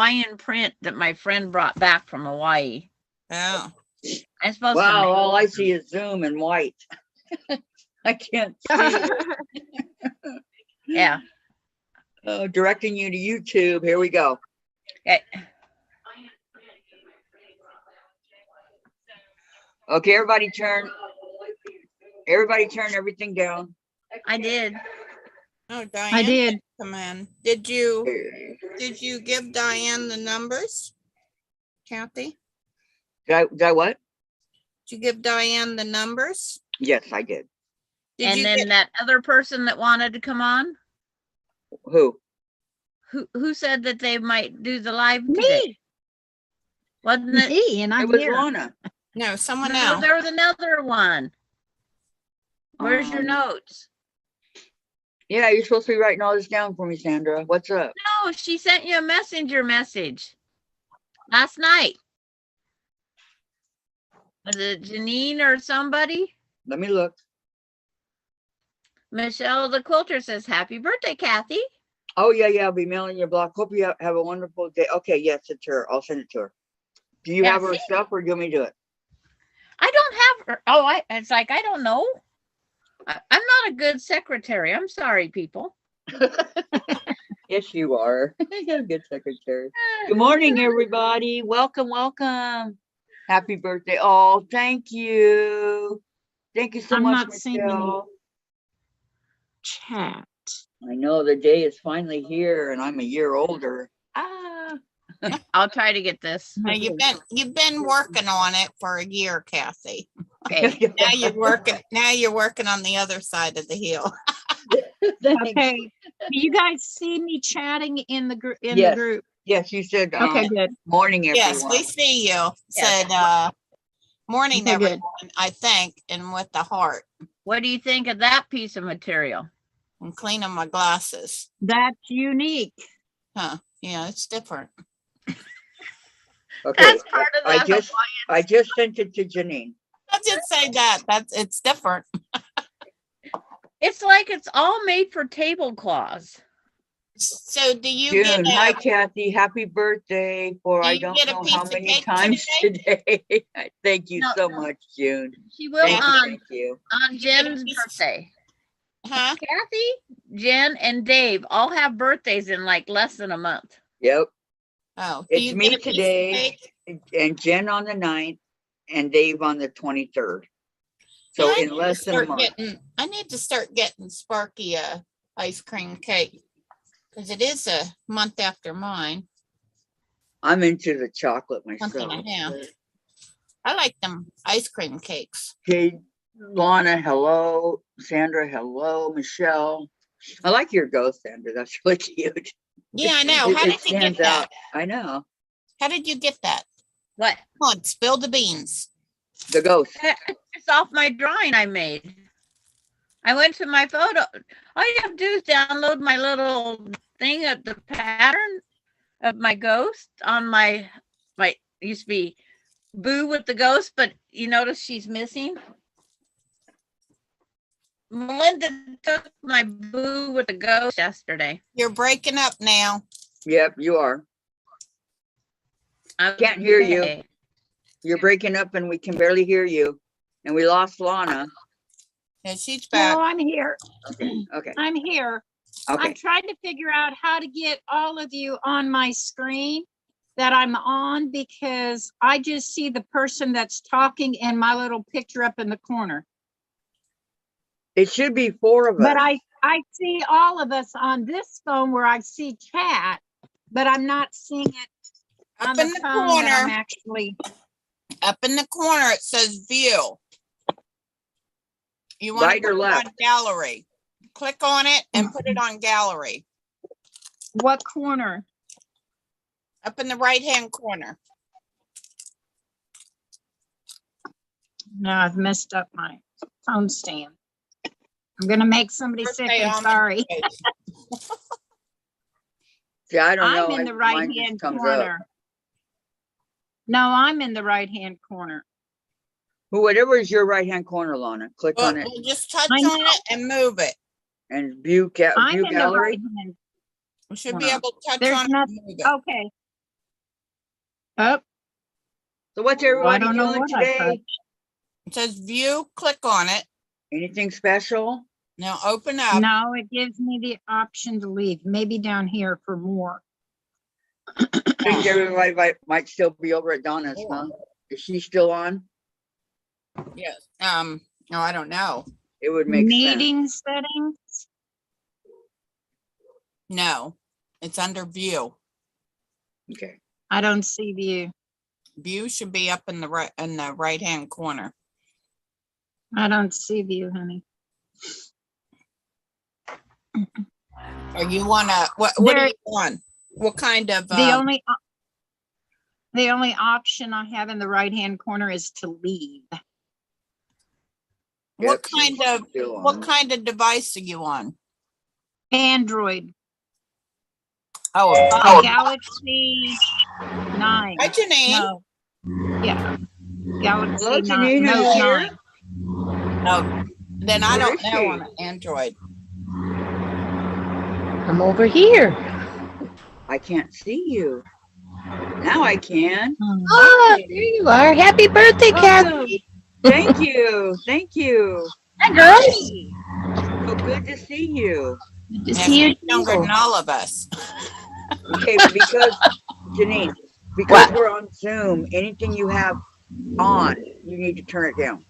Hawaiian print that my friend brought back from Hawaii. Oh. I'm supposed to. Wow, all I see is Zoom and white. I can't see. Yeah. Directing you to YouTube. Here we go. Okay. Okay, everybody turn everything down. I did. Oh, Diane. I did. Come in. Did you give Diane the numbers? Kathy? Did I what? Did you give Diane the numbers? Yes, I did. Did And you then get, that other person that wanted to come on, Who? who said that they might do the live today? Me, Wasn't it? me, and It I'm was here. Lana. no, someone No, else. there was another one. Where's your notes? Yeah, you're supposed to be writing all this down for me, Sandra. What's up? No, she sent you a messenger message last night. Was it Janine or somebody? Let me look. Michelle the quilter says, "Happy birthday, Kathy." Oh, yeah, I'll be mailing your block. Hope you have a wonderful day. Okay, yes, it's her. I'll send it to her. Do you Yeah, have her see? stuff or do you want me to do it? I don't have her. Oh, it's like, I don't know. I'm not a good secretary. I'm sorry, people. Yes, you are. You're a good secretary. Good morning, everybody. Welcome. Happy birthday. Oh, thank you. Thank you so I'm much, not seeing any Michelle. chat. I know the day is finally here and I'm a year older. I'll try to get this. Now, you've been working on it for a year, Kathy. Okay. Now you're working on the other side of the hill. Thanks. Okay. Do you guys see me chatting in the group? Yes. The group. Yes, you said Okay, good. morning, everyone. Yes, we see you. Yes. Said morning, Okay, good. everyone, I think, and with the heart. What do you think of that piece of material? I'm cleaning my glasses. That's unique. Huh. Yeah, it's different. Okay, That's part of I the I just sent it to Janine. I did say that. It's different. It's like it's all made for tablecloths. So do you June, get hi a, Kathy, happy birthday for Do I you don't get a know piece how of many cake times today. Thank you No, so no. much, June. She will Thank you. on get a Jen's piece- birthday. huh? Kathy, Jen, and Dave all have birthdays in like less than a month. Yep, Oh, do it's you me get a piece of today cake? and Jen on the 9th and Dave on the 23rd. So Yeah, I in need to less than a start month. I need to start getting Sparky a ice cream cake because it is a month after mine. I'm into the chocolate Month myself. and a half. I like them ice cream cakes. Okay, Lana, hello. Sandra, hello. Michelle. I like your ghost, Sandra. That's really cute. Yeah, I know. It- How it did you get stands that? out. I know. How did you get that? What? Come on, spill the beans. The ghost. It's off my drawing I made. I went to my photo. All you have to do is download my little thing of the pattern of my ghost on my used to be Boo with the ghost, but you notice she's missing. Melinda took my Boo with the ghost yesterday. You're breaking up now. Yep, you are. I Can't hear you. You're breaking up and we can barely hear you. And we lost Lana. And she's back. No, I'm here. Okay. I'm here. I'm Okay. trying to figure out how to get all of you on my screen that I'm on because I just see the person that's talking and my little picture up in the corner. It should be 4 of us. But I see all of us on this phone where I see chat, but I'm not seeing it on Up the in the phone that I'm corner. actually. Up in the corner, it says view. You want Right to or put it left? on gallery. Click on it and put it on gallery. What corner? Up in the right-hand corner. No, I've messed up my phone stand. I'm gonna make somebody sick. Birthday I'm on the sorry. page. See, I don't know. I'm in the Mine right just hand comes up. corner. No, I'm in the right hand corner. Whatever is your right-hand corner, Lana, click Well, on it we'll just touch I know. on it and move it. and view I'm in the gallery. right hand. We should Hold be on. able to touch There's on it and nothing. move it. Okay. Oh, So what's I everybody don't know doing what I today? touched. It says view, click on it. Anything special? Now open up. No, it gives me the option to leave. Maybe down here for more. I think everybody might still be over at Donna's, huh? Is she still on? Yes. No, I don't know. It would make sense. Meeting settings. No, it's under view. Okay. I don't see view. View should be up in the right hand corner. I don't see view, honey. Or you wanna what do There- you want? What kind of The only option I have in the right-hand corner is to leave. what Yep, she's kind of still on. what kind of device are you on? Android, Oh, Galaxy 9. hi Janine. No. Yeah. Galaxy Hello, 9. Janine, are you Note here? 9. No, then I Where don't is know she? on an Android. I'm over here. I can't see you. Now I can. Ah, there you are. Happy birthday, Welcome. Kathy. Thank you. Thank you. Hi, girls. So good to see you. Good to Yeah, see you. she's younger than all of us. Okay, because Janine, because What? we're on Zoom, anything you have on, you need to turn it down.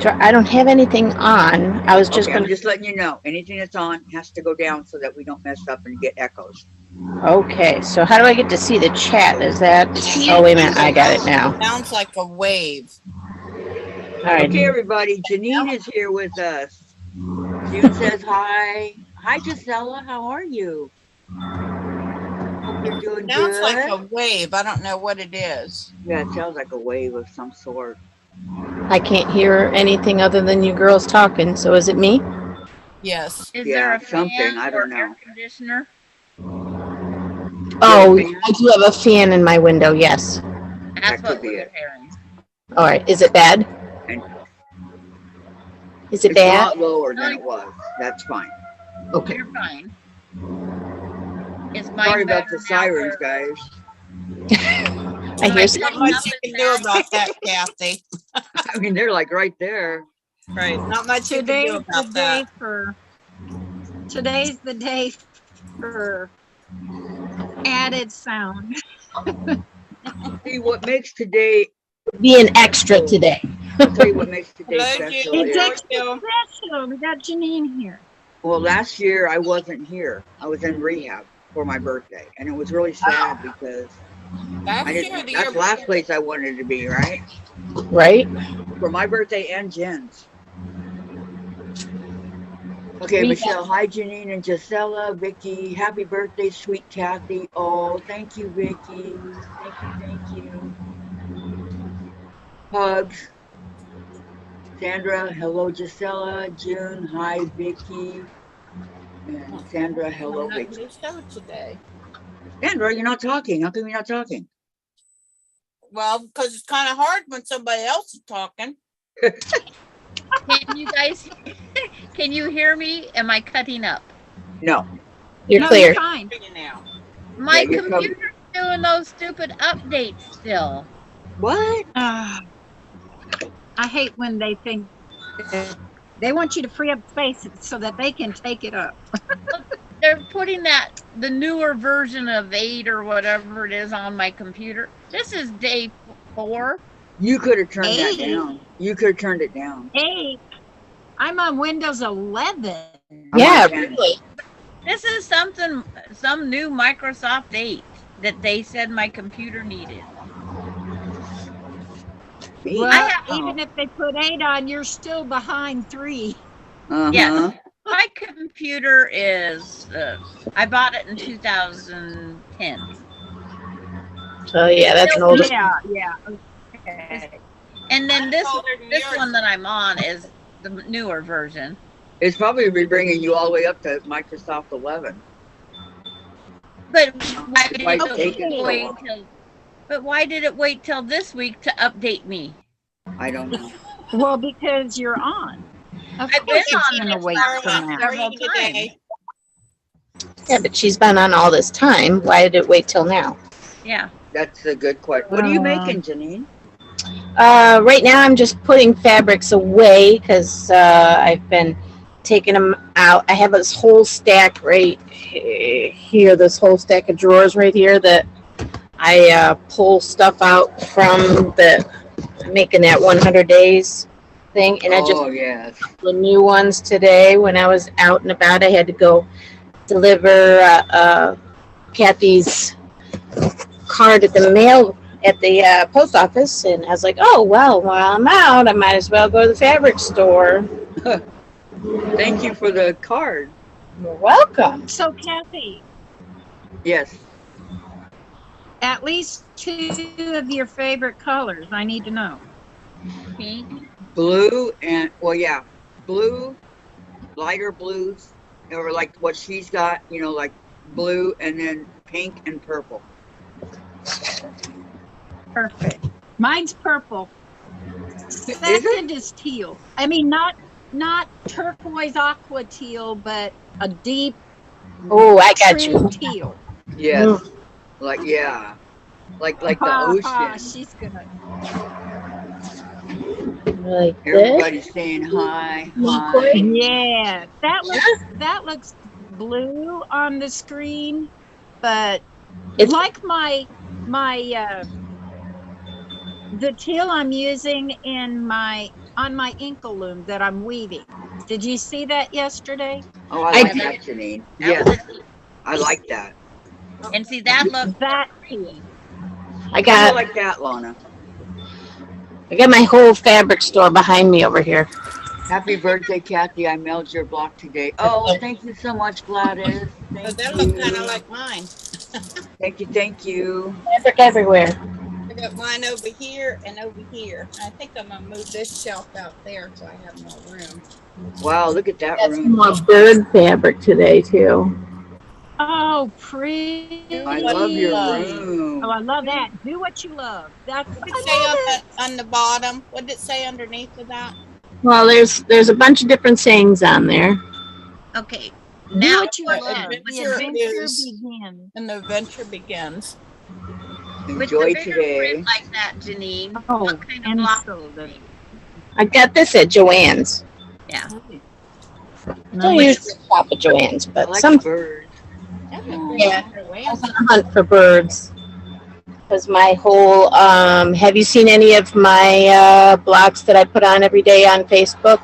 I don't have anything on. I was just Okay, I'm going just letting you know. Anything that's on has to go down so that we don't mess up and get echoes. to. Okay, so how do I get to see the chat? Is that? Oh, wait a minute. I got it now. Sounds like a wave. All right. Okay, everybody, Janine is here with us. June says hi. Hi, Gisela. How are you? Hope you're doing Sounds good. like a wave. I don't know what it is. Yeah, it sounds like a wave of some sort. I can't hear anything other than you girls talking. So is it me? Yes. Is Yeah, there a something, fan I or don't air know. conditioner? Oh, fan? I do have a fan in my window. Yes. That's That what could be we're it. hearing. All right. Is it bad? And Is it it's a bad? lot lower than it was. That's fine. Okay. You're fine. Is mine Sorry about better the now, sires, or- guys. I hear Like, Not cutting much up you and can do down? about that, Kathy. I mean, they're like right there. Right. Not much you can do Today's the about day that. for. Today's the day for added sound. See, what makes today, Be an extra today. I'll tell you what makes today Hello, special June. It's is, extra special. We got Janine here. well, last year I wasn't here. I was in rehab for my birthday. And it was really sad because Last I year, didn't, the that's year the last before. place I wanted to be, right? Right? For my birthday and Jen's. Okay, We- Michelle, hi Janine and Gisela, Vicky, happy birthday, sweet Kathy. Oh, thank you, Vicky. Thank you. Hugs. Sandra, hello, Gisela. June, hi, Vicky. And Sandra, hello, Not Vicky. your show today. Sandra, you're not talking. How come you're not talking? Well, because it's kind of hard when somebody else is talking. Can you guys, can you hear me? Am I cutting up? No. You're No, clear. you're fine. Hear you now. My Yeah, you're covered. computer's doing those stupid updates still. What? I hate when they think they want you to free up space so that they can take it up. They're putting the newer version of 8 or whatever it is on my computer. This is day 4. You could have turned that Hey. down. You could have turned it down. Hey, I'm on Windows 11. I'm Yeah, on 10. really. This is some new Microsoft 8 that they said my computer needed. Me? Well, have- even if they put 8 on, you're still behind 3. Uh-huh. Yes. My computer is, I bought it in 2010. So yeah, that's an older. Yeah. Okay. And then this older than this yours. one that I'm on is the newer version. It's probably be bringing you all the way up to Microsoft 11. But why did Might it take it so wait long. till? But why did it wait till this week to update me? I don't know. Well, because you're on. Of I've course been it's on gonna it wait for for a that. several Today. Yeah, but she's been on all this time. Why did it wait till now? Yeah. That's a good question. What are you making, Janine? Right now I'm just putting fabrics away because I've been taking them out. I have this whole stack right here, this whole stack of drawers right here that I pull stuff out from making that 100 days thing. And I just Oh, yes. the new ones today when I was out and about. I had to go deliver Kathy's card at the mail at the post office, and I was like, oh well, while I'm out I might as well go to the fabric store. Thank you for the card. You're welcome. So Kathy, Yes. at least 2 of your favorite colors, I need to know. Pink. Blue and, well, yeah, blue, lighter blues, or like what she's got, you know, like blue, and then pink and purple. Perfect. Mine's purple. Second is teal. I mean, not turquoise aqua teal, but a deep Oh, I got true you. teal. Yes. Like, yeah. Like the ocean. She's gonna. Like this. Everybody's saying hi, hi. Yeah, that looks blue on the screen, but It's like my the teal I'm using on my inkle loom that I'm weaving. Did you see that yesterday? Oh, I I like did. that, Janine. That Yes, was it. I like that. And see, that looks That teal. I I got like that, Lana. my whole fabric store behind me over here. Happy birthday, Kathy. I mailed your block today. Oh, thank you so much, Gladys. Oh, Thank that looks kind you. of like mine. Thank you, thank you. Fabric everywhere. I got mine over here and over here. I think I'm gonna move this shelf out there so I have more room. Wow, look at that Got some room. more bird fabric today too. Oh, pretty. I love your Oh, room. I love that. Do what you love. That's What did it say on the bottom? What did it say underneath of that? Well, there's a bunch of different sayings on there. okay. Do Now, what you what love. The adventure adventure is. begins. And the adventure begins. with Enjoy the bigger today. print like that, Janine, Oh, what kind of and block? so the I got this at Joann's. Yeah. Don't usually shop at Joann's, I but like some the birds. That's Oh. Yeah. a I was on a hunt for birds. Because my whole have you seen any of my blogs that I put on every day on Facebook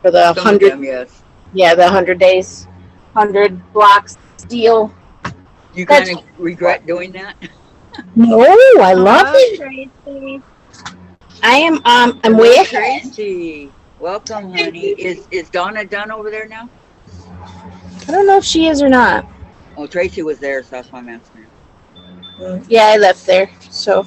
for the Some of 100 them, yes. the 100 days 100 blocks deal? You That's- kind of regret doing that? No, I love it. Tracy. I am I'm Hello, way ahead. Tracy. Welcome, honey. Is Donna done over there now? I don't know if she is or not. Oh, Tracy was there, so that's why I'm asking her. Yeah, I left there. So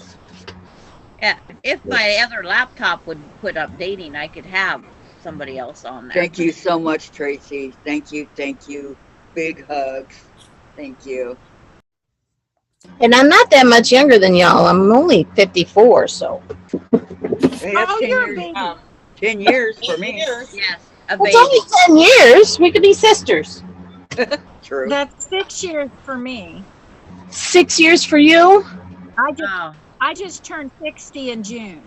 If my other laptop would quit updating, I could have somebody else on there. Thank you so much, Tracy. Thank you, thank you. Big hugs. Thank you. and I'm not that much younger than y'all. I'm only 54, so Hey, that's Oh, 10 you're a years. baby. 10 years for me. Years. Yes, a it's baby. only 10 years. We could be sisters. True. That's 6 years for me. 6 years for you. Oh, I just turned 60 in June.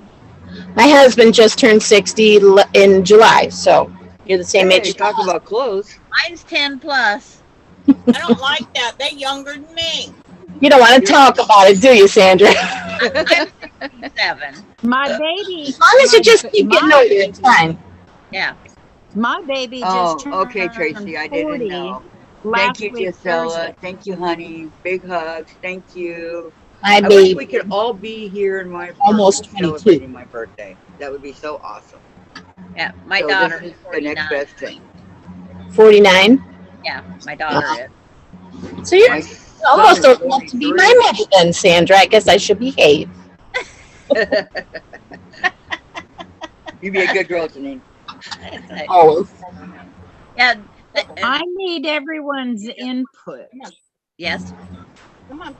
My husband just turned 60 in July, so you're the same Hey, age. talk about clothes. mine's 10 plus. I don't like that. They're younger than me. You don't want to talk about it, do you, Sandra? I'm 67. My baby. As long as you just keep getting older, it's fine. Yeah. My baby Oh, just turned okay, Tracy. I didn't 40 know. last Thank you, week, Gisela. Thursday. Thank you, honey. Big hugs. Thank you. My I wish we baby. could all be here in my Almost apartment 22. celebrating my birthday. That would be so awesome. Yeah. My So daughter this is is the next 49. best thing. 49. Yeah, my daughter is. So you're My almost son is old enough to be 43. my mother then, Sandra. I guess I should behave. You be a good girl, Janine. Always. Yeah. I need everyone's input. Yes. Come on.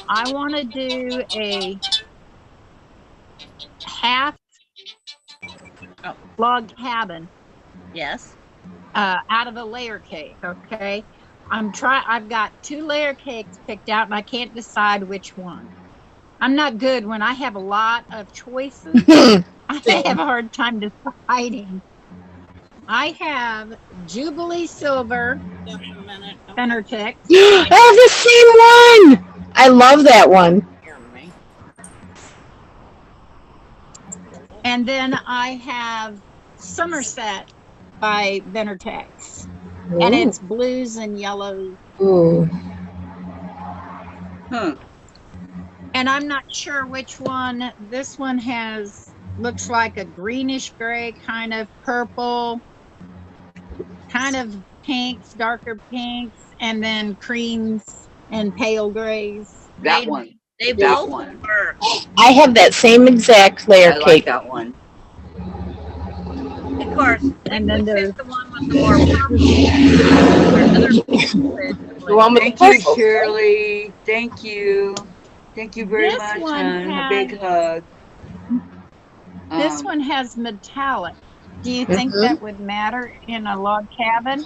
I want to do a half log cabin Yes. out of a layer cake, okay? I've got 2 layer cakes picked out and I can't decide which one. I'm not good when I have a lot of choices. I have a hard time deciding. I have Jubilee Silver, Just a minute. Benartec. I have the same one. I love that one. Hear me. And then I have Somerset by Benartec. And it's blues and yellows. Ooh. Huh. And I'm not sure which one. This one looks like a greenish gray, kind of purple, kind of pinks, darker pinks, and then creams and pale grays. That one. They That both one. work. I have that same exact layer I like cake. that one. Of course. And then which there's is the one with the more purple. The one with the Thank you, purple. Shirley. Thank you. Thank you very This much, one hon. A big hug. This one has metallic. Do you think Mhm. that would matter in a log cabin?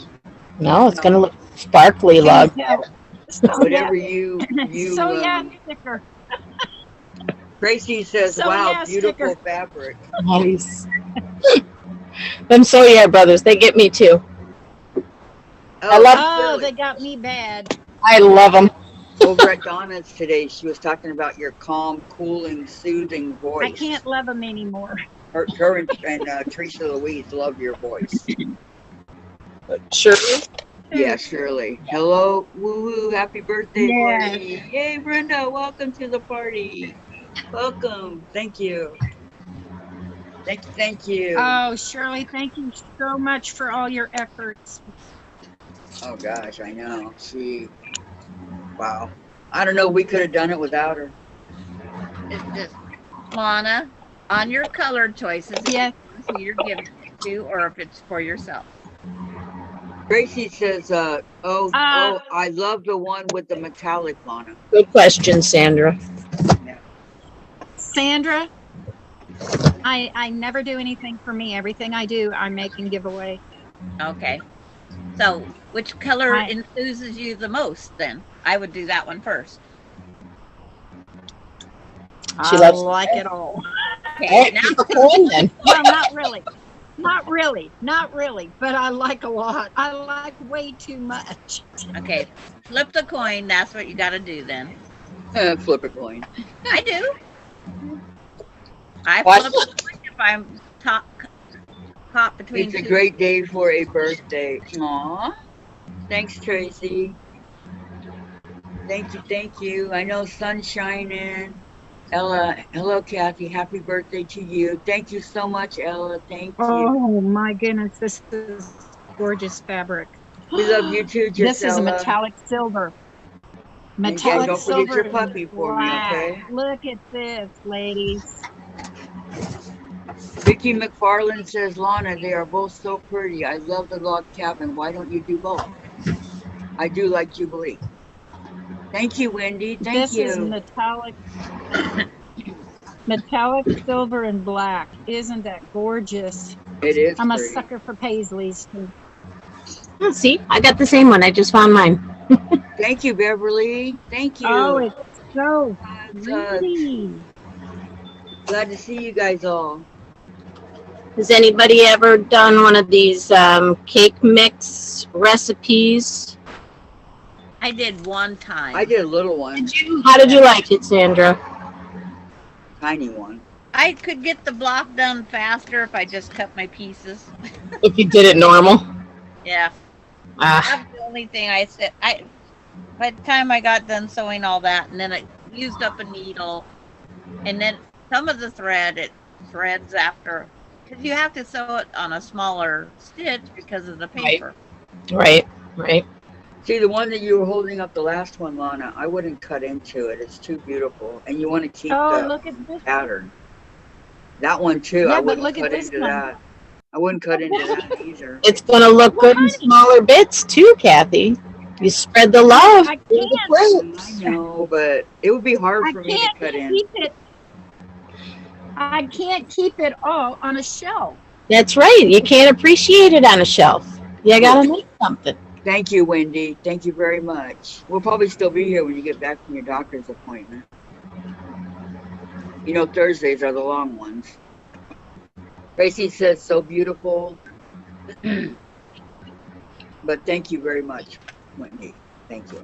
No, it's gonna look sparkly Can log. you tell? Whatever you So yeah, sticker. Tracy says, So, wow, yeah, beautiful sticker. fabric. Nice. Them so yeah brothers, they get me too. I love- Oh, Shirley. they got me bad. I love them. Over at Donna's today, she was talking about your calm, cooling, soothing voice. I can't love them anymore. Her and Teresa Louise love your voice. Sure. Yeah, Shirley. Hello, woohoo, happy birthday Yes. party. Yay, Brenda, welcome to the party. Welcome. Thank you. Thank you. Oh, Shirley, thank you so much for all your efforts. Oh gosh, I know. Wow. I don't know, we could have done it without her. It's just, Lana, on your colored choices, if Yes. it's who you're giving it to, or if it's for yourself. Gracie says, I love the one with the metallic, Lana. Good question, Sandra. Sandra, I never do anything for me. Everything I do, I make and give away. Okay. So, which color I- enthuses you the most then? I would do that one first. She I loves- like it all. Okay, now, Keep a coin then. Well, not really. Not really, but I like a lot. I like way too much. okay, flip the coin. That's what you got to do then. Flip a coin. I do. I What? flip the coin if I'm caught between It's a two. great day for a birthday. Aw. Thanks, Tracy. Thank you. I know sun's shining. Ella, hello, Kathy. Happy birthday to you. Thank you so much, Ella. Thank you. Oh my goodness, this is gorgeous fabric. We love you too, Gisela. This is a metallic silver. And Metallic don't forget silver. your puppy and for me, black. okay? Look at this, ladies. Vicky McFarland says, Lana, they are both so pretty. I love the log cabin. Why don't you do both? I do like Jubilee. Thank you, Wendy. Thank This is you. metallic silver and black. Isn't that gorgeous? It is I'm a pretty. sucker for paisleys too. Oh, see, I got the same one. I just found mine. Thank you, Beverly. Thank you. Oh, it's so It's, pretty. glad to see you guys all. Has anybody ever done one of these cake mix recipes? I did one time. I did a little one, How did you like it, Sandra? tiny one. I could get the block done faster if I just cut my pieces. If you did it normal. Yeah, Ah, that's the only thing I said. By the time I got done sewing all that, and then I used up a needle, and then some of the thread, it threads after, because you have to sew it on a smaller stitch because of the paper. right. See, the one that you were holding up, the last one, Lana, I wouldn't cut into it. It's too beautiful. And you want to keep Oh, the look at this. pattern. That one, too, Yeah, I but wouldn't look at cut this into one. that. I wouldn't cut into that either. It's going to look good in smaller bits too, Kathy. You spread the love. I through the can't. quilts. I know, but it would be hard I for me to can't cut in. keep it. I can't keep it all on a shelf. That's right. You can't appreciate it on a shelf. You got to make something. Thank you, Wendy. Thank you very much. We'll probably still be here when you get back from your doctor's appointment. You know, Thursdays are the long ones. Tracy says, so beautiful. But thank you very much, Wendy. Thank you.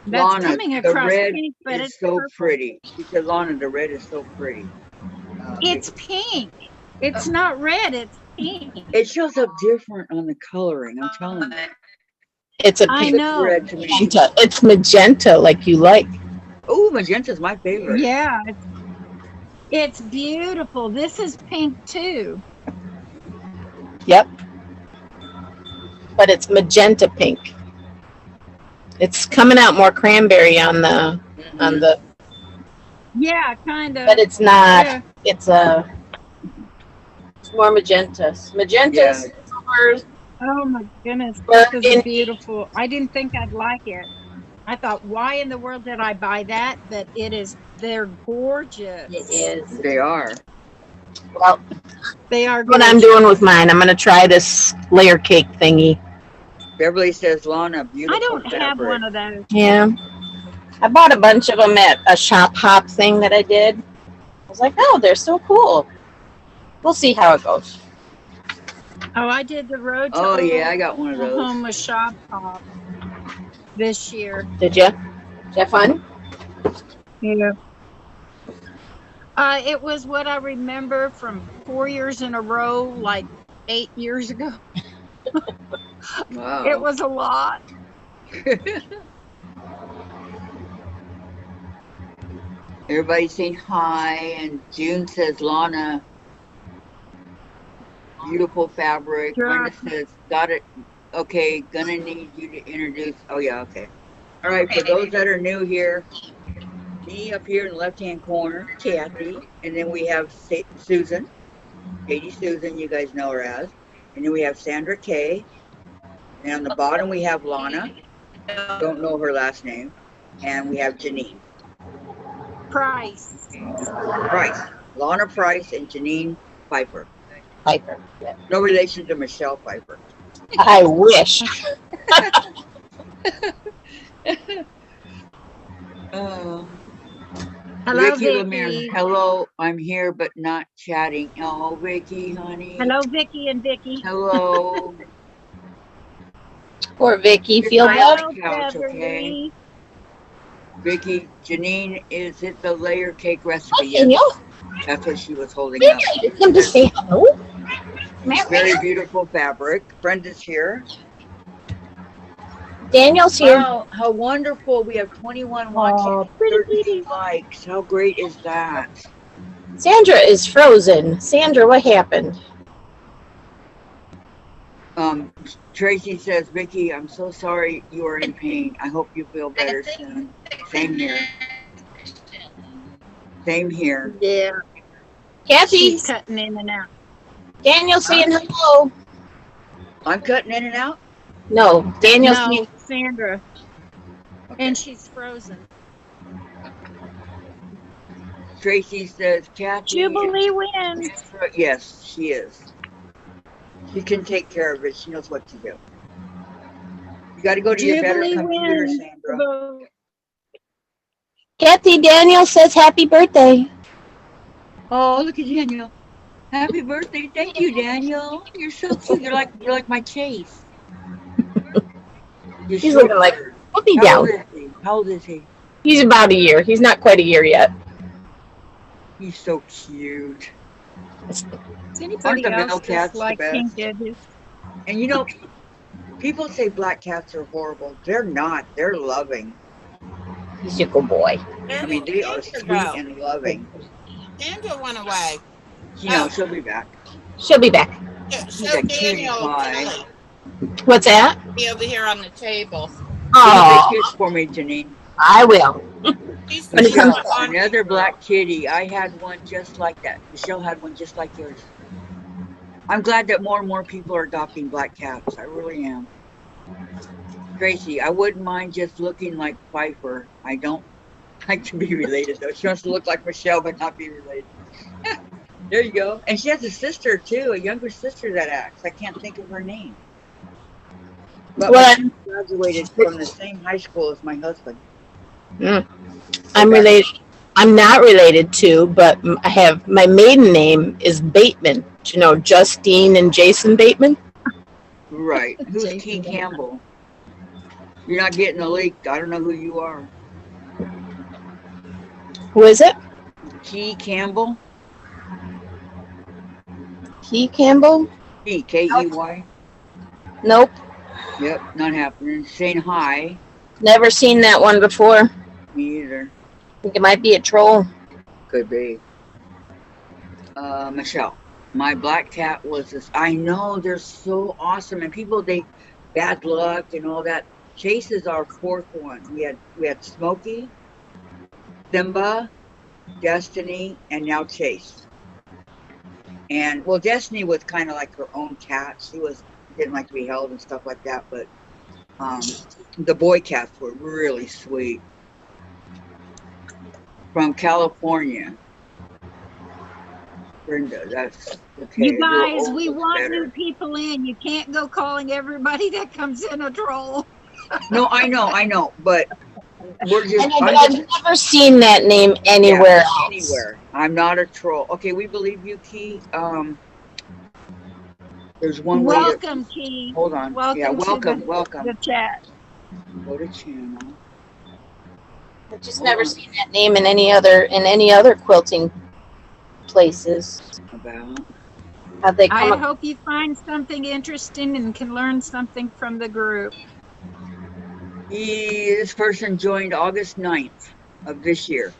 That's Lana, coming the across red pink, but is it's so purple. pretty. She said, Lana, the red is so pretty. It's pink. It's not red, it's pink. It shows up different on the coloring. I'm telling you. It's a I pink know. Red to me. magenta. It's magenta like you like. Oh, magenta's my favorite. Yeah, it's beautiful. This is pink too. Yep. But it's magenta pink. It's coming out more cranberry on the Yeah, kind of. but it's not. Yeah. It's more magenta. Magenta, Yeah. silver. Oh my goodness, this is Burgundy. beautiful. I didn't think I'd like it. I thought, why in the world did I buy that? But they're gorgeous. It is. They are. Well, They are what gorgeous. I'm doing with mine, I'm gonna try this layer cake thingy. Beverly says, Lana, beautiful I don't have fabric. one of those. Yeah. I bought a bunch of them at a shop hop thing that I did. I was like, oh, they're so cool. We'll see how it goes. Oh, I did the road to Oh, yeah, I got one of those. Oklahoma shop hop this year. Did you? Did you have fun? Yeah. It was what I remember from 4 years in a row, like 8 years ago. Wow. It was a lot. Everybody's saying hi, and June says, Lana, beautiful fabric. Sure. Brenda says, got it. Okay, gonna need you to introduce. Oh, yeah, okay. All right, for those that are new here, me up here in the left-hand corner, Kathy, and then we have Susan, Katie Susan, you guys know her as. And then we have Sandra Kay. And on the bottom, we have Lana. Don't know her last name. And we have Janine Price. Price. Lana Price and Janine Pfeiffer. Piper. Yeah. No relation to Michelle Pfeiffer. I wish. Hello, Vicky Vicky. Lemire. Hello, I'm here but not chatting. Oh, Vicky, honey. Hello, Vicky and Vicky. Hello. Poor Vicky. Feel Hello. better? Hello, Couch, okay. Beverly. Vicky, Janine, is it the layer cake Hi, recipe? Daniel. That's what she was holding up. You come to say hello. Very beautiful fabric. Brenda's here. Daniel's here. Wow, how wonderful. We have 21 watching, 13 likes. How great is that? Sandra is frozen. Sandra, what happened? Tracy says, Vicky, I'm so sorry you are in pain. I hope you feel better soon. Same here. Same here. Yeah. Kathy, She's cutting in and out. Daniel's saying hello. I'm cutting in and out? No, Daniel's No, saying Sandra. And she's frozen. Tracy says, Kathy. Jubilee wins. Yes, she is. She can take care of it. She knows what to do. You got to go to your better Jubilee computer, wins. Sandra. Kathy, Daniel says happy birthday. Oh, look at Daniel. Happy birthday. Thank you, Daniel. You're so cute. You're like my Chase. You're He's short looking like, bird. put me How old down. is he? How old is he? He's about a year. He's not quite a year yet. He's so cute. Is Aren't anybody the else Bellcats just the like best? pink edges? And you know, people say black cats are horrible. They're not. They're loving. He's a good boy. I mean, they are sweet and loving. Sandra went away. You know, she'll be back. She'll be back. Yeah, She's show a cutie Daniel pie. Kelly. What's that? Be over here on the table. Oh, Kiss for me, Janine. I will. She's When it Michelle, comes on another black kitty. I had one just like that. Michelle had one just like yours. I'm glad that more and more people are adopting black cats. I really am. Tracy, I wouldn't mind just looking like Pfeiffer. I don't like to be related, though. She wants to look like Michelle, but not be related. There you go. And she has a sister, too, a younger sister that acts. I can't think of her name. But Well, my son graduated from the same high school as my husband. I'm related. I'm not related to, but I have my maiden name is Bateman. Do you know Justine and Jason Bateman? Right. Who's Jason Key Bateman. Campbell? You're not getting a leak. I don't know who you are. Who is it? Key Campbell? Key Campbell? Key, Key. Nope. Yep, not happening. Saying hi. Never seen that one before. Me either. I think it might be a troll. Could be. Michelle. My black cat was this. I know they're so awesome, and people they bad luck and all that. Chase is our fourth one. We had Smokey, Simba, Destiny, and now Chase. And well, Destiny was kind of like her own cat. She didn't like to be held and stuff like that. But the boy cats were really sweet. From California. Brenda, that's okay. You guys, You're we almost want better. new people in. You can't go calling everybody that comes in a troll. No, I know, but we're just. And I'm I've just never seen that name anywhere yeah, else. anywhere. I'm not a troll. Okay, we believe you, Key. There's one way to Welcome, Key. hold on. Yeah, Welcome to welcome. the chat. Go to channel. I've just never seen that name in any other quilting places. About Have they I come? hope you find something interesting and can learn something from the group. this person joined August 9th of this year.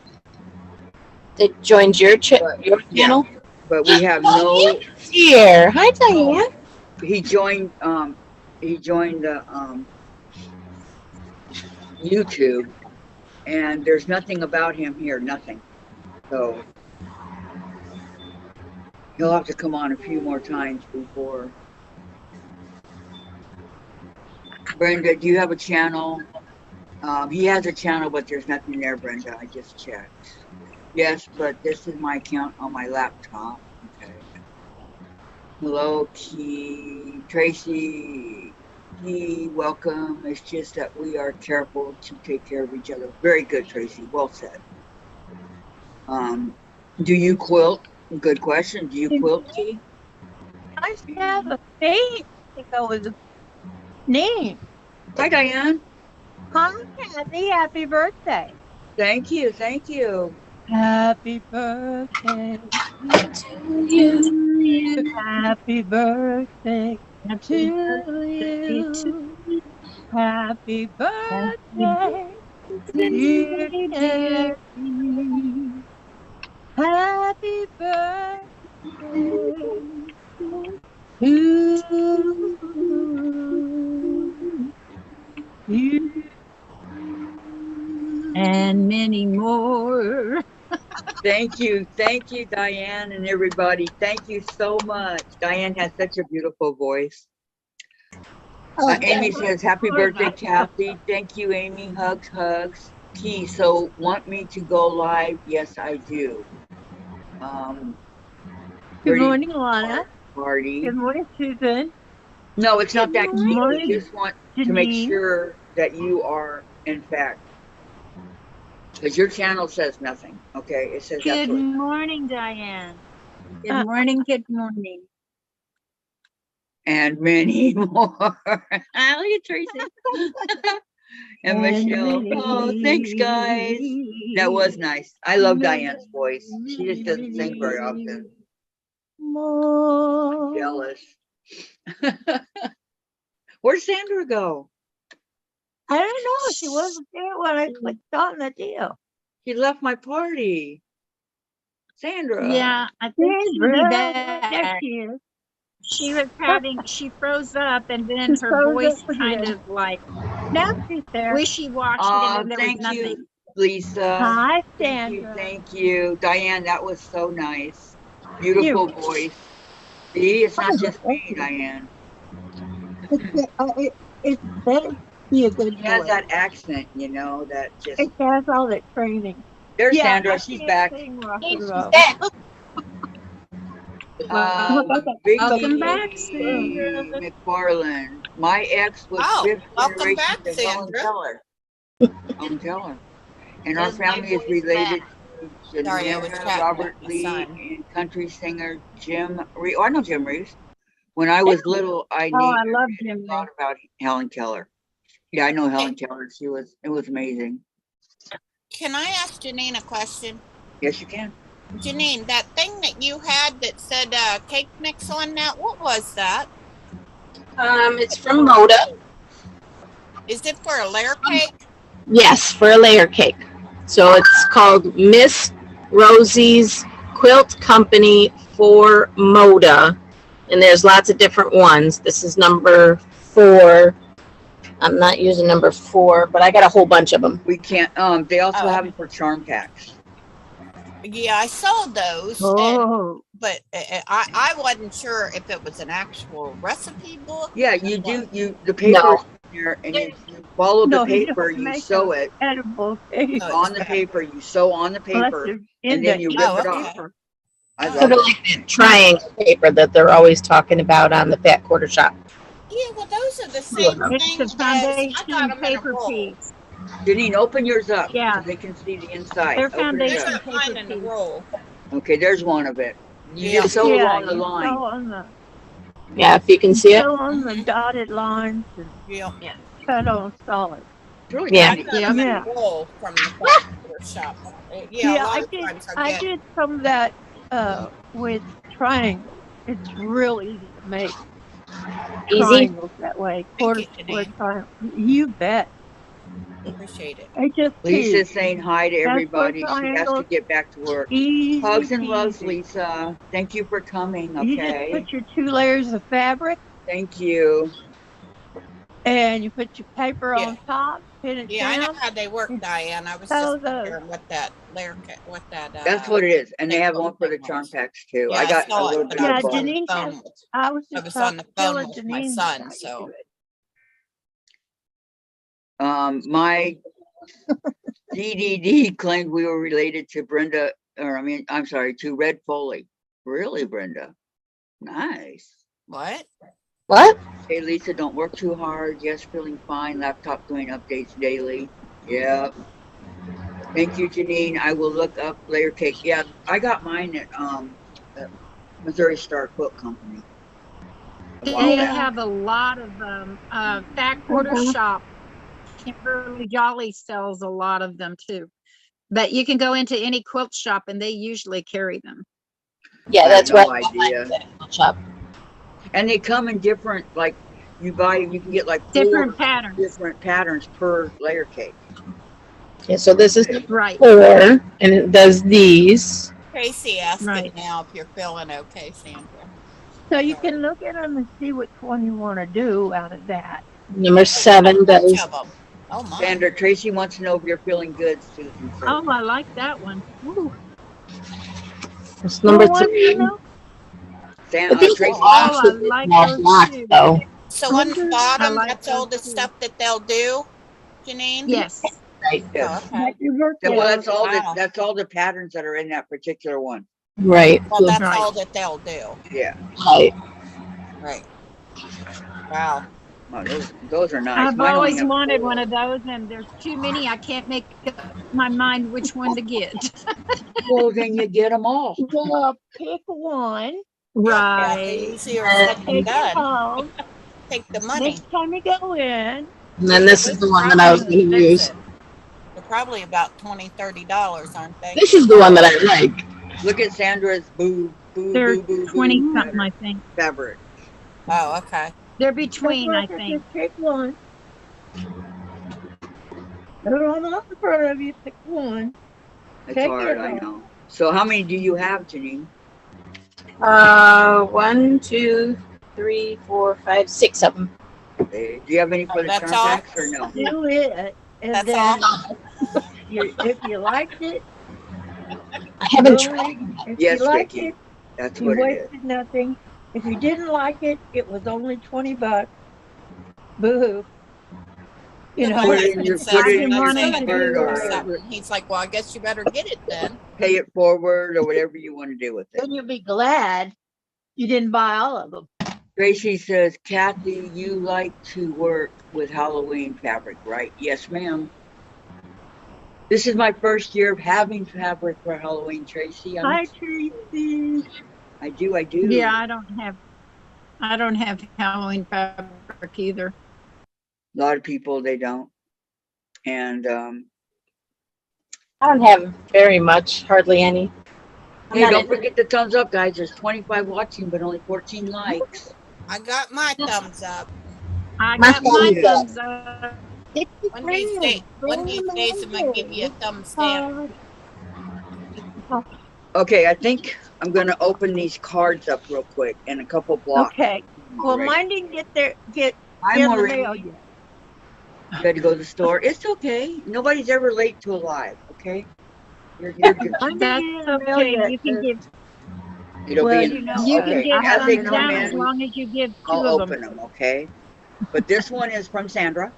They joined your But, your yeah. channel. But we have no. Here, hi Diane. He joined the YouTube, and there's nothing about him here, nothing. So he'll have to come on a few more times before. Brenda, do you have a channel? He has a channel, but there's nothing there, Brenda. I just checked. Yes, but this is my account on my laptop. Okay. Hello, Key. Tracy. Key, welcome. It's just that we are careful to take care of each other. Very good, Tracy. Well said. Do you quilt? Good question. Do you quilt, Key? I have a faint to go with the name. Hi, Diane. Hi, Kathy. Happy birthday. Thank you. Thank you. Happy birthday To you. Happy birthday to you. Happy birthday, dear Kathy. Happy birthday to you. And many more. Thank you, Diane, and everybody. Thank you so much. Diane has such a beautiful voice. Amy says, "Happy birthday, Kathy." Thank you, Amy. Hugs, hugs. Key, so want me to go live? Yes, I do. Good morning, Lana. Party. Good morning, Susan. No, it's not that Good key. morning, We just want to make Janine. sure that you are, in fact, because your channel says nothing. Okay, it says Good that's what. morning, Diane. Good morning. Good morning. And many more. Look at Tracy. And Michelle. Oh, thanks, guys. That was nice. I love Diane's voice. She just doesn't sing very often. More. Jealous. Where'd Sandra go? I don't know. She wasn't there when I clicked on the deal. She left my party. Sandra. Yeah, I think she'll be Sandra, back. there she is. She froze up and then She her froze voice up kind again. of like Now she's there. wishy-washy and then there was Thank nothing. you, Lisa. Hi, Thank you, Sandra. thank you. Diane, that was so nice. Beautiful voice. See, it's not just me, Diane. It's better to be a good She has voice. that accent, you know, that just. It has all that training. There's Yeah, Sandra, I she's can't back. sing rock and She's roll. back. Vicky Welcome back, Sandra. McFarland. My ex was Oh, fifth welcome generation back, to Helen Sandra. Keller. Helen Keller. And our There's my family is voice related to Sorry, I was Senator chatting Robert with my Lee son. and country singer Jim Reeves. Oh, I know Jim Reeves. When I was little, I Oh, knew I love Jim. thought about Helen Keller. Yeah, I know Helen Hey. Keller. It was amazing. Can I ask Janine a question? Yes, you can. Janine, that thing that you had that said cake mix on that, what was that? It's from Moda. Is it for a layer cake? Yes, for a layer cake. So it's called Miss Rosie's Quilt Company for Moda. And there's lots of different ones. This is number 4. I'm not using number 4, but I got a whole bunch of them. We can't. They also Oh. have them for charm packs. Yeah, I saw those, Oh, but I wasn't sure if it was an actual recipe book. Yeah, or you what. do. The paper's here, and you follow no, the you paper. don't You make sew a it edible cake Oh, on the paper. You sew on the unless paper, you're and into then you rip Oh, it okay. off. paper. I Oh. love Sort of it. like that triangle paper that they're always talking about on the Fat Quarter Shop. Yeah, well, those are the same It's thing the as I got foundation them in a paper roll. piece. Janine, open yours up Yeah. so they can see the inside. They're Open I it foundation up. got mine paper in a piece. roll. Okay, there's one of it. You Yeah. just sew Yeah, along the you line. sew on the Yeah, if you can see it. sew on the Mhm. dotted lines and Yeah, cut on solid. It's really Yeah. I tiny. got them in Yeah. a roll from the Fat Quarter Shop. Yeah, a Yeah, lot I of did. times I did some of that with triangles. It's real easy to make Easy. triangles that way. Thank Quarter you, square Janine. triangle. You bet. Appreciate it. Lisa's HST. saying hi to That's what everybody. She has to triangles. get back to work. Easy Hugs and loves, peasy. Lisa. Thank you for coming. You just Okay. put your 2 layers of fabric Thank you. and you put your paper Yeah. on top, pin it Yeah, I know down, how they work, and Diane. I was sew just those. wondering what that layer, what that. That's what it is. And they cake have one for the thing charm was. packs too. Yeah, I I got a saw little it, but bit I Yeah, of was on both. the Janine phone has, with. I was I just was on the phone telling with my Janine son, how you so. do it. My DDD claimed we were related to Brenda, or I'm sorry, to Red Foley. Really, Brenda? Nice. What? What? Hey, Lisa, don't work too hard. Yes, feeling fine. Laptop doing updates daily. Yeah. Thank you, Janine. I will look up layer cake. Yeah, I got mine at Missouri Star Quilt Company a while They back. have a lot of them. Fat Quarter Shop. Kimberly Jolly sells a lot of them too. But you can go into any quilt shop and they usually carry them. Yeah, I that's have no right. idea. Shop. And they come in different, like you can get like 4 Different patterns. different patterns per layer cake. Yeah, so this is Right. 4, and it does these. Casey asking Right. now if you're feeling okay, Sandra. So you can look at them and see which one you want to do out of that. Number 7 Bunch does. of them. Oh my. Sandra, Tracy wants to know if you're feeling good, Susan says. Oh, I like that one. Ooh. It's number What one, 3. you know? But these Tracy, are wow. all Oh, I like small those blocks, too. though. So on the bottom, like that's all the those too. stuff that they'll do, Janine? Yes. Right. yes. Oh, okay. That you work Well, with. that's all Wow. that's all the patterns that are in that particular one. Right. Well, that's Right. all that they'll do. Yeah. Right. Right. Wow. Wow, those are nice. I've Mine only always have wanted 4. one of those, and there's too many. I can't make up my mind which one to get. Well, then you get them all. Well, pick one. Yeah, Right. easier said than Take it done. home. Take the money. Next time you go in, And then this is the one that I was going to use. They're probably about $20-$30, aren't they? This is the one that I like. Look at Sandra's boo They're boo 20 boo something, I think. fabric. Oh, okay. They're between, I just think. pick one. Put it on the front of you. Pick one. It's Take hard, it I off. know. So how many do you have, Janine? 1, 2, 3, 4, 5, 6 of them. Do you have any for the That's charm all? packs or no? Do it, and That's then all? if you liked it, I haven't boom. tried. If Yes, you liked Vicky. it, That's you what it is. wasted nothing. If you didn't like it, it was only $20. Boo. You My know, Put it in husband your says I've been the wanting same to forward do or something. He's like, well, I guess you better get it then. pay it forward or whatever you want to do with it. then you'll be glad you didn't buy all of them. Tracy says, Kathy, you like to work with Halloween fabric, right? Yes, ma'am. This is my first year of having fabric for Halloween, Tracy. Hi, Tracy. I do. Yeah, I don't have Halloween fabric either. A lot of people, they don't. And I don't have very much, hardly any. I'm hey, not don't in- forget the thumbs up, guys. There's 25 watching, but only 14 likes. I got my thumbs up. I My got my thumbs up. thumbs up. One of these days I'm gonna give you a thumbs down. Okay, I think I'm going to open these cards up real quick and a couple blocks. Okay. Well, Right. mine didn't get I'm in the already mail yet. You had to go to the store. It's okay. Nobody's ever late to a live. Okay, you're good. Mine That's didn't get in the mail okay. yet. You can give It'll well, be in. you know, you Okay, can give as they thumbs come down as in, long as you give 2 I'll of them. open them. Okay, but this one is from Sandra.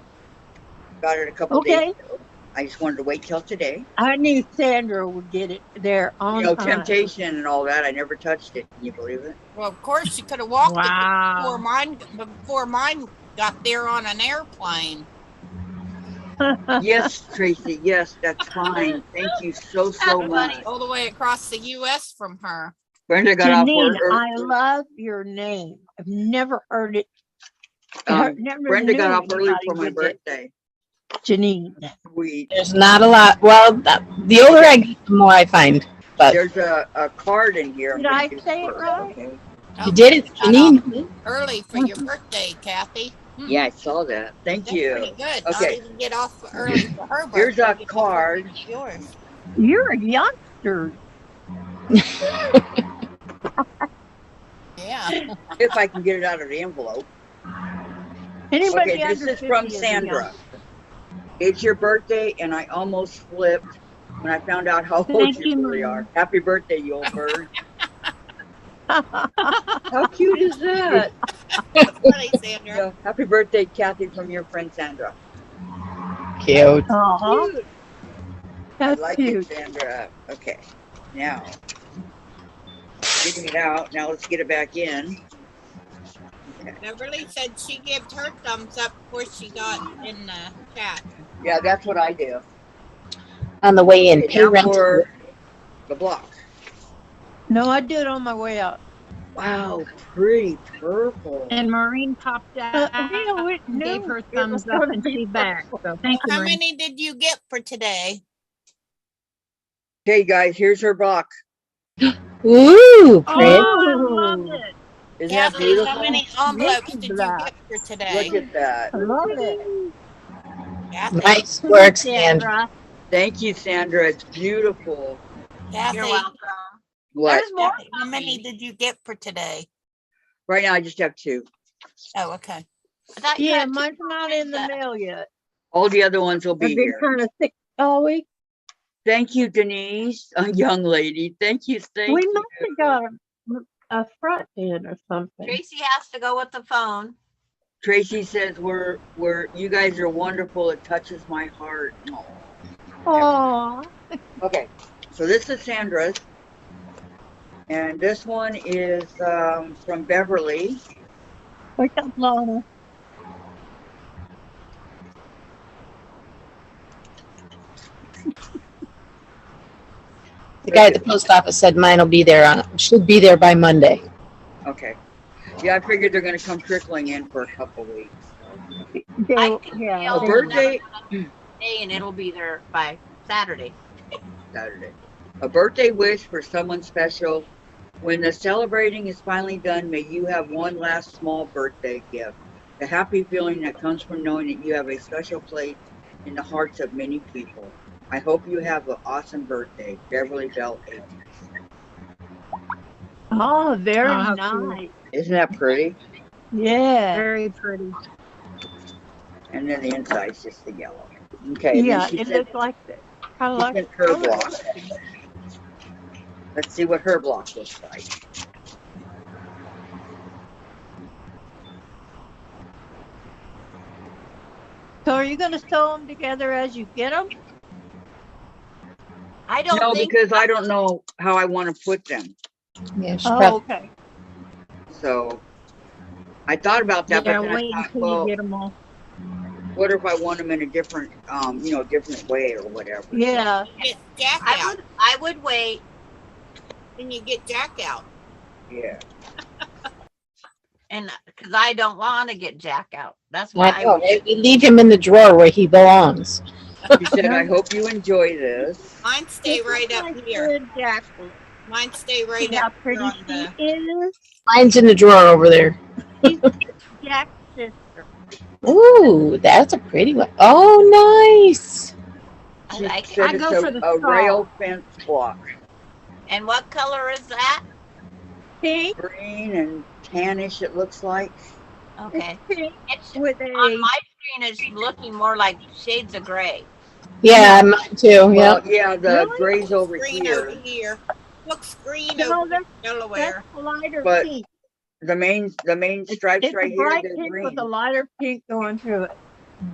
Got it a couple Okay. days ago. I just wanted to wait till today. I knew Sandra would get it there on time. Temptation and all that. I never touched it. Can you believe it? Well, of course, you could have walked it before Wow. mine got there on an airplane. Yes, Tracy. Yes, that's fine. Thank you so much. All the way across the U.S. from her. Brenda got off Janine, work. I love your name. I've never heard it. Never Brenda got knew off early anybody for my with it. birthday. Janine. Sweet. There's not a lot. Well, the older I get, the more I find. But There's a card in here. I'm Did gonna I do say it first, right? okay? you did it, Got off Janine. early for your birthday, Kathy. Yeah, I saw that. Thank That's you. pretty good. Okay. Not even get off early for her birthday. Here's a Get off card. early for yours. You're a youngster. Yeah. If I can get it out of the envelope. Anybody Okay, this under is 50 from is a Sandra. youngster. It's your birthday, and I almost flipped when I found out how old Thank you you, really Marie. are. Happy birthday, you old bird. How cute is that? That's funny, Sandra. So, happy birthday, Kathy, from your friend Sandra. Cute. Uh-huh. Cute. I That's like cute. it, Sandra. Okay, now getting it out. Now let's get it back in. Beverly said she gave her thumbs up before she got in the chat. Yeah, that's what I do. On the way in, Okay, pay now rent. for the block. No, I do it on my way out. Wow, pretty purple. And Maureen popped out and gave her thumbs up and she back. So thank you, How Maureen. many did you get for today? Okay, guys, here's her block. Ooh, Oh, pretty. I love it. Isn't that Kathy, beautiful? how many envelopes did you black. get for today? Look at that. I love it. Kathy, Nice work, Sandra. Thank you, Sandra. It's beautiful. Kathy, What? Kathy, how many did you get for today? Right now, I just have 2. Oh, okay. Yeah, mine's not in the mail yet. All the other ones will I've be been here. kind of sick all week. Thank you, Denise, a young lady. Thank you. We must have got a front end or something. Tracy has to go with the phone. Tracy says you guys are wonderful. It touches my heart. Oh, Okay, so this is Sandra's, and this one is from Beverly. wake up, Lana. The guy at the post office said mine will be there should be there by Monday. Okay, yeah, I figured they're going to come trickling in for a couple weeks. I can Yeah, mail A birthday today and it'll be there by Saturday. Saturday. A birthday wish for someone special. When the celebrating is finally done, may you have one last small birthday gift. The happy feeling that comes from knowing that you have a special place in the hearts of many people. I hope you have an awesome birthday. Beverly Bell 8. Oh, very Oh, how nice. Isn't that pretty? Yeah. Very pretty. And then the inside's just the yellow. Okay, and Yeah, then she it said, looks like that. Kind of she like sent her block. Let's see what her block looks like. So are you going to sew them together as you get them? I don't No, think because I don't know how I want to put them. Yeah, she Oh, probably, okay. So I thought about that, Yeah, but then wait I thought, until you well, get them all. what if I want them in a different, different way or whatever? So, Yeah. Get Jack out. I would wait. Then you get Jack out. yeah. And because I don't want to get Jack out. That's I why know. You leave him in the drawer where he belongs. She said, I hope you enjoy this. Mine stay right up here. Good Jackal. Mine stay right See how up here pretty on she the. is? Mine's in the drawer over there. She's Jack's sister. Ooh, that's a pretty one. Oh, nice. I She like it. said I it's go for the a rail straw. fence block. And what color is that? Pink, Green and tannish, it looks like. Okay. pink It's with on a my screen. It's looking more like shades of gray. Yeah, mine too. Well, Yeah. yeah, the Really? gray's over Green here. over here. Looks green No, over that's Delaware. lighter But pink. the main stripes It's right a here, bright they're pink green. with a lighter pink going through it.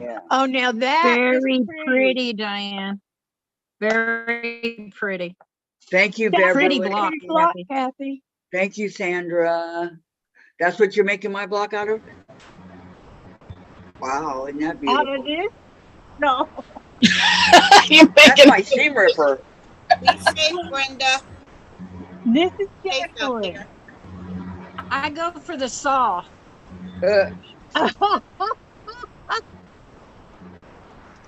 Yeah. Oh, now that very is pretty, Diane. Very pretty. Thank you, That's pretty Beverly. block, Pretty block, Kathy. Kathy. Thank you, Sandra. That's what you're making my block out of? Wow, isn't that Out beautiful? of this? No. You're That's making my seam ripper. Be safe, Brenda. This is Safe out Jacqueline. there. I go for the saw.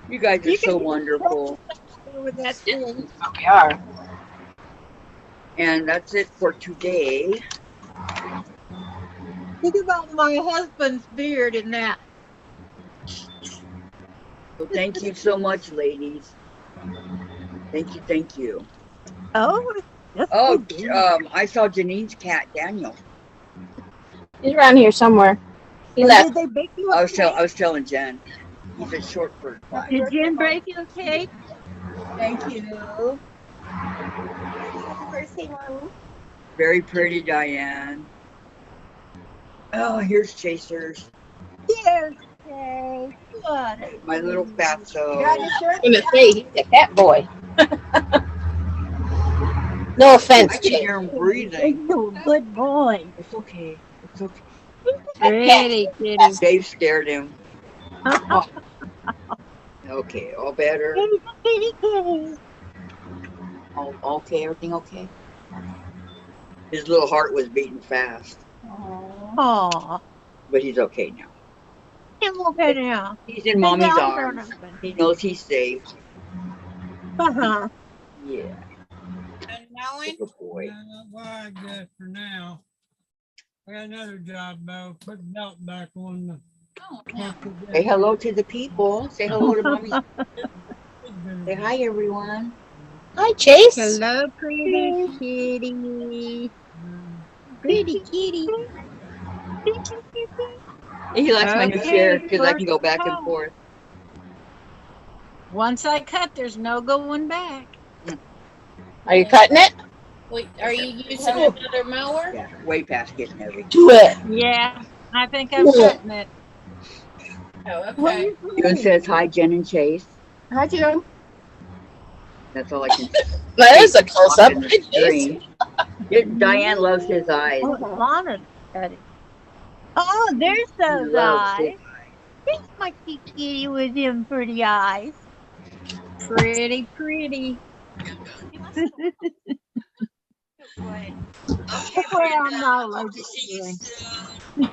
You guys are You so can- wonderful. With that thing. We are. And that's it for today. Think about my husband's beard in that. So thank you so much, ladies. Thank you, thank you. Oh, that's Oh, so good. I saw Janine's cat, Daniel. He's around here somewhere. He And left. did they bake you I a was cake? telling Jen. He's a short bird. Did Jen bake you a cake? Thank you. Birthday, Mommy. Very pretty, Diane. Oh, here's Chasers. Yes, Kay. Good. My little fatso. Got a shirt? I'm gonna say he's a fat boy. No offense, I can Chase. hear him breathing. Good boy. It's okay. It's okay. Pretty kitty. Dave scared him. Okay, all better. Kitty, kitty. All okay, everything okay? His little heart was beating fast, Aw. but he's okay now. I'm okay now. He's in mommy's Hey, arms. He knows he's safe. Uh-huh. Yeah, And knowing good boy. That's what I got for now. I got another job though, put the belt back on the. Say hello to the people. Say hello to mommy. Say hi, everyone. Hi, Chase. Hello, pretty kitty. Pretty kitty. He likes my new Okay, chair because I can go first back and call. forth. Once I cut, there's no going back. Are you cutting it? wait, are you using another mower? Yeah, way past getting heavy. Do it. Yeah, I think I'm Yeah. cutting it. Oh, What okay. is June it? says hi, Jen and Chase. Hi, June. That's all I can say. That is a close up. In the screen. Diane loves his eyes. Oh, Lana's cutting. Oh, there's He those loves his eyes. There's my cute kitty with them pretty eyes. Pretty, pretty. Well, I'm not allergic to them.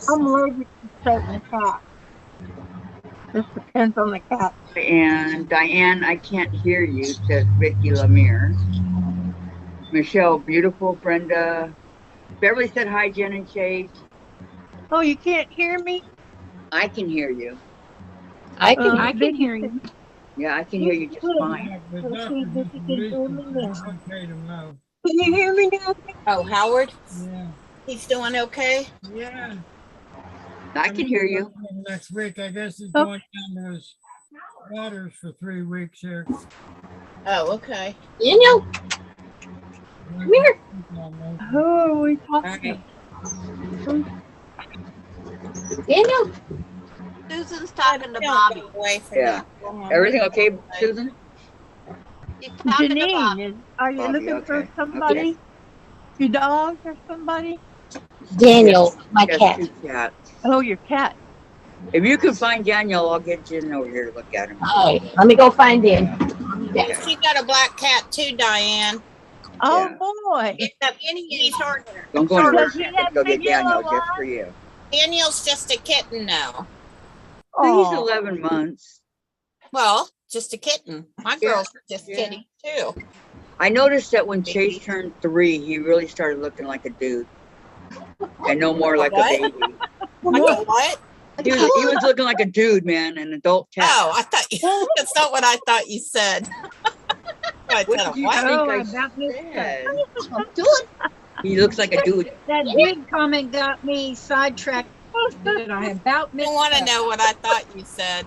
I'm allergic to certain cats. Just depends on the cat. And Diane, I can't hear you, says Vicky Lemire. Michelle, beautiful. Brenda. Beverly said hi, Jen and Chase. Oh, you can't hear me? I can hear you. I can. I can hear you. Yeah, I can hear you just fine. The Okay, doctor this just is released doing him, this. so it's okay to know. Can you hear me now? Oh, Howard, Yeah, he's doing okay. yeah. I can hear you. Next week, I guess he's Oh. going down to his daughters for 3 weeks here. Oh, okay. Daniel, Come here. Who are we All talking right. Daniel. Susan's talking to Don't Bobby. go away from Yeah. that. Everything okay, Susan? She's talking to Bobby. Janine, are you Bobby, looking for okay, somebody? Your dog or somebody? Daniel, my Yes, cat. 2 cats. Oh, your cat. If you can find Daniel, I'll get Jen over here to look at him. All right, let me go find Dan. Yeah. She got a black cat too, Diane. Oh, Yeah. boy. He's hard. Don't go anywhere. Does he I'm gonna have go big get Daniel yellow just for you. Daniel's just a kitten now. He's Oh, 11 months. Well, just a kitten. My Yeah, girl's just yeah. kitty too. I noticed that when Chase turned 3, he really started looking like a dude. And no more like What? a baby. Like a what? He was looking like a dude, man, an adult cat. Oh, I thought that's not what I thought you said. I What said did a you what? think Oh, I about this said? He looks like a dude. That dude comment got me sidetracked. That I about I missed. want to know what I thought you said.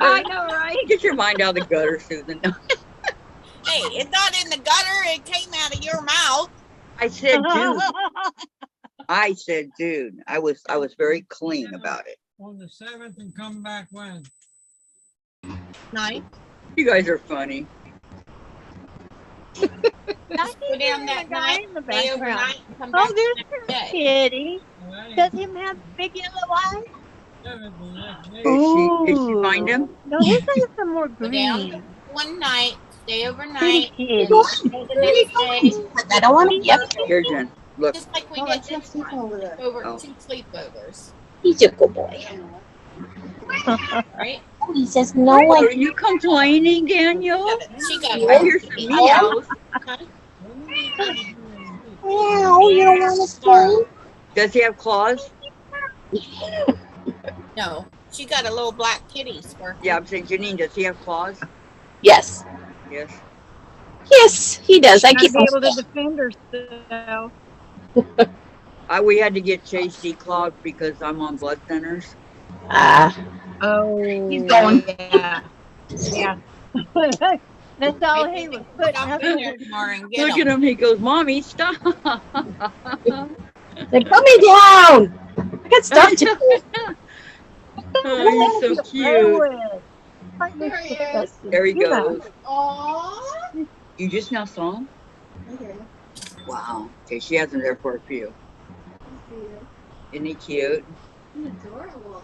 I know, right? Get your mind out of the gutter, Susan. Hey, it's not in the gutter. It came out of your mouth. I said dude. I said dude. I was very clean about it. On the 7th and come back when? Night. You guys are funny. Go down that night, in the stay background. overnight, and come back Oh, the there's next day. Kitty. Well, that Does ain't him have big yellow eyes? 7th the next day. Did she find him? No, he's got some more Go down green. one night, stay Pretty overnight, kitty. and stay the next day, I don't want to. Yep, Here, Jen. Look. just like we did this one. Over Oh. 2 sleepovers, he's a good boy. right? He says no Are one. you complaining, Daniel? She got I hear some meows. Meow, you don't want to play? Does he have claws? No, she got a little black kitty. Sparky. Yeah, I'm saying, Janine, does he have claws? Yes, Yes. yes, he does. I Gotta keep be him. able to defend herself. We had to get Chase declawed because I'm on blood thinners. Oh, He's going. Yeah, yeah. That's all he was putting Stop up in there. there tomorrow and get Look at him. He goes, Mommy, stop. They put me down. I got stuff to do. Oh, he's so cute. There he is. There he Yeah. goes. Aww. You just now saw him? Wow. Okay, she has him there for a few. Isn't he cute? Adorable.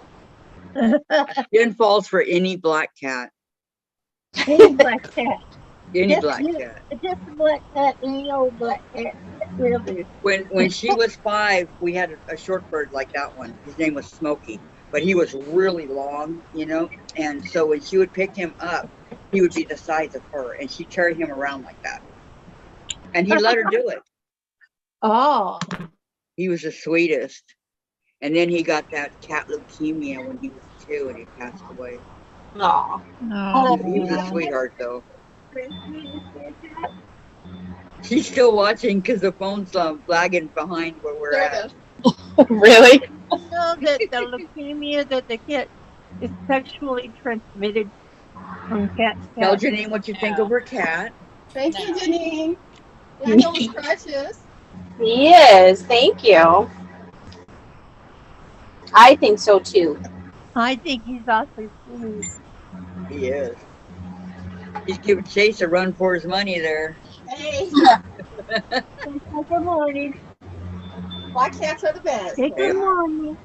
Jen falls for any black cat. Any black cat. Any Yes, black yes. cat. Just a black cat, any old black cat. Will do. When she was 5, we had a short bird like that one. His name was Smokey, but he was really long, you know. And so when she would pick him up, he would be the size of her, and she'd carry him around like that. And he let her do it. Oh. He was the sweetest. And then he got that cat leukemia when he was 2, and he passed away. Aw. No. He was a sweetheart, though. She's still watching because the phone's lagging behind where we're at. Really? You know that the leukemia that they get is sexually transmitted from cat to Tell cat. Janine what you think of her cat. Thank you, Janine. Daniel's precious. He is. Thank you. I think so too. I think he's awfully sweet. He is. He's giving Chase a run for his money there. Hey, Good morning. black cats are the best. Say good morning.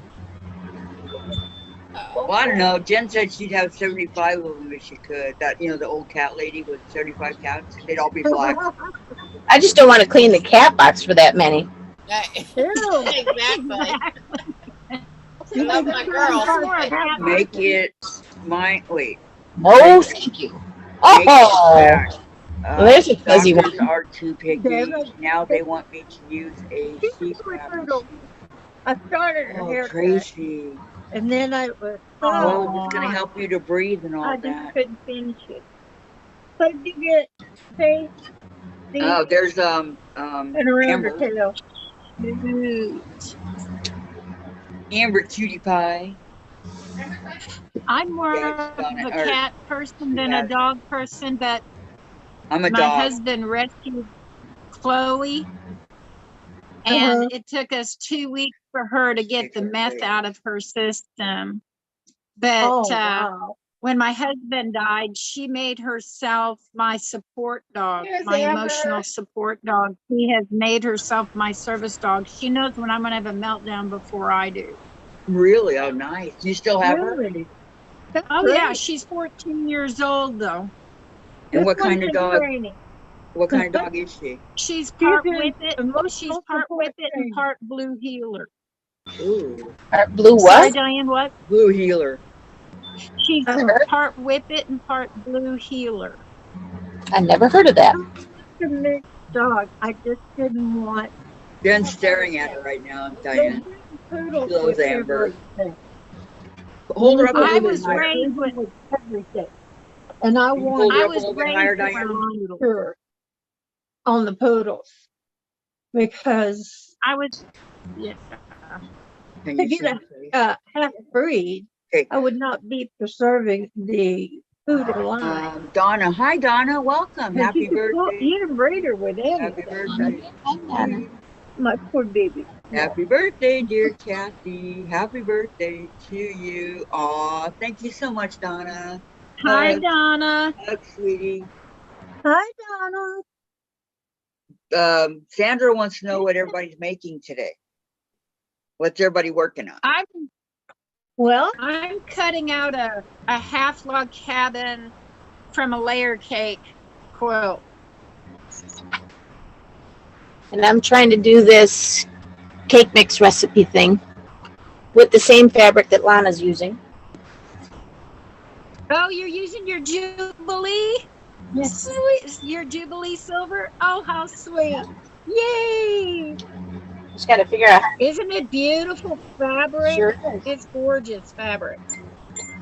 Well, I don't know. Jen said she'd have 75 of them if she could. That, you know, the old cat lady with 75 cats. They'd all be black. I just don't want to clean the cat box for that many. Ew. Exactly. I love my girl. Make it mine. Wait. Oh, thank you. Make it Oh, back. Well, there's a fuzzy doctors one. are too picky. Now they want me to use a sheep wrap. I started her Oh, haircut, Tracy. and then I was Well, it's going to help you to breathe and all I just that. couldn't finish it. So did you get say Oh, there's and around her Amber. tail? Amber Cutie Pie. I'm more Yeah, of she's on it, a or cat person she than has a it. dog person, but I'm a my dog. husband rescued Chloe, and it took us 2 weeks for her to get the meth out of her system. But Oh wow. when my husband died, she made herself my support dog, my emotional support dog. She has made herself my service dog. She knows when I'm going to have a meltdown before I do. Really? Oh, nice. Do you still have her? Really? That's Oh, yeah. great. She's 14 years old, though. And This what kind one's of in dog? training. What kind of dog is she? She's She's part in whippet. emotional She's part support whippet and training. part blue healer. Ooh, Blue Sorry, what? Diane, what? blue healer. She's Oh, part whippet and part blue healer. I never heard of that. it's a mixed dog. I just didn't want Jen's staring at her right now, those Diane. poodles She loves with Amber. everything. Hold her up a I little bit was higher. raised with With everything. And I Can you hold wanted her I up a was little bit higher, raised Diane? around noodles. her on the poodles because I was, yeah. Can to you get see her face? half breed, Okay. I would not be preserving the poodle line. Donna. Hi, Donna. Welcome. Because Happy birthday. you can breed her with Happy anything. birthday. My poor baby. Happy birthday, dear Kathy. Happy birthday to you. Aw, thank you so much, Donna. Hi, Hug, Donna. hug, sweetie. Hi, Donna. Sandra wants to know what everybody's making today. What's everybody working on? Well, I'm cutting out a half log cabin from a layer cake quilt. And I'm trying to do this cake mix recipe thing with the same fabric that Lana's using. Oh, you're using your Jubilee? Yes. Sweet. Your Jubilee silver? Oh, how sweet. Yay. Just got to figure out. Isn't it beautiful fabric? Sure is. It's gorgeous fabric.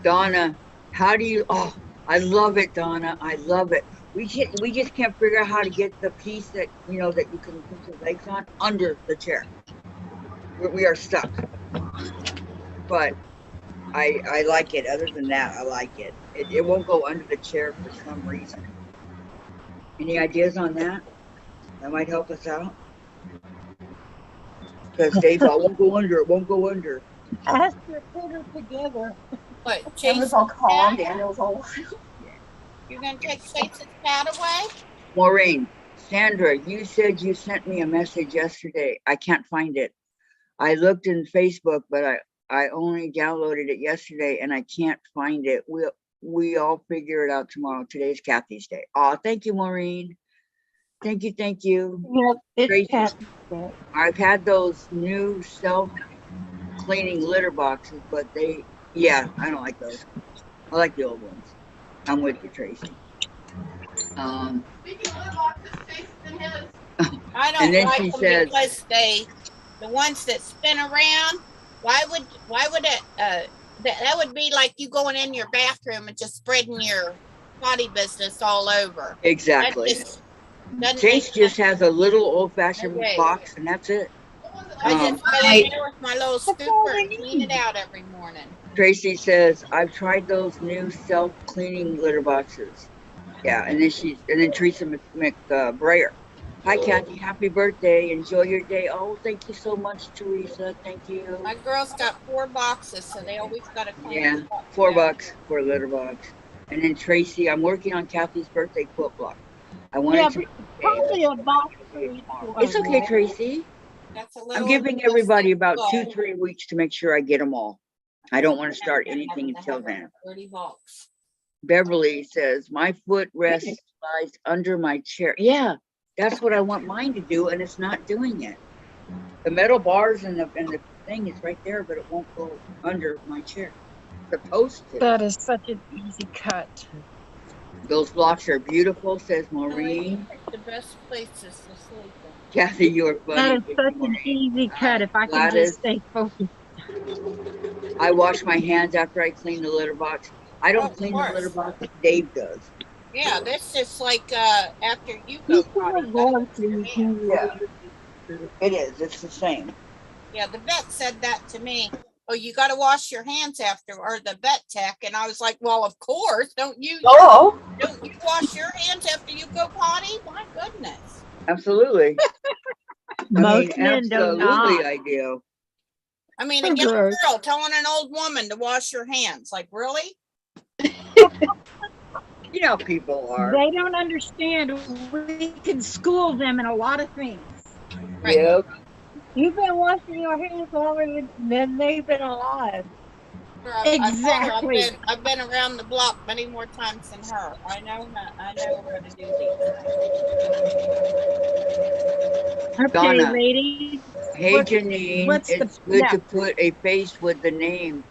Donna, how do you, oh, I love it, Donna. I love it. We just can't figure out how to get the piece that, you know, that you can put your legs on under the chair. We are stuck. But I like it. Other than that, I like it. It won't go under the chair for some reason. Any ideas on that? That might help us out. Because Dave's all, won't go under, it won't go under. ask her to put her together. What, It Chase? was all calm, pad? Daniel was all You're gonna take Chase's pad away? Maureen, Sandra, you said you sent me a message yesterday. I can't find it. I looked in Facebook, but I only downloaded it yesterday and I can't find it. We all figure it out tomorrow. Today's Kathy's day. Oh, thank you, Maureen. Thank you, thank you. Well, it's Tracy. Kathy's day. I've had those new self-cleaning litter boxes, but yeah, I don't like those. I like the old ones. I'm with you, Tracy. Speaking of boxes, Chase and his. I And don't then like she them says- because the ones that spin around, why would it, that would be like you going in your bathroom and just spreading your potty business all over. That Exactly. just doesn't Chase make just sense. has a little old-fashioned Okay. box, and that's it. I just go in there with my little scooper and clean it out every morning. Tracy says, I've tried those new self-cleaning litter boxes. Yeah, and then Teresa McBrayer. Hi, Kathy. Happy birthday. Enjoy your day. Oh, thank you so much, Teresa. Thank you. My girls got 4 boxes, so they always gotta clean. Yeah, it up. $4 for a litter box. And then Tracy, I'm working on Kathy's birthday quilt block. I wanted to. Probably a box for each one. It's okay, Tracy. That's a I'm little giving everybody plastic about ball. 2-3 weeks to make sure I get them all. I don't want to start anything until then. 30 bucks. Beverly says, my footrest lies under my chair. Yeah, that's what I want mine to do, and it's not doing it. The metal bars and the thing is right there, but it won't go under my chair. Supposed to. That is such an easy cut. Those blocks are beautiful, says Maureen. The best places to sleep in. Kathy, you're funny. That is Thank such you, an Maureen. easy cut if I can Gladys. just stay focused. I wash my hands after I clean the litter box. I don't Of clean the course. litter box. Dave does. Yeah, that's just like after you go You potty. can't that's go what to you the do. Yeah. It is. It's the same. Yeah, the vet said that to me. Oh, you got to wash your hands after, or the vet tech, and I was like, well, of course. Don't you wash your hands after you go potty? My goodness. Absolutely. Most men do absolutely not. I do. I mean, a young Gross. girl telling an old woman to wash your hands. Like, really? You know, people are. They don't understand. We can school them in a lot of things. Right. Yep. You've been washing your hands longer than they've been alive. I told her Exactly. I've been around the block many more times than her. I know how to do these things. Okay, Donna. ladies. Hey, What- Janine, what's the- it's good yeah. to put a face with the name.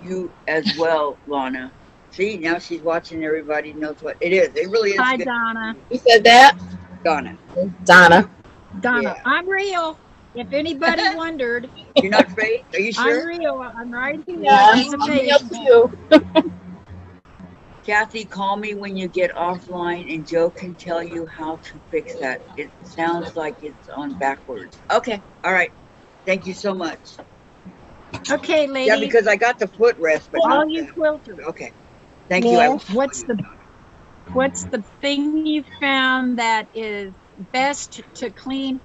You as well, Lana. See, now she's watching. Everybody knows what it is. It really is Hi, good. Donna. You said that? Donna, Donna. Donna, Yeah. I'm real. If anybody wondered, you're not fake? Are you I'm sure? real. I'm right here. Yeah, There's a I'm face. real too. Kathy, call me when you get offline and Joe can tell you how to fix that. It sounds like it's on backwards. Okay. All right. Thank you so much. Okay, ladies. Yeah, because I got the footrest, but all not you the. quilters. Okay. Thank you. I will Yes. call you. What's the thing you found that is best to clean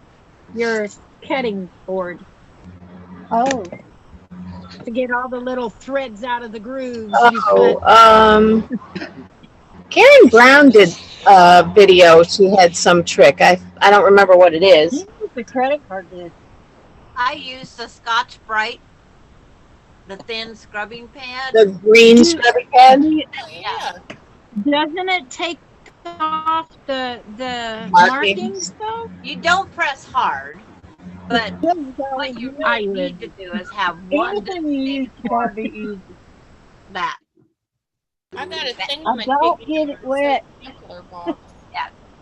your cutting board, Oh, to get all the little threads out of the grooves you cut? Oh, Karen Brown did a video. She had some trick. I don't remember what it is. you know the credit card did. I use the Scotch Brite, the thin scrubbing pad. The green scrubbing pad. Oh yeah. Doesn't it take off the Markings. markings though? You don't press hard, but what you I really would. need to do is have one Anything you use gotta be easy. that. I got a thing I don't get it wet. box.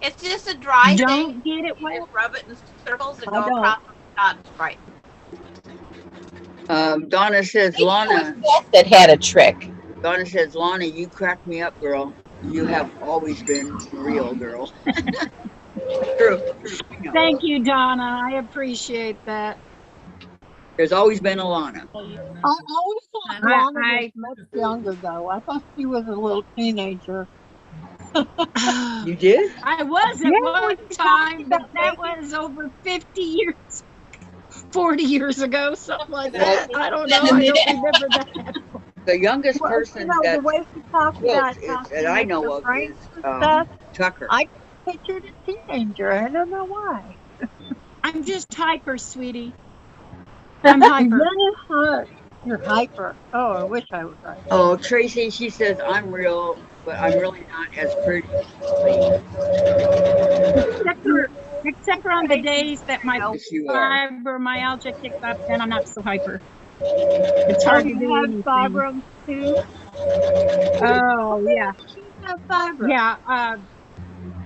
It's just a dry thing. Don't get it wet. Just rub it in circles and I go don't. across the Scotch Brite. Donna says, Lana. That had a trick. Donna says, Lana, you crack me up, girl. You have always been real, girl. True. You know, Thank you, Donna. I appreciate that. there's always been a Lana. I always thought Lana was much younger though. I thought she was a little teenager. You did? I was at one time, but that was over 50 years, 40 years ago, something like that. I don't know. I don't remember that. The youngest Well, person you know, that the way she talked about quilts how is, she that I makes know her of frames is and stuff, Tucker. I pictured a teenager. I don't know why. I'm just hyper, sweetie. I'm hyper. You're hyper. Oh, I wish I was hyper. Oh, Tracy, she says, I'm real, but I'm really not as pretty. Except for on the days that my Yes, you are. fibromyalgia kicks up, then I'm not so hyper. It's hard to do You anything. have fibromes too? Oh, yeah. You have fibromes. Yeah,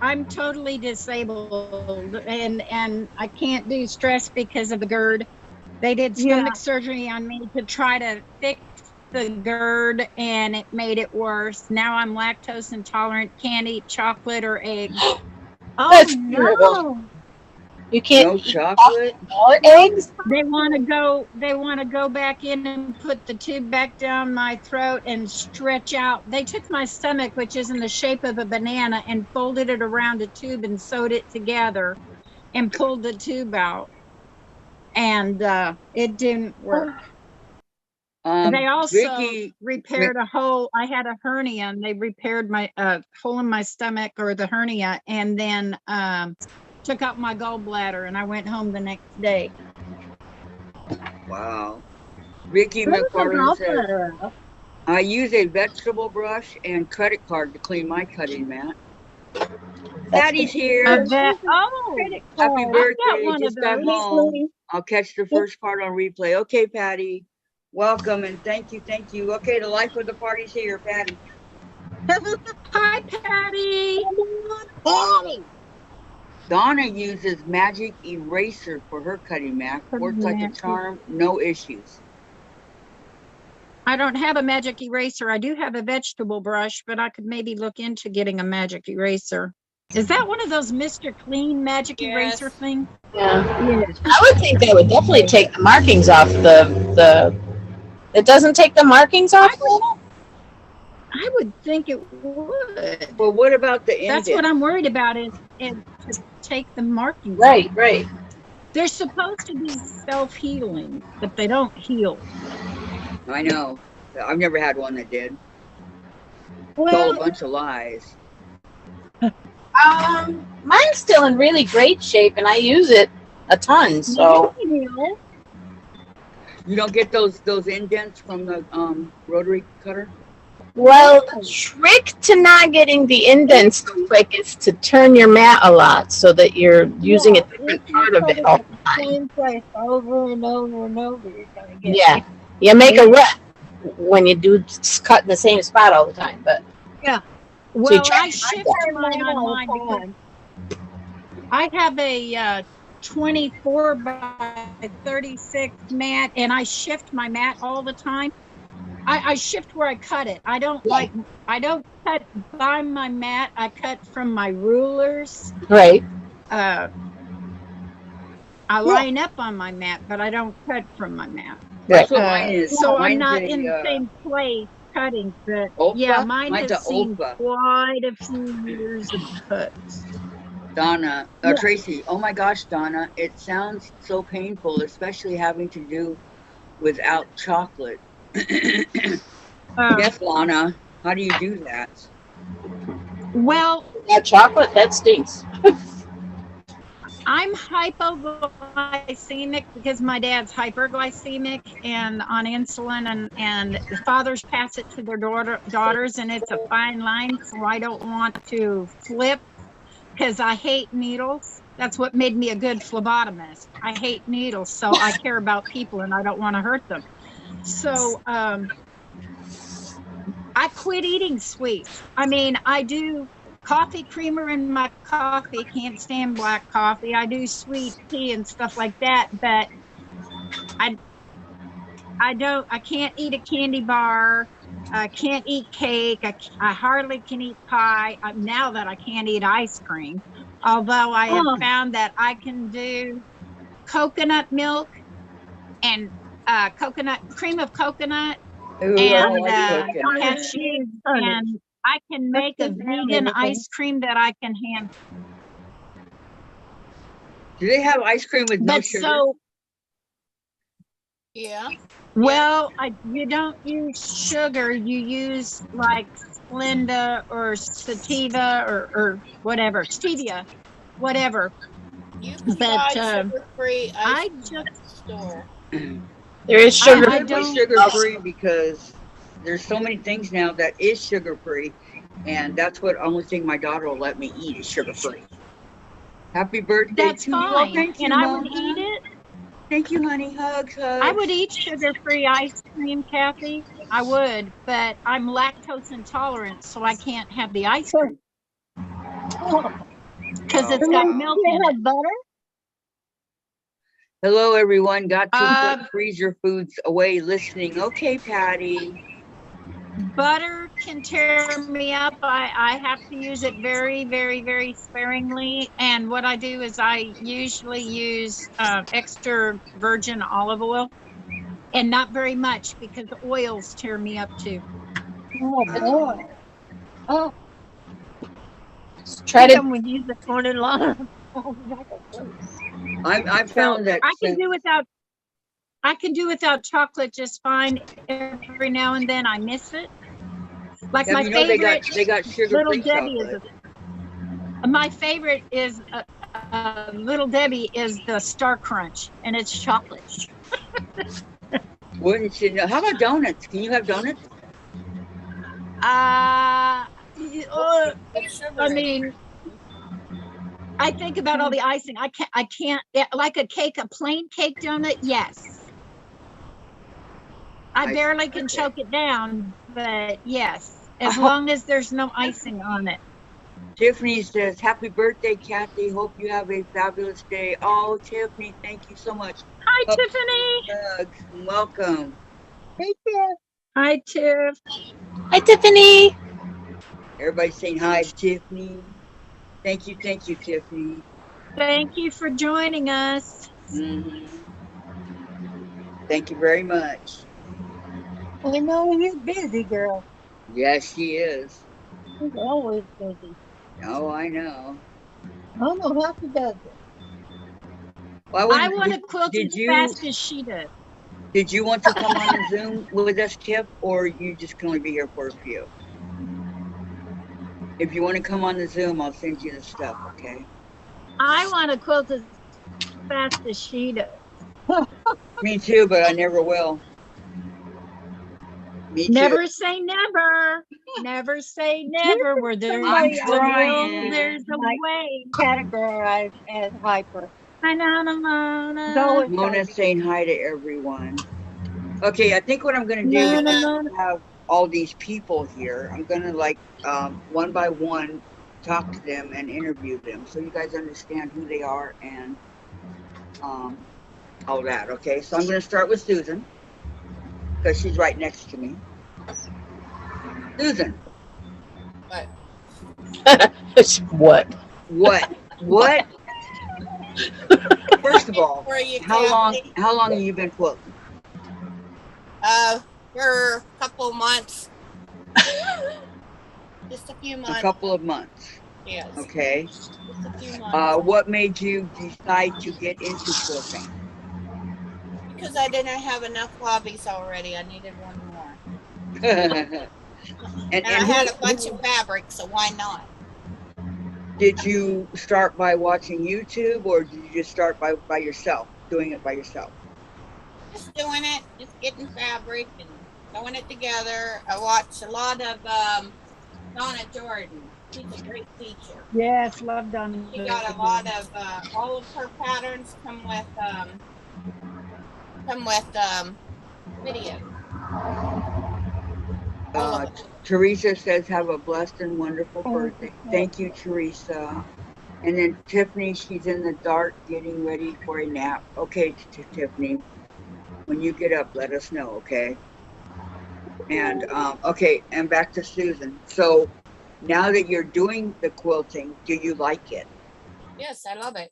I'm totally disabled and I can't do stress because of the GERD. They did stomach surgery on me to try to fix the GERD and it made it worse. Now I'm lactose intolerant, can't eat chocolate or eggs. Oh That's no. terrible. You can't No eat chocolate? or eggs? They want to go back in and put the tube back down my throat and stretch out. They took my stomach, which is in the shape of a banana, and folded it around a tube and sewed it together and pulled the tube out. And it didn't work. They also Vicky, repaired a hole. I had a hernia and they repaired my hole in my stomach, or the hernia, and then took out my gallbladder, and I went home the next day. wow. Vicky McFarland says, I use a vegetable brush and credit card to clean my cutting mat. Patty's here. Happy Happy birthday. Just got home. I'll catch the first part on replay. Okay, Patty. Welcome and thank you. Thank you. Okay, the life of the party's here, Patty. Hi, Patty. Patty. Donna uses magic eraser for her cutting mat. Works like a charm, no issues. I don't have a magic eraser. I do have a vegetable brush, but I could maybe look into getting a magic eraser. Is that one of those Mr. Clean magic eraser things? Yeah. I would think that would definitely take the markings off the it doesn't take the markings off? I would think it would. Well, what about the indent? That's what I'm worried about is to take the markings. Right, right. They're supposed to be self-healing, but they don't heal. I know. I've never had one that did. all a Well, bunch of lies. Mine's still in really great shape, and I use it a ton. So you know, You don't get those indents from the rotary cutter? well, the trick to not getting the indents so quick is to turn your mat a lot so that you're using a if different you part of cut it it all at the the time. same place over and over and over, you're gonna get. Yeah, you make a rut when you do cut in the same spot all the time. But so you Well, try I to shift find mine on all mine the because time. I have a 24 by 36 mat, and I shift my mat all the time. I shift where I cut it. I don't cut by my mat. I cut from my rulers. that. Right. Uh, I line up on my mat, but I don't cut from my mat. That's what mine is. So I'm Mine's not in the a same place cutting, but yeah, Opa. mine Mine's a has seen Opa. quite a few years of cuts. Donna, Yeah. Tracy. Oh my gosh, Donna, it sounds so painful, especially having to do without chocolate. Yes, Lana. How do you do that? Well, That chocolate, that stinks. I'm hypoglycemic because my dad's hyperglycemic and on insulin, and the fathers pass it to their daughters, and it's a fine line. So I don't want to flip because I hate needles. That's what made me a good phlebotomist. I hate needles, so I care about people and I don't want to hurt them. So I quit eating sweets. I mean, I do coffee creamer in my coffee, can't stand black coffee. I do sweet tea and stuff like that, but I can't eat a candy bar. I can't eat cake. I hardly can eat pie. Now that I can't eat ice cream, although I have found that I can do coconut milk and coconut cream of coconut Ooh, I and like coconut. cashews, and I can make a vegan ice cream that I can hand. Do they have ice cream with no But sugar? so, Yeah. well, you don't use sugar. You use like Splenda or sativa or whatever, stevia, whatever. You can But buy sugar-free ice I cream just at the store. There is sugar. I It's don't. sugar free because there's so many things now that is sugar free, and that's what only thing my daughter will let me eat is sugar free. Happy birthday That's to you! Oh, fine, thank you, and I Mama. would eat it. Thank you, honey. Hugs, hugs. I would eat sugar-free ice cream, Kathy. I would, but I'm lactose intolerant, so I can't have the ice cream because it's got milk in it. have butter? Hello, everyone. Got to put freezer foods away listening. Okay, Patty. Butter can tear me up. I have to use it very, very, very sparingly. And what I do is I usually use extra virgin olive oil and not very much because the oils tear me up too. Oh boy. Oh, Try to. come with you this morning, Lana. I've found that I can do without chocolate just fine. Every now and then I miss it. Like yeah, my you know, favorite they got sugar Little free Debbie chocolate. my favorite is Little Debbie is the Star Crunch, and it's chocolate. Wouldn't you know? How about donuts? Can you have donuts? I I mean, I think about all the icing. I can't like a plain cake donut. Yes, I barely can choke it down, but yes, as long as there's no icing on it. Tiffany says, "Happy birthday, Kathy. Hope you have a fabulous day." Oh, Tiffany, thank you so much. Hi, Tiffany. Hugs. Welcome. Hey, Tiff. Hi, Tiff. Hi, Tiffany. Everybody's saying hi to Tiffany. Thank you, Tiffany. Thank you for joining us. Mm-hmm. Thank you very much. I know you're busy, girl. Yes, she is. She's always busy. Oh, I know. I don't know how she does it. Well, I want to quilt as fast as she does. Did you want to come on Zoom with us, Tip, or you just can only be here for a few? If you want to come on the Zoom, I'll send you the stuff, okay? I want to quilt as fast as she does. Me too, but I never will. Me too. Never say never. Never say never. Where there's I'm a will, trying. there's a Like- way. Categorized as hyper. I know. It's always Mona's gotta be- saying hi to everyone. Okay, I think what I'm going to do is have all these people here. I'm going to like one by one talk to them and interview them so you guys understand who they are and all that. Okay, so I'm going to start with Susan because she's right next to me. Susan, What? what? First of all, Where you how long Kathy? have you been quilting? For a couple of months. Just a few A months. couple of months. Yes. Okay. Just a few months. What made you decide to get into quilting? Because I didn't have enough hobbies already. I needed one more. and I had a bunch who- of fabric, so why not? Did you start by watching YouTube or did you just start by yourself, doing it by yourself? Just doing it, just getting fabric and throwing it together. I watched a lot of Donna Jordan. She's a great teacher. Yes, love Donna. She got a lot of all of her patterns come with video. All of it. Teresa says, have a blessed and wonderful birthday. Thank you, Teresa. And then Tiffany, she's in the dark getting ready for a nap. Okay, Tiffany, when you get up, let us know, okay? And okay, and back to Susan. So now that you're doing the quilting, do you like it? Yes, I love it.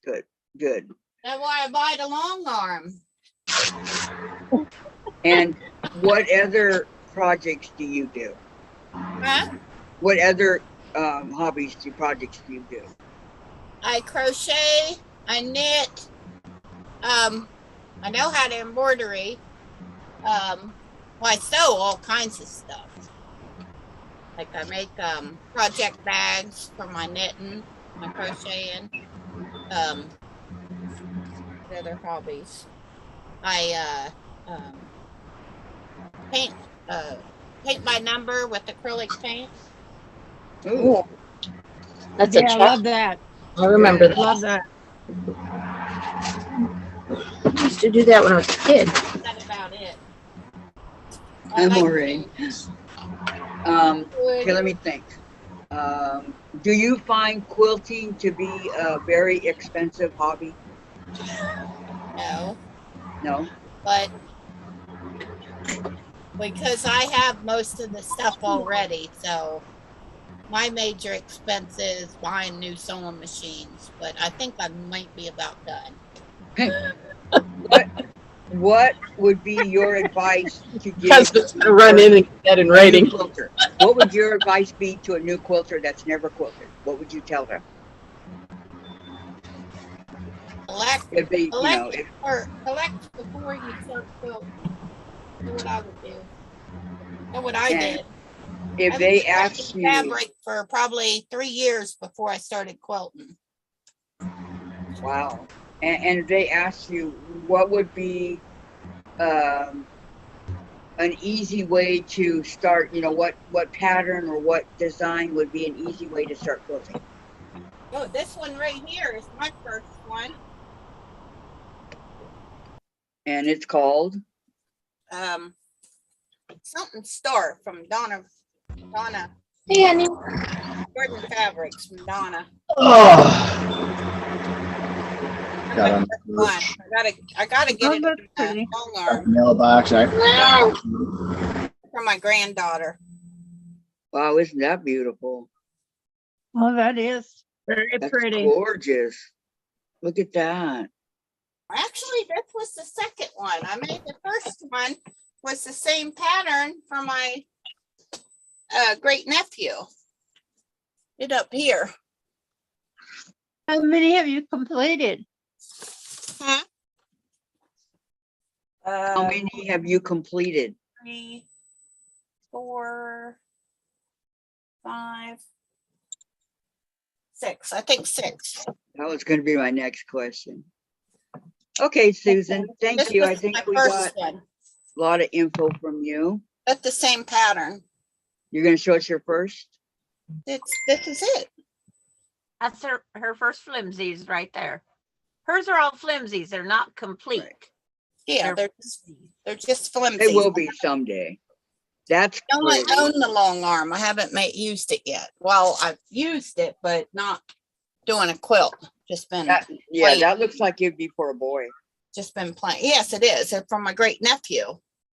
Good. That's why I buy the long arm. And what other projects do you do? Huh? What other projects do you do? I crochet, I knit, I know how to embroidery. Well, I sew all kinds of stuff. Like I make project bags for my knitting, my crocheting. What other hobbies? I paint by number with acrylic paint. Ooh, That's a Yeah, I challenge. love that. I remember that. Love that. I used to do that when I was a kid. That's about it. I'm like all right. Okay, let me think. Do you find quilting to be a very expensive hobby? No, No. but because I have most of the stuff already, so my major expense is buying new sewing machines, but I think I might be about done. What would be your advice to give Husband's gonna run in and get that in a new writing. quilter? What would your advice be to a new quilter that's never quilted? What would you tell them? If they, Collect before you start quilting. That's what I would do. That's what I did. if I they was ask collecting you, fabric for probably 3 years before I started quilting. wow, and if they ask you, what would be an easy way to start? What pattern or what design would be an easy way to start quilting? Oh, this one right here is my first one. And it's called Something Star from Donna Hey, Annie. Jordan Fabrics from Donna. Oh, That's my first one. I gotta get it that's in pretty. a long arm Mailbox. for my granddaughter. wow, isn't that beautiful? Oh, that is very That's pretty. gorgeous. Look at that. Actually, this was the second one. I made the first one was the same pattern for my great nephew. It up here. How many have you completed? Huh? How many have you completed? 3, 4, 5, 6. I think 6. That was going to be my next question. Okay, Susan, thank This you. was I think my we first got one. a lot of info from you. That's the same pattern. You're going to show us your first? This is it. That's her first flimsies right there. Hers are all flimsies. They're not complete. Right. Yeah, They're they're just flimsy. It will be someday. That's I only pretty. own the long arm. I haven't used it yet. Well, I've used it, but not doing a quilt. Just been Yeah, plain. that looks like it'd be for a boy. Just been playing. Yes, it is. It's from my great nephew.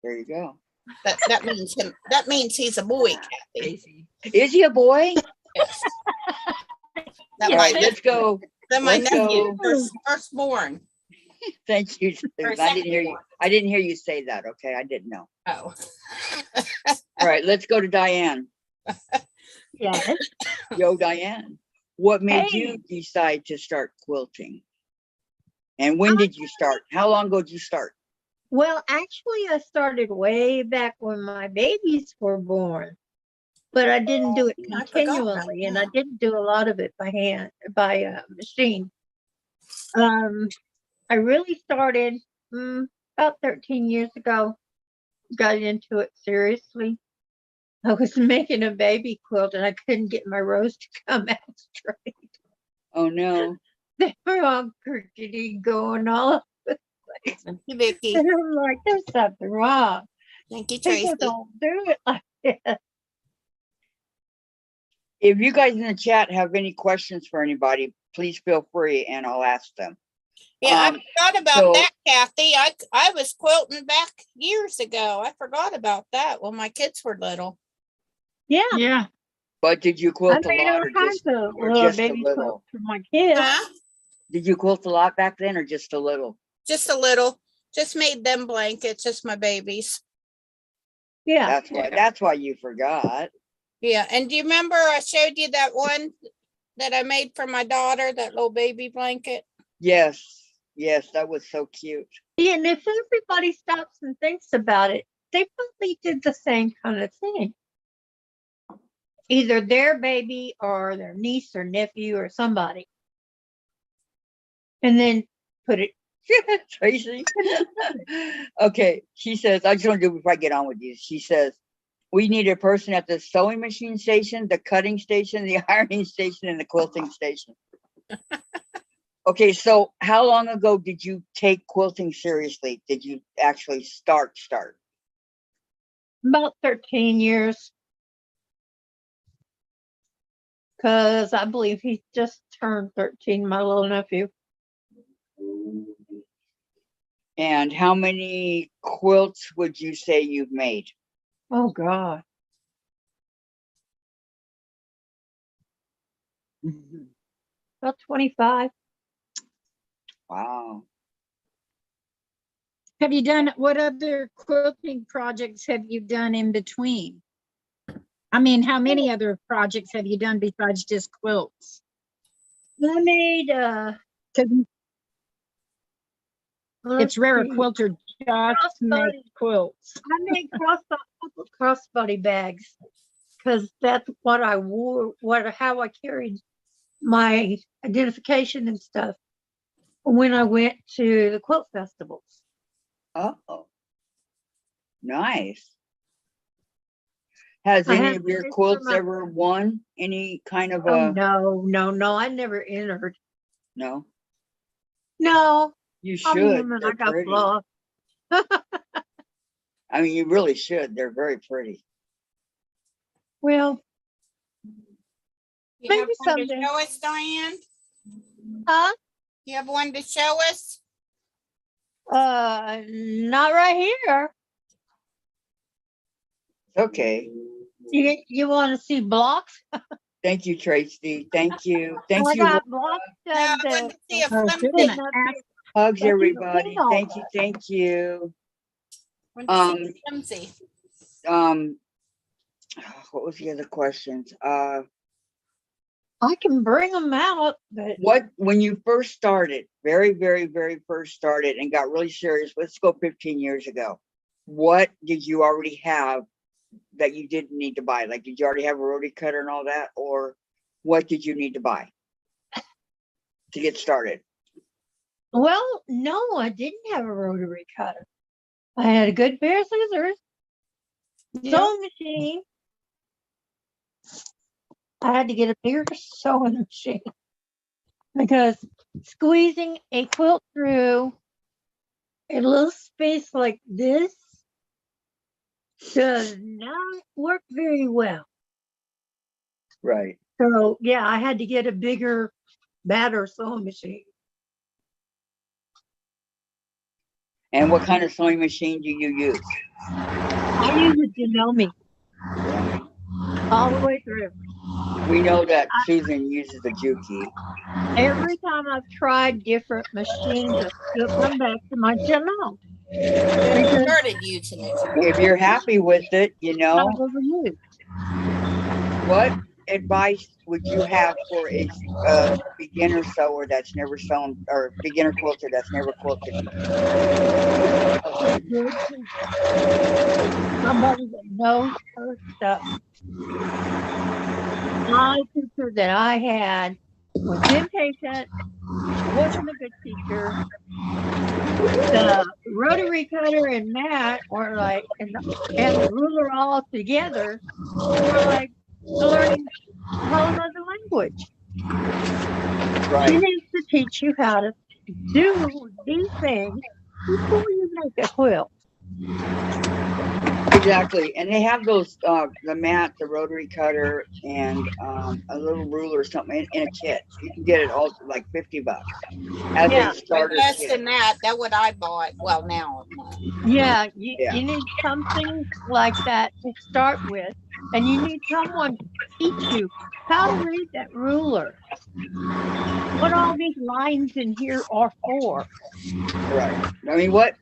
There you go. That means him. That means he's a boy, Kathy. crazy. Is he a boy? Yes. That All my right, let's go. that my let's nephew, go. firstborn. Thank you, Susan. Or I didn't hear second you. one. I didn't hear you say that. Okay, I didn't know. Oh, All right, let's go to Diane. Yeah. Yo, Diane, what made Hey. you decide to start quilting? And when did you start? How long ago did you start? Well, actually, I started way back when my babies were born, but I didn't do it I forgot about continually, and I that. didn't do a lot of it by hand, by machine. I really started about 13 years ago, got into it seriously. I was making a baby quilt and I couldn't get my rows to come out straight. Oh no. They were all crookedy going all. Thank you, Vicky. And I'm like, there's something wrong. Thank you, Tracy. People don't do it like that. If you guys in the chat have any questions for anybody, please feel free and I'll ask them. Yeah, I forgot about so- that, Kathy. I was quilting back years ago. I forgot about that when my kids were little. Yeah. Yeah. But did you I quilt a made lot all or kinds just, of or little just a baby little? quilts for my kids. Huh? Did you quilt a lot back then or just a little? Just a little. Just made them blankets, just my babies. Yeah. That's why you forgot. Yeah, and do you remember I showed you that one that I made for my daughter, that little baby blanket? Yes. Yes, that was so cute. Yeah, and if everybody stops and thinks about it, they probably did the same kind of thing. Either their baby or their niece or nephew or somebody. And then put it. Tracy. Okay, she says, I just want to do before I get on with you. She says, we need a person at the sewing machine station, the cutting station, the ironing station, and the quilting station. Okay, so how long ago did you take quilting seriously? Did you actually start? About 13 years. Because I believe he just turned 13, my little nephew. And how many quilts would you say you've made? Oh, God. About 25. Wow. Have you done, what other quilting projects have you done in between? I mean, how many other projects have you done besides just quilts? I made, 'Cause let's it's rare a see. quilter just make Crossbody. quilts. I made crossbody bags because that's what I wore, how I carried my identification and stuff when I went to the quilt festivals. Oh, nice. Has I any have of your this for quilts my- ever won any kind of Oh, a, no, I never entered. no? No, You I'm should. human, I They're got pretty. flaws. I mean, you really should. They're very pretty. Well, You have Maybe one to someday. show us, Diane? huh? You have one to show us? Not right here. Okay. You want to see blocks? Thank you, Tracy. Thank you. Thank I you. got blocks No, I of want to see a Oh, flimsy. goodness. Hugs, Thank you, everybody. Reno. Thank you. Thank you. Want to see a flimsy. What was the other questions? I can bring them out, but When you first started, very, very, very first started and got really serious, let's go 15 years ago. What did you already have that you didn't need to buy? Like, did you already have a rotary cutter and all that, or what did you need to buy to get started? Well, no, I didn't have a rotary cutter. I had a good pair of scissors, sewing machine. I had to get a bigger sewing machine because squeezing a quilt through a little space like this does not work very well. Right. So yeah, I had to get a bigger, badder sewing machine. And what kind of sewing machine do you use? I use a Janome all the way through. We know that Susan uses the Juki. Every time I've tried different machines, I still come back to my Janome. I started using it. If you're happy with it, you know, I've overused. what advice would you have for a beginner sewer that's never sewn, or beginner quilter that's never quilted? Somebody that knows her stuff. My teacher that I had was impatient, wasn't a good teacher. The rotary cutter and mat were like, and the ruler all together were like learning a whole other language. Right. She needs to teach you how to do these things before you make a quilt. Exactly. And they have those, the mat, the rotary cutter, and a little ruler or something in a kit. You can get it all for like $50 as Yeah. a starter Less kit. than that, that's what I bought. Well, now. Yeah, Yeah. you need something like that to start with, and you need someone to teach you how to read that ruler. What all these lines in here are for. Right. I mean, what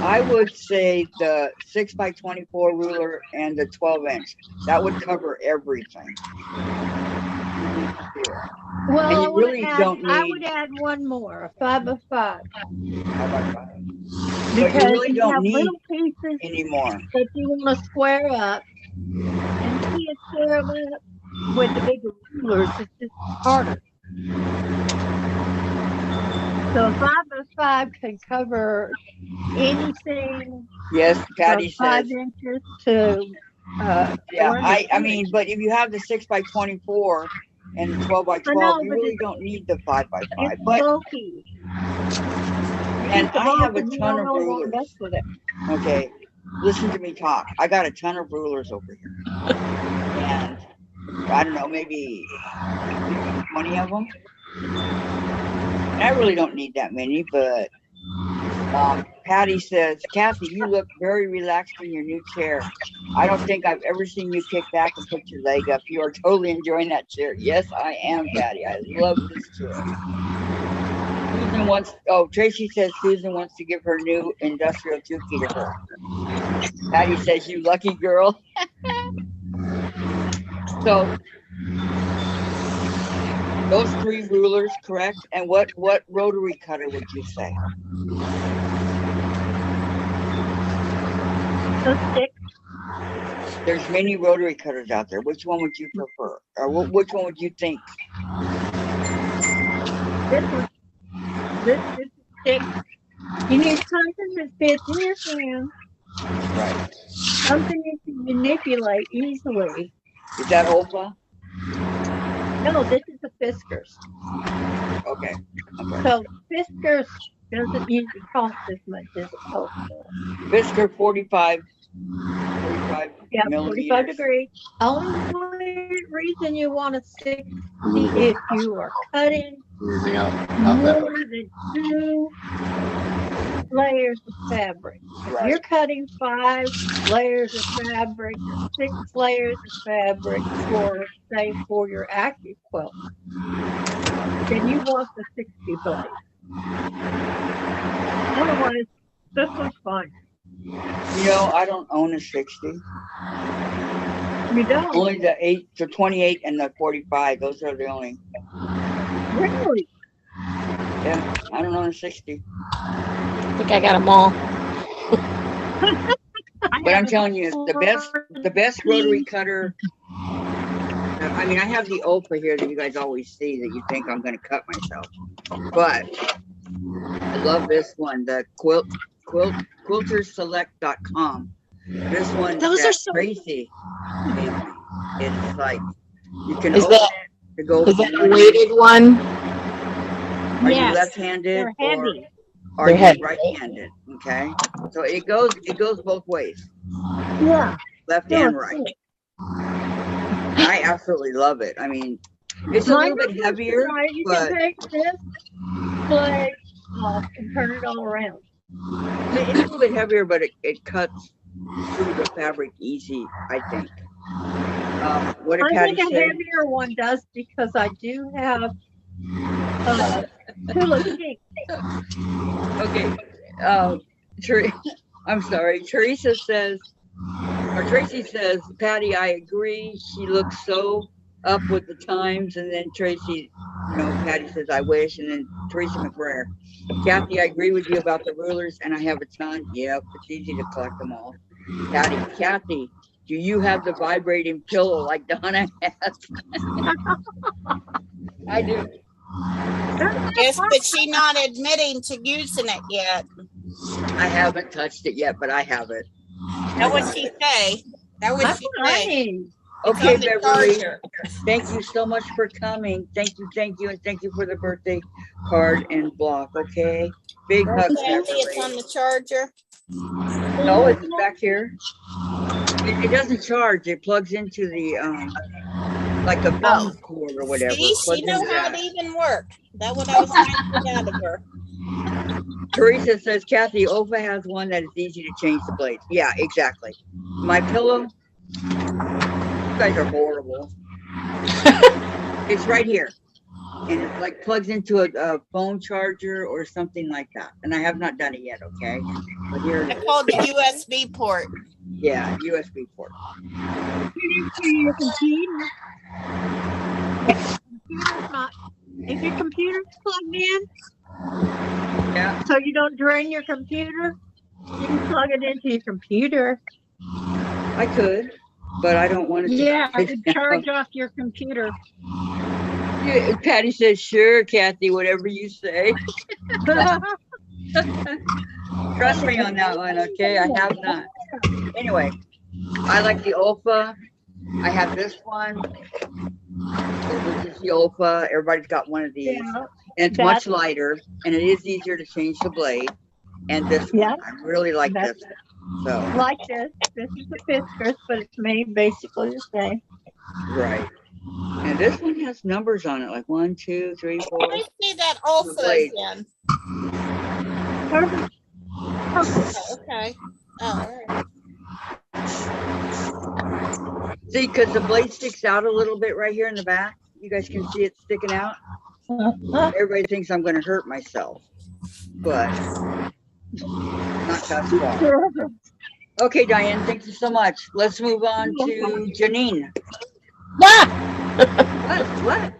I would say the 6x24 ruler and the 12-inch, that would cover everything. Well, And you really don't I need- would add one more, a 5x5. But Because you really don't have need little pieces anymore. that you want to square up, and see it square them up with the bigger rulers, it's just harder. So a 5x5 can cover anything Yes, Patty from 5 says. inches to Yeah, 1 I to 2 mean, but if you have the 6x24 and the 12x12, I know, you but really don't need the 5x5. it's But bulky. and It's the I have a bulk, and you ton don't of really want to rulers. mess with it. Okay, listen to me talk. I got a ton of rulers over here, and I don't know, maybe 20 of them. And I really don't need that many, but Patty says, Kathy, you look very relaxed in your new chair. I don't think I've ever seen you kick back and put your leg up. You are totally enjoying that chair. Yes, I am, Patty. I love this chair. Susan wants, oh, Tracy says Susan wants to give her new industrial Juki to her. Patty says, you lucky girl. So, those 3 rulers, correct? And what rotary cutter would you say? So stick. There's many rotary cutters out there. Which one would you prefer? Or which one would you think? This one. This is stick. You need something that fits in your hand, Right. something you can manipulate easily. Is that Opa? No, this is a Fiskars. Okay. So Fiskars doesn't usually cost as much as a Opa. Fisker 45 Yeah, 45 millimeters. degrees. Only reason you want a 60 if you are cutting Using out more that way. than 2 layers of fabric. If Right. you're cutting 5 layers of fabric or 6 layers of fabric for, say, for your active quilt, then you want the 60 blade. Otherwise, this one's fine. You know, I don't own a 60. You don't? Only the 8 to 28 and the 45. Those are the only. Really? Yeah, I don't own a 60. I think I got them all. But I'm telling you, the best rotary cutter. I mean, I have the Opa here that you guys always see that you think I'm going to cut myself. But I love this one, the quilterselect.com. This one Those are so Tracy. It's like you can Is open that- it to go. Is that a weighted one? Are Yes, you left-handed they're heavy. or are They're you heavy. right-handed? Okay, so it goes both ways, Yeah. left and right. I absolutely love it. I mean, it's a little bit heavier, You but can take this blade off and turn it all around. it's a little bit heavier, but it cuts through the fabric easy, I think. What did I Patty think a say? heavier one does because I do have Hula Pink. Okay. I'm sorry. Teresa says, or Tracy says, Patty, I agree. She looks so up with the times. And then Tracy, Patty says, I wish. And then Teresa McBrayer, Kathy, I agree with you about the rulers, and I have a ton. Yep, it's easy to collect them all. Kathy, do you have the vibrating pillow like Donna has? I do. Yes, but she's not admitting to using it yet. I haven't touched it yet, but I have it. That what she say. That what That's she what I say. need. Okay, It's on the Beverly. charger. Thank you so much for coming. Thank you, and thank you for the birthday card and block. Okay, big hugs, Kathy, it's on Beverly. the charger. No, it's back here. It doesn't charge. It plugs into the like the phone cord or whatever. See, Plugs she know into how that. it even worked. That what I was trying to get out of her. Teresa says, Kathy, Ofa has one that is easy to change the blades. Yeah, exactly. My pillow, you guys are horrible. It's right here. And it like plugs into a phone charger or something like that. And I have not done it yet, okay? But here I it is. called the USB port. Yeah, USB port. Your computer. If your computer's plugged in, Yeah, so you don't drain your computer, you can plug it into your computer. I could, but I don't want it to. Yeah, I would charge off your computer. Yeah, Patty says, sure, Kathy, whatever you say. Trust me on that one, okay? I have not. Anyway, I like the Olfa. I have this one. This is the Olfa. Everybody's got one of these. Yeah. And it's much lighter, and it is easier to change the blade. And this one, Yeah. I really like this one. So, Like this. This is the Fiskars, but it's made basically the same. right. And this one has numbers on it, like 1, 2, 3, 4. Let me see that also blade. again. Perfect. Okay. Oh, all right. See, because the blade sticks out a little bit right here in the back. You guys can see it sticking out. Everybody thinks I'm going to hurt myself, but not that far. Okay, Diane, thank you so much. Let's move on to Janine. Ah! What?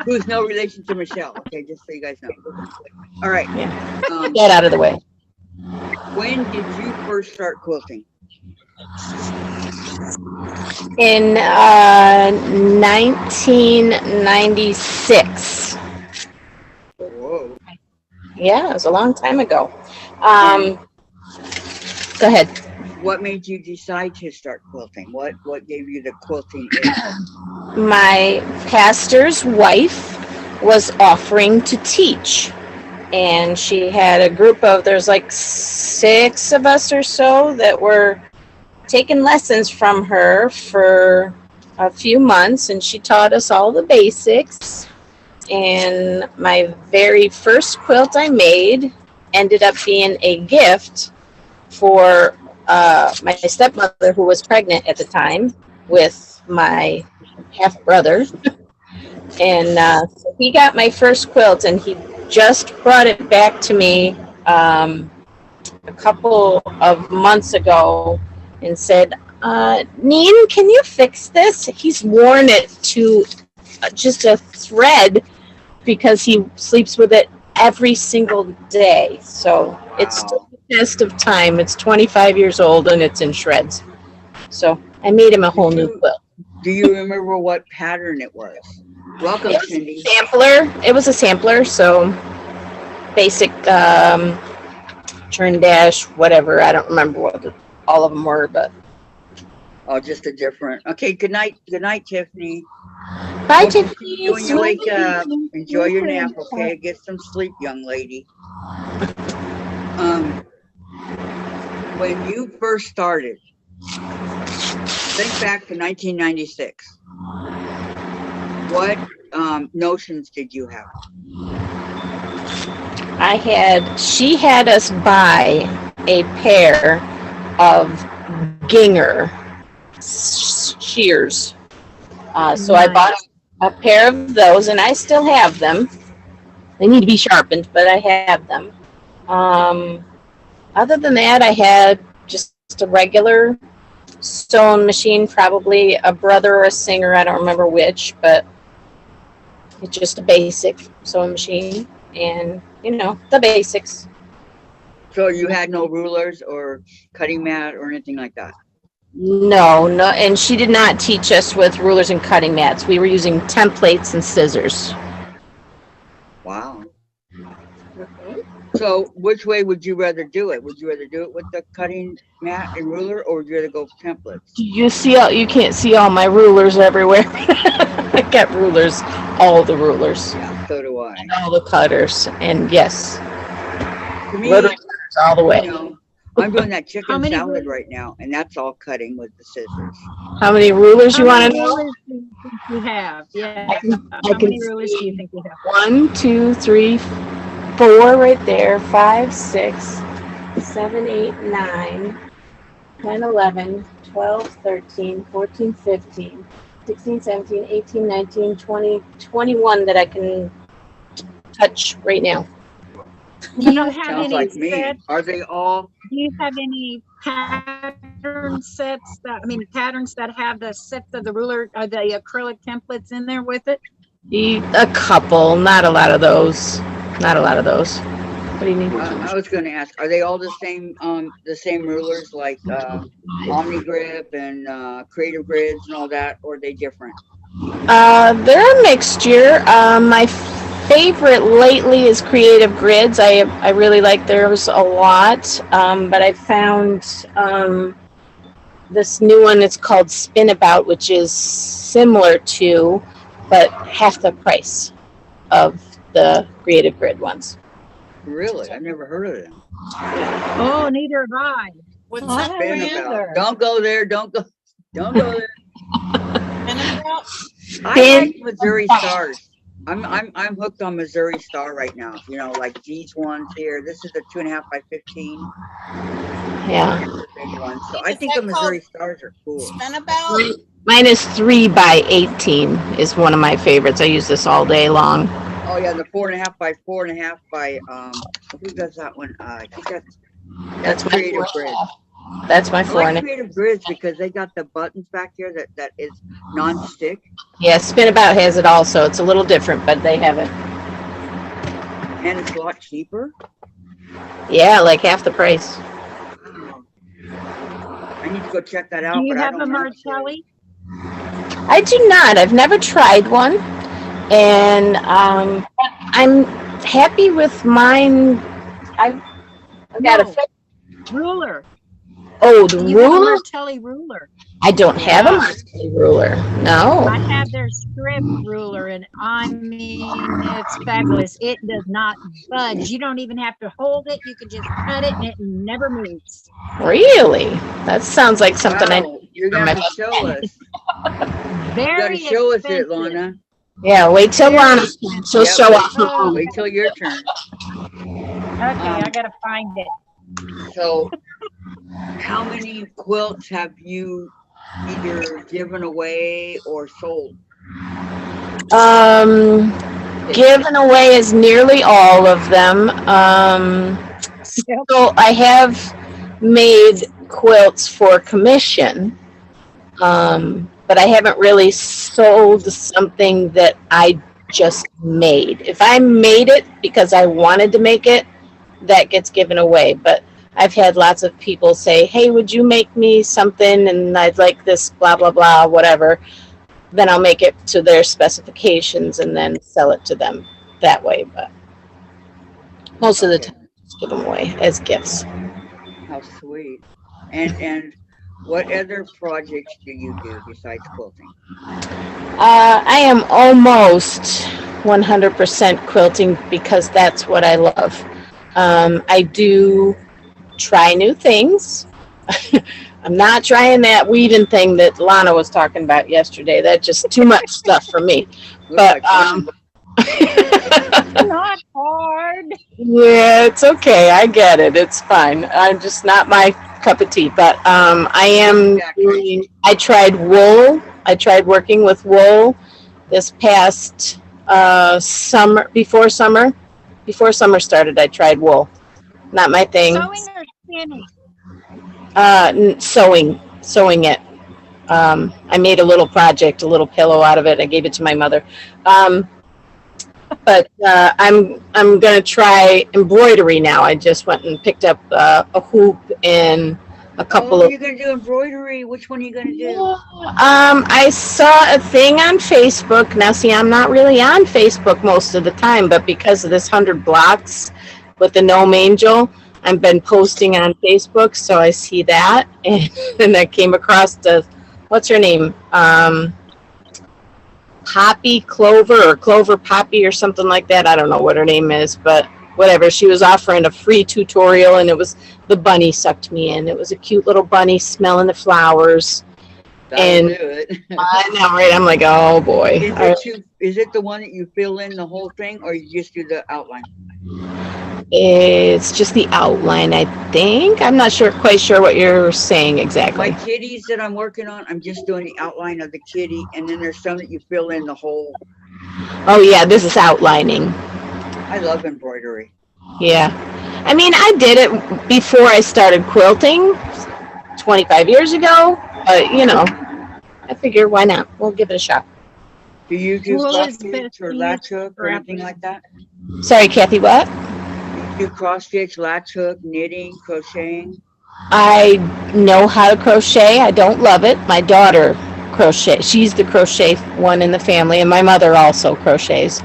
Who's no relation to Michelle? Okay, just so you guys know. All right. Get out of the way. When did you first start quilting? In 1996. Whoa. Yeah, it was a long time ago. Go ahead. What made you decide to start quilting? What gave you the quilting itch? My pastor's wife was offering to teach, and she had a group of, there's like 6 of us or so that were taking lessons from her for a few months, and she taught us all the basics. And my very first quilt I made ended up being a gift for my stepmother, who was pregnant at the time with my half brother. And so he got my first quilt, and he just brought it back to me a couple of months ago and said, Neen, can you fix this? He's worn it to just a thread because he sleeps with it every single day. So it's still the test of time. It's 25 years old and it's in shreds. So I made him a whole new quilt. Do you remember what pattern it was? Welcome, It was Cindy. a sampler. It was a sampler, so basic turn dash, whatever. I don't remember what all of them were, but Oh, just a different. Okay, good night. Good night, Tiffany. bye, Hope you Tiffany. see you when you wake up. Enjoy your nap, okay? Get some sleep, young lady. When you first started, think back to 1996. What notions did you have? She had us buy a pair of Ginger shears. So I bought a pair of those, and I still have them. They need to be sharpened, but I have them. Other than that, I had just a regular sewing machine, probably a Brother or a Singer, I don't remember which, but it's just a basic sewing machine, and the basics. So you had no rulers or cutting mat or anything like that? No, and she did not teach us with rulers and cutting mats. We were using templates and scissors. Wow. So which way would you rather do it? Would you rather do it with the cutting mat and ruler, or would you rather go with templates? You can't see all my rulers everywhere. I got rulers, all the rulers. Yeah, so do I. And all the cutters, and yes, To me, rotary cutters all the way. I'm doing that chicken many salad rulers? right now, and that's all cutting with the scissors. How many rulers you How want to many know? rulers do you think you have? Yeah. I can How many see rulers do you think you have? 1, 2, 3, 4 right there, 5, 6, 7, 8, 9, 10, 11, 12, 13, 14, 15, 16, 17, 18, 19, 20, 21 that I can touch right now. Do you have Sounds any like me. sets? Are they all? Do you have any pattern sets patterns that have the sets of the ruler or the acrylic templates in there with it? A couple, not a lot of those. Not a lot of those. What do you need? I was going to ask, are they all the same rulers like Omni Grip and Creative Grids and all that, or are they different? They're a mixture. My favorite lately is Creative Grids. I really like theirs a lot. But I found this new one. It's called Spinabout, which is similar to, but half the price of the Creative Grid ones. Really? I've never heard of them. Oh, neither have I. What's I that? haven't Spinabout. either. Don't go there. Don't go there. Spinabout? I like Missouri Stars. I'm hooked on Missouri Star right now. Like these ones here. This is a 2.5 by 15. Yeah. Big one. So Is I think that the Missouri Stars are cool. Spinabout? Mine is 3 by 18 is one of my favorites. I use this all day long. Oh yeah, the 4.5 by 4.5 by who does that one? I think that's my Creative 4.5. Grid. That's my I 4 like Creative Grids because they got the buttons back here that is non-stick. Yeah, Spinabout has it also. It's a little different, but they have it. And it's a lot cheaper. Yeah, like half the price. Wow. I need to go check that out. Do you but I have don't a know. Martelli? I do not. I've never tried one. And I'm happy with mine. I've got No. a Ruler. the You have a ruler. Martelli ruler. I don't have a Martelli ruler. No. I have their strip ruler, and I mean, it's fabulous. It does not budge. You don't even have to hold it. You can just cut it, and it never moves. Really? That sounds like something Wow, you're gonna have to show us. You Very gotta show us it, expensive. Lana. Yeah, wait till Lana's turn. She'll Yep, show off. Oh, Wait till your turn. Okay, I gotta find it. So, how many quilts have you either given away or sold? Given away is nearly all of them. So I have made quilts for commission, but I haven't really sold something that I just made. If I made it because I wanted to make it, that gets given away. But I've had lots of people say, hey, would you make me something? And I'd like this, blah, blah, blah, whatever. Then I'll make it to their specifications and then sell it to them that way. But most of the Okay. time, just give them away as gifts. How sweet. And what other projects do you do besides quilting? I am almost 100% quilting because that's what I love. I do try new things. I'm not trying that weaving thing that Lana was talking about yesterday. That's just too much stuff for me. Looks But like fun. Not hard. yeah, it's okay. I get it. It's fine. I'm just not my cup of tea. But I am doing, I tried wool. I tried working with wool this past summer, before summer started. I tried wool. Not my thing. Sewing or spinning? Sewing it. I made a little project, a little pillow out of it. I gave it to my mother. But I'm gonna try embroidery now. I just went and picked up a hoop and a couple of. You're gonna do embroidery. Which one are you gonna do? I saw a thing on Facebook. Now, see, I'm not really on Facebook most of the time, but because of this 100 blocks with the gnome angel, I've been posting on Facebook, so I see that, and then I came across the, what's her name? Poppy Clover or Clover Poppy or something like that. I don't know what her name is, but whatever. She was offering a free tutorial, and it was, the bunny sucked me in. It was a cute little bunny smelling the flowers. That'll do it. I know, right? I'm like, oh boy. Is it the one that you fill in the whole thing, or you just do the outline? It's just the outline, I think. I'm not quite sure what you're saying exactly. My kitties that I'm working on, I'm just doing the outline of the kitty, and then there's some that you fill in the whole. Oh yeah, this is outlining. I love embroidery. Yeah. I mean, I did it before I started quilting 25 years ago, but you know, I figure why not? We'll give it a shot. Do you do Wool cross is stitch best or to latch use hook or for anything like that? Sorry, Kathy, what? Do you cross stitch, latch hook, knitting, crocheting? I know how to crochet. I don't love it. My daughter crochets. She's the crochet one in the family, and my mother also crochets.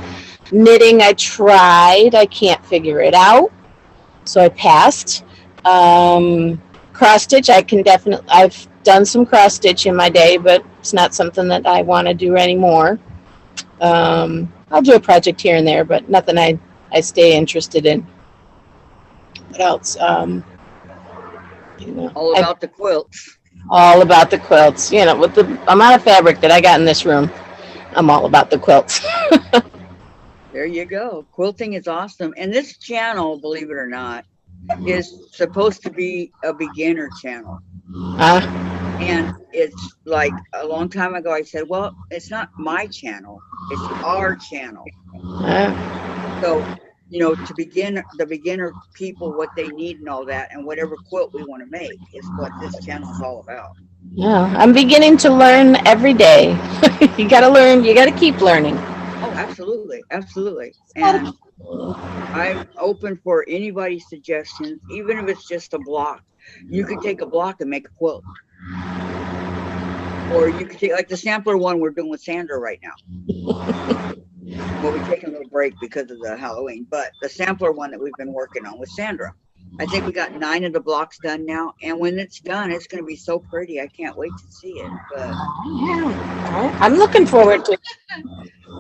Knitting, I tried. I can't figure it out, so I passed. Cross stitch, I've done some cross stitch in my day, but it's not something that I want to do anymore. I'll do a project here and there, but nothing I stay interested in. What else? All about the quilts. All about the quilts. You know, with the amount of fabric that I got in this room, I'm all about the quilts. There you go. Quilting is awesome. And this channel, believe it or not, is supposed to be a beginner channel. And it's like a long time ago, I said, well, it's not my channel, it's our channel. So, you know, to begin the beginner people, what they need and all that, and whatever quilt we want to make is what this channel is all about. Yeah, I'm beginning to learn every day. You got to learn. You got to keep learning. Oh, absolutely. Absolutely. And I'm open for anybody's suggestions, even if it's just a block. You could take a block and make a quilt. Or you could take, like the sampler one we're doing with Sandra right now. Well, we're taking a little break because of the Halloween, but the sampler one that we've been working on with Sandra, I think we got 9 of the blocks done now. And when it's done, it's going to be so pretty. I can't wait to see it. But yeah, I'm looking forward to it.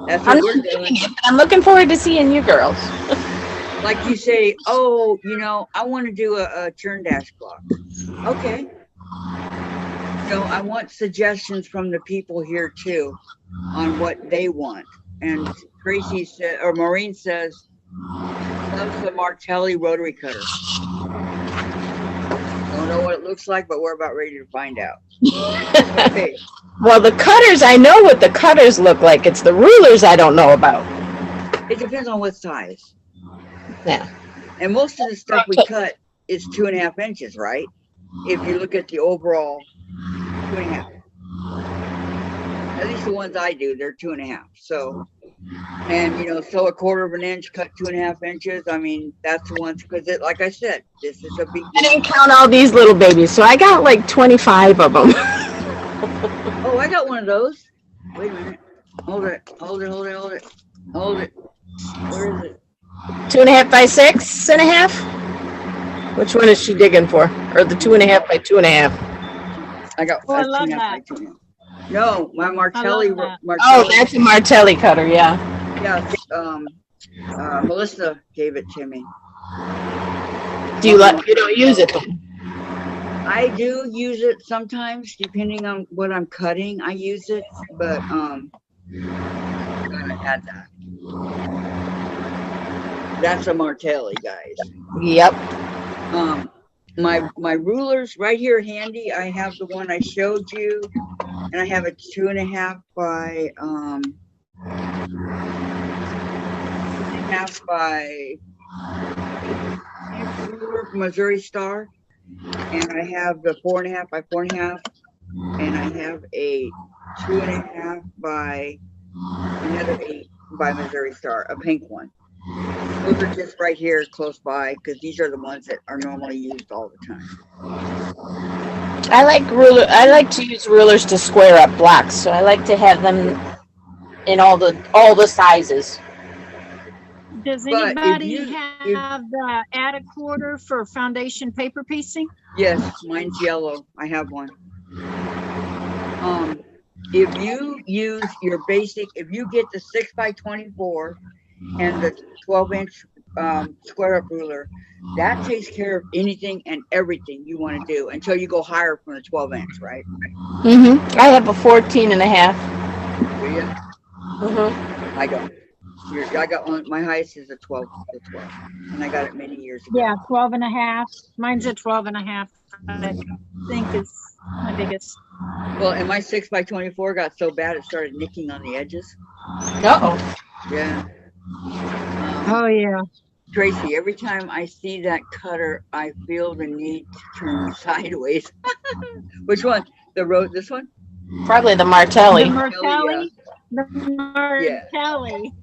That's what we're doing. I'm looking forward to seeing you girls. Like you say, oh, you know, I want to do a churn dash block. Okay. So I want suggestions from the people here too on what they want. And Tracy said, or Maureen says, loves the Martelli rotary cutter. Don't know what it looks like, but we're about ready to find out. Okay. Well, the cutters, I know what the cutters look like. It's the rulers I don't know about. It depends on what size. Yeah. And most of the stuff we cut is 2.5 inches, right? If you look at the overall 2.5. At least the ones I do, they're 2.5. So And you know, sew a 1/4 inch, cut 2.5 inches. I mean, that's the ones because it, like I said, this is a big. I didn't count all these little babies, so I got like 25 of them. Oh, I got one of those. Wait a minute. Hold it. Hold it. Hold it. Hold it. Hold it. Where is it? 2.5 by 6.5. Which one is she digging for? Or the 2.5 by 2.5? I got. Oh, I 2.5 love by that. 2.5. No, my Martelli. that. Oh, that's a Martelli cutter, yeah. Yeah. Melissa gave it to me. Do you you don't use it? I do use it sometimes, depending on what I'm cutting. I use it, but gotta add that. That's a Martelli, guys. Yep. My rulers right here handy. I have the one I showed you, and I have a 2.5 by 2.5 by ruler from Missouri Star, and I have the 4.5 by 4.5, and I have a 2.5 by another 8 by Missouri Star, a pink one. Those are just right here close by because these are the ones that are normally used all the time. I like to use rulers to square up blocks, so I like to have them in all the sizes. Does But if anybody you- have the add a quarter for foundation paper piecing? Yes, mine's yellow. I have one. If you use your basic, if you get the 6 by 24 and the 12-inch square up ruler, that takes care of anything and everything you want to do until you go higher from the 12-inch, right? Mm-hmm. I have a 14.5. Do you? Mm-hmm. I don't. I got one. My highest is a 12, and I got it many years ago. Yeah, 12.5. Mine's a 12.5. I think is my biggest. Well, and my 6 by 24 got so bad it started nicking on the edges. Uh-oh. Yeah. Oh yeah. Tracy, every time I see that cutter, I feel the need to turn sideways. Which one? This one? Probably the Martelli. The Martelli. The Yeah. Martelli.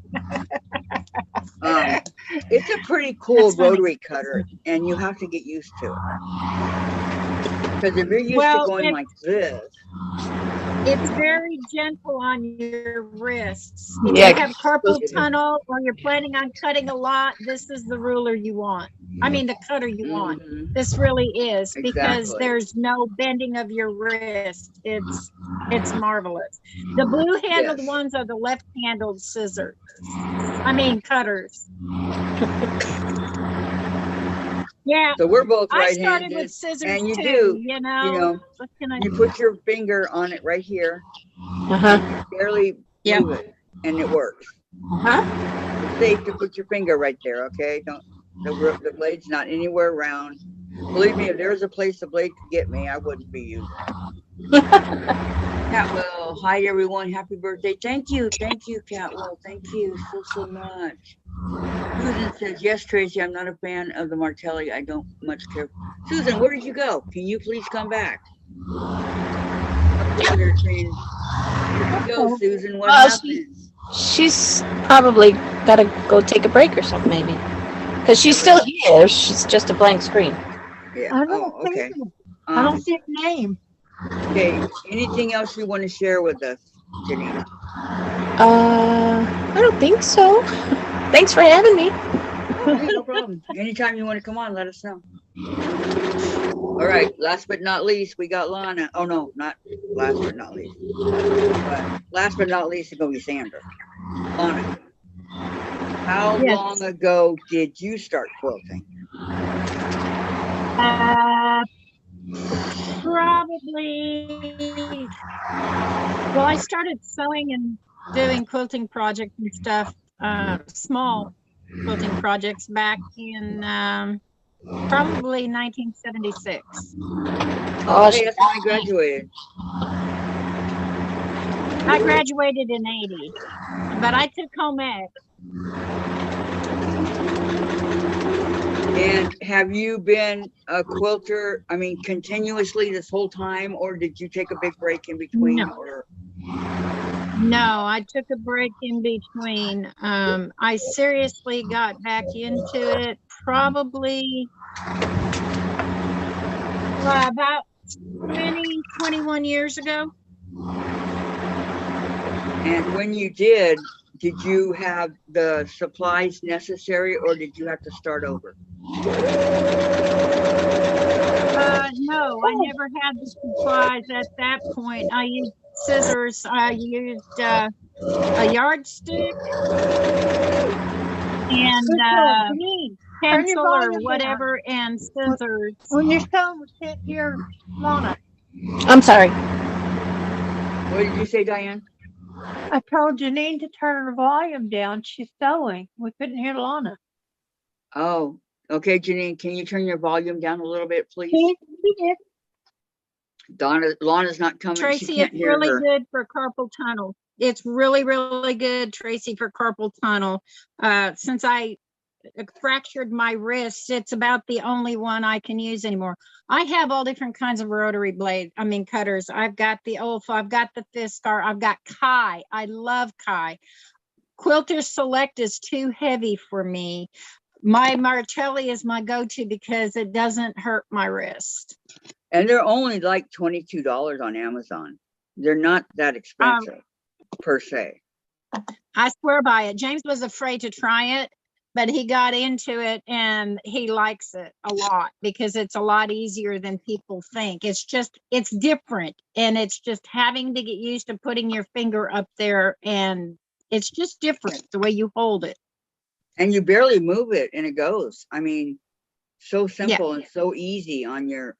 It's a pretty cool That's funny. rotary cutter, and you have to get used to it. Because if you're used to going like this, It's very gentle on your wrists. If Yeah. you have carpal tunnel or you're planning on cutting a lot, this is the ruler you want. I mean, the cutter you want. mhm, This really is because Exactly. there's no bending of your wrist. It's marvelous. The blue handled Yes. ones are the left handled scissors. I mean cutters. Yeah, So we're both I started right-handed, with scissors and you too. do, You know, what can I you do? put your finger on it right here, Uh-huh. barely Yep. move it, and it works. Uh-huh. It's safe to put your finger right there, okay? Don't the blade's not anywhere around. Believe me, if there was a place the blade could get me, I wouldn't be using it. Catwell, hi everyone, happy birthday. Thank you, Catwell. Thank you so much. Susan says, yes, Tracy, I'm not a fan of the Martelli. I don't much care. Susan, where did you go? Can you please come back? Where'd you go, Susan? What happened? She's probably got to go take a break or something, maybe. Because she's still here. She's just a blank screen. Yeah. I don't Oh, think okay. so. I don't see a name. Okay. Anything else you want to share with us, Janine? I don't think so. Thanks for having me. Oh, hey, no problem. Anytime you want to come on, let us know. All right. Last but not least, we got Lana. Oh, no, not last but not least. But last but not least, it's going to be Sandra. Lana, how Yes. long ago did you start quilting? Probably. Well, I started sewing and doing quilting projects and stuff, small quilting projects back in probably 1976. Oh, hey, that's when I graduated. I graduated in 80, but I took home ec. And have you been a quilter, I mean, continuously this whole time, or did you take a big break in between? No. Or No, I took a break in between. I seriously got back into it probably about 20, 21 years ago. And when you did you have the supplies necessary or did you have to start over? No, I never had the supplies at that point. I used scissors. I used a yardstick and Janine, turn your pencil or volume down. whatever and scissors. When your son can't hear Lana. I'm sorry. What did you say, Diane? I told Janine to turn her volume down. She's sewing. We couldn't hear Lana. Oh, okay, Janine, can you turn your volume down a little bit, please? She did. Lana's not coming. She Tracy, can't it's hear really her. good for carpal tunnel. It's really, really good, Tracy, for carpal tunnel. Since I fractured my wrist, it's about the only one I can use anymore. I have all different kinds of rotary cutters. I've got the Olfa, I've got the Fiskar, I've got Kai. I love Kai. Quilter Select is too heavy for me. My Martelli is my go-to because it doesn't hurt my wrist. And they're only like $22 on Amazon. They're not that expensive per se. I swear by it. James was afraid to try it, but he got into it and he likes it a lot because it's a lot easier than people think. It's different. And it's just having to get used to putting your finger up there, and it's just different the way you hold it. And you barely move it and it goes. I mean, so simple and so easy on your.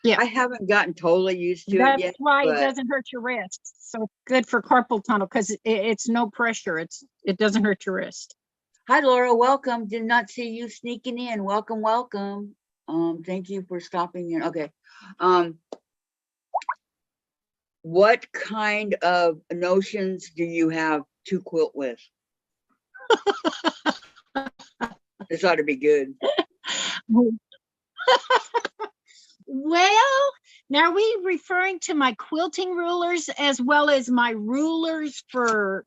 Yeah. I haven't gotten totally used to it yet. That's why it doesn't hurt your wrist. So it's good for carpal tunnel because it's no pressure. It doesn't hurt your wrist. Hi, Laura. Welcome. Did not see you sneaking in. Welcome, welcome. Thank you for stopping in. Okay. What kind of notions do you have to quilt with? This ought to be good. Well, now are we referring to my quilting rulers as well as my rulers for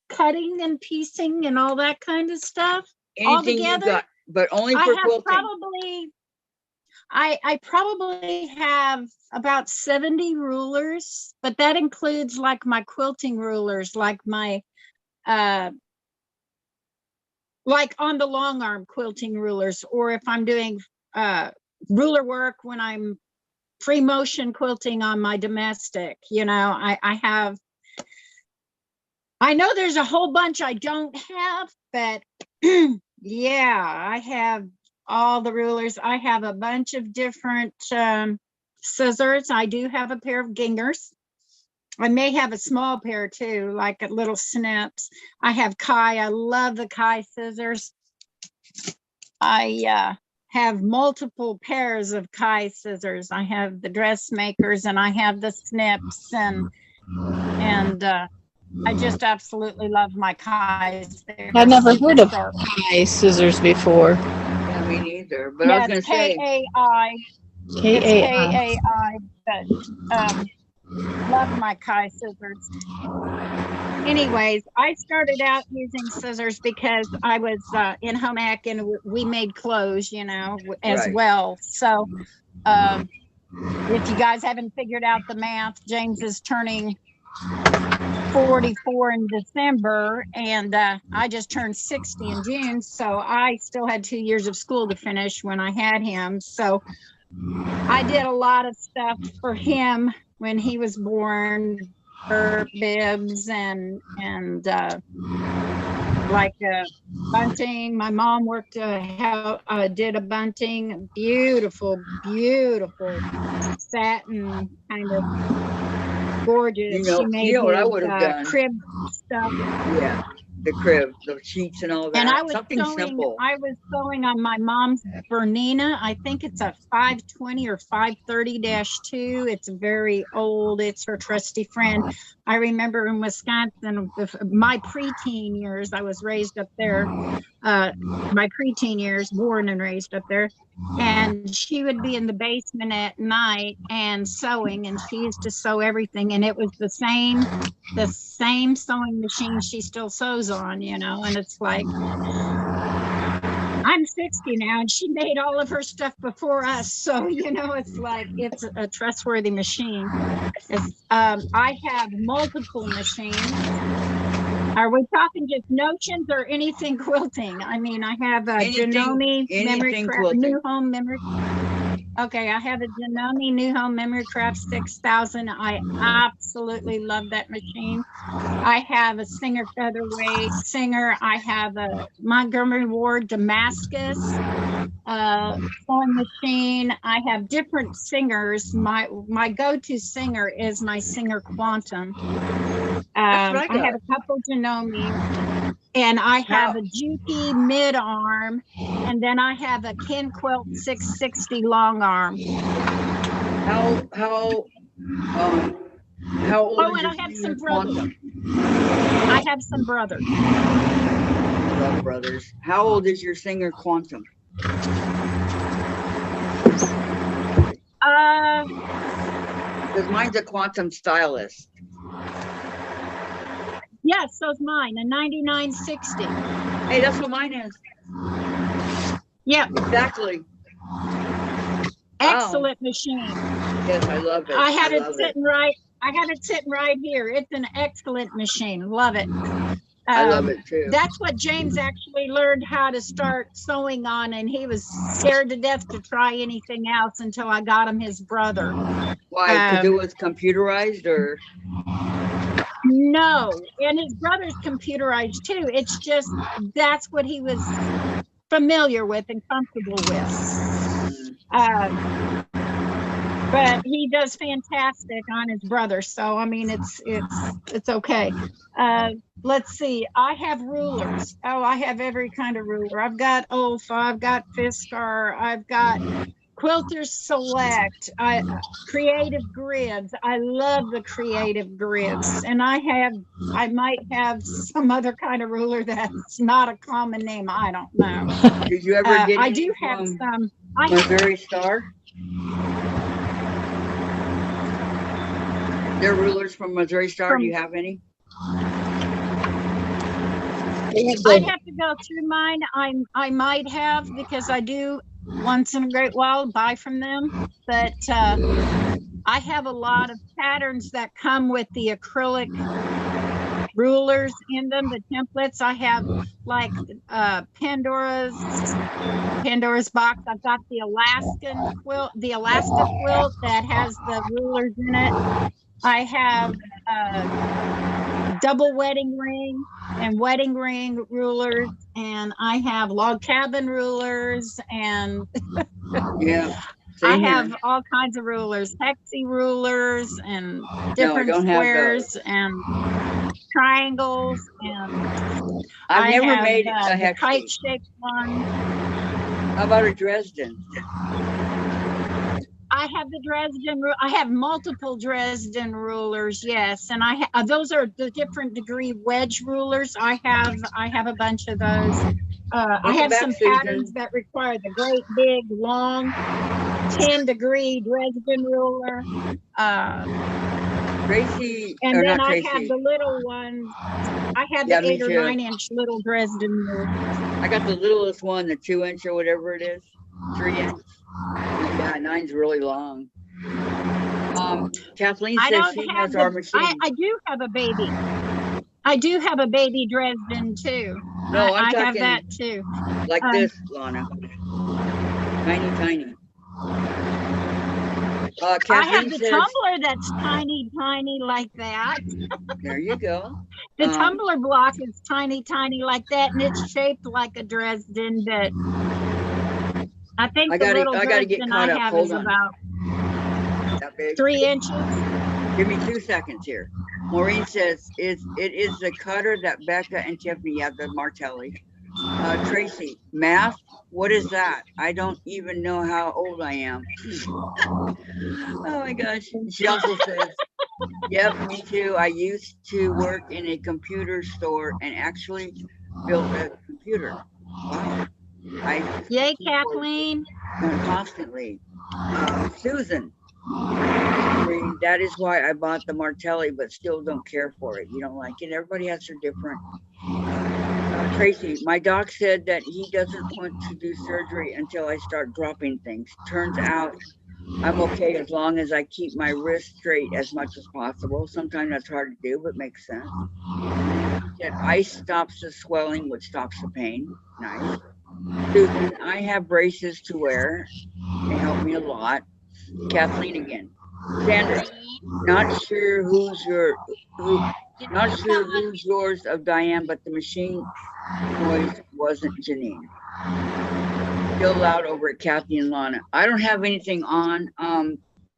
cutting and piecing and all that kind of stuff? Anything you got, but only for quilting. I probably have about 70 rulers, but that includes like my quilting rulers, like my like on the long arm quilting rulers, or if I'm doing ruler work when I'm free motion quilting on my domestic, I know there's a whole bunch I don't have, but yeah, I have all the rulers. I have a bunch of different scissors. I do have a pair of gingers. I may have a small pair too, like a little snips. I have Kai. I love the Kai scissors. I have multiple pairs of Kai scissors. I have the dressmakers and I have the snips and I just absolutely love my Kais. I've never heard of Kai scissors before. Yeah, me neither. But I was going to say K-A-I. K-A-I. But love my Kai scissors. Anyways, I started out using scissors because I was in home ec and we made clothes, as well. So if you guys haven't figured out the math, James is turning 44 in December and I just turned 60 in June. So I still had 2 years of school to finish when I had him. So I did a lot of stuff for him when he was born, for bibs and like bunting. My mom worked did a bunting, beautiful satin, kind of gorgeous. She made what I would have done? Crib stuff. Yeah, the crib, the sheets and all that. And I was simple. I was sewing on my mom's Bernina. I think it's a 520 or 530-2. It's very old. It's her trusty friend. I remember in Wisconsin, my preteen years, I was raised up there. My preteen years, born and raised up there. and she would be in the basement at night and sewing, and she used to sew everything, and it was the same sewing machine she still sews on, you know. And it's like, I'm 60 now, and she made all of her stuff before us, so you know, it's like, it's a trustworthy machine. I have multiple machines. Are we talking just notions or anything quilting? I mean, I have a Janome Memory Craft New Home Memory. Okay, I have a Janome New Home Memory Craft 6000. I absolutely love that machine. I have a Singer Featherweight Singer. I have a Montgomery Ward Damascus sewing machine. I have different Singers. My go-to Singer is my Singer Quantum. I have a couple Janome, and I have a Juki mid arm, and then I have a Ken Quilt 660 long arm. How old Oh, is and your I have Singer some brothers. Quantum? I have some brothers. I love brothers. How old is your Singer Quantum? Because mine's a Quantum Stylist. Yes, so's mine, a 9960. Hey, that's what mine is. Yep. Exactly. Excellent machine. Yes, I love it. I have it sitting right here. It's an excellent machine. Love it. I love it too. That's what James actually learned how to start sewing on, and he was scared to death to try anything else until I got him his brother. Why? Because it was computerized, or? No, and his brother's computerized too. It's just that's what he was familiar with and comfortable with. But he does fantastic on his brother, so I mean, it's okay. Let's see. I have rulers. Oh, I have every kind of ruler. I've got Olfa, I've got Fiskar, I've got Quilter Select, Creative Grids. I love the Creative Grids, and I might have some other kind of ruler that's not a common name. I don't know. Did you ever get? I do have some. Missouri Star. They're rulers from Missouri Star. Do you have any? I'd have to go through mine. I might have, because I do once in a great while buy from them, but I have a lot of patterns that come with the acrylic rulers in them, the templates. I have like Pandora's box. I've got the Alaska quilt that has the rulers in it. I have double wedding ring and wedding ring rulers, and I have log cabin rulers, and yeah, I have all kinds of rulers, hexie rulers, and different squares and triangles, and I've never made a kite shaped one. How about a Dresden? I have the Dresden. I have multiple Dresden rulers, yes, and those are the different degree wedge rulers. I have a bunch of those. I have some patterns that require the great big long 10-degree Dresden ruler. Tracy, and then I have the little ones. I have the 8 or 9 inch little Dresden ruler. I got the littlest one, the 2 inch or whatever it is, 3 inch. Yeah, 9's really long. Kathleen says she has our machine. I do have a baby. I do have a baby Dresden too. No, I have that too. Like this, Lana. Tiny. I have the tumbler that's tiny like that. There you go. The tumbler block is tiny like that, and it's shaped like a Dresden, but I think the little Dresden I have is about 3 inches. Give me 2 seconds here. Maureen says it is the cutter that Becca and Tiffany have, the Martelli. Tracy, math? What is that? I don't even know how old I am. Oh my gosh. She also says, yep, me too. I used to work in a computer store and actually built a computer. Wow. Yay, Kathleen. constantly. Susan, that is why I bought the Martelli, but still don't care for it. You don't like it. Everybody has their different. Tracy, my doc said that he doesn't want to do surgery until I start dropping things. Turns out I'm okay as long as I keep my wrist straight as much as possible. Sometimes that's hard to do, but makes sense. He said ice stops the swelling, which stops the pain. Nice. Susan, I have braces to wear. They help me a lot. Kathleen again. Sandra, not sure who's yours of Diane, but the machine noise wasn't Janine. Still loud over at Kathy and Lana. I don't have anything on.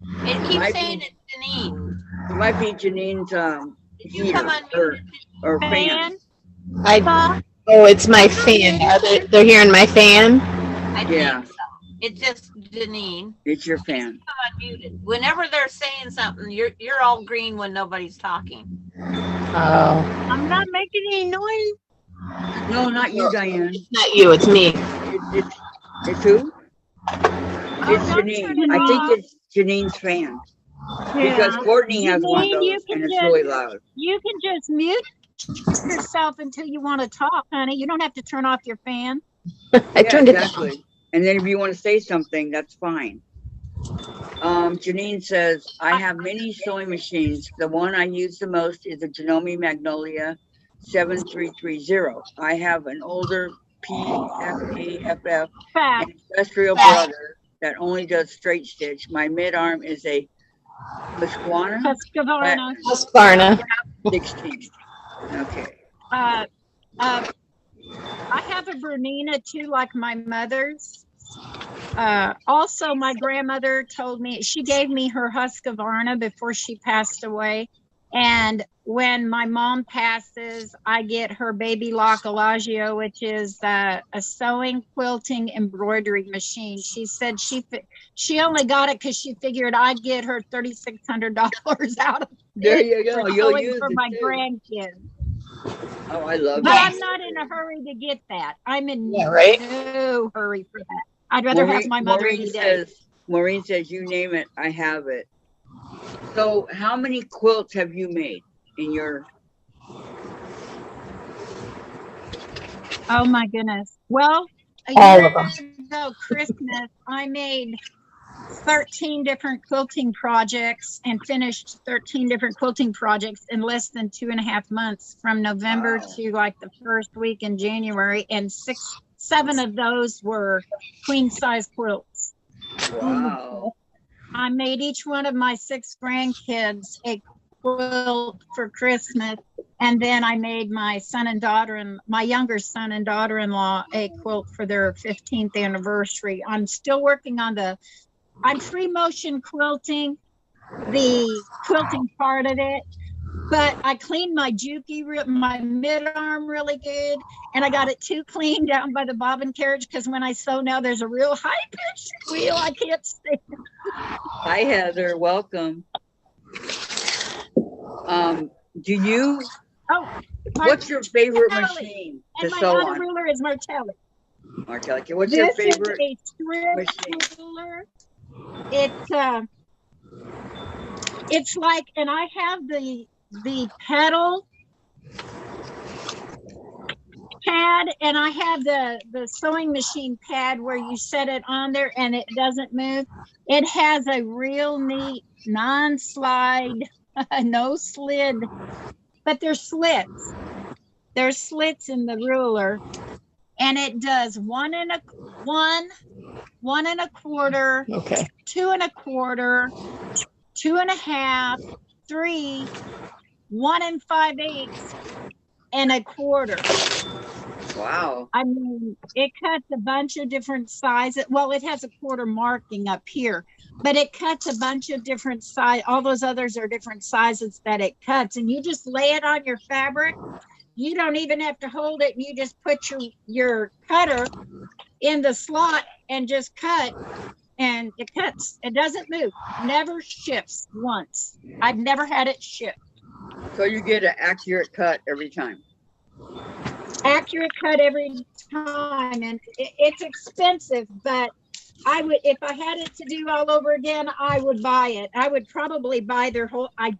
It keeps saying it's Janine. It might be Janine's heater or fan. Oh, it's my fan. They're hearing my fan. I think so. It's just Janine. It's your fan. Unmuted. Whenever they're saying something, you're all green when nobody's talking. Oh. I'm not making any noise. No, not you, Diane. It's not you, it's me. It's who? It's Janine. I think it's Janine's fan. Yeah. Because Courtney has one of those and it's really loud. You can just mute yourself until you want to talk, honey. You don't have to turn off your fan. I turned it off. And then if you want to say something, that's fine. Janine says, I have many sewing machines. The one I use the most is the Janome Magnolia 7330. I have an older PFAFF industrial brother that only does straight stitch. My mid arm is a Husqvarna 16. Okay. I have a Bernina too, like my mother's. Also, my grandmother told me, she gave me her Husqvarna before she passed away. And when my mom passes, I get her baby lock Elagio, which is a sewing, quilting, embroidery machine. She said she only got it because she figured I'd get her $3,600 out of it. There you go. You'll use for it my too. grandkids. Oh, I love But that. I'm not in a hurry to get that. I'm in Yeah, right? no hurry for that. I'd rather have my mother any day. Maureen says, you name it, I have it. So how many quilts have you made in your... Oh my goodness. Well, All of them. ago Christmas, I made 13 different quilting projects and finished 13 different quilting projects in less than 2.5 months, from November to like the first week in January, and 7 of those were queen size quilts. Wow. I made each one of my 6 grandkids a quilt for Christmas, and then I made my son and daughter and my younger son and daughter-in-law a quilt for their 15th anniversary. I'm still working on I'm free motion quilting, the quilting part of it, but I cleaned my my mid-arm really good, and I got it too clean down by the bobbin carriage, because when I sew now, there's a real high-pitched squeal I can't stand. Hi, Heather. Welcome. What's your favorite machine to sew on? And my other ruler is Martelli. Martelli. What's your favorite machine? Ruler. It's like, and I have the pedal pad, and I have the sewing machine pad where you set it on there and it doesn't move. It has a real neat non-slide, no slid, but there's slits. There's slits in the ruler, and it does 1 1 1.25, Okay. 2 1/4, 2 1/2, 3, 1 5/8, and 1/4. Wow. I mean, it cuts a bunch of different sizes. Well, it has a quarter marking up here, but it cuts a bunch of different size. All those others are different sizes that it cuts, and you just lay it on your fabric. You don't even have to hold it. You just put your cutter in the slot and just cut, and it cuts. It doesn't move. Never shifts once. I've never had it shift. So you get an accurate cut every time. Accurate cut every time, and it's expensive, but I would, if I had it to do all over again, I would buy it. I would probably buy their whole, I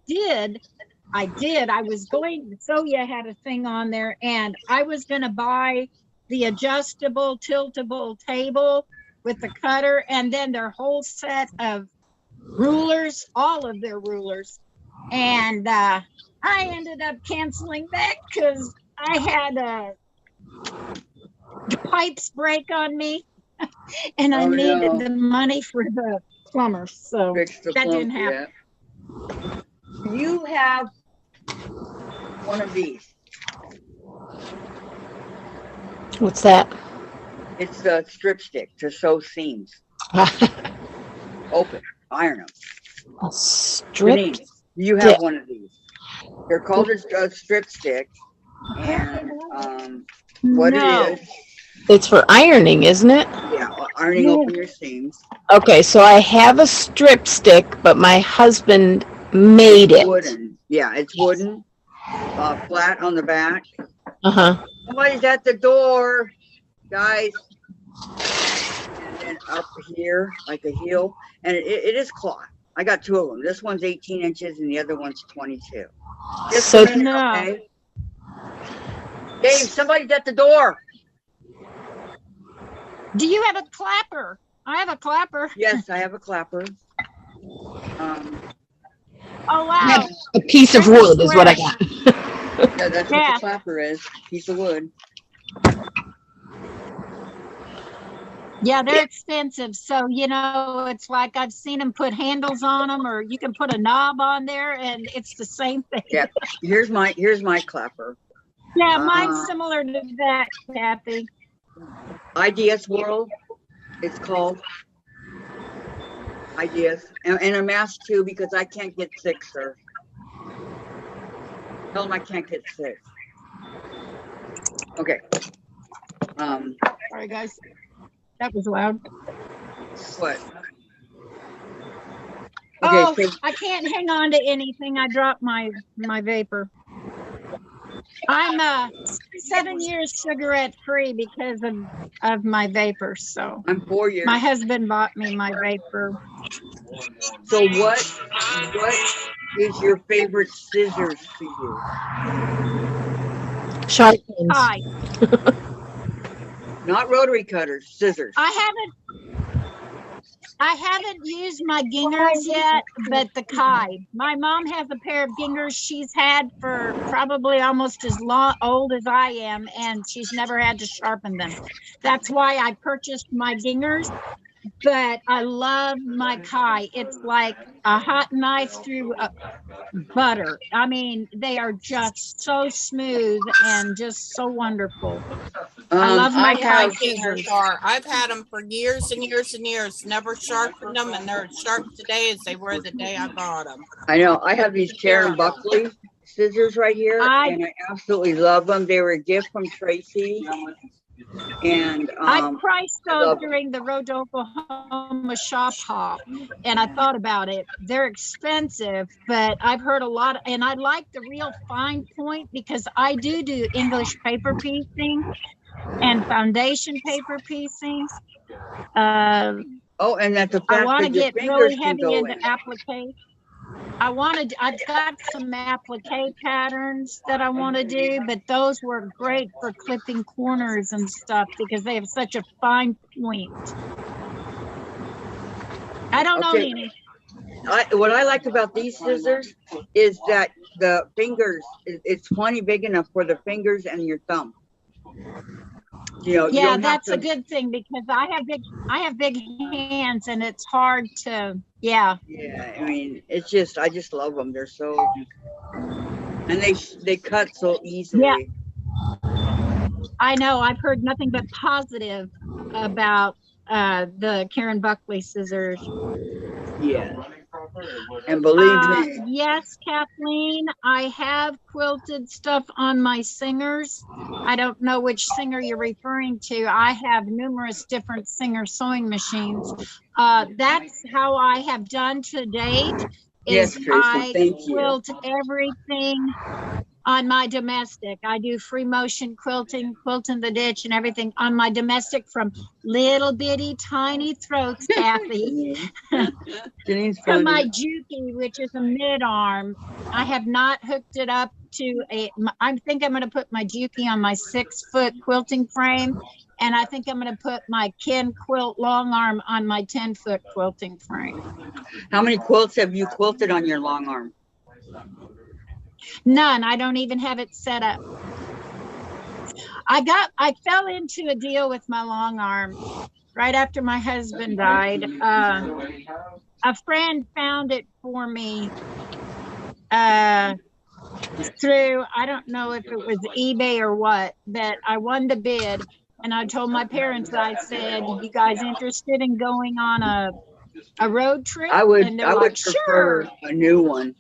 was going, Soya had a thing on there and I was going to buy the adjustable tiltable table with the cutter and then their whole set of rulers, all of their rulers. And I ended up canceling that because I had the pipes break on me and I needed the money for the plumber. So that didn't happen. Yeah. You have one of these. What's that? It's a strip stick to sew seams. Open, iron them. A strip. Janine, you have one of these. They're called a strip stick. And what it is. It's for ironing, isn't it? Yeah, ironing open your seams. Okay, so I have a strip stick, but my husband made it. Wooden. Yeah, it's wooden. Flat on the back. Uh-huh. Somebody's at the door, guys. And then up here, like a heel. And it is cloth. I got two of them. This one's 18 inches and the other one's 22. Just So a minute, okay? Dave, somebody's at the door. Do you have a clapper? I have a clapper. Yes, I have a clapper. Oh, wow. A piece of wood is what I got. Yeah, that's what the clapper is. Piece of wood. Yeah, they're expensive. So, you know, it's like I've seen them put handles on them or you can put a knob on there and it's the same thing. Yeah, here's my clapper. Yeah, mine's similar to that, Kathy. IDS World, it's called. IDS. And a mask too, because I can't get sick, sir. Tell them I can't get sick. Okay. Sorry, guys. That was loud. What? Okay, Oh, so I can't hang on to anything. I dropped my vapor. I'm 7 years cigarette free because of my vapor. So I'm 4 years. my husband bought me my vapor. So what is your favorite scissors to use? Sharp ends. Hi. Not rotary cutters, scissors. I haven't used my gingers yet, but the Kai. My mom has a pair of gingers she's had for probably almost as old as I am, and she's never had to sharpen them. That's why I purchased my gingers, but I love my Kai. It's like a hot knife through butter. I mean, they are just so smooth and just so wonderful. I love my Kai scissors. I've had them for years and years and years, never sharpened them, and they're as sharp today as they were the day I bought them. I know. I have these Kerr and Buckley scissors right here, and I absolutely love them. They were a gift from Tracy. And I priced those during the Road to Oklahoma shop hop, and I thought about it. They're expensive, but I've heard a lot, and I like the real fine point because I do English paper piecing and foundation paper piecing. and that's the fact I want to that your get really fingers can heavy go into in. applique. I've got some applique patterns that I want to do, but those work great for clipping corners and stuff because they have such a fine point. I don't know any. What I like about these scissors is that the fingers, it's plenty big enough for the fingers and your thumb. You know, yeah, that's a good thing because I have big hands and it's hard to, yeah. Yeah, I mean, it's just, I just love them. They're so, and they cut so easily. Yeah. I know. I've heard nothing but positive about the Kerr Buckley scissors. Yeah. And believe me. Yes, Kathleen, I have quilted stuff on my Singers. I don't know which Singer you're referring to. I have numerous different Singer sewing machines. That's how I have done to date. Yes, Is Tracy, I thank you. quilt everything on my domestic. I do free motion quilting, quilt in the ditch and everything on my domestic from little bitty tiny throats, Kathy, Janine's to my funny. Juki, which is a mid arm. I have not hooked it up to I think I'm going to put my Juki on my 6-foot quilting frame. And I think I'm going to put my Ken quilt long arm on my 10-foot quilting frame. How many quilts have you quilted on your long arm? None. I don't even have it set up. I fell into a deal with my long arm right after my husband died. A friend found it for me through, I don't know if it was eBay or what, that I won the bid. And I told my parents, I said, you guys interested in going on a road trip? I would like, prefer sure. a new one.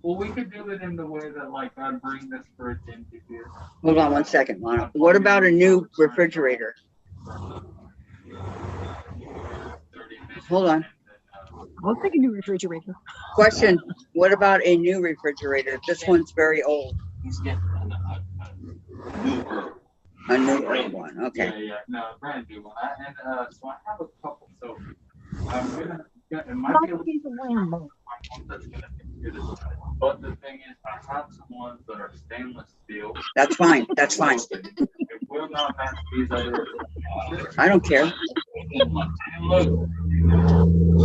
Well, we could do it in the way that, like, I bring this fridge into here. Hold on 1 second, Lana. What about a new refrigerator? Hold on. I'll take a new refrigerator. Question. What about a new refrigerator? This one's very old. A newer one. Okay. Yeah, no, brand new one. So I have a couple. So I'm gonna get. It might be a little that's gonna do this. But the thing is, I have some ones that are stainless steel. That's fine. That's fine. It will not match these other. I don't care.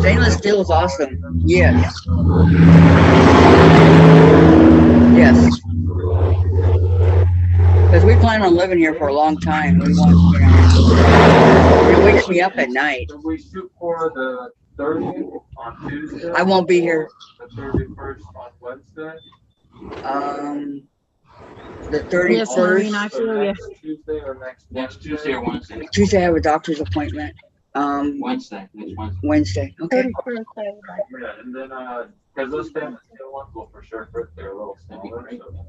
Stainless steel is awesome. Yes. Yes. Because we plan on living here for a long time. We want, it wakes me up at night. So we shoot for the 30th on Tuesday. I won't be here. The 31st on Wednesday. The 31st. Yes, Maureen, I feel you. Tuesday or next Tuesday or Wednesday. Tuesday I have a doctor's appointment. Wednesday. Next Wednesday. Wednesday. Okay. Yeah, and then because those stainless steel ones will for sure fit. They're a little smaller. So.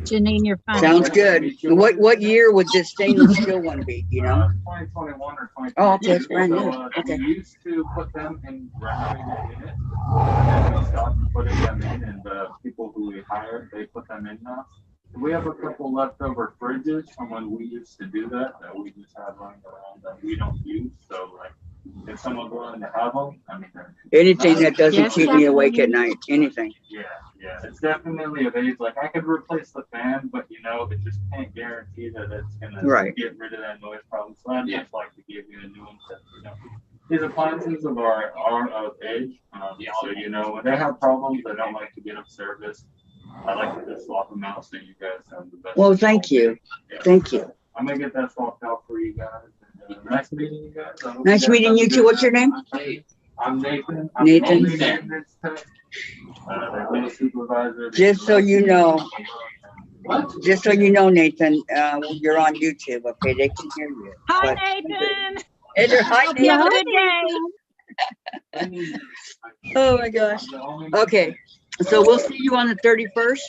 Janine, you're fine. Sounds good. What year would this stainless steel one be? You know? 2021 or 2022. Oh, okay, it's brand new. So, Okay. We used to put them in renovated units, and we stopped putting them in, and the people who we hired, they put them in now. We have a couple leftover fridges from when we used to do that we just have running around that we don't use. So, like, if someone's willing to have them, I mean, Anything that doesn't Yes, keep me awake at night. Anything. yeah, it's definitely of age. Like, I could replace the fan, but you know, it just can't guarantee that it's gonna get rid of that noise problem. So I'd just like to give you a new one. That, you know, these appliances are of age. So you know, when they have problems, they don't like to get them serviced. I like to just swap them out so you guys have the best. Well, thank you. Yeah. Thank you. I'm gonna get that swapped out for you guys. Nice meeting you guys. Nice meeting you too. What's your name? I'm Nathan. Nathan. The supervisor. Just so you know, Nathan, you're on YouTube. Okay, they can hear you. Hi, But- Nathan. Hi, Hope you have a Nathan. good day. Oh my gosh. Okay, so we'll see you on the 31st.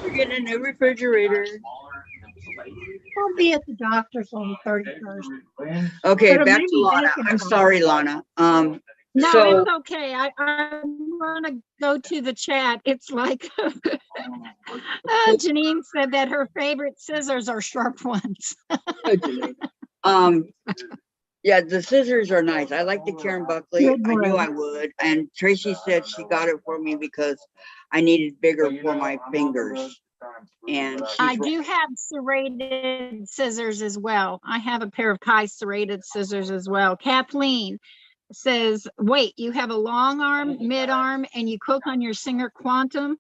We're getting a new refrigerator. I'll be at the doctor's on the 31st. Okay, But back maybe to Lana. back in I'm the- sorry, Lana. No, So- it's okay. I want to go to the chat. It's like Janine said that her favorite scissors are sharp ones. Yeah, the scissors are nice. I like the Kerr Buckley. I knew I would. And Tracy said she got it for me because I needed bigger for my fingers. And I do have serrated scissors as well. I have a pair of Kai serrated scissors as well. Kathleen says, wait, you have a long arm, mid arm, and you quilt on your Singer Quantum?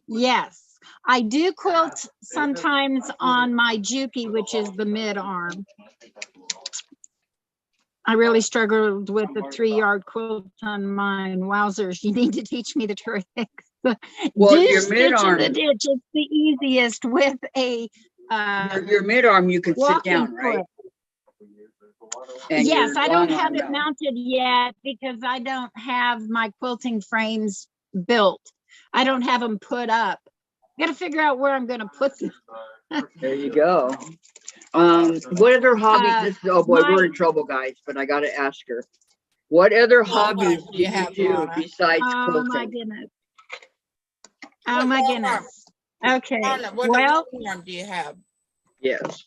Yes, I do quilt sometimes on my Juki, which is the mid arm. I really struggled with the 3-yard quilt on mine. Wowzers, you need to teach me the tricks. Well, Do your stitch mid-arm- in the ditch. It's the easiest with a your mid arm, you can sit walking down, right? foot. And Yes, your I don't long have arm, it no. mounted yet because I don't have my quilting frames built. I don't have them put up. Got to figure out where I'm going to put them. There you go. What other hobbies? Oh boy, my- we're in trouble, guys. But I got to ask her. What other long arm hobbies do do you you have, do Lana? besides Oh my quilting? goodness. What Oh my long arm? goodness. Okay. Lana, what Well, long arm do you have? Yes.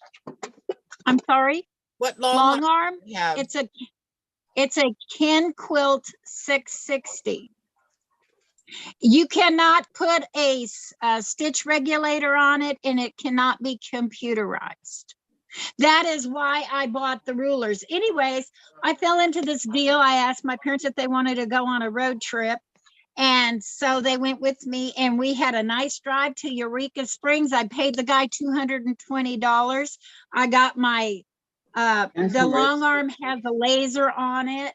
I'm sorry. What long Long arm arm. do you have? It's a Ken Quilt 660. You cannot put a stitch regulator on it, and it cannot be computerized. That is why I bought the rulers. Anyways, I fell into this deal. I asked my parents if they wanted to go on a road trip. And so they went with me, and we had a nice drive to Eureka Springs. I paid the guy $220. I got my, the long arm has a laser on it.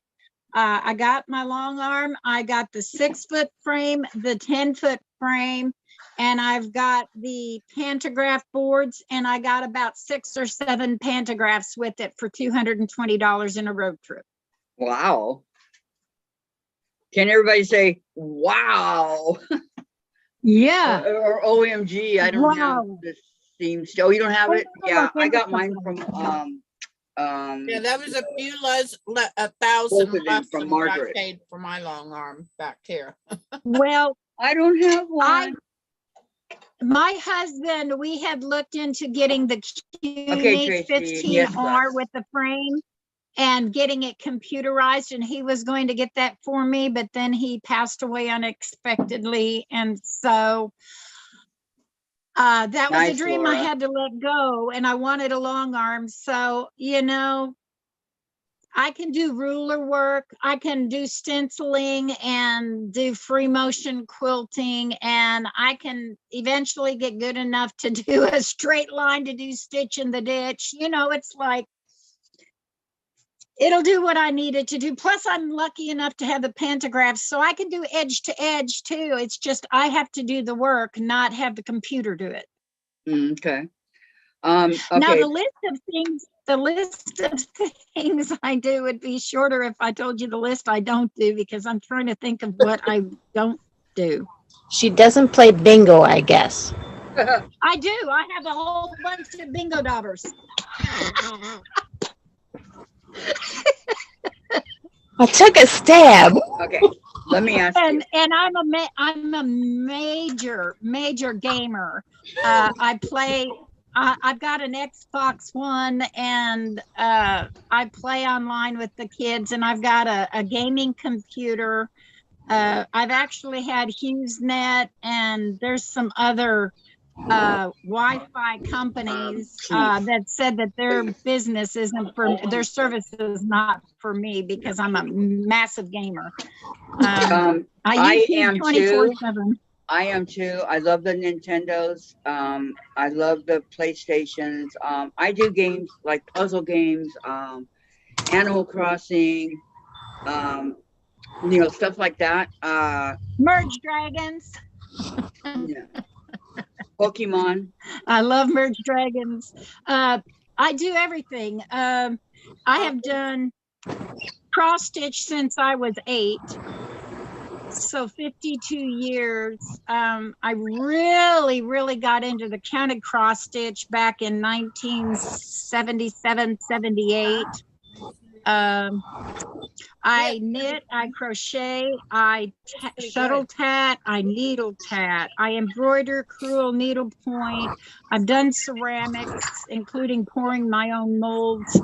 I got my long arm. I got the 6-foot frame, the 10-foot frame, and I've got the pantograph boards, and I got about 6 or 7 pantographs with it for $220 in a road trip. Wow. Can everybody say, wow? Yeah. Or OMG, I don't have the theme still. You don't have it? Yeah, I got mine from, Yeah, that was a few less, both $1,000 of them less from than what I Margaret. paid for my long arm back here. Well, I don't have one. my husband, we had looked into getting the Okay, Q8 Tracy, yes, 15R with the frame and getting it computerized, and he was going to get that for me, but then he passed away unexpectedly, and so that was a Nice, dream Laura. I had to let go, and I wanted a long arm. So, you know, I can do ruler work, I can do stenciling and do free motion quilting, and I can eventually get good enough to do a straight line to do stitch in the ditch. You know, it's like, it'll do what I need it to do. Plus, I'm lucky enough to have the pantographs, so I can do edge to edge too. It's just I have to do the work, not have the computer do it. Okay. Now Okay. the list of things I do would be shorter if I told you the list I don't do, because I'm trying to think of what I don't do. She doesn't play bingo, I guess. I do. I have a whole bunch of bingo daubers. I took a stab. Okay. Let me ask you. And I'm a major gamer. I play. I've got an Xbox One, and I play online with the kids, and I've got a gaming computer. I've actually had HughesNet, and there's some other Wi-Fi companies that said that their business isn't for their service is not for me because I'm a massive gamer. I am 24/7. I am too. I love the Nintendos. I love the PlayStations. I do games like puzzle games, Animal Crossing, stuff like that. Merge Dragons. Yeah. Pokemon. I love Merge Dragons. I do everything. I have done cross stitch since I was 8. So 52 years. I really got into the counted cross stitch back in 1977, 78. I knit, I crochet, I shuttle tat, I needle tat, I embroider, crewel, needlepoint. I've done ceramics, including pouring my own molds.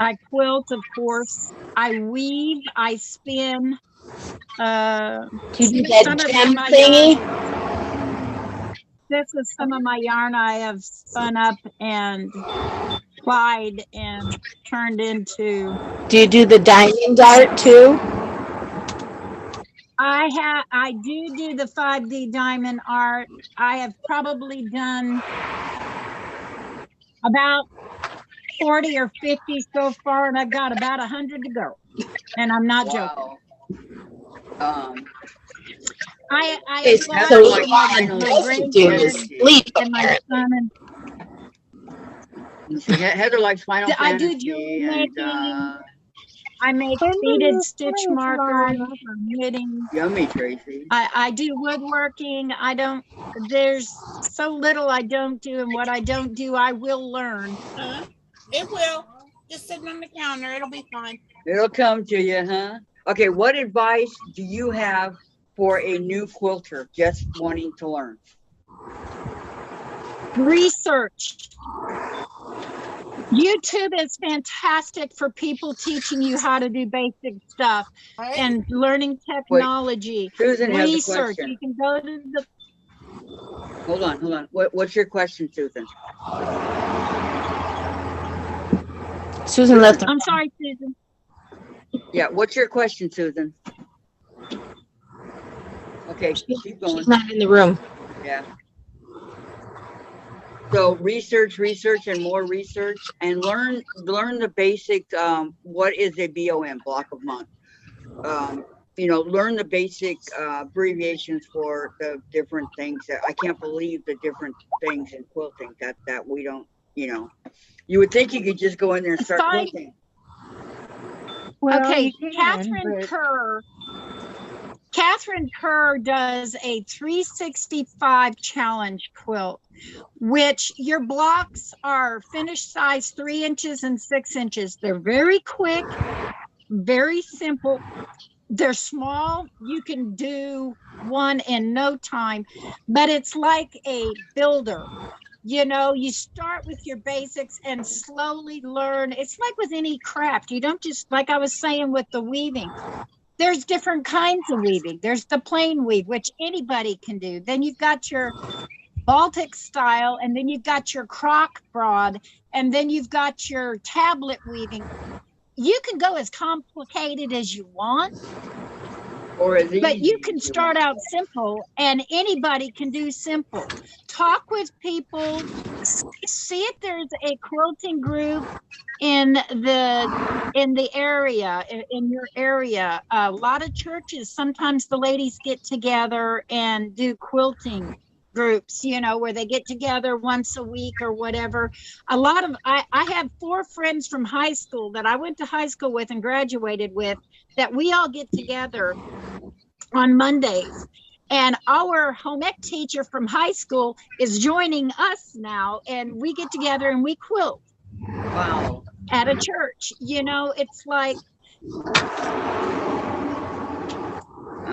I quilt, of course. I weave, I spin. Do you do that gem thingy? This is some of my yarn I have spun up and plied and turned into. Do you do the diamond art too? I do the 5D diamond art. I have probably done about 40 or 50 so far, and I've got about 100 to go. And I'm not joking. I so my sleep and my son and Heather likes Final Fantasy. I do jewelry making. I make beaded stitch markers for knitting. Yummy, Tracy. I do woodworking. There's so little I don't do, and what I don't do, I will learn. It will. Just sitting on the counter. It'll be fine. It'll come to you, huh? Okay, what advice do you have for a new quilter just wanting to learn? Research. YouTube is fantastic for people teaching you how to do basic stuff Right? and learning technology. Susan has a Research. question. You can go to the Hold on. What's your question, Susan? Susan left. I'm sorry, Susan. Yeah, what's your question, Susan? Okay, keep going. She's not in the room. Yeah. So research, and more research, and learn the basic. What is a BOM, block of month? Learn the basic abbreviations for the different things. That I can't believe the different things in quilting that we don't. You would think you could just go in there and start quilting. Well, Okay, you can, but- Catherine Kerr does a 365 challenge quilt, which your blocks are finished size 3 inches and 6 inches. They're very quick, very simple. They're small. You can do one in no time, but it's like a builder. You start with your basics and slowly learn. It's like with any craft. You don't just, like I was saying with the weaving, there's different kinds of weaving. There's the plain weave, which anybody can do. Then you've got your Baltic style, and then you've got your crock broad, and then you've got your tablet weaving. You can go as complicated as you want, but you can start out simple, and anybody can do simple. Talk with people, see if there's a quilting group in the area, in your area. A lot of churches, sometimes the ladies get together and do quilting groups, where they get together once a week or whatever. I have 4 friends from high school that I went to high school with and graduated with, that we all get together on Mondays. And our home ec teacher from high school is joining us now, and we get together and we quilt. Wow. At a church. It's like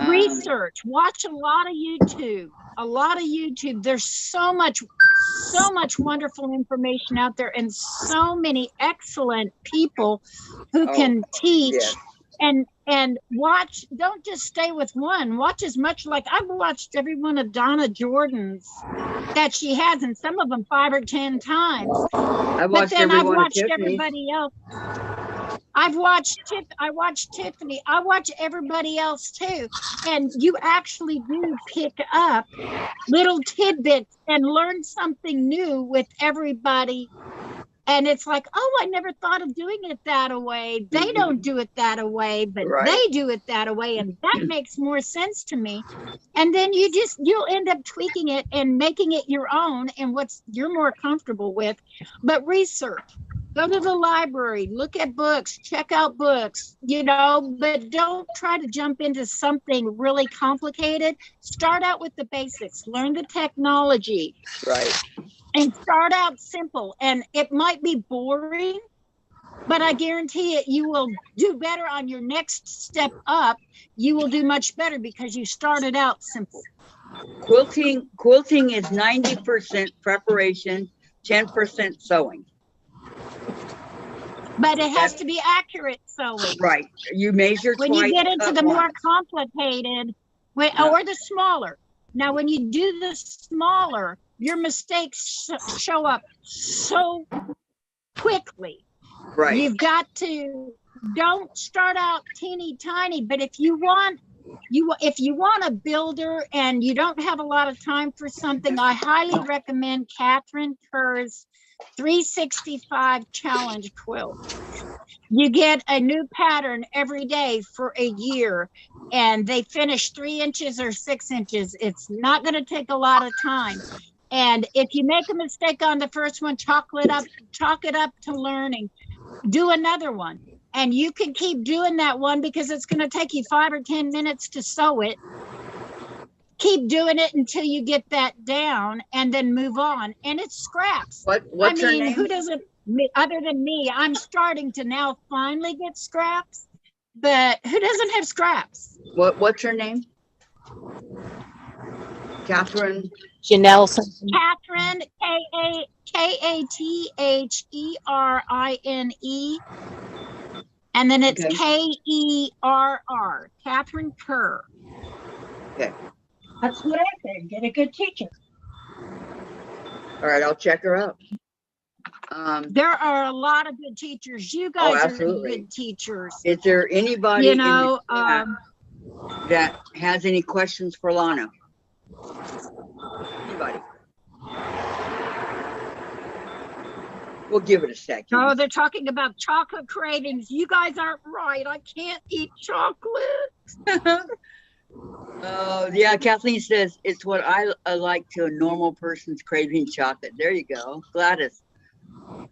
research. Watch a lot of YouTube. There's so much wonderful information out there, and so many excellent people who can teach. Yes. And watch. Don't just stay with one. Watch as much. Like I've watched every one of Donna Jordan's that she has, and some of them 5 or 10 times. I've watched Tiffany's. Everybody else. I watch Tiffany. I watch everybody else too. And you actually do pick up little tidbits and learn something new with everybody. And it's like, oh, I never thought of doing it that way. They don't do it that way, but they do it that way. And that makes more sense to me. And then you'll end up tweaking it and making it your own and what you're more comfortable with. But research, go to the library, look at books, check out books, but don't try to jump into something really complicated. Start out with the basics, learn the technology. Right. And start out simple. And it might be boring, but I guarantee it, you will do better on your next step up. You will do much better because you started out simple. Quilting is 90% preparation, 10% sewing. But it has to be accurate sewing. Right. You measure when you get into the more complicated, or the smaller. Now, when you do the smaller, your mistakes show up so quickly. Right. You've got to, don't start out teeny tiny, but if you want a builder and you don't have a lot of time for something, I highly recommend Catherine Kerr's 365 challenge quilt. You get a new pattern every day for a year, and they finish 3 inches or 6 inches. It's not going to take a lot of time. And if you make a mistake on the first one, chalk it up to learning. Do another one. And you can keep doing that one because it's going to take you 5 or 10 minutes to sew it. Keep doing it until you get that down and then move on. And it's scraps. What's her name? Who doesn't? other than me, I'm starting to now finally get scraps. But who doesn't have scraps? What's her name? Catherine. Janelle. Catherine, Katherine, and then it's Okay. Kerr, Catherine Kerr. Okay. That's what I said. Get a good teacher. All right, I'll check her out. There are a lot of good teachers. You guys are good teachers. Is there anybody You know, in the chat that has any questions for Lana? Anybody? We'll give it a second. Oh, they're talking about chocolate cravings. You guys aren't right. I can't eat chocolate. Oh, yeah. Kathleen says it's what I like to a normal person's craving chocolate. There you go. Gladys.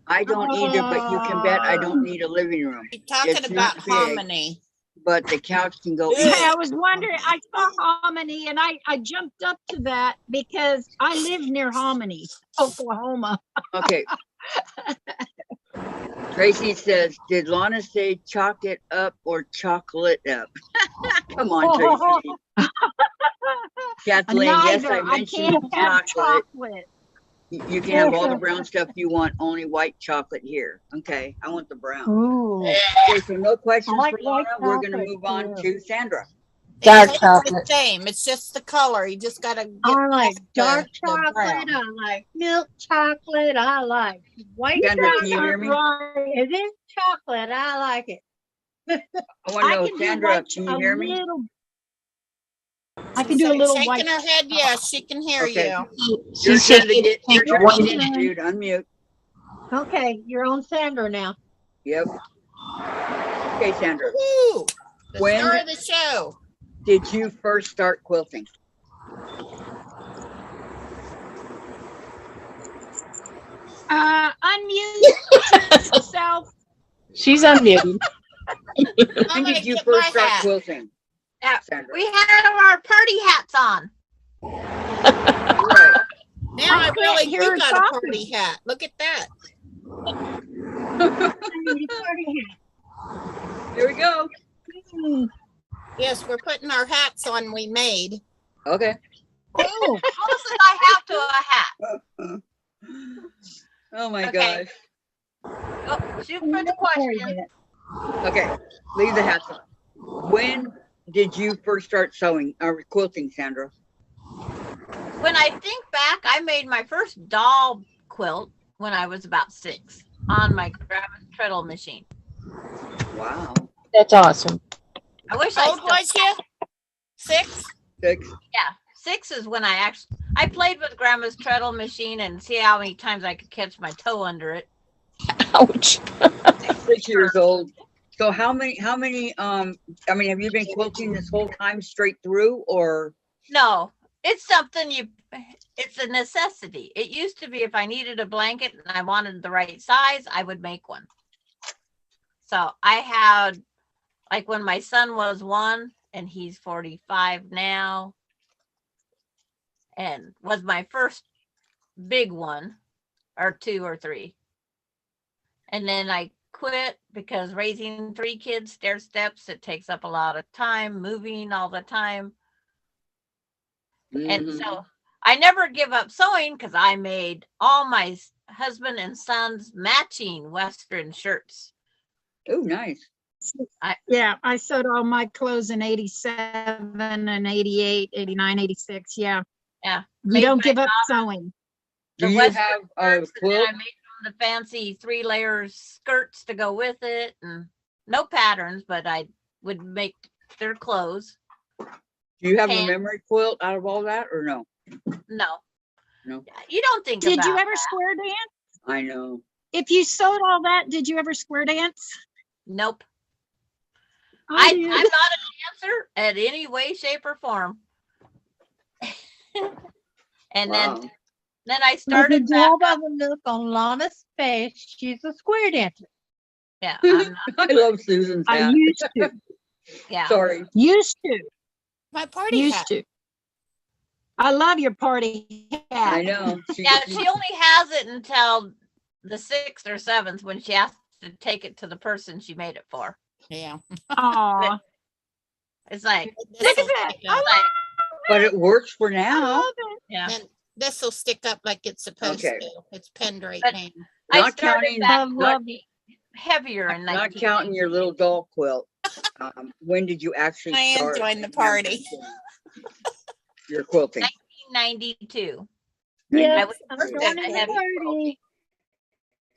I don't either, but you can bet I don't need a living room. You're talking It's about not big, harmony. but the couch can go. Yeah, I was wondering. I saw Hominy, and I jumped up to that because I live near Hominy, Oklahoma. Okay. Tracy says, did Lana say chalk it up or chocolate up? Come on, Tracy. Kathleen, yes, I mentioned chocolate. You can have all the brown stuff you want, only white chocolate here. Okay, I want the brown. Ooh. Okay, so no questions I like for Lana. white We're going to chocolate, move on too. to Sandra. Dark It's chocolate. the same. It's just the color. You just got to get I like dark the chocolate. brown. I like milk chocolate. I like white Sandra, can you chocolate. hear me? It is chocolate. I like it. I want to know, Sandra, can you hear me? I can do a little Shaking white. her head. Yes, she can hear Okay. you. You're She's trying to shaking get pink you're one. unmute, unmute. Okay, you're on Sandra now. Yep. Okay, Sandra. Woo! The When- star of the show. Did you first start quilting? Unmute yourself. She's unmuted. I'm When gonna did you get first my start hat. quilting? Yeah, Sandra. we had our party hats on. Right. Now I can't really hear do her got a talking. party hat. Look at that. Here we go. Yes, we're putting our hats on we made. Okay. How close did I have to a hat? Oh my Okay. gosh. Oh, shoot for the question. Okay. Leave the hats on. When did you first start sewing or quilting, Sandra? When I think back, I made my first doll quilt when I was about 6 on my grandma's treadle machine. Wow. That's awesome. I wish How I old still, was you? 6? 6. yeah, 6 is when I played with grandma's treadle machine and see how many times I could catch my toe under it. Ouch. 6 years old. So how many, I mean, have you been quilting this whole time straight through or? No, it's something it's a necessity. It used to be if I needed a blanket and I wanted the right size, I would make one. So I had, like when my son was 1 and he's 45 now, and was my first big one, or 2 or 3. And then I quit because raising 3 kids, stair steps, it takes up a lot of time, moving all the time. And so I never give up sewing because I made all my husband and son's matching Western shirts. Oh, nice. I sewed all my clothes in 87 and 88, 89, 86. Yeah. Yeah. You don't give up sewing. Do The you Western have a shirts, and then quilt? I made them the fancy 3-layer skirts to go with it, and no patterns, but I would make their clothes. Do you have a And- memory quilt out of all that or no? No. No. You don't think Did about you ever that. square dance? I know. If you sewed all that, did you ever square dance? Nope. I I'm did. not a dancer at any way, shape, or form. And Wow. then I But started the back job up. of a look on Lana's face, she's a square dancer. Yeah, I'm not, I love Susan's I hat. used to. yeah. Sorry. Used to. My party Used hat. to. I love your party hat. I know. Yeah, she only has it until the 6th or 7th when she asked to take it to the person she made it for. Yeah. Aw. It's like, Look at that. I like, But it works for I now. love it. yeah. And this will stick up like it's supposed Okay. to. It's pinned right But- now. I Not started counting, back not, heavier in not counting your little doll quilt. When did you actually Diane start joined the party. your quilting? 1992. Yes, was I'm first going at to the the heavy party.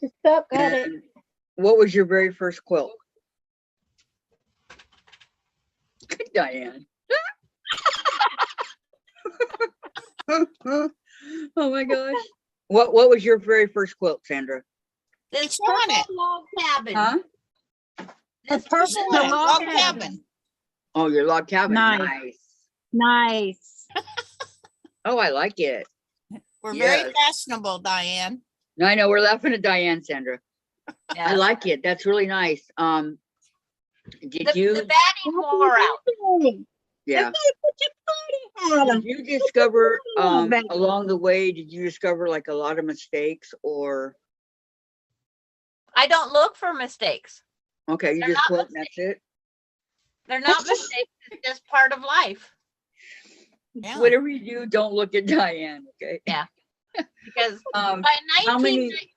Just about got it. And what was your very first quilt? Good, Diane. Oh my gosh. What was your very first quilt, Sandra? This It's on purple it. log cabin. Huh? This purple Yeah, log log cabin. cabin. Oh, your log cabin. Nice. Nice. Nice. Oh, I like it. We're Yes. very fashionable, Diane. No, I know we're laughing at Diane, Sandra. Yeah. I like it. That's really nice. Did you? The batting wore out. Yeah. Adam. Did you discover Oh, baby. along the way? Did you discover like a lot of mistakes, or I don't look for mistakes. okay, you They're just not quilt and that's it? They're not mistakes. It's just part of life. Yeah. Whatever you do, don't look at Diane. Okay. Because Um, by how 19, many?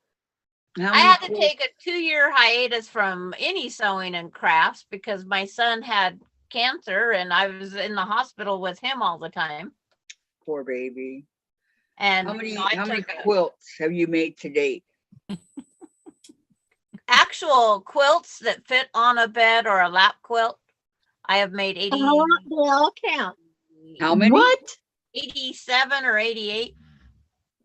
How I many had to quilts- take a 2-year hiatus from any sewing and crafts because my son had cancer and I was in the hospital with him all the time. Poor baby. And How many? so I How many took quilts have you made to date? actual quilts that fit on a bed or a lap quilt. I have made 80, They all count. How many? What? 87 or 88,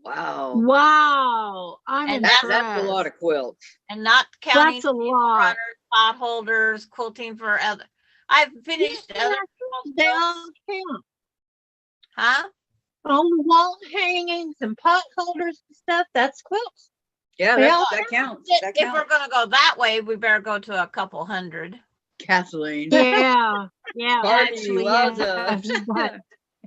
Wow. Wow. I'm And impressed. That's a lot of quilts. and not counting That's a lot. runners, pot holders, quilting for other. I've finished other people's They quilts. all count. Huh? All the wall hangings and pot holders and stuff, that's quilts. Yeah, They that, all that counts. That If we're counts. gonna go that way, we better go to a couple hundred. Kathleen. Yeah. Yeah. Party, Actually, wowza. yeah.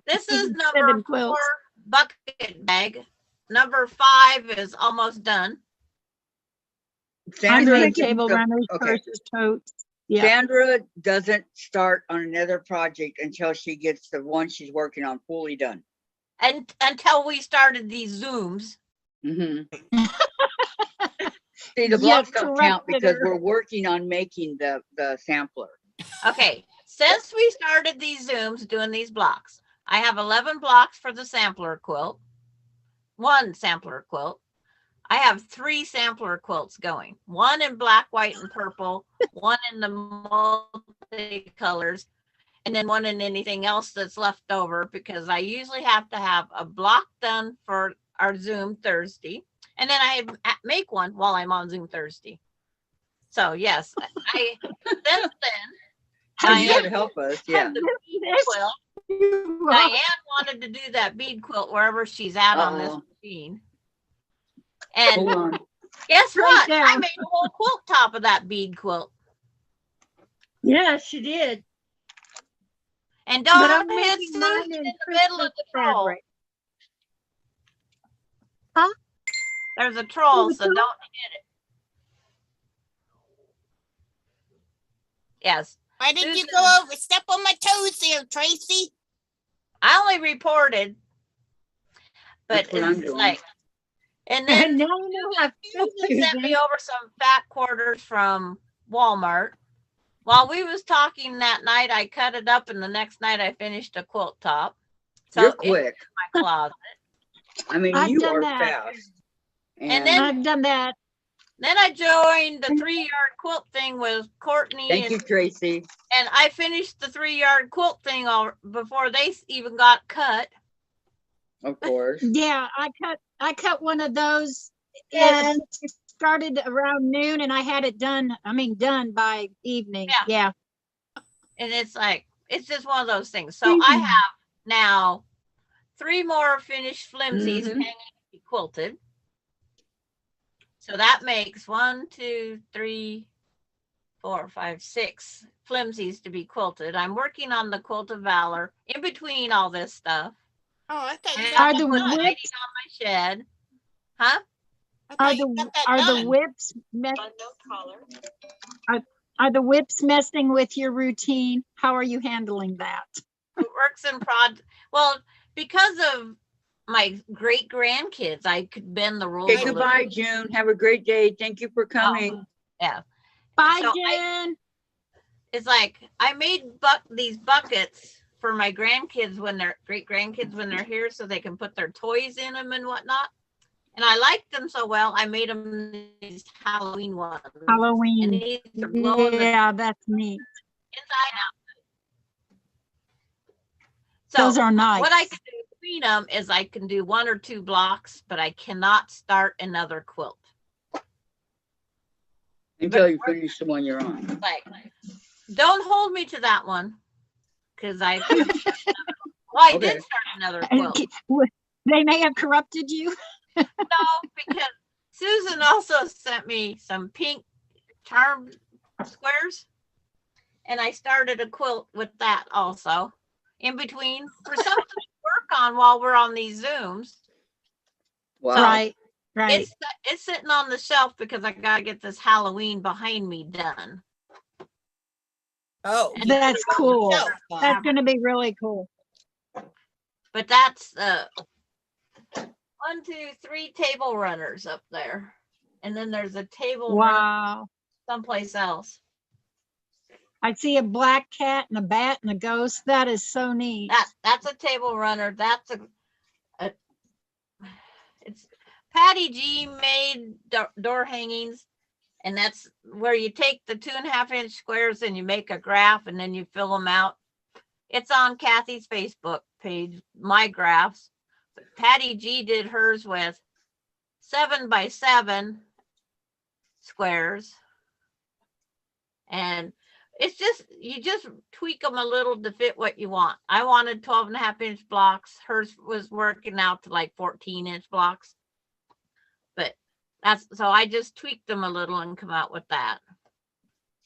This is 7 number 4 quilts. bucket bag. Number 5 is almost done. Sandra, Hundred doesn't- table runners, okay. purses, totes. Yeah. Sandra doesn't start on another project until she gets the one she's working on fully done. And until we started these Zooms. Hmm See, the blocks don't count corrected because her. we're working on making the sampler. Okay, since we started these Zooms doing these blocks, I have 11 blocks for the sampler quilt, 1 sampler quilt. I have 3 sampler quilts going, 1 in black, white, and purple, 1 in the multicolors, and then 1 in anything else that's left over because I usually have to have a block done for our Zoom Thursday. And then I make one while I'm on Zoom Thursday. So yes, I since then, So you Diane gotta help us, yeah. the bead quilt. Diane wanted to do that bead quilt wherever she's at on this Uh-oh. machine. Hold And on. guess Right what? there. I made a whole quilt top of that bead quilt. Yeah, she did. And But don't I'm hit making Susan mine in in the middle of Christmas the troll. fabric. There's a troll, so don't hit it. Yes. Why did you Susan. go over? Step on my toes there, Tracy. I only reported. But That's what I'm it's doing. like, and And then now I know how to Susan do sent me that. over some fat quarters from Walmart. While we was talking that night, I cut it up, and the next night I finished a quilt top. So You're it's quick. in my closet. I mean, I've you done are that. fast. And then- I've done that. Then I joined the 3-yard quilt thing with Courtney, Thank you, Tracy. and I finished the 3-yard quilt thing all before they even got cut. Of course. Yeah, I cut one of those. And It started around noon and I had it done. I mean, done by evening. Yeah. Yeah. And it's like, it's just one of those things. So I have now 3 more finished flimsies Mhm. hanging to be quilted. So that makes 1, 2, 3, 4, 5, 6 flimsies to be quilted. I'm working on the Quilt of Valor in between all this stuff. Oh, I thought you And got Are I'm the one. waiting whips- on my shed. Huh? I Are thought you got that the done. whips are the whips messing with your routine? How are you handling that? It works in prod. Well, because of my great grandkids, I could bend the rules. Okay, goodbye, June. Have a great day. Thank you for coming. Yeah. Bye, So Jen. It's like I made these buckets for my grandkids when they're great grandkids when they're here, so they can put their toys in them and whatnot. And I liked them so well, I made them these Halloween ones. Halloween. And these are glowing Yeah, that's neat. inside out. So Those are nice. what I can do between them is I can do 1 or 2 blocks, but I cannot start another quilt. Until you finish the one you're on. Like, don't hold me to that one, because I Okay. did start another quilt. They may have corrupted you. No, because Susan also sent me some pink charm squares, and I started a quilt with that also in between for something to work on while we're on these Zooms. Wow. Right. It's sitting on the shelf because I gotta get this Halloween behind me done. Oh, That's cool. shelf, huh? That's going to be really cool. But that's 1, 2, 3 table runners up there, and then there's a table runner Wow. someplace else. I see a black cat and a bat and a ghost. That is so neat. That's a table runner. That's it's Patty G made door hangings, and that's where you take the 2.5-inch squares and you make a graph and then you fill them out. It's on Kathy's Facebook page, my graphs. But Patty G did hers with 7x7 squares, and it's just, you just tweak them a little to fit what you want. I wanted 12.5-inch blocks. Hers was working out to like 14-inch blocks. But so I just tweaked them a little and come out with that.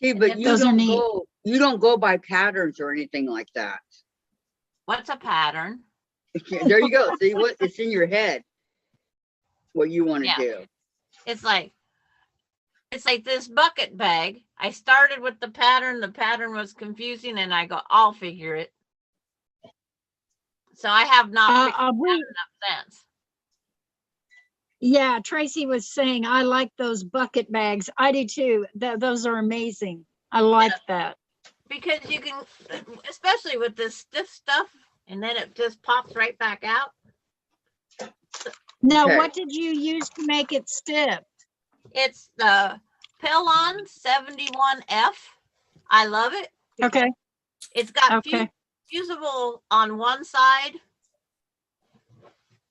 See, but you Those are neat. don't go by patterns or anything like that. What's a pattern? There you go. See what it's in your head. What you want to Yeah. do. It's like this bucket bag. I started with the pattern. The pattern was confusing, and I go, I'll figure it. So I have not figured the pattern up since. Yeah, Tracy was saying, I like those bucket bags. I do too. Those are amazing. I like that. Because you can, especially with this stiff stuff, and then it just pops right back out. Now, Okay. what did you use to make it stiff? It's the Pellon 71F. I love it. Okay. It's got Okay. fusible on one side,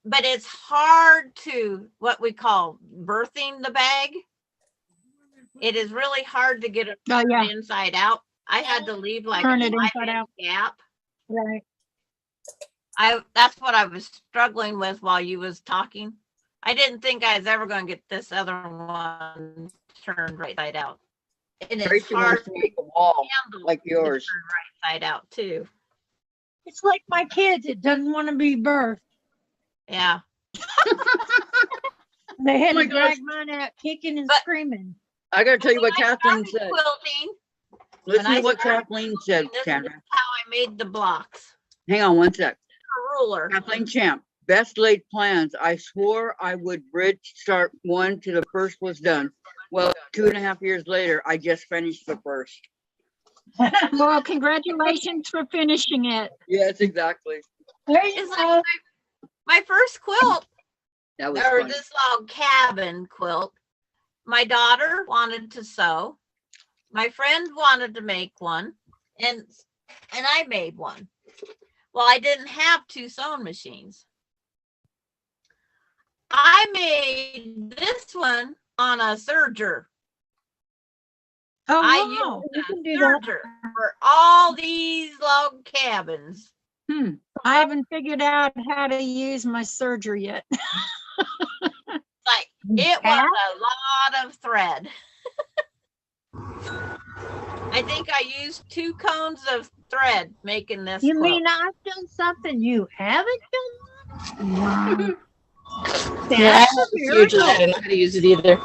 but it's hard to what we call birthing the bag. It is really hard to get it Oh, yeah. inside out. I had to leave like Turn a it inside 5-inch out. gap. Right. That's what I was struggling with while you was talking. I didn't think I was ever going to get this other one turned right side out. And it's Tracy hard wants to make a wall handle like to yours. turn right side out too. It's like my kids. It doesn't want to be birthed. Yeah. They had Oh my to drag gosh. mine out kicking and But- screaming. I gotta tell you what When I Kathleen started said. quilting, Listen when to I what started Kathleen said, this is Sandra. how I made the blocks. Hang on one sec. A ruler. Kathleen Champ, best laid plans. I swore I would bridge start one till the first was done. Well, 2.5 years later, I just finished the first. Well, congratulations for finishing it. Yes, exactly. There you It's go. like my first quilt, That was or fun. this log cabin quilt. My daughter wanted to sew. My friend wanted to make one, and I made one. Well, I didn't have 2 sewing machines. I made this one on a serger. Oh, I wow. used You a can do that. serger for all these log cabins. I haven't figured out how to use my serger yet. Like, it was a lot of thread. I think I used 2 cones of thread making this You quilt. mean I've done something you haven't done? Yeah, I That's a love this usually. I miracle. don't know how to use it either.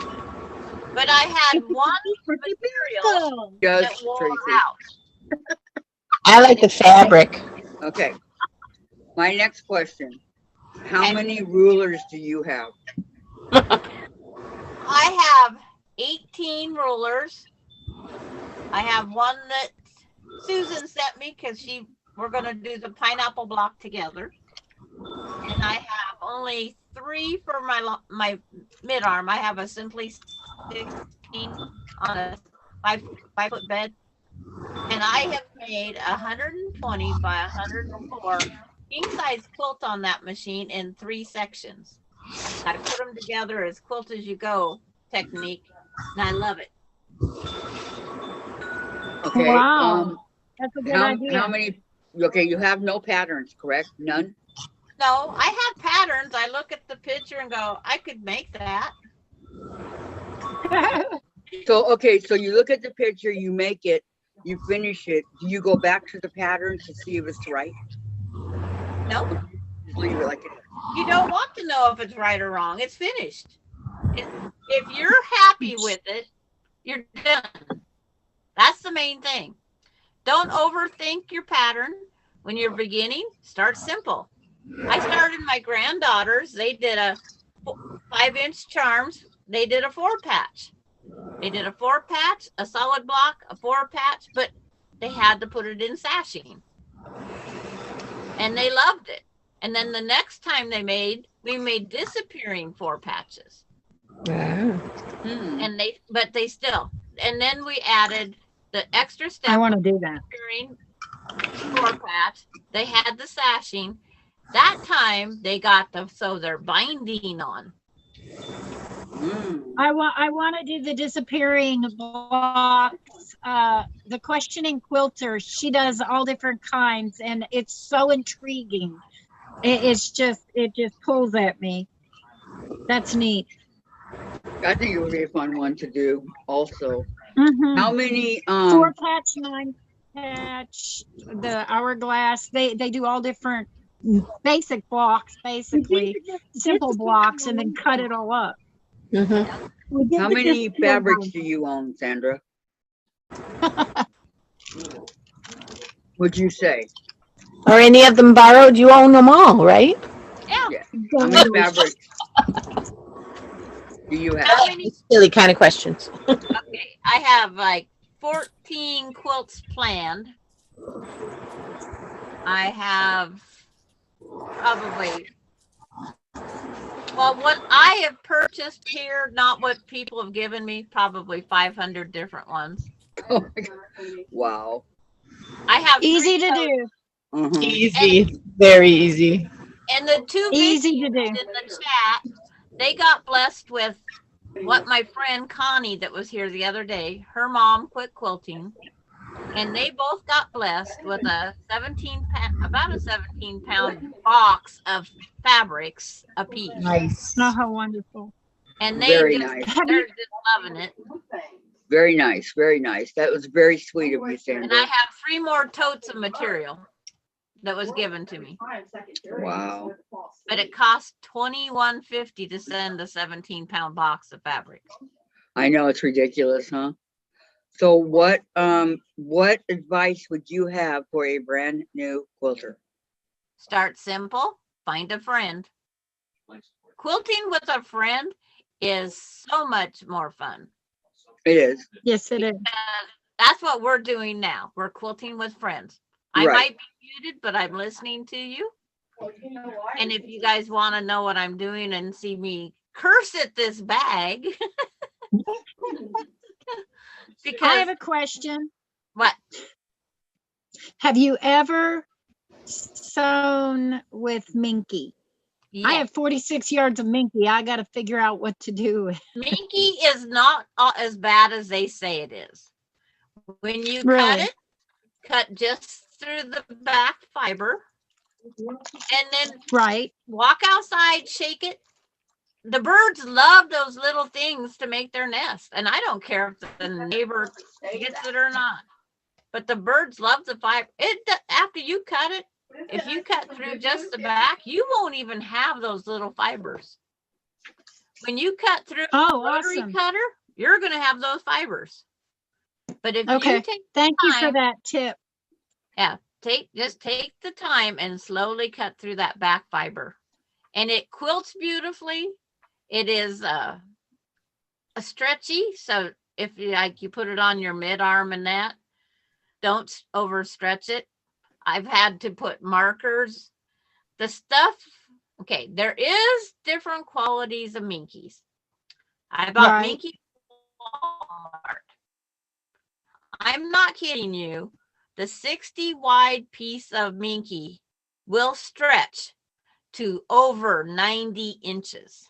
But I had one material that Just wore Tracy. out. I like the fabric. Okay. My next question. How Okay. many rulers do you have? I have 18 rulers. I have one that Susan sent me because we're gonna do the pineapple block together. And I have only 3 for my mid arm. I have a Simply 16 on a 5-foot bed, and I have made 120 by 104 king size quilt on that machine in 3 sections. I put them together as quilt as you go technique, and I love it. Okay. Wow. That's a good idea. How many? Okay, you have no patterns, correct? None? No, I have patterns. I look at the picture and go, I could make that. So, okay, so you look at the picture, you make it, you finish it. Do you go back to the pattern to see if it's right? Nope. Just leave it like it is. You don't want to know if it's right or wrong. It's finished. If you're happy with it, you're done. That's the main thing. Don't overthink your pattern. When you're beginning, start simple. I started my granddaughters. They did a 5-inch charms. They did a 4-patch. They did a 4-patch, a solid block, a 4-patch, but they had to put it in sashing. And they loved it. And then the next time we made disappearing 4-patches. Wow. And they still, and then we added the extra step. I want to do that. Disappearing 4-patch. They had the sashing. That time they got they're binding on. I want to do the disappearing blocks. The questioning quilter, she does all different kinds, and it's so intriguing. It just pulls at me. That's neat. I think it would be a fun one to do also. How many 4-patch, 9-patch, the hourglass, they do all different basic blocks, basically simple blocks, and then cut it all up. how many fabrics do you own, Sandra? Would you say? Are any of them borrowed? You own them all, right? Yeah. How many fabrics do you have? How many? Silly kind of questions. Okay, I have like 14 quilts planned. I have probably, well, what I have purchased here, not what people have given me, probably 500 different ones. Oh my God. Wow. I have Easy to do. Easy. Very easy. And the 2 Easy to do. in the chat, they got blessed with what my friend Connie that was here the other day, her mom quit quilting, and they both got blessed with about a 17-pound box of fabrics apiece. Nice. Oh, how wonderful. And they Very just, nice. they're just loving it. Very nice. Very nice. That was very sweet of you, And Sandra. I have 3 more totes of material that was given to me. Wow. But it cost $21.50 to send a 17-pound box of fabric. I know, it's ridiculous, huh? So what advice would you have for a brand new quilter? Start simple, find a friend. Quilting with a friend is so much more fun. It is. Yes, it is. That's what we're doing now. We're quilting with friends. I Right. might be muted, but I'm listening to you. And if you guys want to know what I'm doing and see me curse at this bag, I because have a question. what? Have you ever sewn with Minky? I Yeah. have 46 yards of Minky. I got to figure out what to do. Minky is not as bad as they say it is. When you cut Really? it, cut just through the back fiber, and then Right. walk outside, shake it. The birds love those little things to make their nest, and I don't care if the neighbor gets it or not. But the birds love the fiber. After you cut it, if you cut through just the back, you won't even have those little fibers. when you cut through Oh, the rotary awesome. cutter, you're going to have those fibers. But if Okay. you take Thank you for time, that tip. yeah, just take the time and slowly cut through that back fiber, and it quilts beautifully. It is a stretchy, so if you put it on your mid arm and that, don't overstretch it. I've had to put markers. The stuff, okay, there is different qualities of minkies. I bought Right. minky from Walmart. I'm not kidding you. The 60 wide piece of minky will stretch to over 90 inches.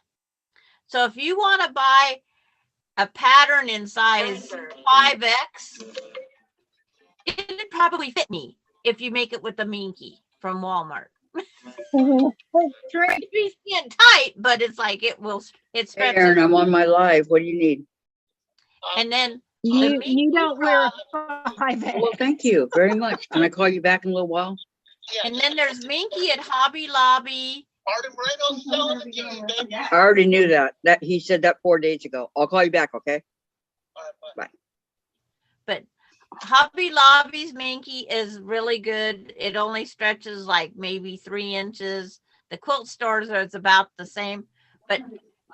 So if you want to buy a pattern in size 5X, it'd probably fit me if you make it with the minky from Walmart. It'd be skin tight, but it's like it Hey, stretches. Aaron, I'm on my live. What do you need? And then You don't wear a 5X. Well, thank you very much. Can I call you back in a little while? and then there's minky at Hobby Lobby. I already knew that. He said that 4 days ago. I'll call you back, okay? But Hobby Lobby's minky is really good. It only stretches like maybe 3 inches. The quilt stores are it's about the same, but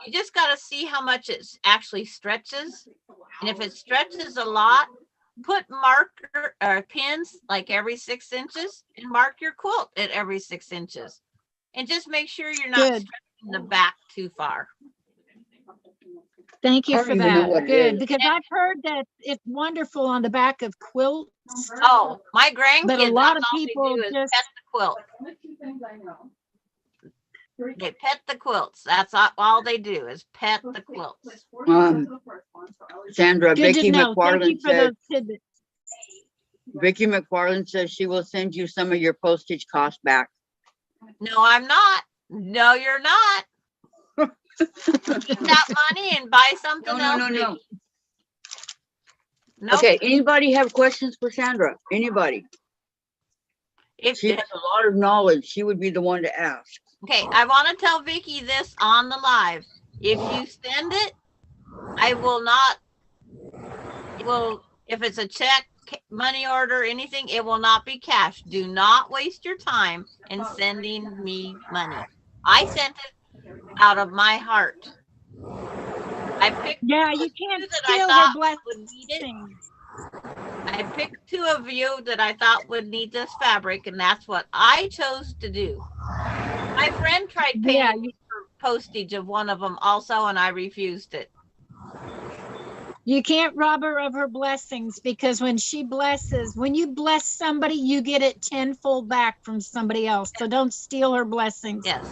you just got to see how much it actually stretches. And if it stretches a lot, put marker pins like every 6 inches and mark your quilt at every 6 inches. And just make sure you're not Good. stretching the back too far. Thank I you don't for even know what that. it Good, is. because I've heard that it's wonderful on the back of quilts. Oh, my grandkids, But a lot that's of all people they do is just- pet the quilt. They pet the quilts. That's all they do is pet the quilts. Sandra, Good to Vicky know. Thank you McFarland for said, those tidbits. Vicky McFarland says she will send you some of your postage costs back. No, I'm not. No, you're not. Keep that money and buy something else. No. Vicky. Nope. Okay, anybody have questions for Sandra? Anybody? She has a lot of knowledge. She would be the one to ask. Okay, I want to tell Vicky this on the live. If you send it, I will not. If it's a check, money order, anything, it will not be cash. Do not waste your time in sending me money. I sent it out of my heart. I picked. Yeah, you can't that I steal thought her would need it. blessings. I picked 2 of you that I thought would need this fabric, and that's what I chose to do. My friend tried paying Yeah, me for postage of one of them also, and I refused it. you can't rob her of her blessings, because when she blesses, when you bless somebody, you get it tenfold back from somebody else. So don't steal her blessings. Yes.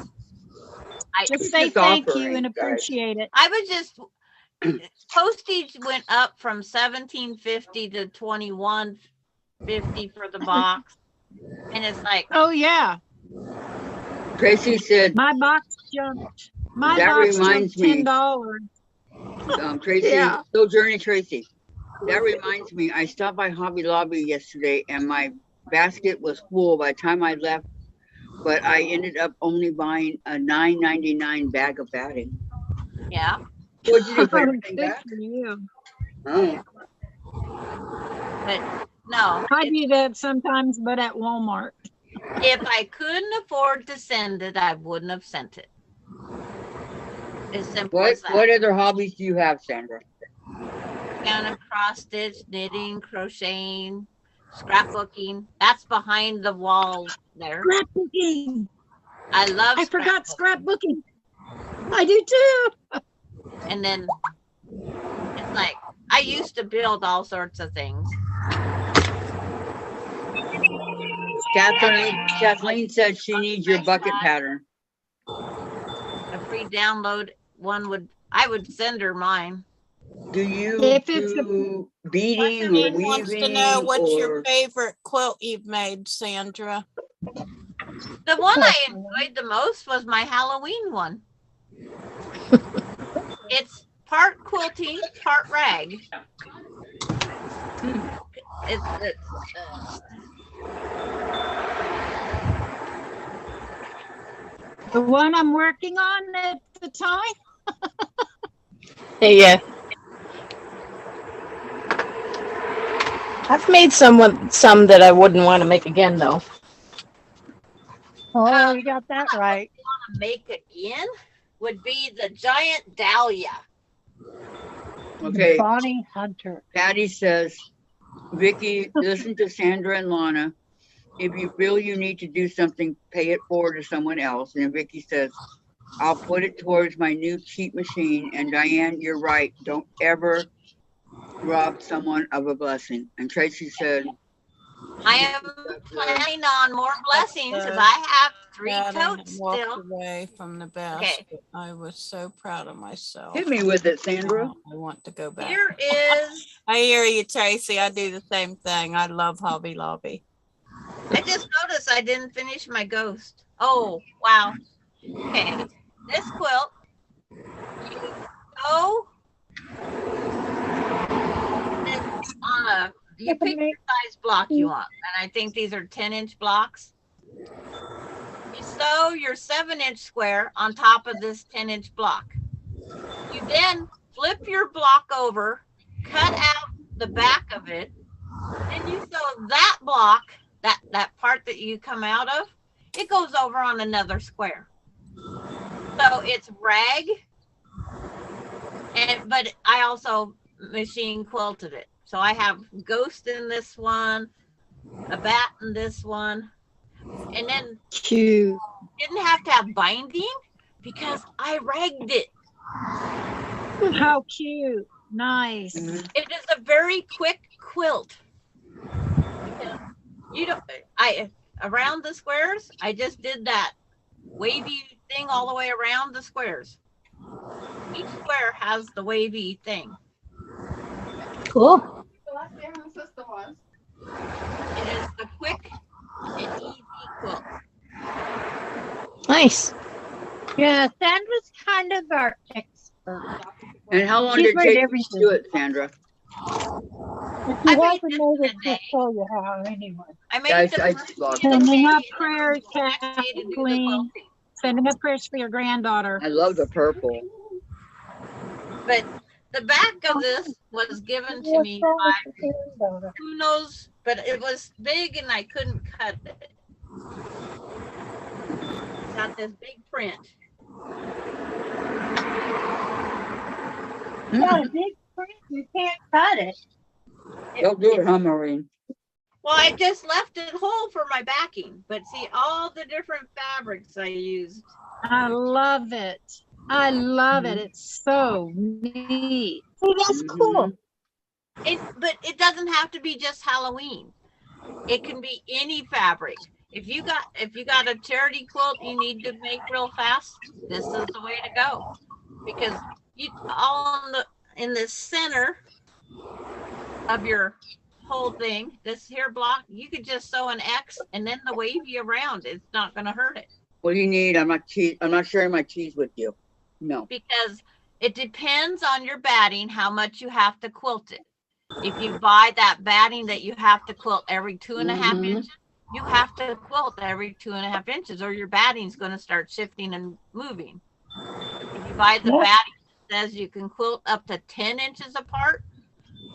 Just say Just thank you offering, and guys. appreciate it. I was just postage went up from $17.50 to $21.50 for the box, and it's like, Oh yeah, Tracy said, my box jumped. My That box reminds jumped me. $10. Tracy, Yeah. Sojourner Tracy. That reminds me, I stopped by Hobby Lobby yesterday and my basket was full by the time I left, but I ended up only buying a $9.99 bag of batting. yeah. What'd you do, put Oh, everything good back? for you. Oh, But no, I do that sometimes, but at Walmart. if I couldn't afford to send it, I wouldn't have sent it. As simple as that. what other hobbies do you have, Sandra? Kind of cross stitch, knitting, crocheting, scrapbooking. That's behind the wall there. Scrapbooking. I love I forgot scrapbooking. scrapbooking. I do too. And then it's like I used to build all sorts of things. Kathleen said she needs your bucket pattern. A free download one I would send her mine. Do you If it's do beading or Jane weaving? wants to know what's your or- favorite quilt you've made, Sandra. The one I enjoyed the most was my Halloween one. It's part quilting, part rag. The one I'm working on at the time. Yeah. I've made some that I wouldn't want to make again, though. Oh, you got that right. Make again would be the giant dahlia. Okay. Bonnie Hunter. Patty says, Vicky, listen to Sandra and Lana. If you feel you need to do something, pay it forward to someone else. And Vicky says, I'll put it towards my new cheap machine. And Diane, you're right. Don't ever rob someone of a blessing. And Tracy said, I am planning on more blessings because I have 3 totes walked still. away from the basket. Okay. I was so proud of myself. hit me with it, Sandra. I want to go back. Here is, I hear you, Tracy. I do the same thing. I love Hobby Lobby. I just noticed I didn't finish my ghost. Oh, wow. Okay. This quilt, you go on a, you pick the size block you want. And I think these are 10-inch blocks. You sew your 7-inch square on top of this 10-inch block. You then flip your block over, cut out the back of it, then you sew that block, that part that you come out of, it goes over on another square. So it's rag, but I also machine quilted it. So I have ghost in this one, a bat in this one, and then Cute. didn't have to have binding because I ragged it. How cute. Nice. Mhm. It is a very quick quilt. You don't, around the squares, I just did that wavy thing all the way around the squares. Each square has the wavy thing. Cool. The last day my sister was. It is the quick and easy quilt. Nice. Yeah, Sandra's kind of our expert. And how long She's did it read take you to everything. do it, Sandra? If I you made haven't this made in it, a just day. show you how anyway. I made Guys, the I first lost day of it. the Sending day up and then prayers, the next day to do the Kathleen. quilting. Sending up prayers for your granddaughter. I love the purple. But the back of this was given to me by who knows, but it was big and I couldn't cut it. Got this big print. Yeah, big print, you can't cut it. Don't do it, huh, Maureen? Well, I just left it whole for my backing, but see all the different fabrics I used. I love it. I love it. It's so neat. Oh, that's cool. But it doesn't have to be just Halloween. It can be any fabric. If you got a charity quilt you need to make real fast, this is the way to go. Because you all in the center of your whole thing, this here block, you could just sew an X and then the wavy around. It's not going to hurt it. What do you need? I'm not sharing my cheese with you. No. Because it depends on your batting how much you have to quilt it. If you buy that batting that you have to quilt every 2.5 inches, you have to quilt every 2.5 inches or your batting's going to start shifting and moving. If you buy the batting that says you can quilt up to 10 inches apart,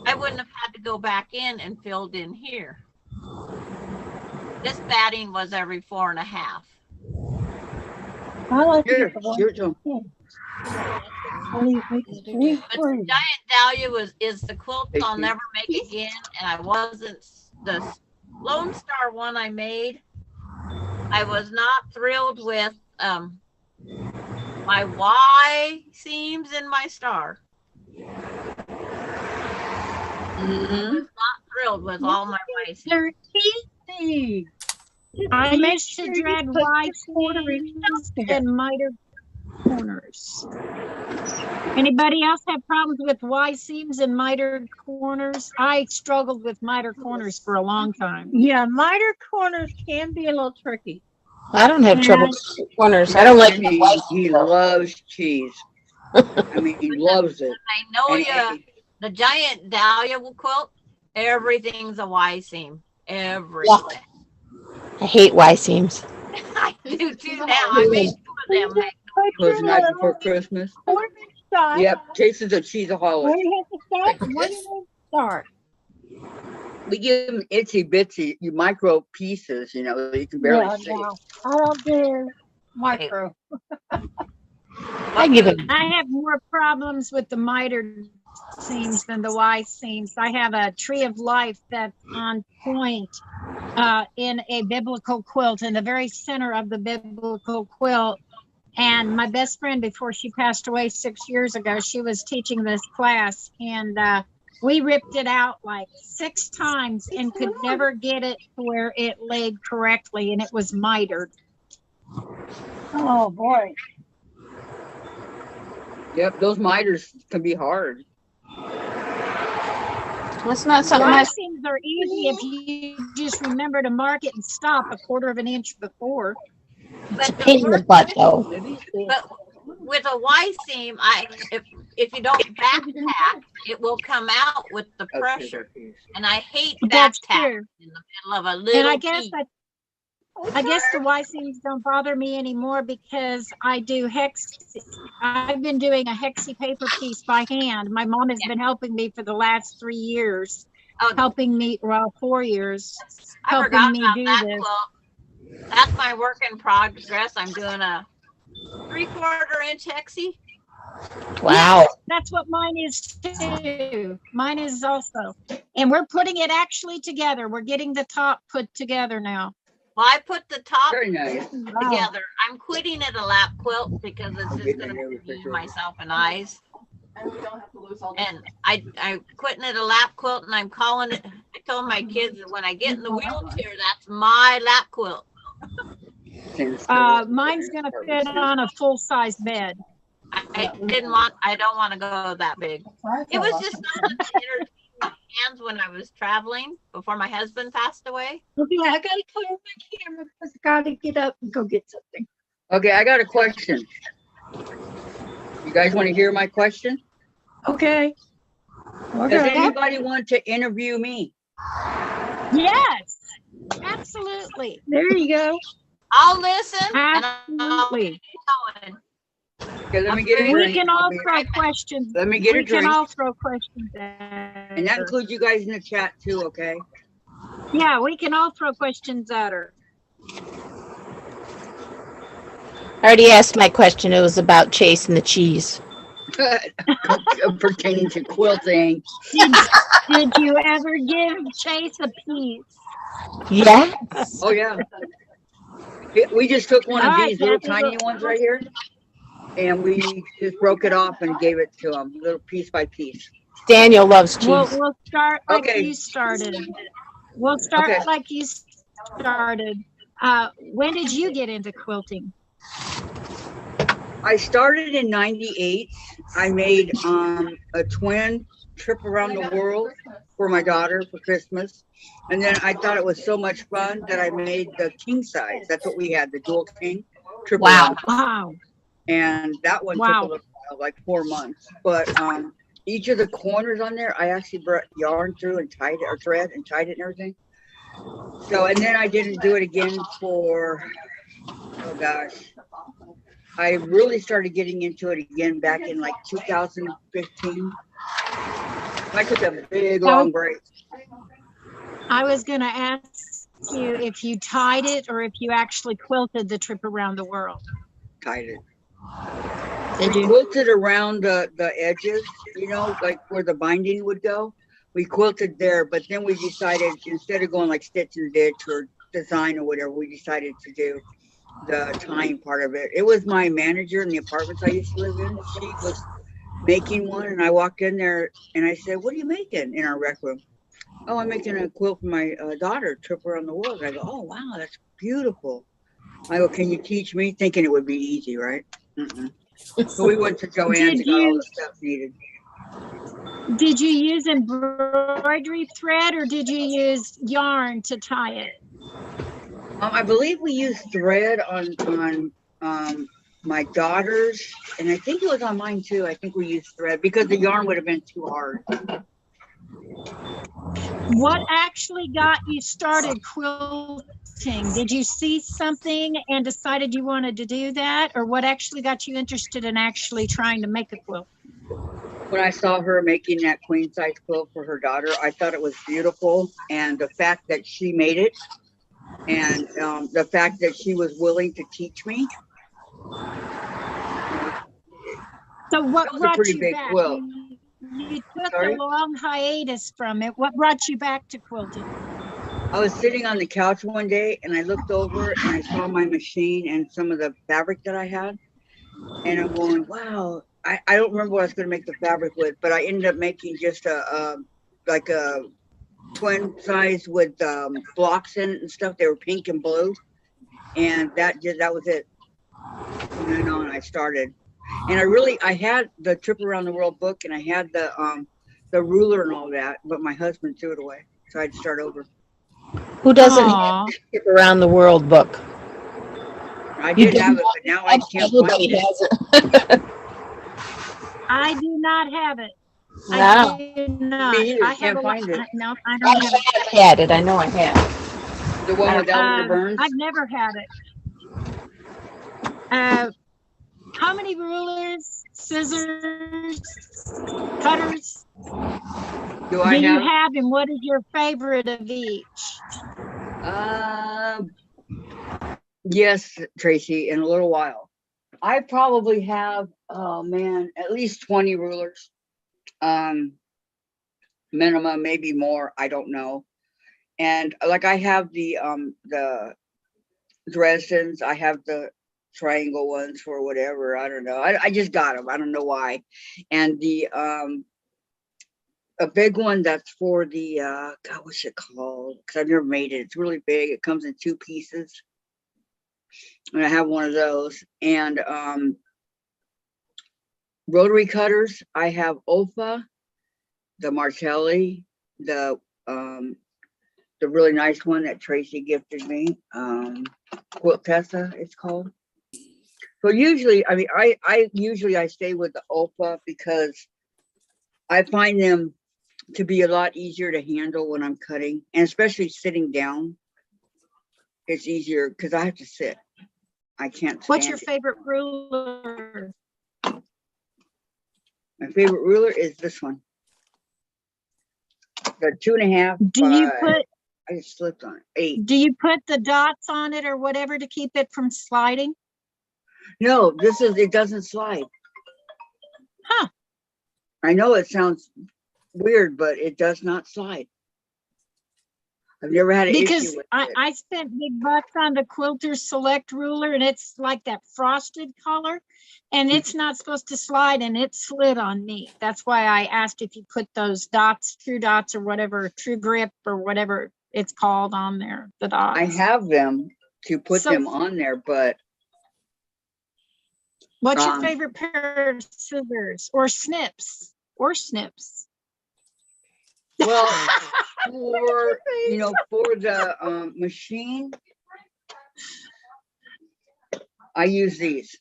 I wouldn't have had to go back in and filled in here. This batting was every 4.5. I like Here, it. your turn. But the giant dahlia is the quilt I'll never make again, and I wasn't the Lone Star one I made. I was not thrilled with my Y seams in my star. I was not thrilled with all my Y seams. They're easy. I used to dread Y seams and miter corners. Anybody else have problems with Y seams and miter corners? I struggled with miter corners for a long time. Yeah, miter corners can be a little tricky. I don't have trouble with corners. I don't like He loves cheese. I mean, he loves it. I know the giant dahlia quilt, everything's a Y seam. Everything. I hate Y seams. I do too now. I made 2 of them. It was the night before Christmas. Corners stop. Yep, Jason's a cheeseaholic. When you hit the stop, when you start. We give them itsy bitsy, you micro pieces, you know, that you can barely Yeah, see. no, I don't do micro. I give it. I have more problems with the miter seams than the Y seams. I have a tree of life that's on point in a biblical quilt in the very center of the biblical quilt. And my best friend, before she passed away 6 years ago, she was teaching this class, and we ripped it out like 6 times and could never get it to where it laid correctly, and it was mitered. Oh boy. Yep, those miters can be hard. That's not something Y I. seams are easy if you just remember to mark it and stop a 1/4 of an inch before. It's a pain in the butt, though. But with a Y seam, if you don't back tack, it will come out with the pressure. And I hate back That's tack true. in the middle of a little And I guess piece. I guess the Y seams don't bother me anymore because I do I've been doing a hexy paper piece by hand. My mom has been helping me for the last 3 years, Oh, helping me, well, 4 years, I helping forgot me about do that this. quilt. That's my work in progress. I'm doing a 3/4 inch hexie. Wow. That's what mine is too. Mine is also. And we're putting it actually together. We're getting the top put together now. Well, I put the top Very nice. together. I'm quitting it a lap quilt because it's just going to confuse myself and eyes. And I'm quitting it a lap quilt, and I'm calling it. I told my kids that when I get in the wheelchair, that's my lap quilt. Mine's going to fit on a full-size bed. I don't want to go that big. It was just something to entertain my hands when I was traveling before my husband passed away. Okay, I gotta clear my camera because I gotta get up and go get something. Okay, I got a question. You guys want to hear my question? Okay. Does anybody want to interview me? Yes, absolutely. There you go. I'll listen and I'll Absolutely. keep going. Okay, let me get a We drink. can all throw questions. Let me get a We can drink. all throw questions at And that her. includes you guys in the chat too, okay? Yeah, we can all throw questions at her. I already asked my question. It was about chasing the cheese. Pertaining to quilting. Did you ever give Chase a piece? Yes. Oh yeah. We just took one of All right, these little Kathy, tiny ones right here, and we just broke it off and gave it to him, little piece by piece. Daniel loves cheese. We'll start like Okay. you started. We'll start Okay. like you started. When did you get into quilting? I started in '98. I made a twin trip around the world for my daughter for Christmas. And then I thought it was so much fun that I made the king size. That's what we had, the dual king trip Wow. around. Wow. And that one Wow. took a little while, like 4 months. But each of the corners on there, I actually brought yarn through and tied it, or thread and tied it and everything. So, and then I didn't do it again for, oh gosh. I really started getting into it again back in like 2015. I took a big long break. I was going to ask you if you tied it or if you actually quilted the trip around the world. Tied it. Did We you? quilted around the edges, you know, like where the binding would go. We quilted there, but then we decided instead of going like stitch and ditch or design or whatever, we decided to do the tying part of it. It was my manager in the apartments I used to live in. She was making one, and I walked in there and I said, "What are you making?" in our rec room. "Oh, I'm making a quilt for my daughter, trip around the world." I go, "Oh, wow, that's beautiful." I go, "Can you teach me?" Thinking it would be easy, right? So we went to Joann's and got all the stuff needed. Did you use embroidery thread or did you use yarn to tie it? I believe we used thread on my daughter's, and I think it was on mine too. I think we used thread because the yarn would have been too hard. What actually got you started quilting? Did you see something and decided you wanted to do that? Or what actually got you interested in actually trying to make a quilt? when I saw her making that queen size quilt for her daughter, I thought it was beautiful. And the fact that she made it, and the fact that she was willing to teach me. So what That was a brought pretty you big back? quilt. You took Sorry? a long hiatus from it. What brought you back to quilting? I was sitting on the couch one day and I looked over and I saw my machine and some of the fabric that I had. And I'm going, wow. I don't remember what I was going to make the fabric with, but I ended up making just like a twin size with blocks in it and stuff. They were pink and blue. And that was it. From then on, I started. And I had the Trip Around the World book and I had the ruler and all that, but my husband threw it away. So I had to start over. Who doesn't Aw. have the Trip Around the World book? I You did have it, but now I can't find Everybody it. has it. I do not have it. Wow. I do not. Me either. I have Can't a find it. No, I don't have it. I've had it. I know I have. The one with Eleanor Burns? I've never had it. How many rulers, scissors, cutters Do you have, and what is your favorite of each? Yes, Tracy, in a little while. I probably have, oh man, at least 20 rulers. Minimum, maybe more, I don't know. And like I have the Dresdens, I have the triangle ones for whatever, I don't know. I just got them, I don't know why. And the a big one that's for the God, what's it called? Because I've never made it. It's really big. It comes in 2 pieces. And I have one of those. And rotary cutters, I have Olfa, the Martelli, the really nice one that Tracy gifted me, Quiltessa, it's called. So usually, I mean, I usually stay with the Olfa because I find them to be a lot easier to handle when I'm cutting, and especially sitting down. It's easier because I have to sit. I can't stand. What's your favorite ruler? My favorite ruler is this one. The 2.5. Do you put? I just slipped on it. 8. Do you put the dots on it or whatever to keep it from sliding? No, it doesn't slide. Huh. I know it sounds weird, but it does not slide. I've never had an issue with it. I spent big bucks on the Quilter Select ruler, and it's like that frosted color, and it's not supposed to slide, and it slid on me. That's why I asked if you put those dots, true dots or whatever, true grip or whatever it's called on there, the dots. I have them to put them on there, but what's your favorite pair of scissors or snips? Well, for the machine, I use these.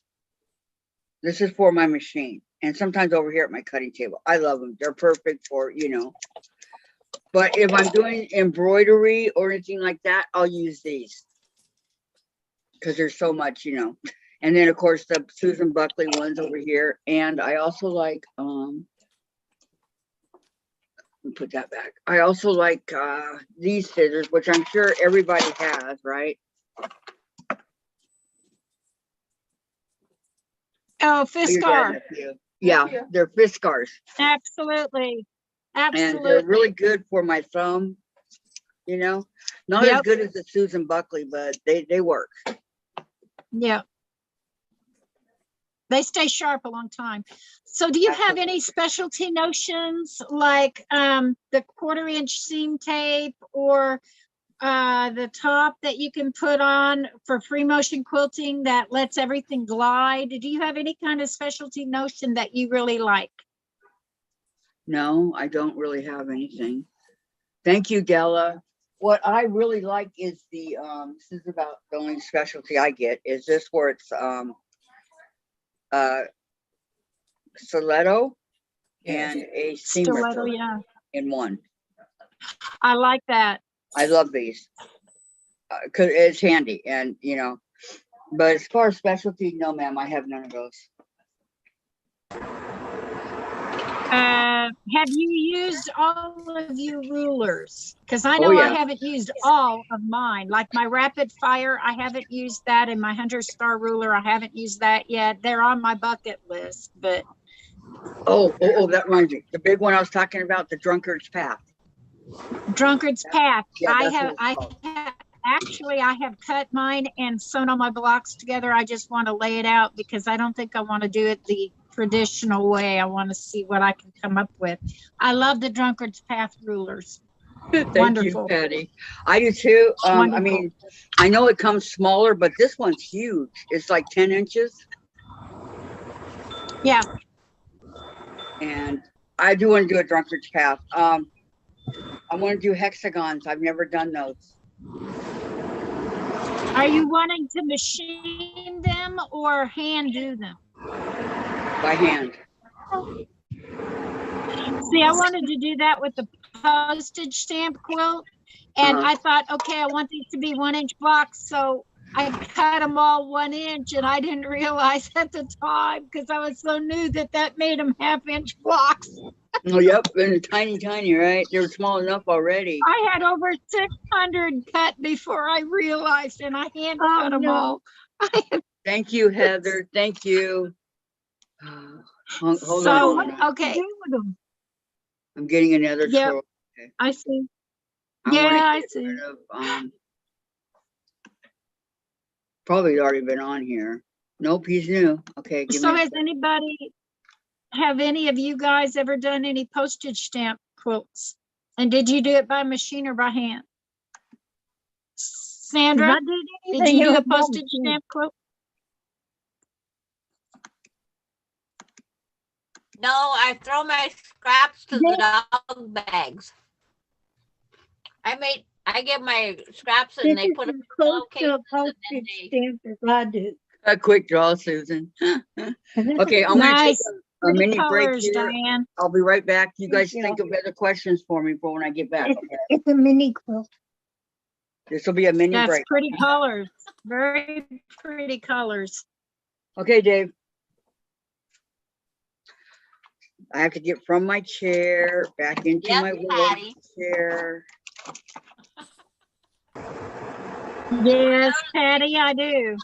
This is for my machine, and sometimes over here at my cutting table. I love them. They're perfect for, But if I'm doing embroidery or anything like that, I'll use these because there's so much, And then of course the Susan Buckley ones over here, and I also like put that back. I also like these scissors, which I'm sure everybody has, right? Oh, Fiskar. Yeah, they're Fiskars. Absolutely. And they're really good for my thumb, Not as good as the Susan Buckley, but they work. Yeah. They stay sharp a long time. So do you have any specialty notions like the 1/4-inch seam tape or the top that you can put on for free motion quilting that lets everything glide? Do you have any kind of specialty notion that you really like? No, I don't really have anything. Thank you, Della. What I really like is the this is about the only specialty I get is this, where it's stiletto and a seam ripper in one. I like that. I love these because it's handy, and but as far as specialty, no ma'am, I have none of those. Have you used all of your rulers? Because I know yeah. I haven't used all of mine. Like my rapid fire, I haven't used that, and my 100 star ruler, I haven't used that yet. They're on my bucket list, but Oh, that reminds me. The big one I was talking about, the drunkard's path. Drunkard's Path. Yeah, I that's have, what it's I called. have, actually, I have cut mine and sewn all my blocks together. I just want to lay it out because I don't think I want to do it the traditional way. I want to see what I can come up with. I love the Drunkard's Path rulers. Thank Wonderful. you, Patty. I do too. I Wonderful. mean, I know it comes smaller, but this one's huge. It's like 10 inches. Yeah. And I do want to do a drunkard's path. I want to do hexagons. I've never done those. Are you wanting to machine them or hand do them? By hand. See, I wanted to do that with the postage stamp quilt. And I thought, okay, I want these to be 1 inch blocks. So I cut them all 1 inch, and I didn't realize at the time because I was so new that made them 1/2 inch blocks. Oh, yep. They're tiny, right? They're small enough already. I had over 600 cut before I realized, and I hand cut them all. Thank you, Heather. Thank you. Hold So, on. okay. I'm getting another Yep. scroll. Okay. I see. I wanna Yeah, I get see. rid of, probably already been on here. Nope, he's new. Okay. Give So me a has have any of you guys ever done any postage stamp quilts? And did you do it by machine or by hand? Sandra, did you do a postage stamp quilt? No, I throw my scraps to the dog bags. I get my scraps and they put them in pillowcases and then they... I do. A quick draw, Susan. Okay, I'm gonna take a mini break colors, here. Diane. I'll be right back. You guys Thank think of other questions for me for when I get back. Okay? It's a mini quilt. This will be a mini That's break. pretty colors. Very pretty colors. Okay, Dave. I have to get from my chair back into Yes, my Patty. chair. Yes, Patty, I do.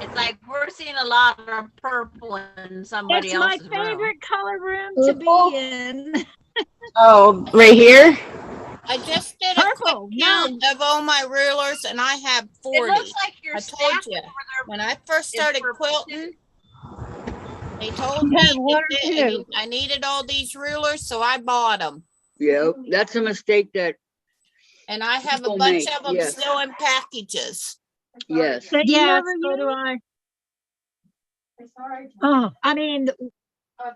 It's like we're seeing a lot of purple in somebody It's my else's room. favorite color room to be in. Oh, right here? I just did a Purple, quick count of all my rulers and I have 40. It looks like your I told stack you, over there when I first is started purple, quilting, they told You me have one or that two. I needed all these rulers, so I bought them. Yep, that's a mistake that, And I have a People bunch make, of them yes. still in packages. yes. Yes, so do I. Oh, I mean,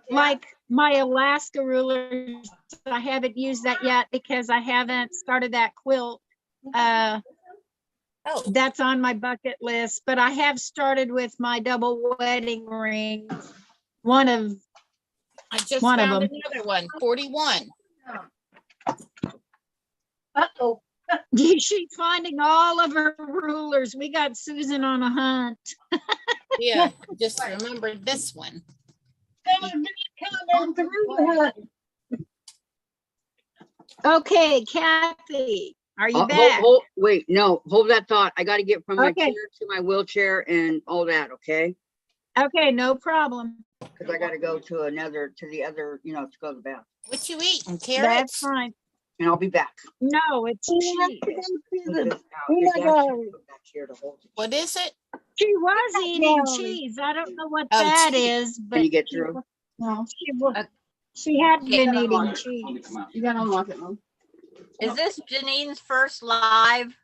like my Alaska rulers, I haven't used that yet because I haven't started that quilt. Oh, That's on my bucket list, but I have started with my double wedding ring. I just One of found them. another one, 41. uh-oh. She's finding all of her rulers. We got Susan on a hunt. Yeah, just remembered this one. Okay, Kathy, are you Hold, back? wait, no, hold that thought. I got to get from my Okay. chair to my wheelchair and all that, okay? Okay, no problem. Because I got to go to the other, to go to the bathroom. What you eating, That's carrots? fine. And I'll be back. No, it's cheese. Put this out. Your dad should put that chair to hold it. What is it? She was eating cheese. I don't know what Oh, that cheese. is, Can but you get through? No. she had Okay. been eating cheese. You gotta unlock it, Mom. Is this Janine's first live?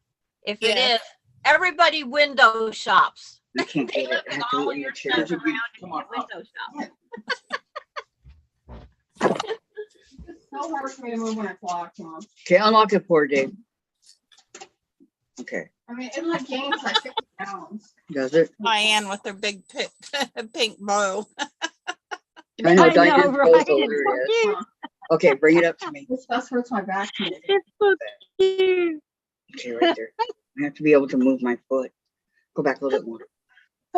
If it Yes. is, everybody window shops. You can't They get look it. I at have to all wait of in your the chair. stuff around and window shop. It's so hard for me to move when it's locked, Mom. Okay, unlock it for her, Dave. Okay, I mean, it like gains like 50 pounds. does it? Diane with her big pink bow. I know, I Diane's know, both right? hilarious. It's so cute. Okay, bring it up to me. That's hurts my back. It's so cute. Okay, right there. I have to be able to move my foot. Go back a little bit more.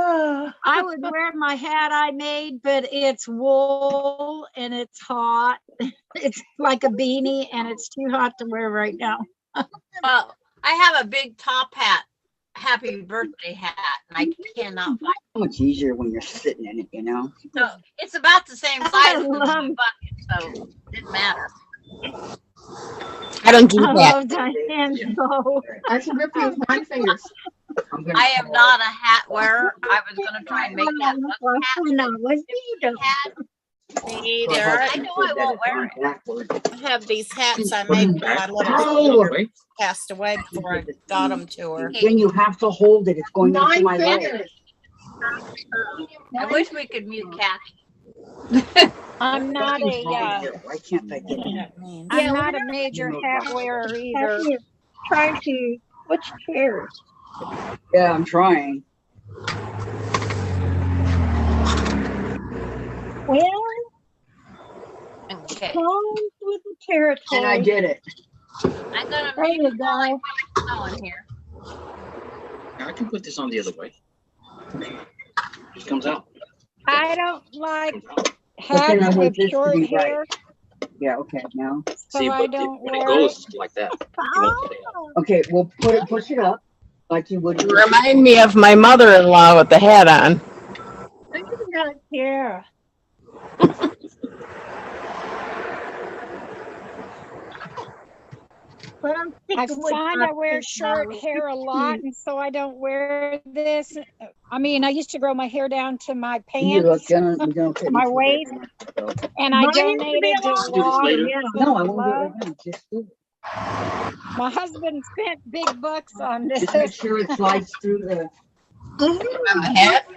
I would wear my hat I made, but it's wool and it's hot. It's like a beanie and it's too hot to wear right now. Well, I have a big top hat, happy birthday hat, and I cannot find So much easier when you're sitting in it, you know? it. So it's about the same size I as my love- bucket, so it didn't matter. I don't do I that. love Diane's bow. I can rip you with my fingers. I am not a hat wearer. I was gonna try and make that look When I was little. hat. Me either. I know I won't wear it. it. I have these hats I made for my little Oh, sister passed away before I got them to her. then you have to hold it. It's going into Nine my leg. fingers. I wish we could mute Kathy. I'm not a Why can't I get it? I'm not a major hat wearer either. Kathy is trying to switch chairs. Yeah, I'm trying. Well, Okay, comes with the territory. And I did it. I'm gonna There make you it like go. snow in here. I can put this on the other way. Just comes out. I don't like then I hats want with this to short be right. hair, Yeah, okay, now. so See, I but don't when it wear goes it. like that. you won't put it out. Okay, we'll push it up like you would. You remind me of my mother-in-law with the hat on. I do not care. But I'm I sticking with find my I wear first short model. hair a lot, and so I don't wear this. I mean, I used to grow my hair down to my You look, pants, my way. waist, and I Mine used to donated be to long. Let's do this later. No, I won't do it right now. Just do it. My husband spent big bucks on this. Just make sure it slides through the. My hat?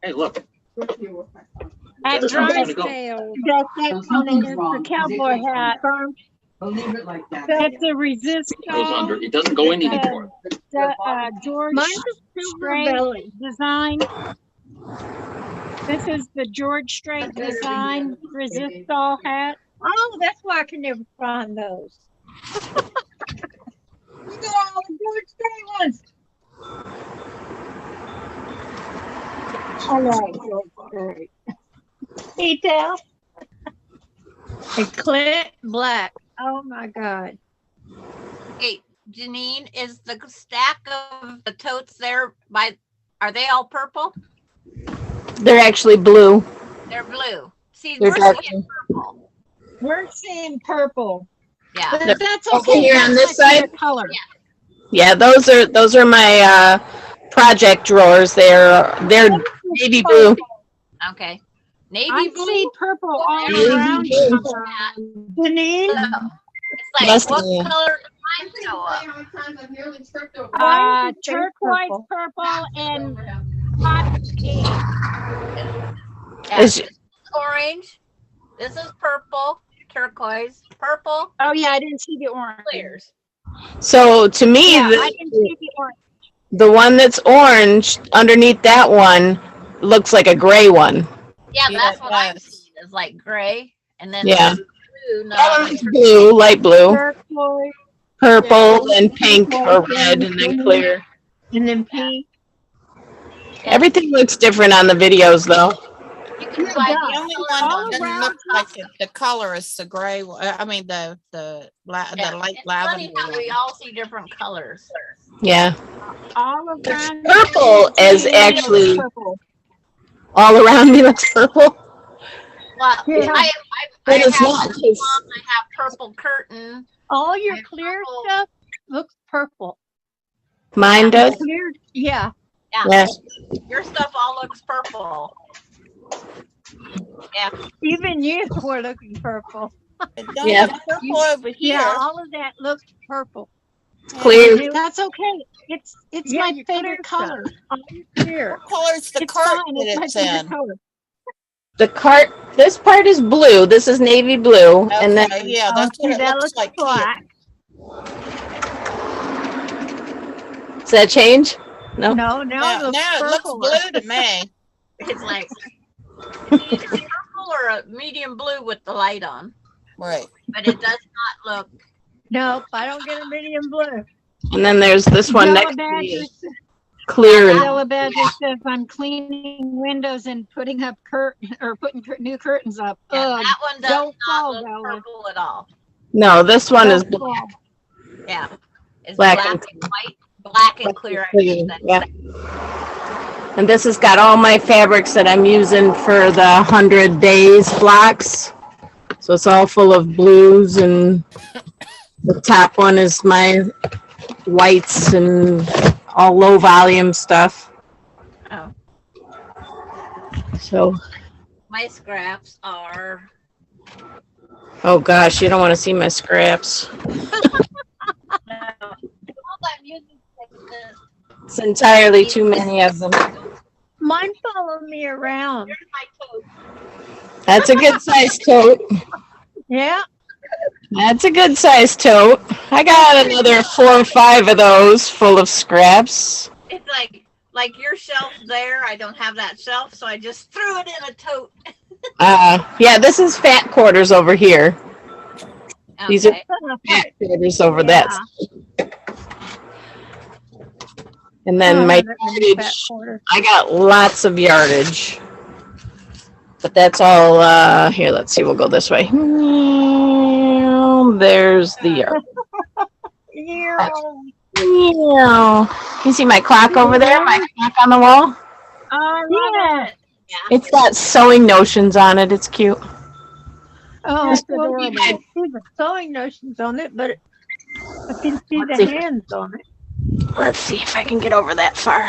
Hey, look. At That's how it's dry gonna go. sales. That's that No, on something's it. wrong, It's a 'cause it cowboy goes hat. I'll leave it like that. It's a resist It goes under. It doesn't go in anymore. George Mine's a silver Strait belly. design. This is the George Strait design resist all hat. Oh, that's why I can never find those. Look at all the George Strait ones. I like George Strait. Detail. And Clint Black. Oh my God. Hey, Janine, is the stack of the totes there are they all purple? They're actually blue. They're blue. See, They're we're dark seeing purple. We're seeing purple, Yeah. but that's Over okay. here on That's this my side? favorite color. Yeah, those are my project drawers. They're navy blue. Okay. Navy I blue. see purple all Navy around. blue. Denise, It's like, Must what be. color does mine show up? How many times I've nearly tripped over. Mine is Turquoise purple. purple and hot pink. Yeah, Is- this is orange. This is purple, turquoise, purple, Oh yeah, I didn't see the orange. clears. So to me, Yeah, I didn't see the orange. the one that's orange underneath that one looks like a gray one. Yeah, Yeah, that's it what I'm does. seeing. Is like gray, and then Yeah. blue. That Not one's blue, light blue, turquoise, purple, and pink or red, and then clear. and then pink. Everything looks different on the videos, though. You can Yeah, buy The the only other one all that doesn't around look like it, the color is the gray one. I mean, the light Yeah, lavender it's funny how one. we all see different colors. Yeah, All around. purple is actually purple. all around me looks purple. Well, Yeah. I But it's have not. purple lawn, I have purple curtain. All your And clear purple. stuff looks purple. Mine does. Clear, yeah. Yeah. Your stuff all looks purple. Yeah, Even you were looking purple. It don't Yeah. look purple over here. Yeah, all of that looks purple. Clear. That's okay. It's Yeah, my your clear favorite stuff. color. All your clear. What color's the It's cart fine. that It's my it's favorite in? color. The cart. This part is blue. This is navy blue, and then Okay, yeah, that's see, what it that looks like here. black. does that change? No. No, Now, it looks now it looks purple. blue to me. it's like it's either purple or a medium blue with the light on, Right. but it does not look. Nope, I don't get a medium blue. And then there's this one Yellow next to me. badgers. clear and Stella Badger says I'm cleaning windows and putting up new curtains up. Yeah, Ugh, that one does don't not fall, look Bella. purple at all. no, this one is Don't fall. Yeah. It's Black black and- and white, black and clear. I clear. should say. Yeah. And this has got all my fabrics that I'm using for the 100 days blocks. So it's all full of blues, and the top one is my whites and all low volume stuff. Oh, So, my scraps are. oh gosh, you don't want to see my scraps. It's entirely too many of them. Mine follow me around. Here's my tote. That's a good size tote. Yeah. That's a good size tote. I got another 4 or 5 of those full of scraps. It's like your shelf there. I don't have that shelf, so I just threw it in a tote. Yeah, this is fat quarters over here. These are Okay. fat quarters over that. And then Oh, my that really fat yardage, quarter. I got lots of yardage. But that's all, here, let's see, we'll go this way. There's the yard. Yeah. You see my clock over there? My clock on the wall? I love it. Yeah. It's got sewing notions on it. It's cute. Oh, That's well, adorable. you can see the sewing notions on it, but I can see Let's the see. hands on it. Let's see if I can get over that far.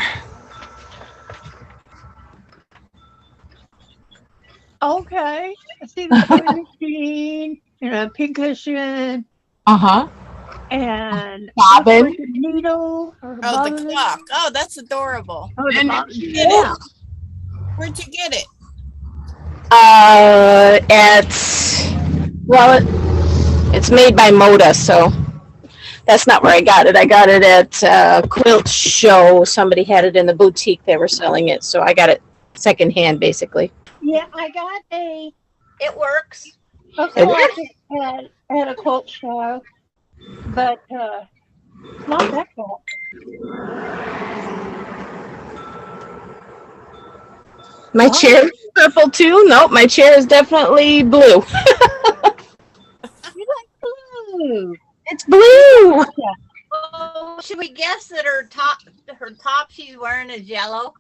Okay. I see the sewing machine and a pincushion Uh-huh. and Bobbin. looks like a needle or a Oh, the bobbin. clock. Oh, that's adorable. Oh, the And bobbin. Get Yeah. it? Where'd you get it? It's made by Moda, so that's not where I got it. I got it at a Quilt show. Somebody had it in the boutique. They were selling it, so I got it secondhand, basically. Yeah, I got a It works. clock at a quilt show, but not that clock. My chair is purple too. Nope, my chair is definitely blue. You like blue? It's blue. Oh, should we guess that her top she's wearing is yellow?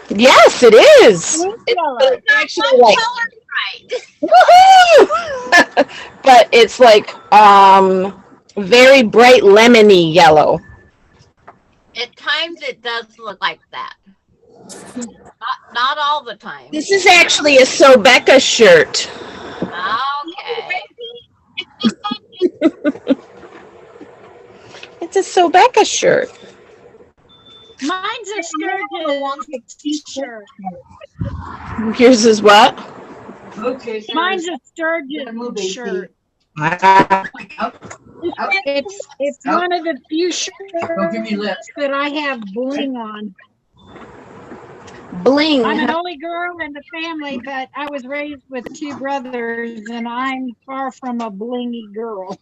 Yes, it is. Blue It's color. actually like Right. woohoo! But it's like very bright lemony yellow. At times it does look like that. Not all the time. This is actually a Sobecca shirt. Okay. It's a Sobecca shirt. Mine's a Sturgis t-shirt. Yours is what? Okay. Mine's a Sturgis shirt. It's one of the few Don't give me shirts lips. that I have bling on. Bling. I'm an only girl in the family, but I was raised with 2 brothers, and I'm far from a blingy girl.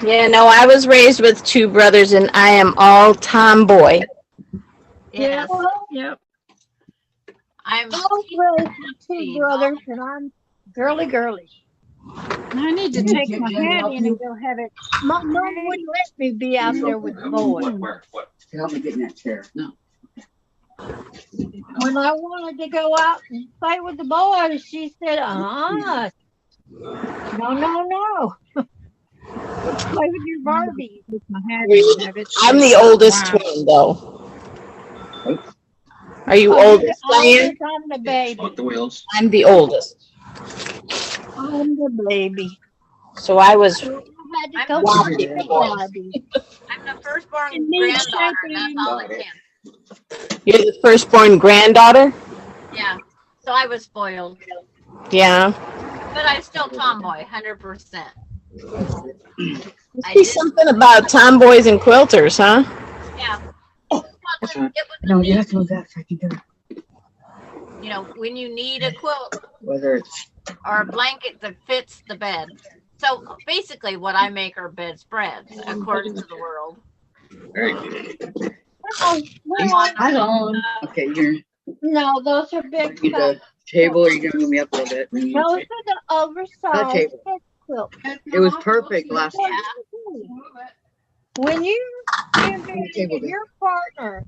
Yeah, no, I was raised with 2 brothers, and I am all tomboy. Yes. Yep. I'm I was raised with 2 brothers, and I'm girly. I need to take my hat in and go have it. My mom wouldn't let me be out there with the boys. What? Help me get in that chair. No. When I wanted to go out and play with the boys, she said, no. Play with your Barbie. Take my hat in and have it. I'm the oldest twin, though. Are you oldest, Diane? I'm the baby. Spot the wheels. I'm the oldest. I'm the baby. So I was. So I had to I'm go the with the Barbie. I'm the firstborn It needs granddaughter, and that's shaking. all I can. You're the firstborn granddaughter? Yeah. So I was spoiled. Yeah. But I'm still tomboy, 100%. I See did, something about tomboys and quilters, huh? yeah. That's right. It was No, you have to move that so I can do it. you know, when you need a quilt Whether it's or a blanket that fits the bed. So basically what I make are bedspreads, according to the world. Very good. Oh, well, Hi, Dawn. Okay, you're no, those are big bring cups. the table. Or you're gonna move me up a little bit. Those are the oversized table. head quilt. It was perfect last Well, time. when you table if there. your partner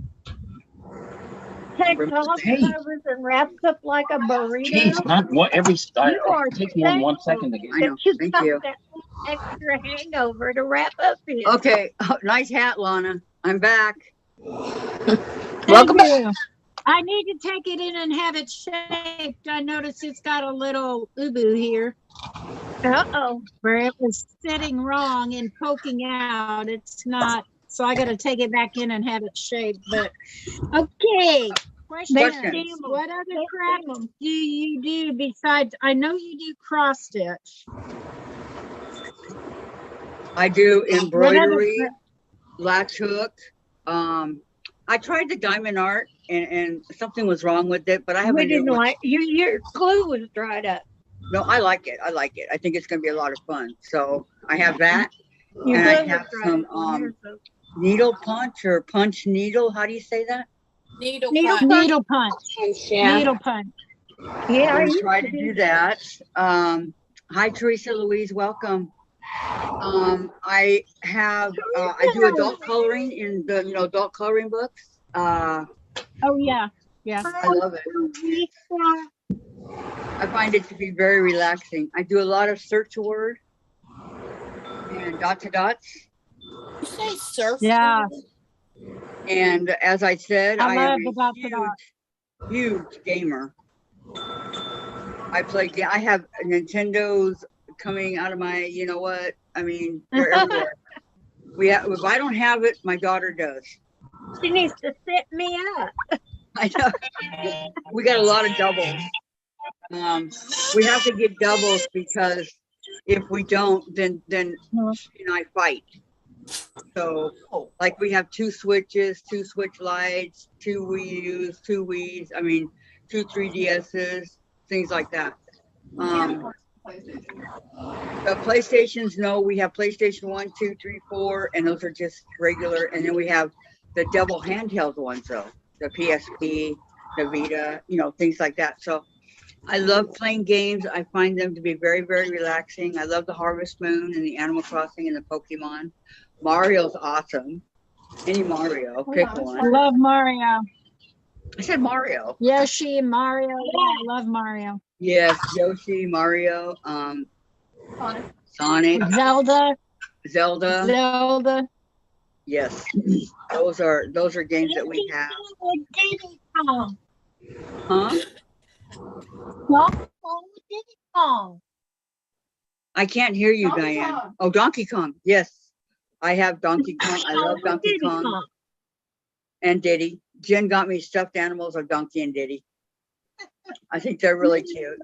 takes off the Hey. covers and wraps up like a burrito, Jeez, not what every style. you are It takes more than 1 second to get. I know. you Thank got you. that extra hangover to wrap up in. Okay. Oh, nice hat, Lana. I'm back. Welcome back. you. I need to take it in and have it shaped. I noticed it's got a little ubu here Uh-oh. where it was sitting wrong and poking out. It's not, so I got to take it back in and have it shaped. But okay. Question. What other crafts do you do besides? I know you do cross stitch. I do embroidery, cra- latch hook. I tried the diamond art and something was wrong with it, but I have We a new didn't one. like your glue was dried up. No, I like it. I like it. I think it's gonna be a lot of fun. So I have that. Your And I glue have was dried some up. needle punch or punch needle. How do you say that? Needle Needle punch. Needle punch. Yeah. Needle punch. Yeah, I I try used to do that. Hi Teresa Louise, welcome. I have I do adult coloring in the adult coloring books. Oh yeah, yeah. I love it. I find it to be very relaxing. I do a lot of search word and dot to dots. You say surf? Yeah. And as I said, I I love am the a dot to dot. huge gamer. I have Nintendos coming out of my, you know what? I mean, they're everywhere. If I don't have it, my daughter does. She needs to set me up. I know. We got a lot of doubles. We have to get doubles because if we don't, then she and I fight. So, like we have 2 switches, 2 switch lights, 2 Wii U's, 2 Wii's. I mean, 2 3DS's, things like that. The PlayStations, no, we have PlayStation 1, 2, 3, 4, and those are just regular. And then we have the double handheld ones, though, the PSP, the Vita, things like that. So I love playing games. I find them to be very, very relaxing. I love the Harvest Moon and the Animal Crossing and the Pokemon. Mario's awesome. Any Mario, pick I one. love Mario. I said Mario. Yoshi, Mario. Yeah, I love Mario. Yes, Yoshi, Mario, Sonic, Zelda. Yes, those are games that we have. Huh? I can't hear you, Diane. Oh, Donkey Kong. Yes, I have Donkey Kong. I love Donkey Kong and Diddy. Jen got me stuffed animals of Donkey and Diddy. I think they're really cute.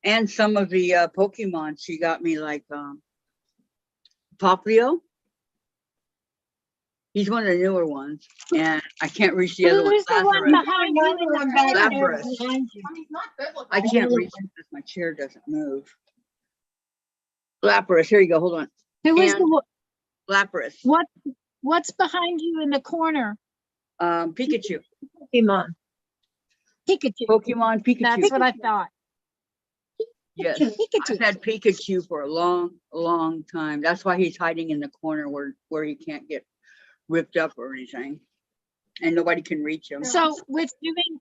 And some of the Pokemon, she got me like Poplio. He's one of the newer ones, and I can't reach the other one. Who's the one behind you? Lapras. I can't reach it because my chair doesn't move. Lapras. Here you go. Hold on. Who is the Lapras. What's behind you in the corner? Pikachu. Pokemon. Pikachu. That's what I thought. Yes, I've had Pikachu for a long, long time. That's why he's hiding in the corner where he can't get ripped up or anything, and nobody can reach him. So with doing,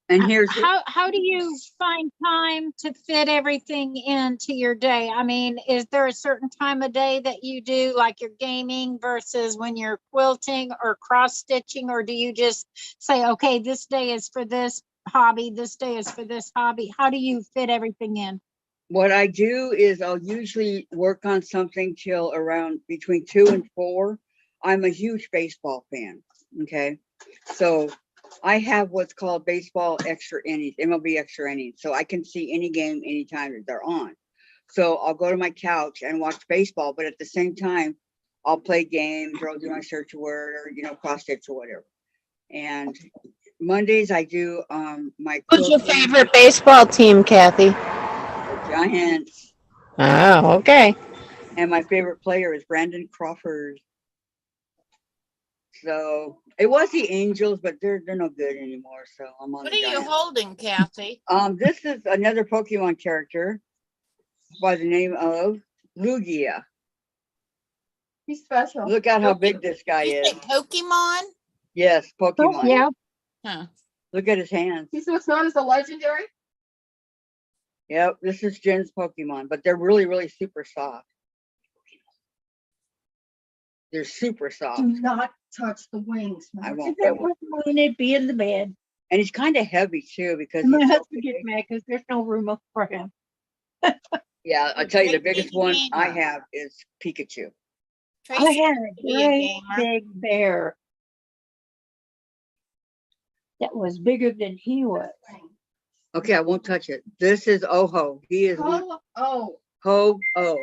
and here's how do you find time to fit everything into your day? I mean, is there a certain time of day that you do like your gaming versus when you're quilting or cross stitching, or do you just say, okay, this day is for this hobby, this day is for this hobby? How do you fit everything in? what I do is I'll usually work on something till around between 2 and 4. I'm a huge baseball fan. Okay, so I have what's called baseball extra innings, MLB extra innings, so I can see any game anytime that they're on. So I'll go to my couch and watch baseball, but at the same time, I'll play games or I'll do my search word or cross stitch or whatever. And Mondays I do my. Who's your favorite baseball team, Kathy? The Giants. Oh, okay. And my favorite player is Brandon Crawford. So it was the Angels, but they're no good anymore. So I'm on What the are you Giants. holding, Kathy? This is another Pokemon character by the name of Lugia. He's special. Look at how big this guy You is. say Pokemon? Yes, Pokemon. Yeah. Huh. Look at his hands. He's what's known as a legendary. Yep, this is Jen's Pokemon, but they're really, really super soft. They're super soft. Do not touch the wings. I If won't. it was mine, it'd be in the bed. And he's kind of heavy too because My he's so husband gets big. mad because there's no room for him. Yeah, I'll tell you, the Great biggest big one I gamer. have is Pikachu. I Tracy had used a to be a great gamer. big bear that was bigger than he was. Okay, I won't touch it. This is Oho. He is one, Ho-Oh.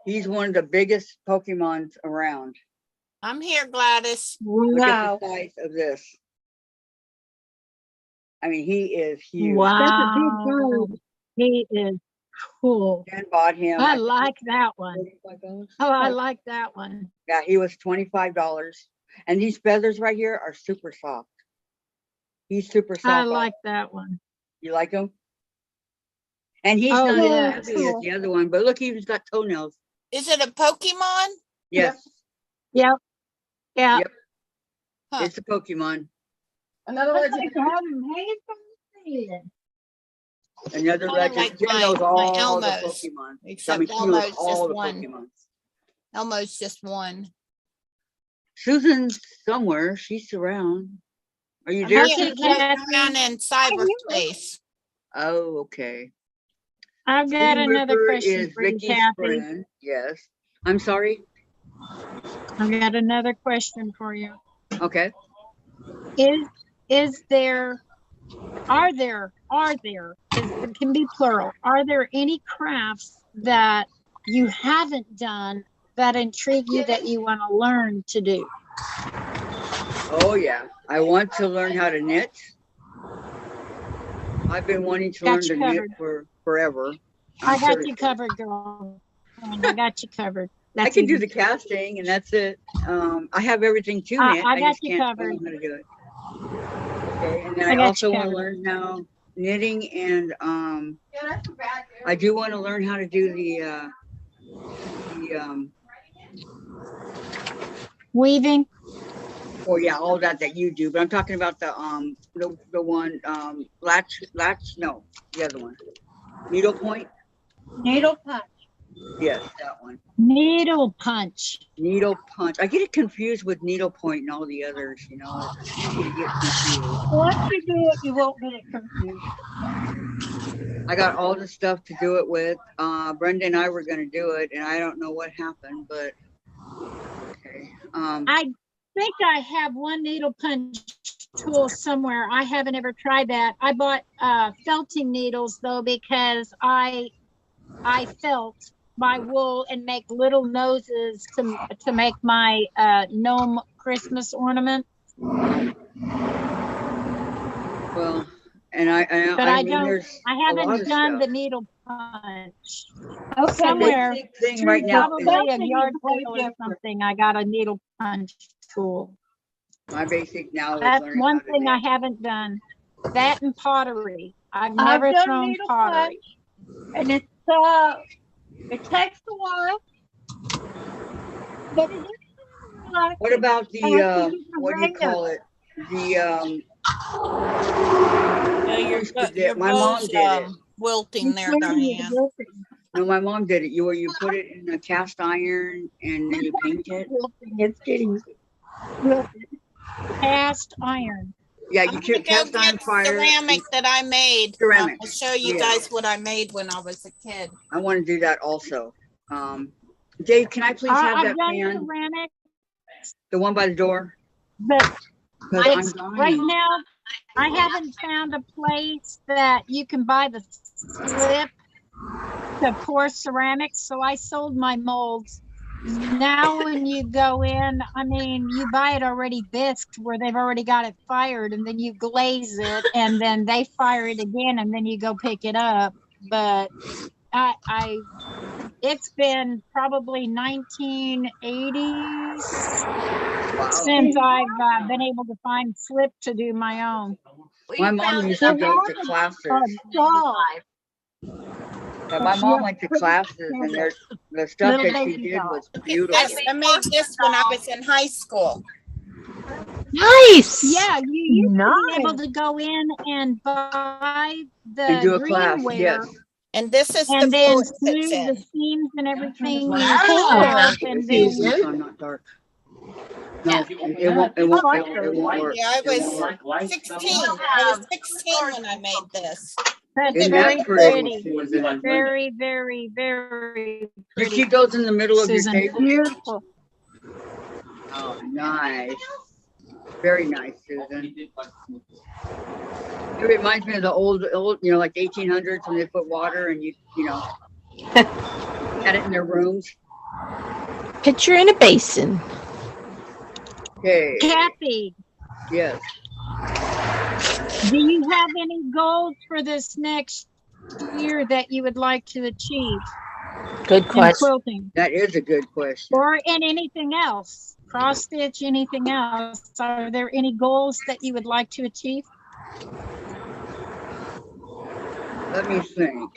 He's one of the biggest Pokemons around. I'm here, Gladys. Look Wow. at the size of this. I mean, he is huge. That's a big Wow. bird. He is cool. Jen bought him. I think, like that one. $45. Oh, I like that one. Yeah, he was $25. And these feathers right here are super soft. He's super soft. I like that one. You like him? And he's Oh, not yeah. as heavy as the other one, but look, he's got toenails. Is it a Pokemon? Yes, Yep. Yeah. Yep. Huh. It's a Pokemon. Another I'd like legendary. to have him hanging from the ceiling. Another Kinda legend. like Jen my- knows my all the Elmos, Pokemon. except she Elmo's knows just all the one. Pokemon. Elmo's just one. Susan's somewhere. She's around. Are you there, Okay, Here, Susan? Kathy. down in cyberspace. Oh, okay. I've got Spoon another Ripper question is for you, Vicky's Kathy. friend. Yes. I'm sorry. I've got another question for you. Okay. Is there, are there, it can be plural, are there any crafts that you haven't done that intrigue you that you want to learn to do? Oh, yeah. I want to learn how to knit. I've been wanting to learn Got to you knit covered. for forever. I I'm got sure- you covered, girl. I got you covered. I That's can do easy. the casting and that's it. I have everything to I knit. got just you can't covered. know how to do it. Okay, and then I I got you also want to covered. learn now knitting and Yeah, that's a bad I do want to learn how to do the Weaving? well, yeah, all that you do, but I'm talking about the one latch, no, the other one. Needlepoint? Needle punch. Yes, that one. Needle punch. Needle punch. I get it confused with needlepoint and all the others, you know. It's easy to get confused. Once you do it, you won't get it confused. I got all the stuff to do it with. Brenda and I were gonna do it and I don't know what happened, but okay. I think I have one needle punch tool somewhere. I haven't ever tried that. I bought felting needles though because I felt my wool and make little noses to make my gnome Christmas ornament. Well, and But I mean, don't. there's I a lot haven't of done stuff. the needle punch. The Somewhere, basic thing right now is probably a yard sale or something. I got a needle punch tool. my basic now is That's learning one how to thing I knit. haven't done. That and pottery. I've I've never done thrown needle pottery. And it takes a while. But it is like What about the I can use my what do you grinder. call it? The Yeah, you're, used to you're get- my mom both did it. wilting there, It's crazy, Diane. the quilting. No, my mom did it. You put it in a cast iron and then you paint it. Quilting, it's getting quilted. Cast iron. Yeah, I'm you gonna keep go cast iron get fire. ceramic that I made. Ceramic, I'll show you yeah. guys what I made when I was a kid. I want to do that also. Dave, can I please have I've that done fan? ceramic, The one by the door? but 'Cause it's I'm right dying. now. I haven't found a place that you can buy the slip to pour ceramics, so I sold my molds. Now when you go in, I mean, you buy it already bisqued where they've already got it fired, and then you glaze it and then they fire it again and then you go pick it up. But I It's been probably 1980s Wow. since I've been able to find slip to do my own. My mom used to go to classes. A doll. But my mom went to classes, and the stuff Little that she baby did doll. was beautiful. I made this when I was in high school. Nice. Yeah, you used to be able to go in and buy the And do a class, greenware yes. And this is the and then floor it sits smooth the in. seams and everything Wow. yourself, and then Oh, not dark. No, it won't work. Yeah, I was 16. I was 16 when I made this. that's Isn't very that pretty, pretty. Susan? Very, very, very You pretty. keep those in the middle of your Susan, table? beautiful. Oh, nice. Very nice, Susan. It reminds me of the old, you know, like 1800s when they put water and you know, had it in their rooms. Picture in a basin. Okay. Kathy, Yes. do you have any goals for this next year that you would like to achieve Good in question. quilting That is a good question. or in anything else? Cross stitch, anything else? Are there any goals that you would like to achieve? Let me think.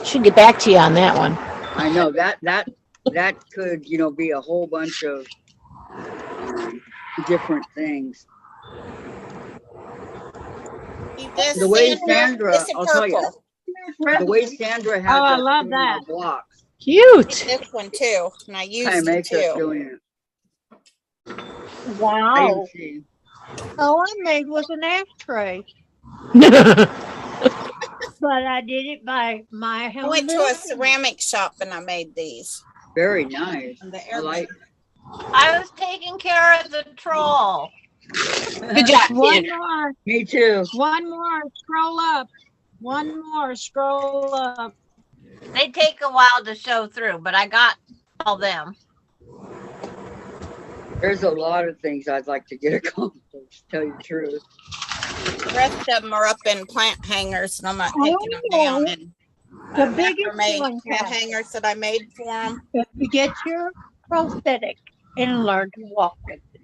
Should get back to you on that one. I know that could, you know, be a whole bunch of different things. This, The way Sandra, Sandra, this is I'll tell you, purple. the way Sandra has Oh, I us love doing our that. blocks, Cute. This one too, and I kind used of it makes us too. doing it. I Wow. didn't see. All I made was an ashtray, but I did it by my I hand. went to a ceramic shop and I made these. Very nice. And the I air like. I was taking care of the troll. Good job, One Sandra. more, Me too. one more, scroll up. One more, scroll up. They take a while to show through, but I got all them. There's a lot of things I'd like to get accomplished, to tell you the truth. The rest of them are up in plant hangers, and I'm not taking them down. And The never biggest made one, plant Kathy. hangers that I made for them. If you get your prosthetic and learn to walk with it.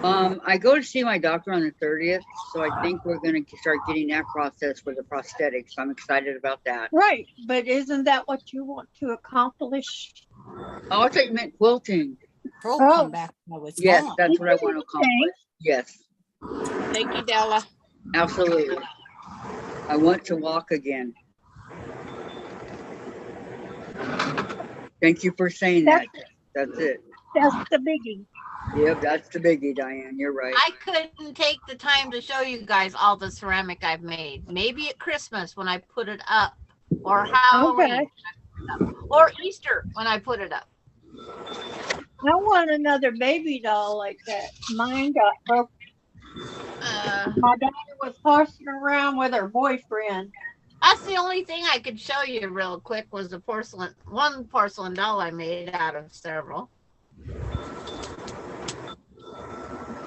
I go to see my doctor on the 30th, so I think we're going to start getting that process for the prosthetics. I'm excited about that. Right, but isn't that what you want to accomplish? Oh, I thought you meant quilting. Troll Oh. come back. I was Yes, gone. that's what I want to accomplish. Yes, Thank you, Della. absolutely. I want to walk again. Thank you for saying that. That's it. That's the biggie. Yep, that's the biggie, Diane. You're right. I couldn't take the time to show you guys all the ceramic I've made. Maybe at Christmas when I put it up, or Halloween, Okay. or Easter when I put it up. I want another baby doll like that. Mine got broke. My daughter was horsing around with her boyfriend. That's the only thing I could show you real quick was the one porcelain doll I made out of several.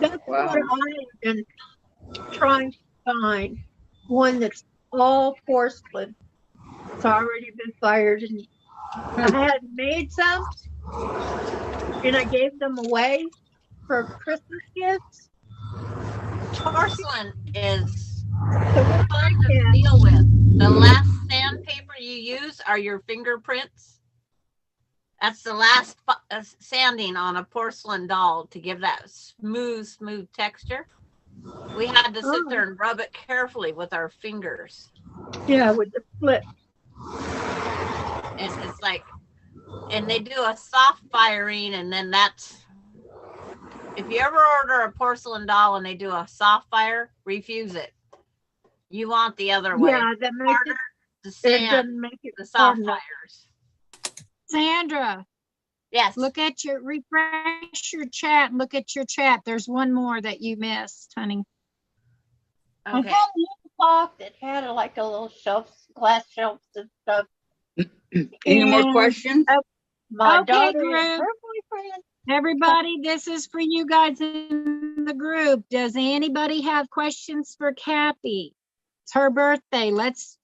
That's Wow. what I've been trying to find. One that's all porcelain. It's already been fired, and I had made some, and I gave them away for Christmas gifts. Porcelain is So what I fun to can, deal with. The last sandpaper you use are your fingerprints. That's the last sanding on a porcelain doll to give that smooth texture. We had to sit there and rub it carefully with our fingers. yeah, with the flip. And it's like, and they do a soft firing, and then that's, if you ever order a porcelain doll and they do a soft fire, refuse it. You want the other way. Yeah, that makes Harder to it sand doesn't make it the soft hard enough. fires. Sandra, Yes. look at refresh your chat. Look at your chat. There's one more that you missed, honey. I Okay. had a little clock that had like a little shelf, glass shelves and stuff. Any more And questions? My Okay, daughter group. and her boyfriend. Everybody, this is for you guys in the group. Does anybody have questions for Kathy? It's her birthday. Let's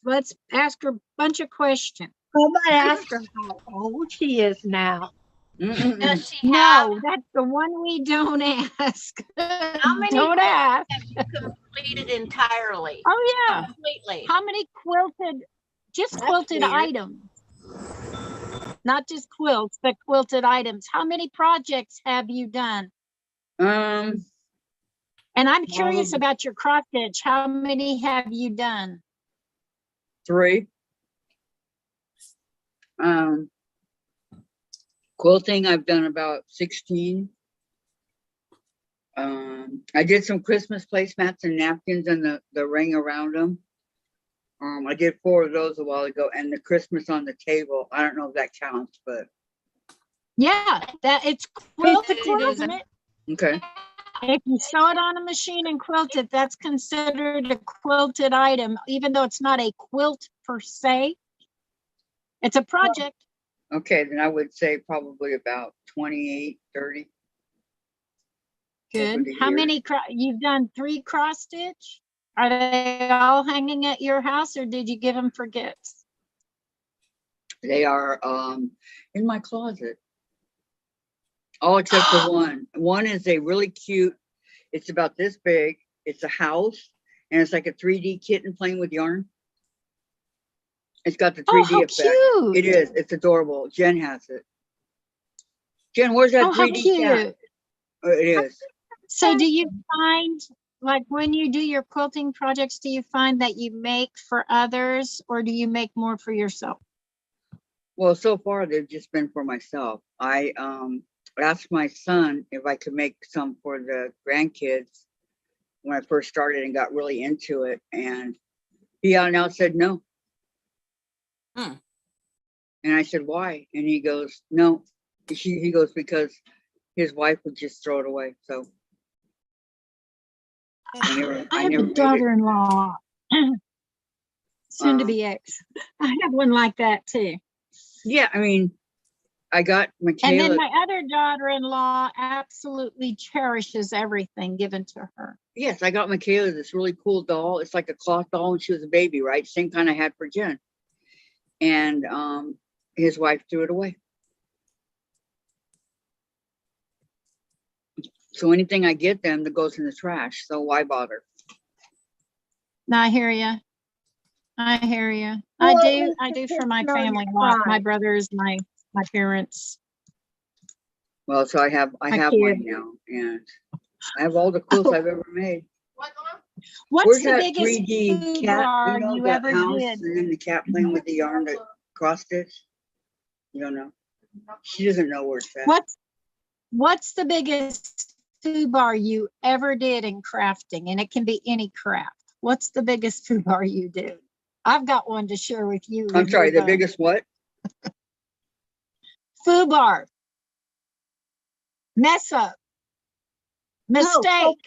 ask her a bunch of questions. Somebody asked her how old she is now. Does she have, No, that's the one we don't ask. how many Don't quilts ask. have you completed entirely? Oh, yeah. Completely. How many quilted, just That's quilted weird. items? Not just quilts, but quilted items. How many projects have you done? Um, And I'm curious Um, about your cross stitch. How many have you done? 3. Quilting, I've done about 16. I did some Christmas placemats and napkins and the ring around them. I did 4 of those a while ago, and the Christmas on the table. I don't know if that counts, but Yeah, that it's quilted, isn't it? okay. If you sew it on a machine and quilt it, that's considered a quilted item, even though it's not a quilt per se. It's a project. Okay, then I would say probably about 28, 30. Good. the How years. many, you've done 3 cross stitch? Are they all hanging at your house or did you give them for gifts? They are in my closet. All except for one. One is a really cute, it's about this big. It's a house and it's like a 3D kitten playing with yarn. It's got the 3D Oh, how effect. cute. It is. It's adorable. Jen has it. Jen, where's that Oh, how 3D cute. cat? Oh, it is. So do you find, like when you do your quilting projects, do you find that you make for others or do you make more for yourself? Well, so far they've just been for myself. I asked my son if I could make some for the grandkids when I first started and got really into it, and he out now said no. And I said, why? And he goes, no. He goes, because his wife would just throw it away. So I have a daughter-in-law, soon to be ex. I have one like that too. Yeah, I mean, I got Michaela. And then my other daughter-in-law absolutely cherishes everything given to her. Yes, I got Michaela this really cool doll. It's like a cloth doll when she was a baby, right? Same kind I had for Jen. And his wife threw it away. So anything I get them that goes in the trash. So why bother? No, I hear you. I hear you. Well, I do for my no, family you're a lot. My fine. brothers, my parents. Well, so I have My mine kids. now, and I have all the quilts I've ever made. What's Where's the that biggest 3D cat? foobar You know, you that ever house, did? and then the cat playing with the yarn, that cross stitch. You don't know. She doesn't know where it's at. What's the biggest foobar you ever did in crafting? And it can be any craft. What's the biggest foobar you did? I've got one to share with you. I'm sorry, the biggest what? Foobar. Mess up. Mistake.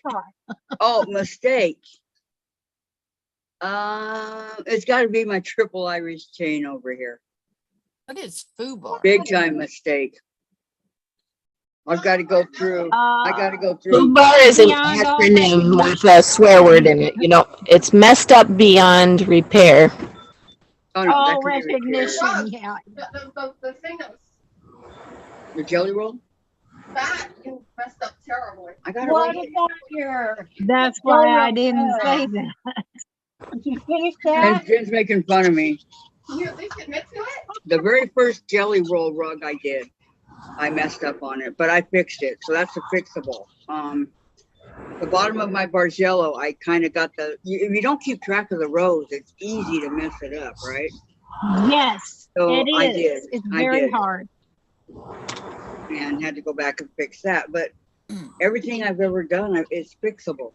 Oh, mistake. It's got to be my triple Irish chain over here. What is foobar? Big time mistake. I've got to go through. I got to go through. Foobar is an Beyond all acronym with a swear word in it. You know, it's messed up beyond repair. Oh, no, that all can be repaired. recognition. Yeah. The thing that was The jelly roll? fat and messed up terribly. I got it What right. about your? That's why I didn't say that. Did you finish that? Jen's making fun of me. You at least admit to it? The very first jelly roll rug I did, I messed up on it, but I fixed it. So that's a fixable. The bottom of my Bargello, I kind of got if you don't keep track of the rows, it's easy to mess it up, right? Yes, So it is. I did. It's I very did. hard. And had to go back and fix that. But everything I've ever done is fixable.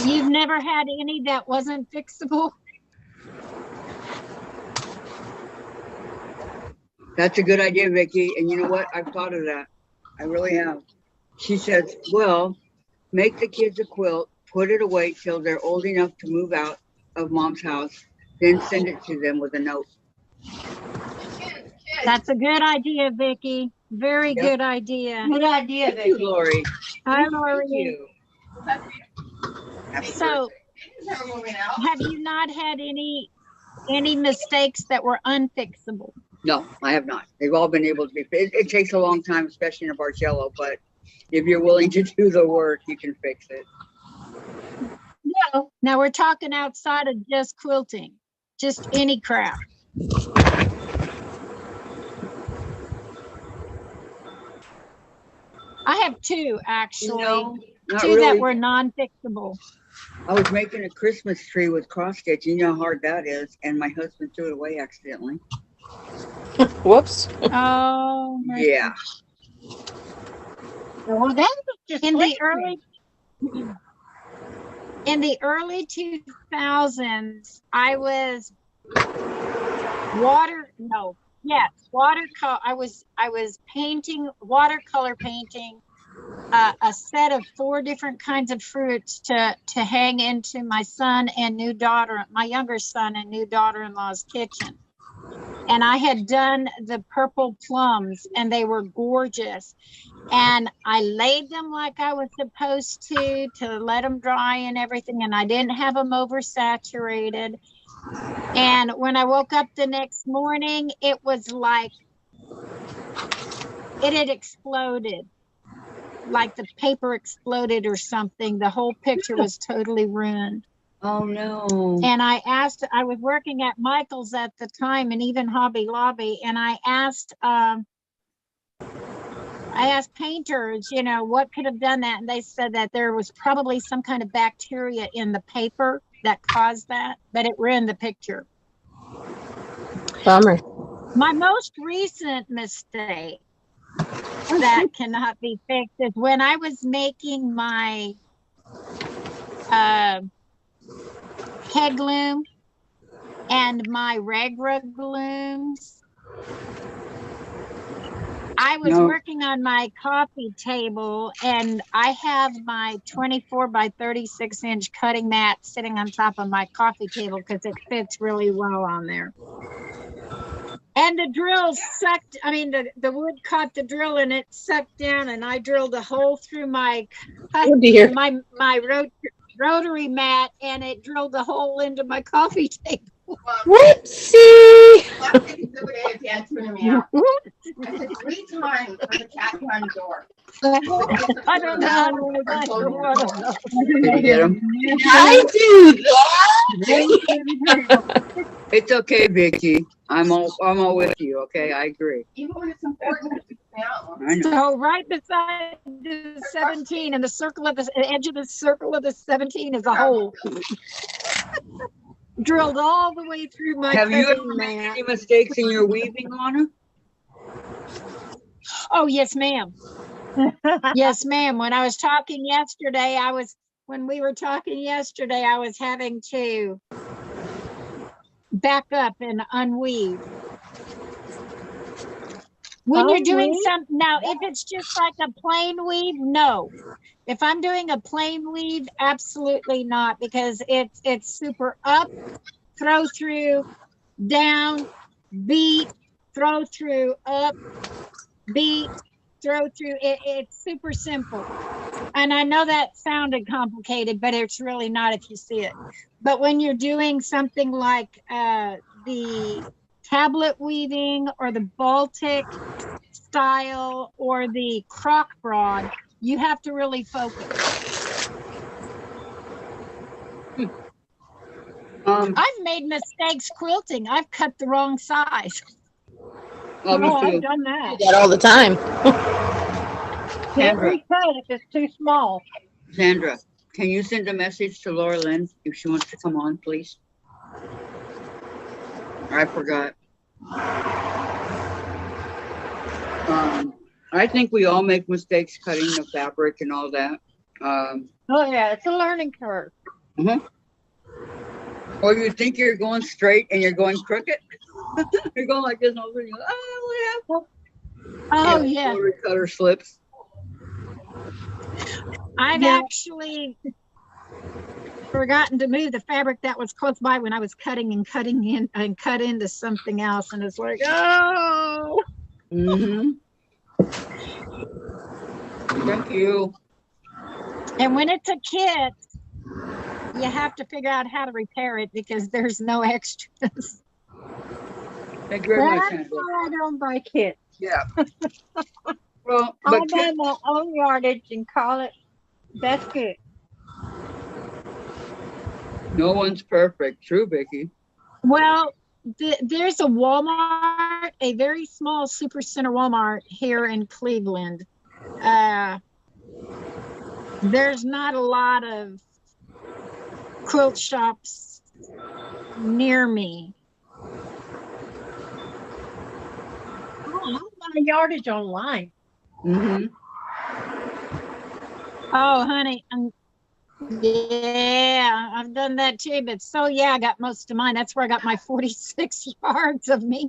You've never had any that wasn't fixable? That's a good idea, Vicki. And you know what? I've thought of that. I really have. She says, well, make the kids a quilt, put it away till they're old enough to move out of mom's house, then send it to them with a note. That's a good idea, Vicki. Very good idea. Good idea, Thank you, Vicki. Lori. Hi, Thank Lori. you. Was that for you? Happy So, Never moving out. have you not had any any mistakes that were unfixable? No, I have not. They've all been able to be. It takes a long time, especially in a Barcello, but if you're willing to do the work, you can fix it. No. Now we're talking outside of just quilting, just any craft. I have two actually, No, not two really. that were non-fixable. I was making a Christmas tree with cross stitch. You know how hard that is, and my husband threw it away accidentally. Whoops. Oh, mercy. Yeah. Well, that was just In the early 2000s, I was watercolor. I was painting, watercolor painting a set of 4 different kinds of fruits to hang into my son and new daughter, my younger son and new daughter-in-law's kitchen. And I had done the purple plums and they were gorgeous. And I laid them like I was supposed to let them dry and everything. And I didn't have them oversaturated. And when I woke up the next morning, it was like it had exploded. Like the paper exploded or something. The whole picture was totally ruined. Oh no. And I was working at Michael's at the time and even Hobby Lobby. And I asked painters, you know, what could have done that? And they said that there was probably some kind of bacteria in the paper that caused that, but it ruined the picture. Bummer. My most recent mistake that cannot be fixed is when I was making my peg loom and my Ragra looms. I was working on my coffee table and I have my 24 by 36 inch cutting mat sitting on top of my coffee table because it fits really well on there. And the drill sucked, I mean, the wood caught the drill and it sucked down and I drilled a hole through my rotary mat and it drilled a hole into my coffee table. Whoopsie! I said 3 times for the cat behind the door. I don't know how to Did you get them? I do that. It's okay, Vicky. I'm all with you. Okay, I agree. Even when it's important to now. I know. So right beside the 17 and the circle of the edge of the circle of the 17 is a hole. Drilled all the way through my Have you ever cutting made mat. any mistakes in your weaving, Lana? Oh, yes, ma'am. Yes, ma'am. When I was talking yesterday, when we were talking yesterday, I was having to back up and unweave. When you're doing something, now if it's just like a plain weave, no. If I'm doing a plain weave, absolutely not, because it's super up, throw through, down, beat, throw through, up, beat, throw through. It's super simple. And I know that sounded complicated, but it's really not if you see it. But when you're doing something like the tablet weaving or the Baltic style or the crock broad, you have to really focus. I've made mistakes quilting. I've cut the wrong size. Oh, me too. I've done that. That all the time. Can't recut if it's too small. Sandra, can you send a message to Laura Lynn if she wants to come on, please? I forgot. I think we all make mistakes cutting the fabric and all that. Oh yeah, it's a learning curve. Or you think you're going straight and you're going crooked. You're going like this and all of a sudden you go, oh, Oh, yeah. Cutter slips. I've actually forgotten to move the fabric that was close by when I was cutting and cutting in and cut into something else. And it's like, oh. Thank you. And when it's a kit, you have to figure out how to repair it because there's no extras. Thank you very much, That's Angela. why I don't buy kits. Yeah. Well, I'll but buy my own yardage and call it, that's good. no one's perfect. True, Vicki. Well, there's a Walmart, a very small supercenter Walmart here in Cleveland. There's not a lot of quilt shops near me. Oh, I'll buy yardage online. Mm-hmm. Oh, honey, yeah, I've done that too. But so yeah, I got most of mine. That's where I got my 46 yards of me.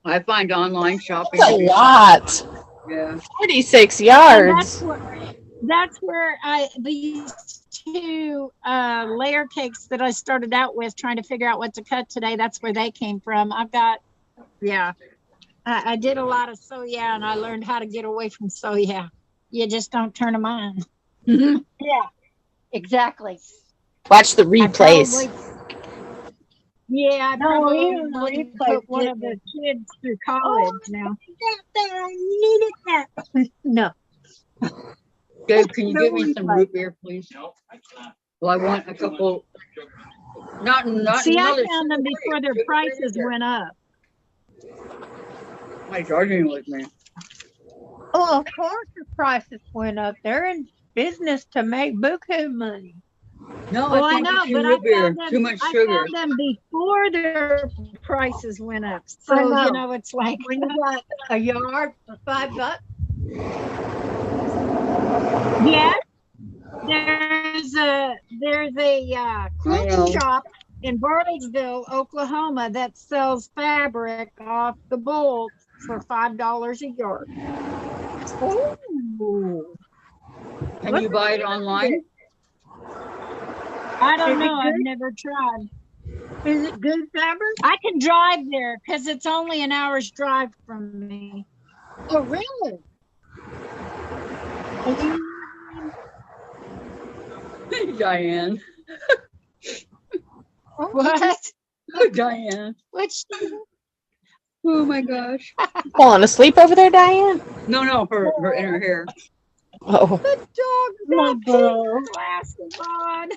I find online shopping. That's a lot. Yeah. 46 And yards. that's where these two layer cakes that I started out with, trying to figure out what to cut today. That's where they came from. I've got, yeah, I did a lot of soya, and I learned how to get away from soya. You just don't turn them on. Yeah, exactly. Watch the replays. I No, probably even put one replays of the kids through college now. I needed that. No. Dave, can you No give me some replay. root beer, please? No, I cannot. Well, I want a couple. Not See, I another found them sugar before free, their sugar-free prices beer. went up. Why charging with me? Oh, of course the prices went up. They're in business to make buku money. No, Well, I I can't know, get you but root beer. I Too much sugar. found them before their prices went up. I So, know. you know, it's like, When you got a yard for $5, yes, there's a quilt know. shop in Bartlesville, Oklahoma that sells fabric off the bolt for $5 a yard. oh, Can you buy it online? I don't Is it know. I've good? never tried. is it good fabric? I can drive there because it's only an hour's drive from me. Oh, really? And you- Diane. oh, What? Diane. Which? Oh my gosh. Falling asleep over there, Diane? No, her in her hair. Oh. The dog My got girl. pink glasses on.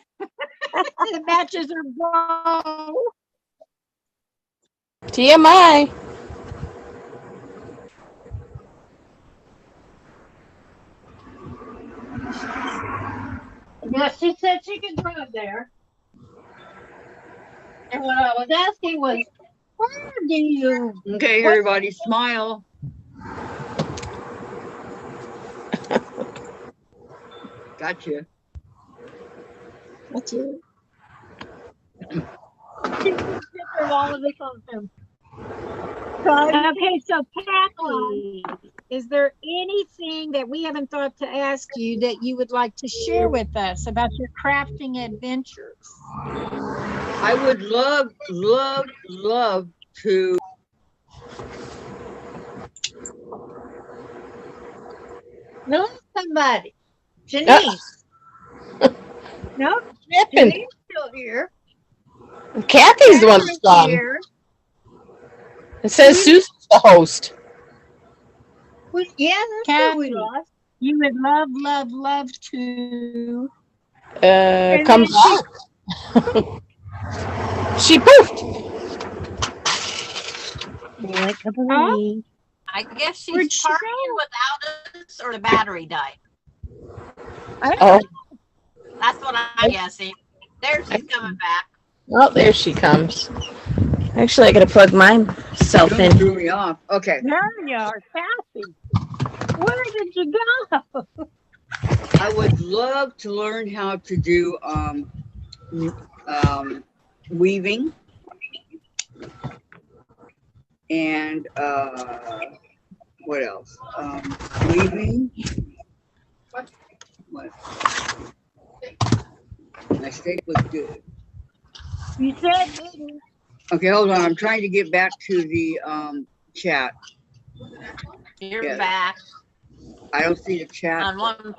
It matches her bow. TMI. Yeah, she said she could drive there. And what I was asking was, where do you? Okay, what- everybody smile. Gotcha. That's you. all of this on film. Okay, so Kathy, is there anything that we haven't thought to ask you that you would like to share with us about your crafting adventures? I would love to. No, somebody. Janine. No, Tripping. Janine's still here. Kathy's the one that's Catherine's gone. here. It says Susan's the host. Yeah, that's who we Kathy. lost. You would love to. Come then back. She poofed. Like a Huh? bee. I guess Where'd she's she partying without us, or the battery died. Oh, That's what I'm guessing. There she's coming back. well, there she comes. Actually, I gotta plug myself Don't in. threw me off. Okay. There you are, Kathy. Where did you go? I would love to learn how to do weaving and what else? Weaving. What? My steak was good. You said maybe. Okay, hold on. I'm trying to get back to the chat. You're Yeah. back I don't see the chat. on one part.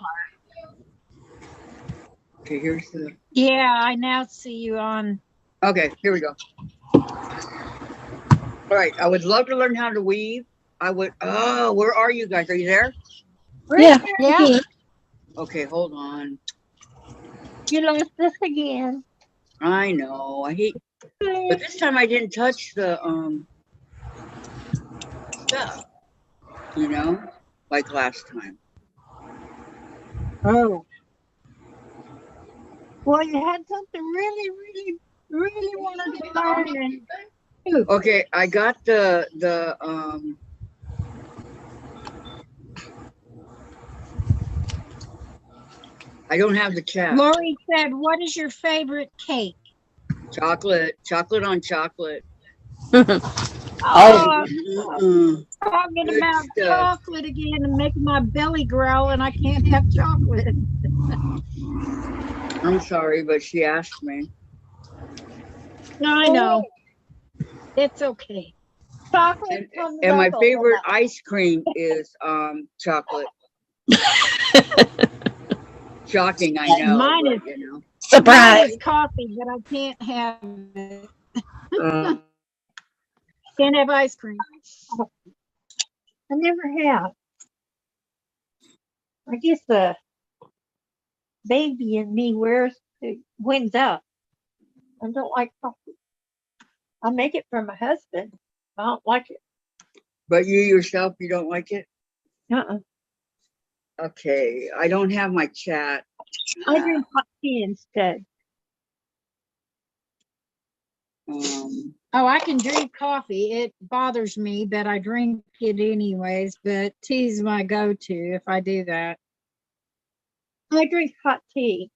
Okay, here's the. Yeah, I now see you on. Okay, here we go. All right, I would love to learn how to weave. I would. Oh, where are you guys? Are you there? Yeah. Yeah. Okay, hold on. You lost us again. I know. I hate. But this time I didn't touch the stuff. You know, like last time. Oh. Well, you had something really wanted to learn. And Okay, I got the I don't have the chat. Lori said, "What is your favorite cake?" Chocolate on chocolate. Oh, Talking Good about stuff. chocolate again and making my belly growl, and I can't have chocolate. I'm sorry, but she asked me. I know. It's okay. chocolate And my favorite ice cream is chocolate. Shocking, I know. Mine but, is- you know. surprise. Mine is coffee, but I can't have it. Can't have ice cream. I never have. I guess the baby in me wins up. I don't like coffee. I make it for my husband. I don't like it. But you yourself, you don't like it? Uh-uh. Okay, I don't have my chat. I drink hot tea instead. Oh, I can drink coffee. It bothers me, but I drink it anyways. But tea's my go-to if I do that. I drink hot tea.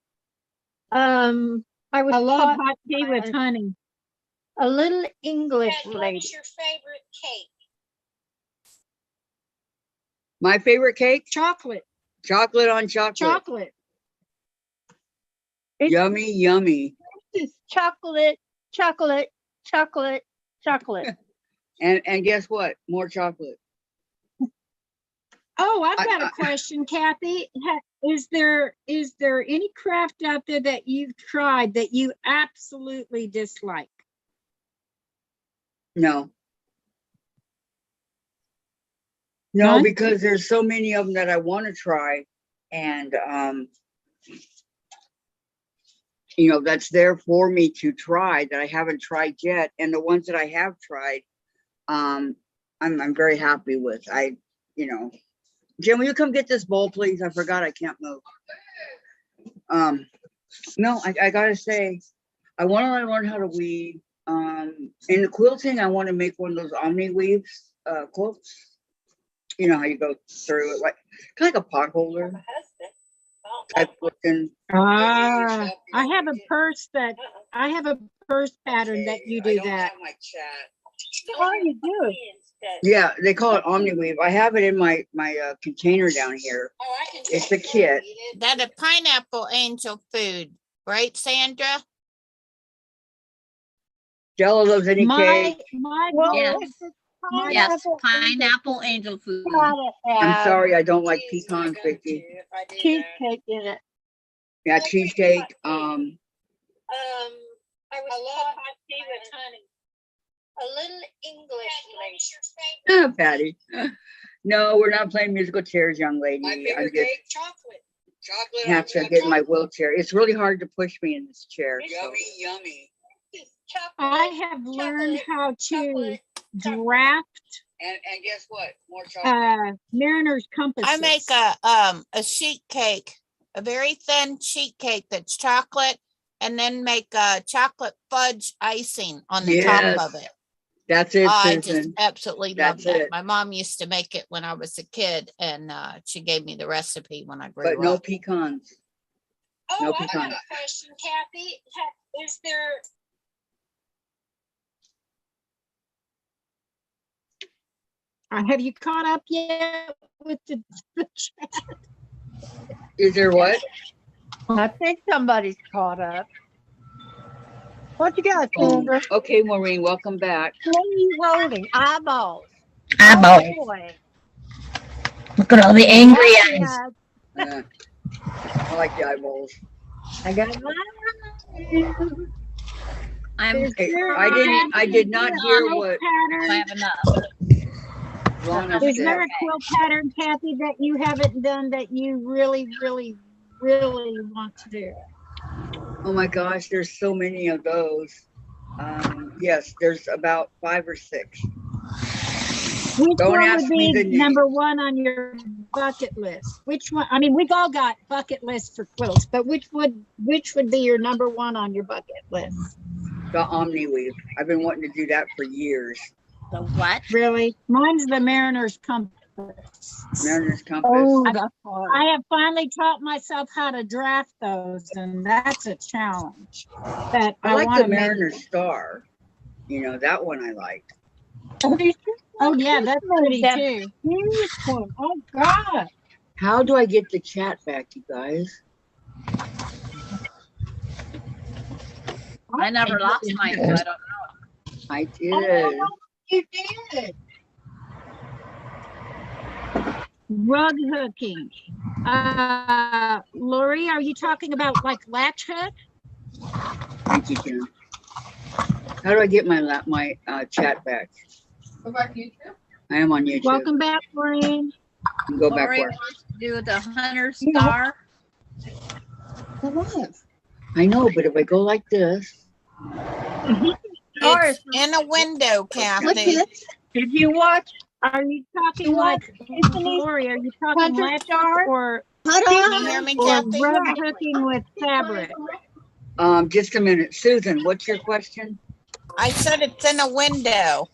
I was I love taught hot tea by with honey. a little English lady. your favorite cake? My favorite cake? Chocolate. Chocolate on chocolate. Chocolate. It's Yummy, yummy. just chocolate, chocolate, chocolate, chocolate. And guess what? More chocolate. Oh, I've got a question, Kathy. Is there any craft out there that you've tried that you absolutely dislike? No. No, None? because there's so many of them that I want to try, and you know, that's there for me to try that I haven't tried yet. And the ones that I have tried, I'm very happy with. You know, Jim, will you come get this bowl, please? I forgot I can't move. No, I gotta say, I want to learn how to weave. In the quilting, I want to make one of those omni weaves quilts. You know how you go through it, like kind of like a pot holder type looking. I have a purse pattern that you do that. Oh, you do? Yeah, they call it omni weave. I have it in my container down here. It's a kit. That a pineapple angel food, right, Sandra? Stella loves any cake. Yes. Yes, Pineapple pineapple angel food. gotta I'm have sorry, I don't like pecans, Vicky. cheesecake in it. Yeah, cheesecake. I love hot tea with honey. A little English lady. Patty. No, we're not playing musical chairs, young lady. My favorite I'm just cake, chocolate. have to get in my wheelchair. It's really hard to push me in this chair. So. Yummy. I have learned how to draft And guess what? More chocolate. mariner's compasses. I make a sheet cake, a very thin sheet cake that's chocolate, and then make chocolate fudge icing on the Yes. top of it. That's it, I just Susan. absolutely love That's that. it. My mom used to make it when I was a kid, and she gave me the recipe when I grew But no up. pecans. Oh, No I got pecans. a question, Kathy. Is there? Have you caught up yet with the chat? Is there what? I think somebody's caught up. What you got, Sandra? Okay, Maureen, welcome back. What are you holding? Eyeballs. Eyeball. Oh, boy. Look at all the angry eyes. Yeah, I like the eyeballs. I got mine. I'm Is there I did not hear quilt what I pattern? have enough. Lana Is there said. a quilt pattern, Kathy, that you haven't done that you really, really, really want to do? Oh my gosh, there's so many of those. Yes, there's about 5 or 6. Which Don't one ask would me be the number name. 1 on your bucket list? Which one? I mean, we've all got bucket lists for quilts, but which would be your number 1 on your bucket list? The Omni Weave. I've been wanting to do that for years. The what? Really? Mine's the Mariner's Compass. Mariner's Compass. Oh, that's hard. I have finally taught myself how to draft those, and that's a challenge. But I like want the to Mariner's Star. You know, that one I liked. Oh yeah, that's pretty too. Here's one. Oh God. How do I get the chat back, you guys? I never lost mine, so I don't know. I did. Oh, you did. Rug hooking. Lori, are you talking about like latch hook? Thank you, Kim. How do I get my chat back? Go back to YouTube. I am on YouTube. Welcome back, Maureen. Go Lori backward. wants to do the Hunter Star. I know, but if I go like this, It's in a window, Kathy. Did you watch? Are you talking like Lori? Are you talking Hunter latch Star? hook or Can you hear me, Kathy? rug hooking with fabric? just a minute. Susan, what's your question? I said it's in a window.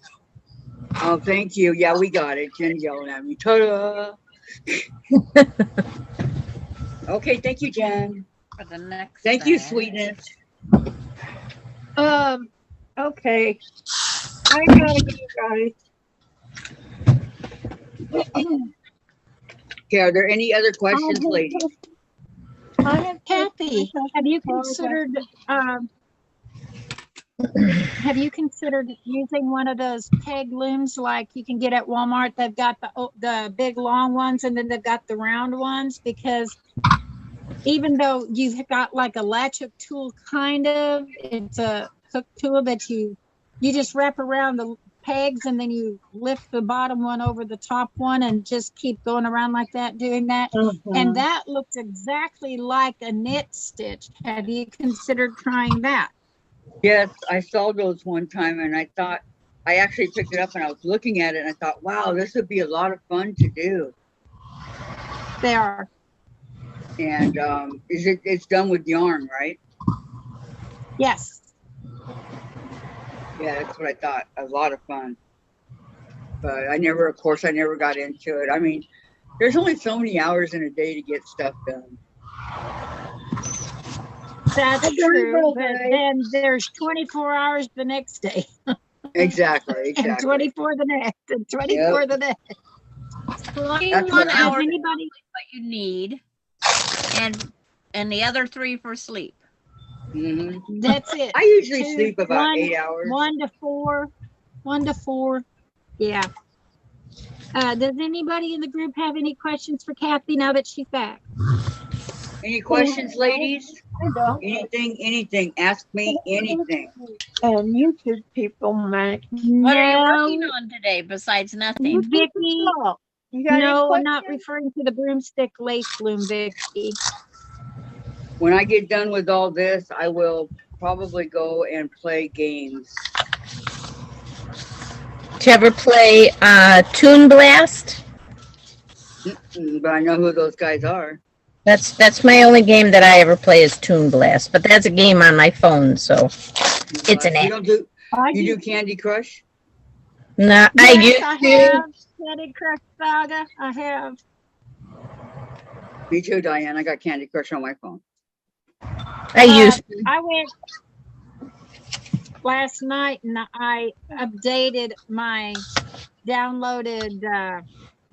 Oh, thank you. Yeah, we got it. Jen yelling at me. Ta-da! Okay, thank you, Jen. For the next Thank you, set. sweetness. Okay. I gotta go, guys. Okay, are there any other questions, ladies? I have Kathy, have you considered using one of those peg looms like you can get at Walmart? They've got the big long ones and then they've got the round ones, because even though you've got like a latch hook tool, kind of, it's a hook tool that you just wrap around the pegs and then you lift the bottom one over the top one and just keep going around like that, doing that. And that looks exactly like a knit stitch. Have you considered trying that? Yes, I saw those one time and I thought, I actually picked it up and I was looking at it and I thought, wow, this would be a lot of fun to do. They are. And it's done with yarn, right? Yes. Yeah, that's what I thought. A lot of fun. But I never got into it. I mean, there's only so many hours in a day to get stuff done. That's true, but then there's 24 hours the next day. Exactly. And 24 the next, and 24 the next. 21 hours Anybody? what you need, and the other 3 for sleep. Mm-hmm. That's it. I usually sleep about 8 hours. 1 to 4. 1 to 4. Yeah. Does anybody in the group have any questions for Kathy now that she's back? Any questions, ladies? Anything. Ask me anything. And YouTube people, Mike. What are you working on today besides nothing? Vicky, no, I'm not referring to the broomstick lace loom, Vicky. When I get done with all this, I will probably go and play games. Do you ever play Toon Blast? But I know who those guys are. That's my only game that I ever play is Toon Blast, but that's a game on my phone, so it's an app. You do Candy Crush? No, Yes, I used I to. have. Candy Crush Saga, I have. Me too, Diane. I got Candy Crush on my phone. I used to. I went last night and I updated my downloaded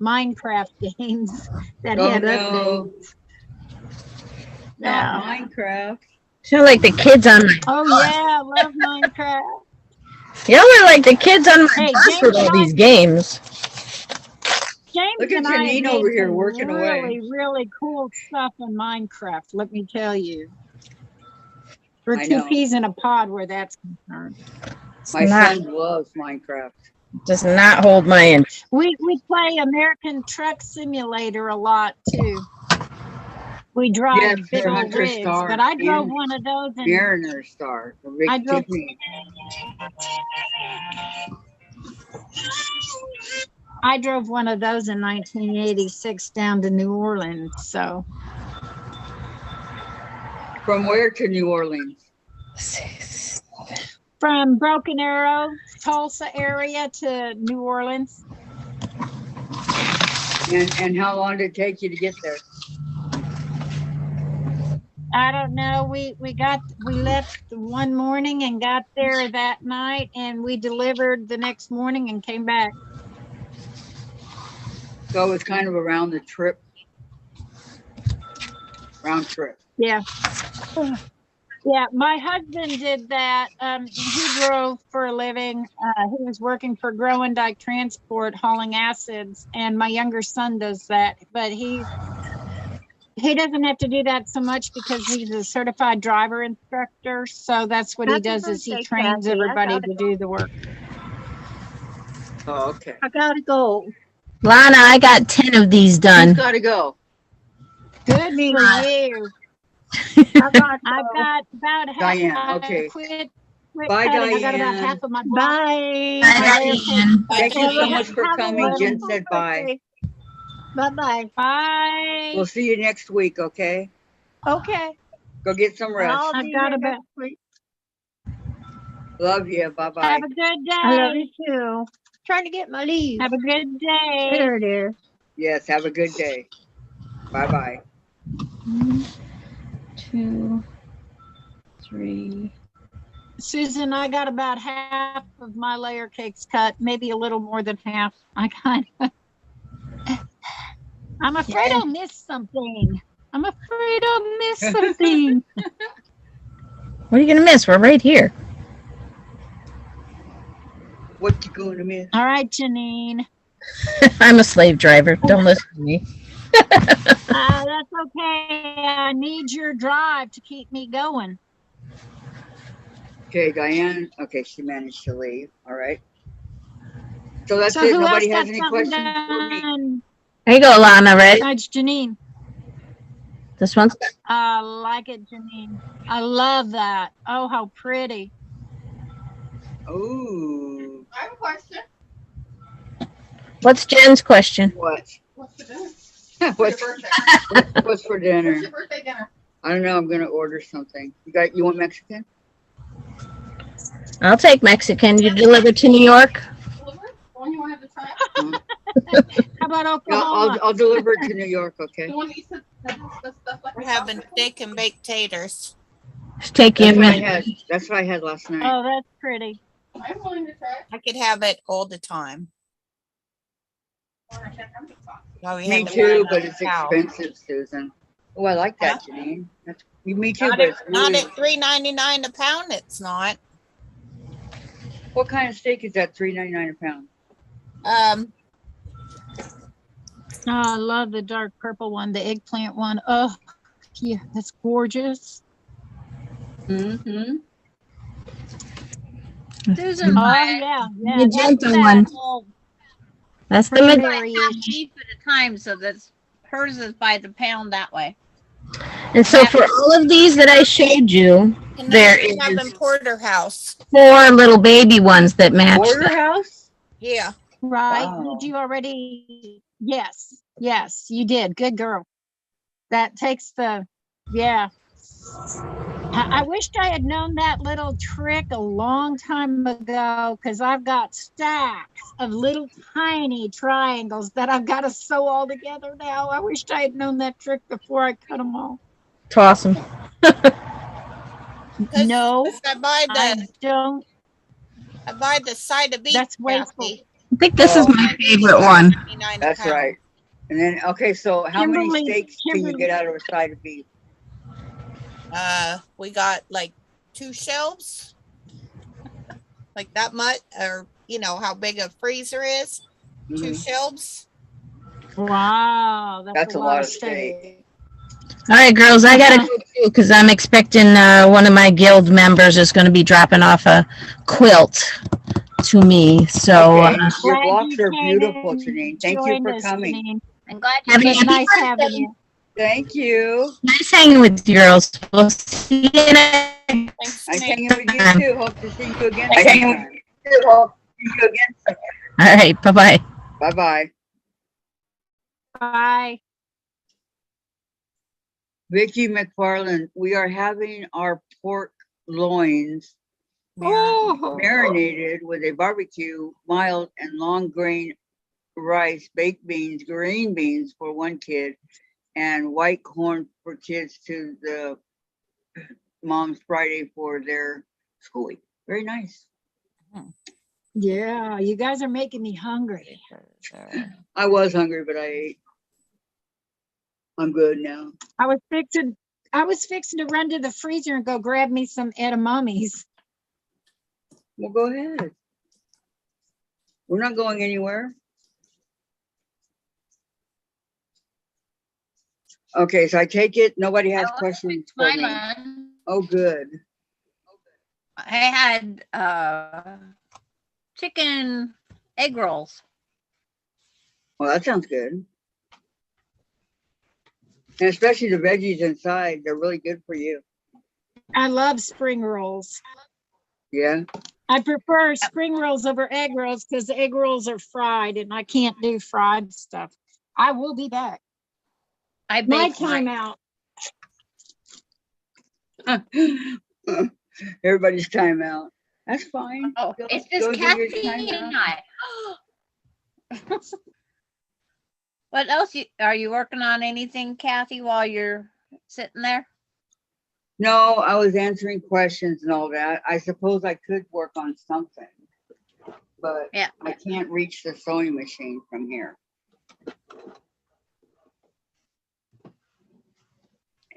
Minecraft games that had updates. Not Minecraft. Sound like the kids on my. Oh yeah, I love Minecraft. Y'all are like the kids on my Hey, bus with all these games. James Look at and I Janine have over made here some working away. really cool stuff in Minecraft, let me tell you. We're I two know. peas in a pod where that's concerned. My not, son loves Minecraft. does not hold my interest. We play American Truck Simulator a lot too. We drive Yes, big old Hunter rigs, Star but I drove and one of those and Mariner Star. The big I drove Tiffany. I drove one of those in 1986 down to New Orleans. So From where to New Orleans? from Broken Arrow, Tulsa area to New Orleans. And how long did it take you to get there? I don't know. We left one morning and got there that night, and we delivered the next morning and came back. So it was kind of around the trip. Round trip. Yeah. Yeah, my husband did that. He drove for a living. He was working for Grow and Dyke Transport, hauling acids, and my younger son does that. But he doesn't have to do that so much because he's a certified driver instructor. So that's what he does is he trains everybody to do the work. Oh, okay. I gotta go. Lana, I got 10 of these Who's done. got to go? Good for you. I gotta I've go. got about half. Diane, I okay. quit Bye, cutting. I got about Diane. half of my block. Bye. Diane. Thank you so Diane. much for Have a coming. Jen wonderful said bye. birthday. Bye-bye. Bye. We'll see you next week, okay? Okay. Go get some rest. I'll I've be got here about. next week. Love you. Bye-bye. Have a good I love day. you too. Trying to get my leaves. Have a good day. There it is. Yes, have a good day. Bye-bye. 1, 2, 3. Susan, I got about half of my layer cakes cut, maybe a little more than half. I'm afraid I'll miss something. I'm afraid I'll miss something. What are you going to miss? We're right here. What you going to miss? All right, Janine. I'm a slave driver. Don't listen to me. That's okay. I need your drive to keep me going. Okay, Diane. Okay, she managed to leave. All right. So that's So it. who Nobody else has got any something questions for me. done There you go, Lana. Ready? besides Janine? This one's I like it, Janine. I love that. Oh, how pretty. Ooh. I have a question. What's Jen's question? What? What's for dinner? For What's, your birthday? what's for dinner? What's your birthday dinner? I don't know. I'm gonna order something. You want Mexican? I'll take Mexican. You deliver to New York? Deliver? One you want to try? How about Yeah, Oklahoma? I'll deliver it to New York. Okay. The one that you said that has the stuff like We're the having sausage? steak and baked taters. It's taking a That's what I minute. had. That's what I had last night. Oh, that's pretty. I'm willing to try. I could have it all the time. Or I can't have the sauce. Well, we Me had to too, buy but another it's cow. expensive, Susan. Oh, I like that, Janine. That's me too, Not but at, it's not really, at $3.99 a pound. It's not. what kind of steak is that? $3.99 a pound. Oh, I love the dark purple one, the eggplant one. Oh, yeah, that's gorgeous. Mm-hmm. Susan, Oh, my yeah, The yeah. That's gentle that one. whole That's the mid. cranberry-ish. cheap at a time, so that's hers is by the pound that way. And so for all of these that I showed you, and there then we have in is porterhouse. 4 little baby ones that match that. Porterhouse? Yeah. Right? Wow. Did you already? Yes, yes, you did. Good girl. That takes the, yeah. I wished I had known that little trick a long time ago because I've got stacks of little tiny triangles that I've got to sew all together now. I wished I had known that trick before I cut them all. Toss them. No, I buy I don't. the side of beef. That's wasteful. Kathy. I think this is my favorite one. $99 a That's pound. right. And then, okay, so how many Kimberly- steaks can you Kimberly- get out of a side of beef? We got like 2 shelves, like that much, or you know how big a freezer is. 2 Mhm. shelves. Wow, That's a lot of steak. All right, girls, I gotta go because I'm expecting one of my guild members is going to be dropping off a quilt to me. So Okay, your Glad blocks you are came beautiful, and Janine. Thank you joined for us, coming. Janine. I'm glad Have you a It was came. happy nice having birthday. you. Thank you. Nice hanging with you girls. We'll see you next Thanks, Nice Janine. hanging with you time. too. Hope to see you again sometime. All right. Bye-bye. Bye-bye. Bye. Vicki McFarland, we are having our pork loins Oh, marinated with a barbecue, mild and long grain rice, baked beans, green beans for one kid, and white corn for kids to the Mom's Friday for their school week. Very nice. yeah. You guys are making me hungry. I was hungry, but I ate. I'm good now. I was fixing to run to the freezer and go grab me some edamames. Well, go ahead. We're not going anywhere. Okay, so I take it nobody has questions for My me. lunch. Oh, good. I had chicken egg rolls. Well, that sounds good. And especially the veggies inside, they're really good for you. I love spring rolls. Yeah. I prefer spring rolls over egg rolls because the egg rolls are fried and I can't do fried stuff. I will be back. I My baked time mine. out. Everybody's time out. That's fine. Oh, Go- it's just go do your Kathy time and out. I. What else are you working on anything, Kathy, while you're sitting there? No, I was answering questions and all that. I suppose I could work on something, but Yeah. I can't reach the sewing machine from here.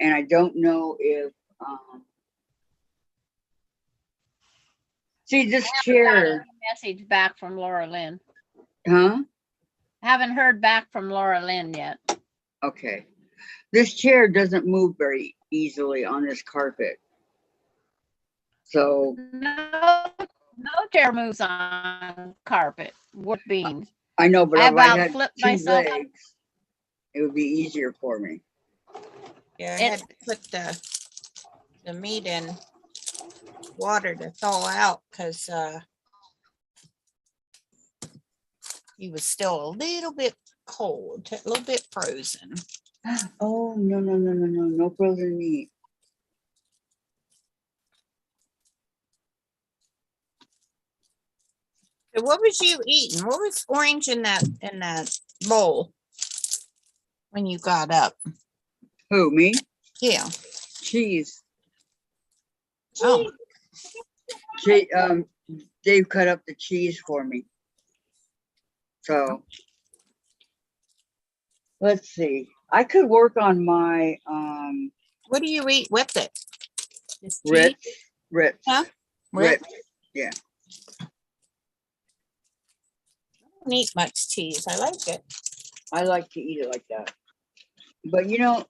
And I don't know if, see this chair, Message back from Laura Lynn. huh? Haven't heard back from Laura Lynn yet. Okay. This chair doesn't move very easily on this carpet. So No chair moves on carpet. Wood beans. I know, but I if I about had flipped two myself. legs, it would be easier for me. Yeah, I had to put the meat in water to thaw out because he was still a little bit cold, a little bit frozen. Oh, no frozen meat. So what was you eating? What was orange in that bowl when you got up? Who, me? Yeah. Cheese. Oh, Dave cut up the cheese for me. So let's see. I could work on my what do you eat with it? Just Ritz. cheese? Ritz. Huh? Ritz. Yeah. I don't eat much cheese. I like it. I like to eat it like that. But you know,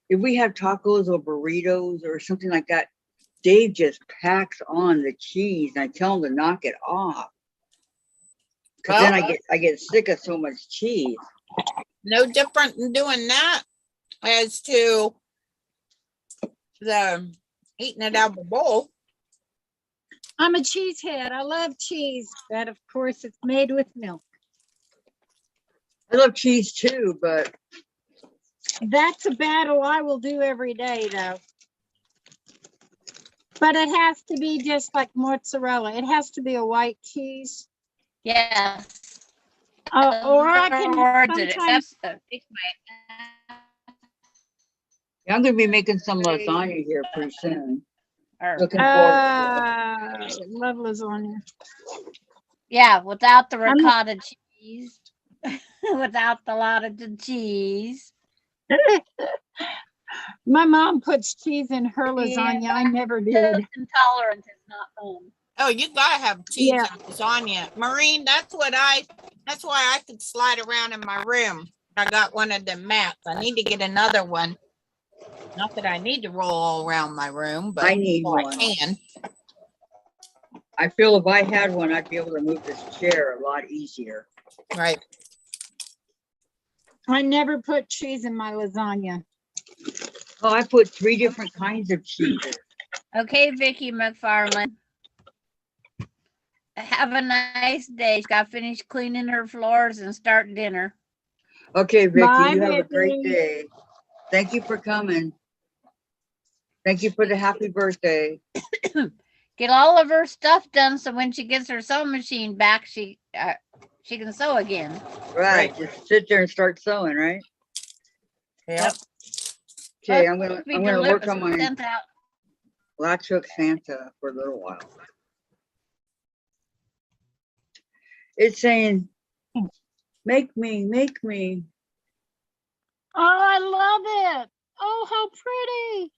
if we have tacos or burritos or something like that, Dave just packs on the cheese and I tell him to knock it off. Because then I get sick of so much cheese. No different in doing that as to the eating it out of a bowl. I'm a cheesehead. I love cheese, but of course it's made with milk. I love cheese too, but That's a battle I will do every day, though. But it has to be just like mozzarella. It has to be a white cheese. Yes. Or I can sometimes. I'm going to be making some lasagna here pretty soon. Looking forward. Love lasagna. Yeah, without the ricotta cheese. Without the lot of the cheese. My mom puts cheese in her lasagna. Yeah. I never did. Intolerance is not fun. Oh, you gotta have cheese and lasagna. Maureen, that's why I could slide around in my room. I got one of them mats. I need to get another one. Not that I need to roll all around my room, but I need well, one. I can. I feel if I had one, I'd be able to move this chair a lot easier. Right. I never put cheese in my lasagna. Oh, I put 3 different kinds of cheeses. Okay, Vicky McFarland. Have a nice day. She's got to finish cleaning her floors and start dinner. Okay, Vicky, Bye, you have a great Vicky. day. Thank you for coming. Thank you for the happy birthday. Get all of her stuff done so when she gets her sewing machine back, she can sew again. Right, just sit there and start sewing, right? Yep. Okay, Well, I'm gonna be work on my sent out. latch hook Santa for a little while. It's saying, make me, make me. Oh, I love it. Oh, how pretty.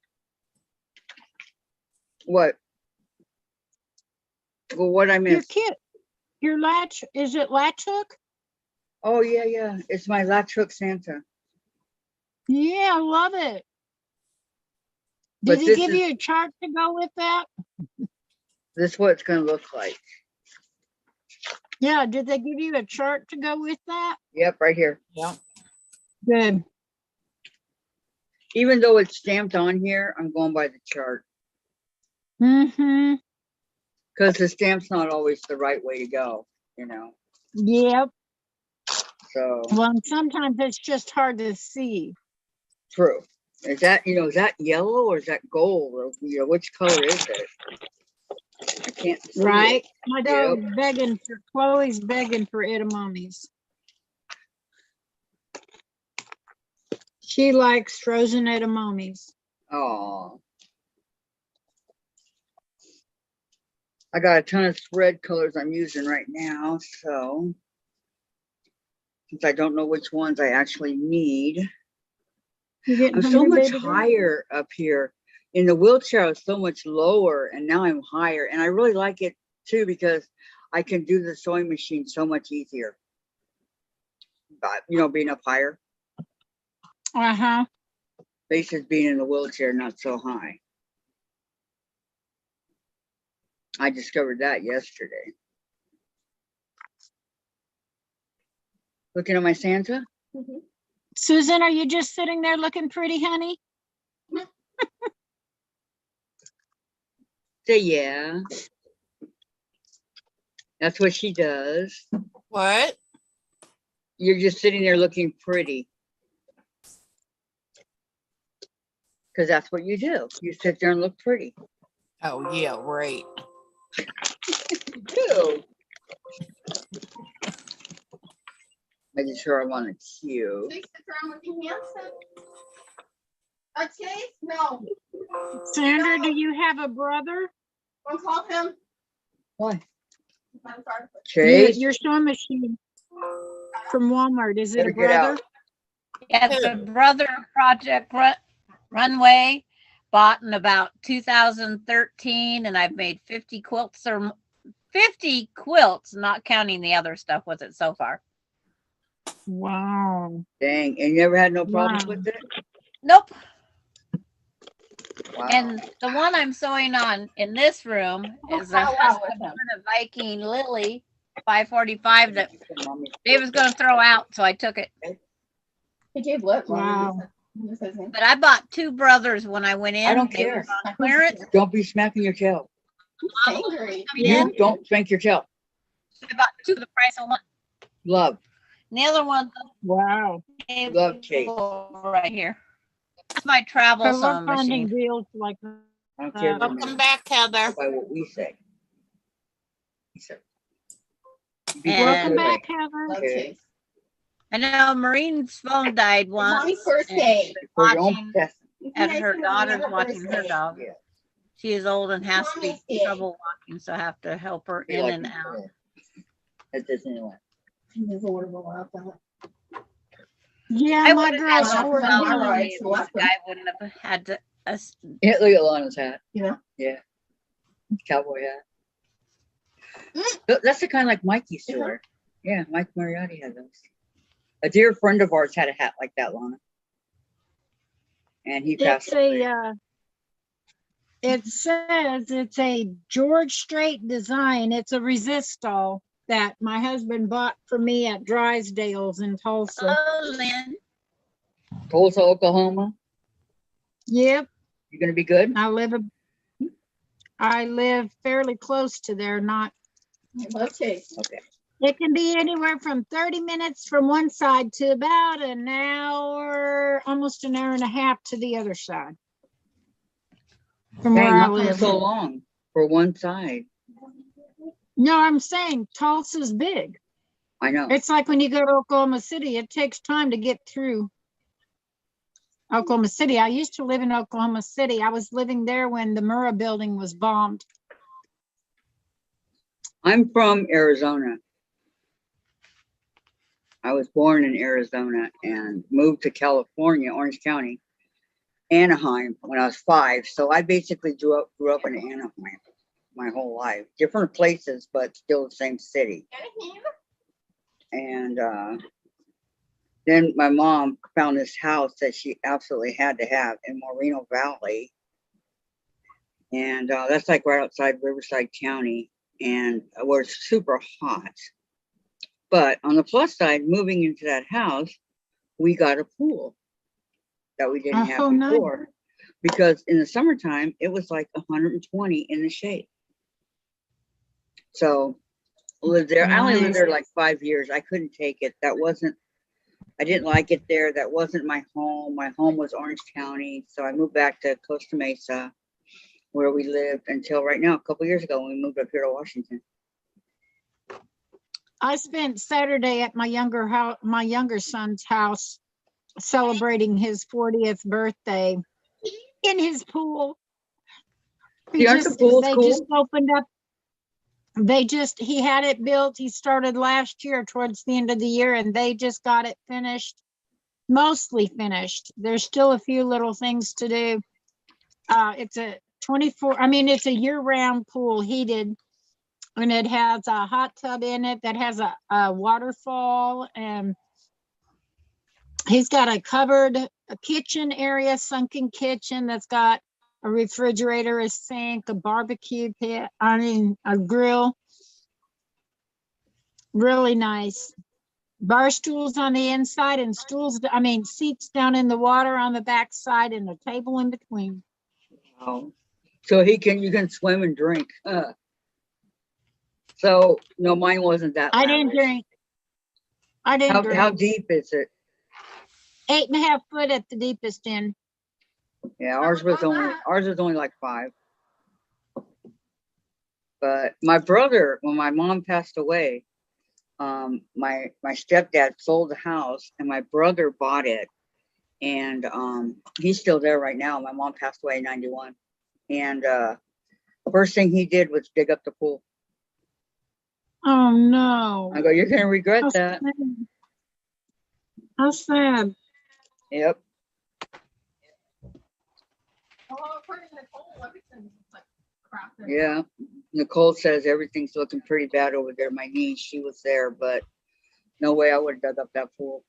What? Well, what I Your missed? kit, your latch, is it latch hook? Oh, yeah, yeah. It's my latch hook Santa. Yeah, I love it. But Did he this give is- you a chart to go with that? This is what it's gonna look like. Yeah, did they give you a chart to go with that? Yep, right here. Yep. Good. Even though it's stamped on here, I'm going by the chart. Mm-hmm. Because the stamp's not always the right way to go, you know. Yep. So Well, sometimes it's just hard to see. true. Is that, is that yellow or is that gold? Or, which color is it? I can't see Right? it. My dog's begging for, Chloe's begging for edamames. She likes frozen edamames. Oh. I got a ton of thread colors I'm using right now, so since I don't know which ones I actually need. You getting I'm so hungry, much baby girl? higher up here. In the wheelchair, I was so much lower, and now I'm higher. And I really like it too because I can do the sewing machine so much easier. But being up higher, Uh-huh. basis being in the wheelchair not so high. I discovered that yesterday. Looking at my Santa. Susan, are you just sitting there looking pretty, honey? Say yeah. That's what she does. What? You're just sitting there looking pretty. Because that's what you do. You sit there and look pretty. Oh yeah, right. You do. Making sure I'm on the cue. Chase sits around with your hands up. Chase? No. Sandra, do you have a brother? Don't call him. Why? I'm sorry. Chase? Your sewing machine from Walmart. Is it a Better get out. brother? Yeah, the Brother Project Runway, bought in about 2013, and I've made 50 quilts, or 50 quilts, not counting the other stuff with it so far. Wow. Dang, and you never had no problems Wow. with it? Nope. Wow. And the one I'm sewing on in this room is a Wow, wow, with him. Viking Lily 545 that Dave was going to throw out, so I took it. He gave lip. Wow. But I bought 2 brothers when I went in. I don't They care. was on clearance. Don't be smacking your tail. Angry. Yeah. You don't spank your tail. I bought 2 for the price of one. Love. And the other one Wow. Love Chase. right here. That's my travel I love sewing finding machine. deals like that. I don't care. Welcome back, Heather. By what we say. He said. And- Welcome back, Heather. Love Okay. Chase. I know Marine's phone died once. Mommy's birthday. For your own Watching test. at her daughter's watching her dog. Yeah. She is old and has to be Mommy's day. trouble walking, so I have to help her Be in like and me. out. At Disneyland. He's horrible about that. Yeah, I my would have girls had no were problem. no Alright, money. so This what? guy wouldn't have had to. Yeah, look at Lana's hat. Yeah. Yeah. Cowboy hat. That's the kind like Mike used to wear. Yeah, Mike Mariotti had those. A dear friend of ours had a hat like that, Lana. and he passed It's away. it says it's a George Strait design. It's a resistol that my husband bought for me at Drysdale's in Tulsa. Oh, Lynn. Tulsa, Oklahoma. Yep, You gonna be good? I live fairly close to there, not. Okay. Okay. It can be anywhere from 30 minutes from one side to about an hour, almost an hour and a half to the other side. From where Dang, I how come live. so long for one side? No, I'm saying Tulsa's big. I know. It's like when you go to Oklahoma City, it takes time to get through Oklahoma City. I used to live in Oklahoma City. I was living there when the Murrah building was bombed. I'm from Arizona. I was born in Arizona and moved to California, Orange County, Anaheim when I was 5. So I basically grew up in Anaheim my whole life. Different places, but still the same city. And then my mom found this house that she absolutely had to have in Moreno Valley. And that's like right outside Riverside County, and where it's super hot. But on the plus side, moving into that house, we got a pool that we didn't have before. Nice. Because in the summertime, it was like 120 in the shade. So I lived there. I only lived there like 5 years. I couldn't take it. I didn't like it there. That wasn't my home. My home was Orange County. So I moved back to Costa Mesa, where we lived until right now, a couple years ago, when we moved up here to Washington. I spent Saturday at my younger son's house celebrating his 40th birthday in his pool. They just opened up. He had it built. He started last year towards the end of the year, and they just got it finished, mostly finished. There's still a few little things to do. It's a year-round pool, heated. And it has a hot tub in it that has a waterfall, and he's got a kitchen area, sunken kitchen that's got a refrigerator, a sink, a barbecue pit, a grill. Really nice. Bar stools on the inside and seats down in the water on the back side and a table in between. Wow. So you can swim and drink. So no, mine wasn't that. I didn't drink. How deep is it? 8.5 foot at the deepest end. Yeah, ours was only like 5. But my brother, when my mom passed away, my stepdad sold the house and my brother bought it, and he's still there right now. My mom passed away in 91, and first thing he did was dig up the pool. Oh no! I go, you're gonna regret that. Sad. How sad. Yep. Yeah, Nicole says everything's looking pretty bad over there. My niece, she was there, but no way I would have dug up that pool.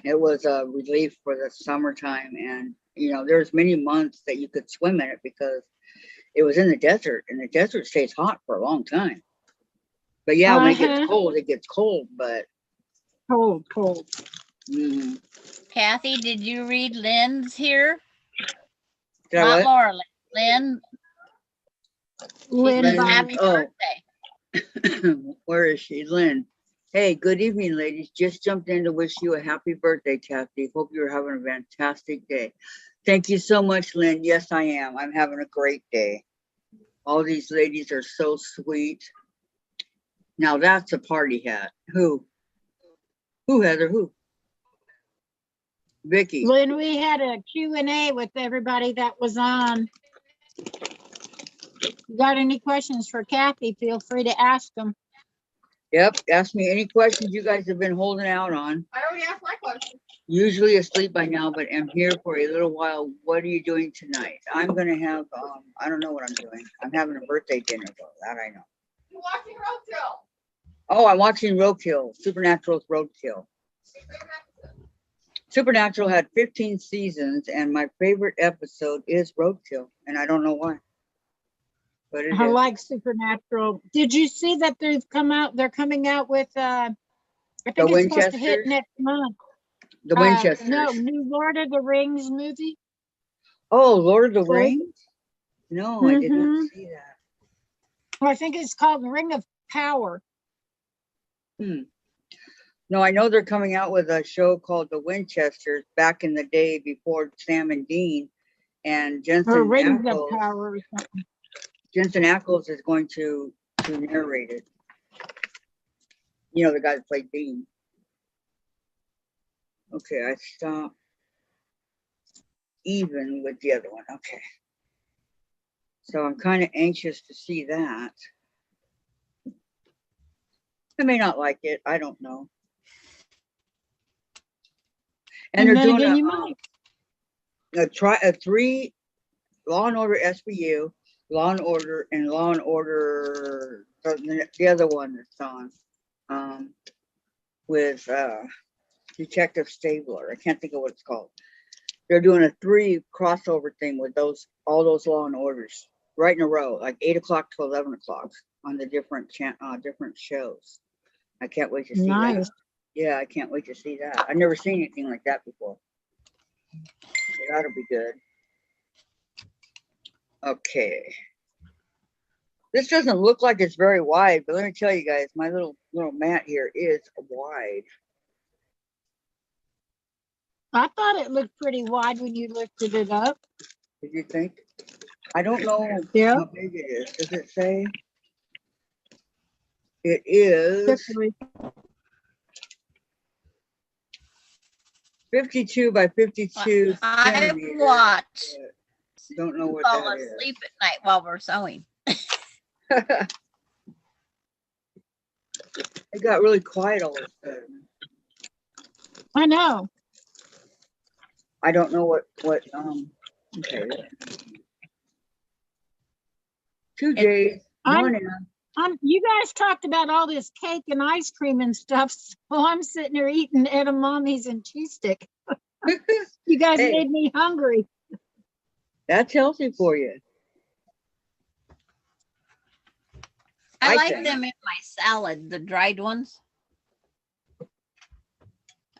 It was a relief for the summertime, and there's many months that you could swim in it because it was in the desert, and the desert stays hot for a long time. But yeah, when it gets cold, but cold. Mm-hmm. Kathy, did you read Lynn's here? Not Laura, Lynn. Happy birthday. Where is she? Lynn. Hey, good evening, ladies. Just jumped in to wish you a happy birthday, Kathy. Hope you're having a fantastic day. Thank you so much, Lynn. Yes, I am. I'm having a great day. All these ladies are so sweet. Now that's a party hat. Who, Heather? Who? Vicky. Lynn, we had a Q&A with everybody that was on. You got any questions for Kathy, feel free to ask them. Yep, ask me any questions you guys have been holding out on. I already asked my question. Usually asleep by now, but I'm here for a little while. What are you doing tonight? I'm going to have, I don't know what I'm doing. I'm having a birthday dinner, though. That I know. You're watching Roadkill. Oh, I'm watching Roadkill, Supernatural's Roadkill. Supernatural had 15 seasons, and my favorite episode is Roadkill, and I don't know why. But I like Supernatural. Did you see that they're coming out with I think it's supposed to hit Winchesters? next month. The Winchesters. No, new Lord of the Rings movie. Oh, Lord of the Right. Rings? No, I did not see that. Well, I think it's called Ring of Power. No, I know they're coming out with a show called The Winchesters back in the day before Sam and Dean, and Jensen Rings of Ackles. Power or something. Jensen Ackles is going to narrate it. You know, the guy that played Dean. Okay, I stopped even with the other one. Okay. So I'm kind of anxious to see that. I may not like it. I don't know. And they're doing a 3 Law and Order SVU, Law and Order, and Law and Order, the other one that's on, with Detective Stabler. I can't think of what it's called. They're doing a 3 crossover thing with all those Law and Orders right in a row, like 8 o'clock to 11 o'clock on the different shows. I can't wait to see that. Yeah, I can't wait to see that. I've never seen anything like that before. That'll be good. Okay. This doesn't look like it's very wide, but let me tell you guys, my little mat here is wide. I thought it looked pretty wide when you lifted it up. Did you think? I don't know how big it is. Does it say? It is 52 by 52 I centimeters. watch. Don't know what fall that is. asleep at night while we're sewing. It got really quiet all of a sudden. I know. I don't know what okay. 2 days. You guys talked about all this cake and ice cream and stuff, so I'm sitting here eating edamames and cheese stick. You guys made me hungry. That's healthy for you. I like them in my salad, the dried ones.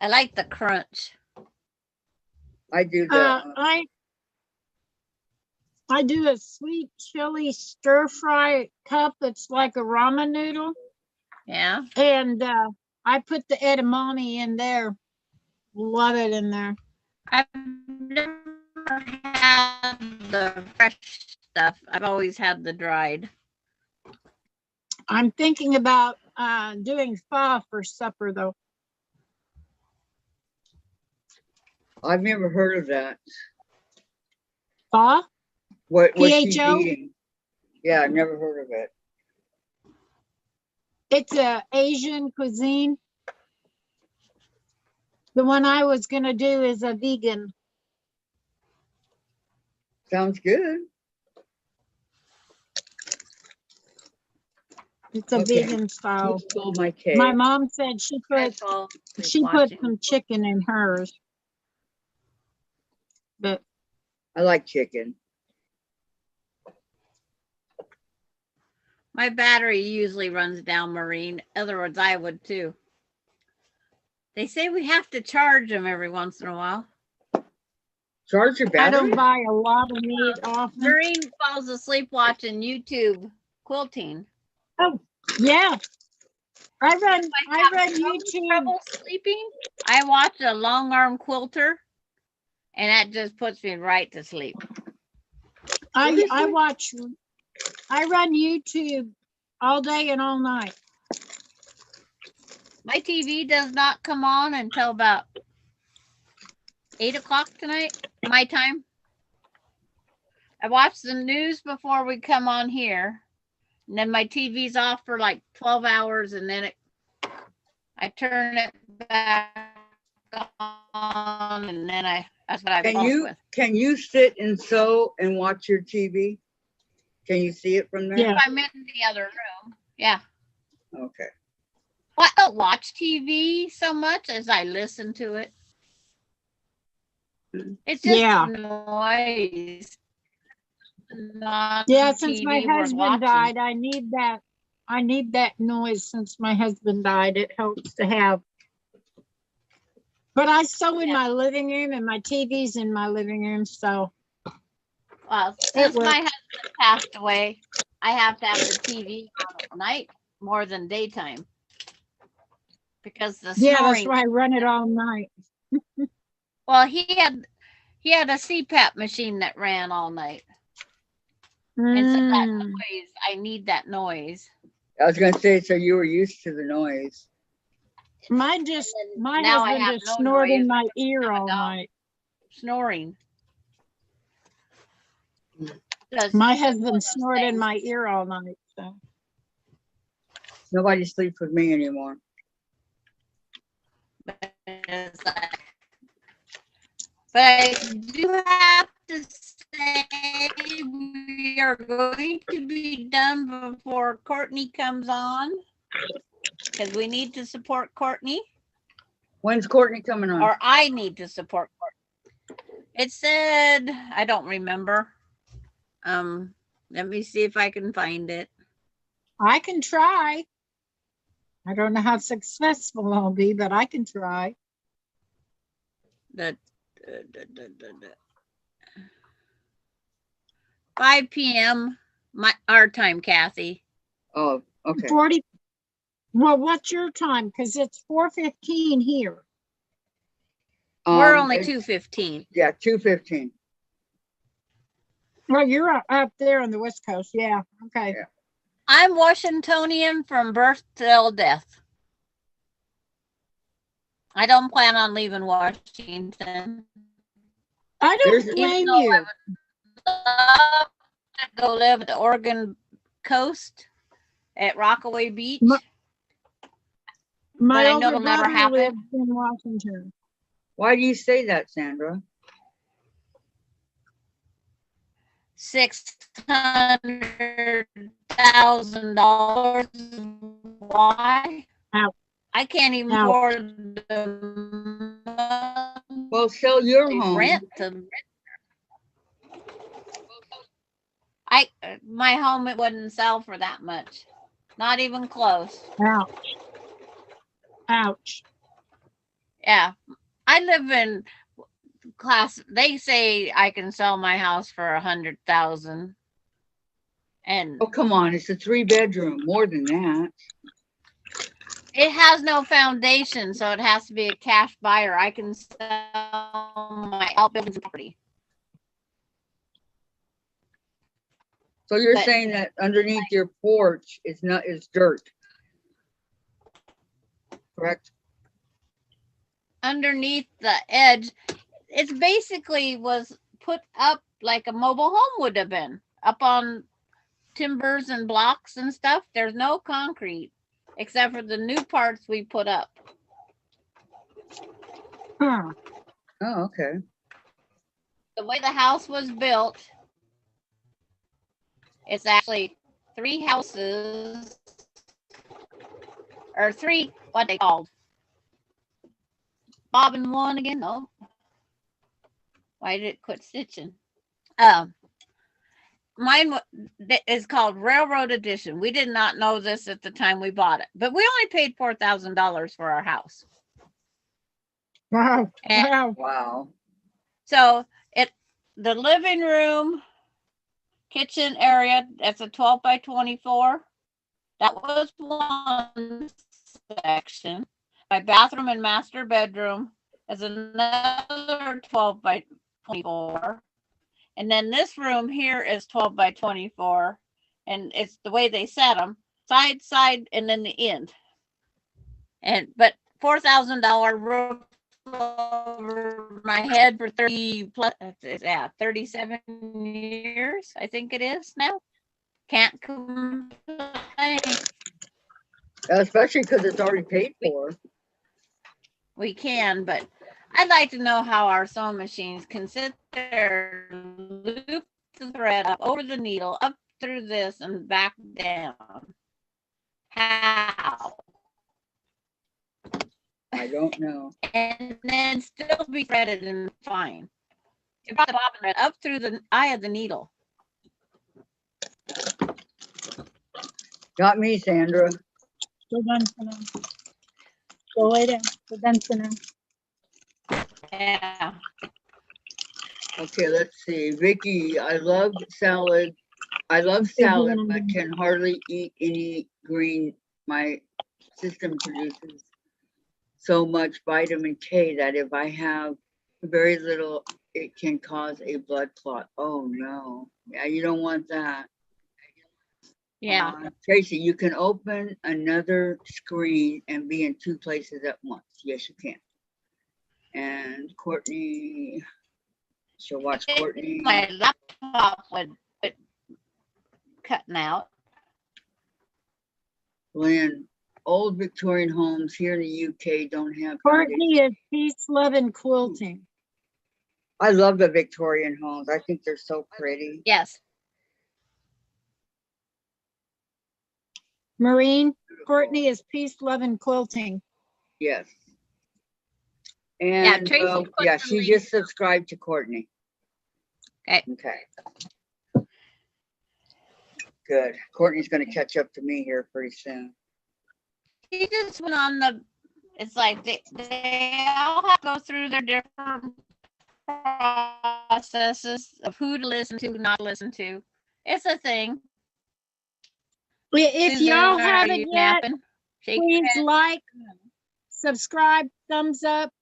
I like the crunch. I do I do a sweet chili stir fry cup that's like a ramen noodle. Yeah. And I put the edamame in there. Love it in there. I've never had the fresh stuff. I've always had the dried. I'm thinking about doing pho for supper though. I've never heard of that. Pho? What she's PHO? eating? Yeah, I've never heard of it. It's a Asian cuisine. The one I was gonna do is a vegan. Sounds good. It's a vegan style. Who stole my cake? My mom said she put some chicken in hers. But I like chicken. My battery usually runs down, Maureen. Otherwise, I would too. They say we have to charge them every once in a while. Charge your battery? I don't buy a lot of meat often. Maureen falls asleep watching YouTube quilting. Oh, yeah. I run YouTube. Trouble sleeping. I watch a long arm quilter, and that just puts me right to sleep. I run YouTube all day and all night. My TV does not come on until about 8 o'clock tonight, my time. I watch the news before we come on here. And then my TV's off for like 12 hours, and then I turn it back on, and then that's what I with. Can you sit and sew and watch your TV? Can you see it from there? Yeah. If I'm in the other room, yeah. Okay. Well, I don't watch TV so much as I listen to it. It's just Yeah. noise. Yeah, since my TV worth husband watching. died, I need that noise since my husband died. It helps to have. But I sew in my living room and my TV's in my living room, so. Well, since my husband passed away, I have to have the TV on at night more than daytime. Because the snoring. Yeah, that's why I run it all night. Well, he had a CPAP machine that ran all night. And so that noise, I need that noise. I was gonna say, so you were used to the noise. My now I husband have just no snored in noise. my ear all night. Snoring. My husband snored in my ear all night. So. Nobody sleeps with me anymore. But I do have to say we are going to be done before Courtney comes on. Because we need to support Courtney. When's Courtney coming on? Or I need to support Courtney. It said, I don't remember. Let me see if I can find it. I can try. I don't know how successful I'll be, but I can try. 5 p.m. our time, Kathy. Oh, okay. 40. Well, what's your time? Because it's 4:15 here. We're only 2:15. Yeah, 2:15. Well, you're up there on the West Coast. Yeah. Okay. Yeah. I'm Washingtonian from birth till death. I don't plan on leaving Washington. I don't blame you. I would love to go live at the Oregon coast at Rockaway Beach. My I know older it'll never brother happen. lives in Washington. Why do you say that, Sandra? $600,000. Why? Ouch. I can't even Ouch. afford the Well, sell your home. rent to. My home, it wouldn't sell for that much. Not even close. Ouch. Ouch. Yeah. I live in class. They say I can sell my house for 100,000. And oh, come on, it's a 3-bedroom, more than that. it has no foundation, so it has to be a cash buyer. I can sell my outbuilding property. So you're saying that underneath your porch is dirt, correct? Underneath the edge, it's basically was put up like a mobile home would have been, up on timbers and blocks and stuff. There's no concrete except for the new parts we put up. Huh. Oh, okay. The way the house was built, it's actually 3 houses, or 3, what they called? Bob and one again? No. Why did it quit stitching? Mine is called Railroad Edition. We did not know this at the time we bought it, but we only paid $4,000 for our house. Wow. And wow. So the living room, kitchen area, that's a 12 by 24. That was one section. My bathroom and master bedroom is another 12 by 24. And then this room here is 12 by 24. And it's the way they set them, side, and then the end. But $4,000 roof over my head for 37 years, I think it is now. Can't complain. Especially because it's already paid for. We can, but I'd like to know how our sewing machines can sit there, loop the thread up over the needle, up through this and back down. How? I don't know. And then still be threaded and fine. You brought the bobbin thread up through the eye of the needle. Got me, Sandra. Go done for now. Go lay down. Go done for now. Yeah. Okay, let's see. Vicky, I love salad. I love salad, but can hardly eat any green. My system produces so much vitamin K that if I have very little, it can cause a blood clot. Oh no. Yeah, you don't want that. Yeah. Tracy, you can open another screen and be in 2 places at once. Yes, you can. And Courtney, she'll watch Courtney. My laptop would cutting out. Lynn, old Victorian homes here in the UK don't have. Courtney is peace, love, and quilting. I love the Victorian homes. I think they're so pretty. Yes. Maureen, Courtney is peace, love, and quilting. Yes. And Tracy yeah, she just subscribed to Courtney. Okay. Okay. Good. Courtney's going to catch up to me here pretty soon. He just went on the. It's like they all have to go through their different processes of who to listen to, not listen to. It's a thing. If Susan, y'all are haven't you yet, napping? Shake your please head. like, subscribe, thumbs up,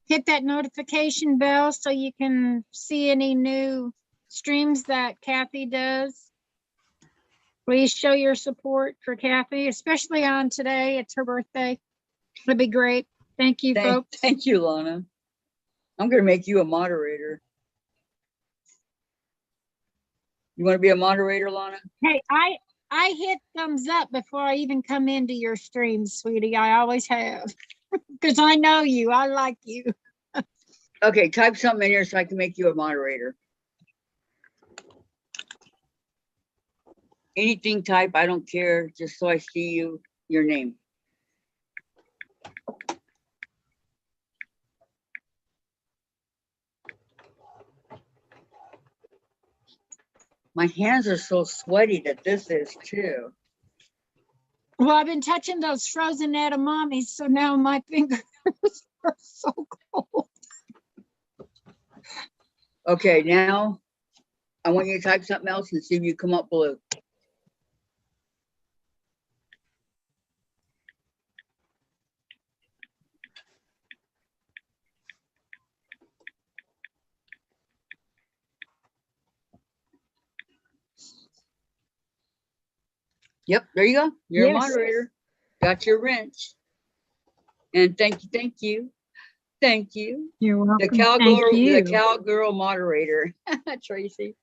hit that notification bell so you can see any new streams that Kathy does. Please show your support for Kathy, especially on today. It's her birthday. It'll be great. Thank you, folks. Thank you, Lana. I'm going to make you a moderator. You want to be a moderator, Lana? Hey, I hit thumbs up before I even come into your stream, sweetie. I always have. Because I know you. I like you. Okay, type something in here so I can make you a moderator. Anything type, I don't care, just so I see you, your name. My hands are so sweaty that this is too. Well, I've been touching those frozen edamames, so now my fingers are so cold. Okay, now I want you to type something else and see if you come up blue. Yep, there you go. You're a moderator. Got your wrench. And thank you, thank you. Thank you. You're welcome. The cowgirl moderator, Tracy.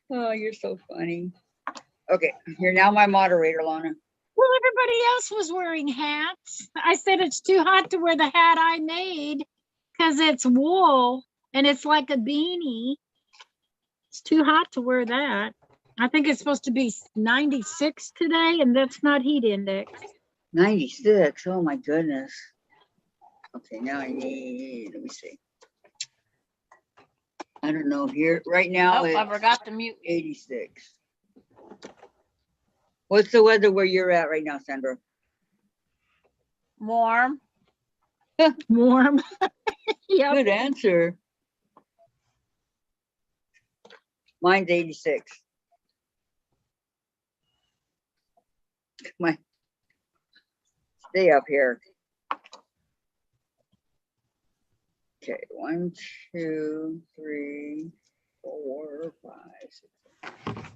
Oh, you're so funny. Okay, you're now my moderator, Lana. Well, everybody else was wearing hats. I said it's too hot to wear the hat I made because it's wool and it's like a beanie. It's too hot to wear that. I think it's supposed to be 96 today, and that's not heat index. 96. Oh my goodness. Okay, now I need, let me see. I don't know here right now. Oh, I forgot to mute. 86. What's the weather where you're at right now, Sandra? Warm. Warm. Yep. Good answer. Mine's 86. Stay up here. Okay, 1, 2, 3, 4, 5, 6.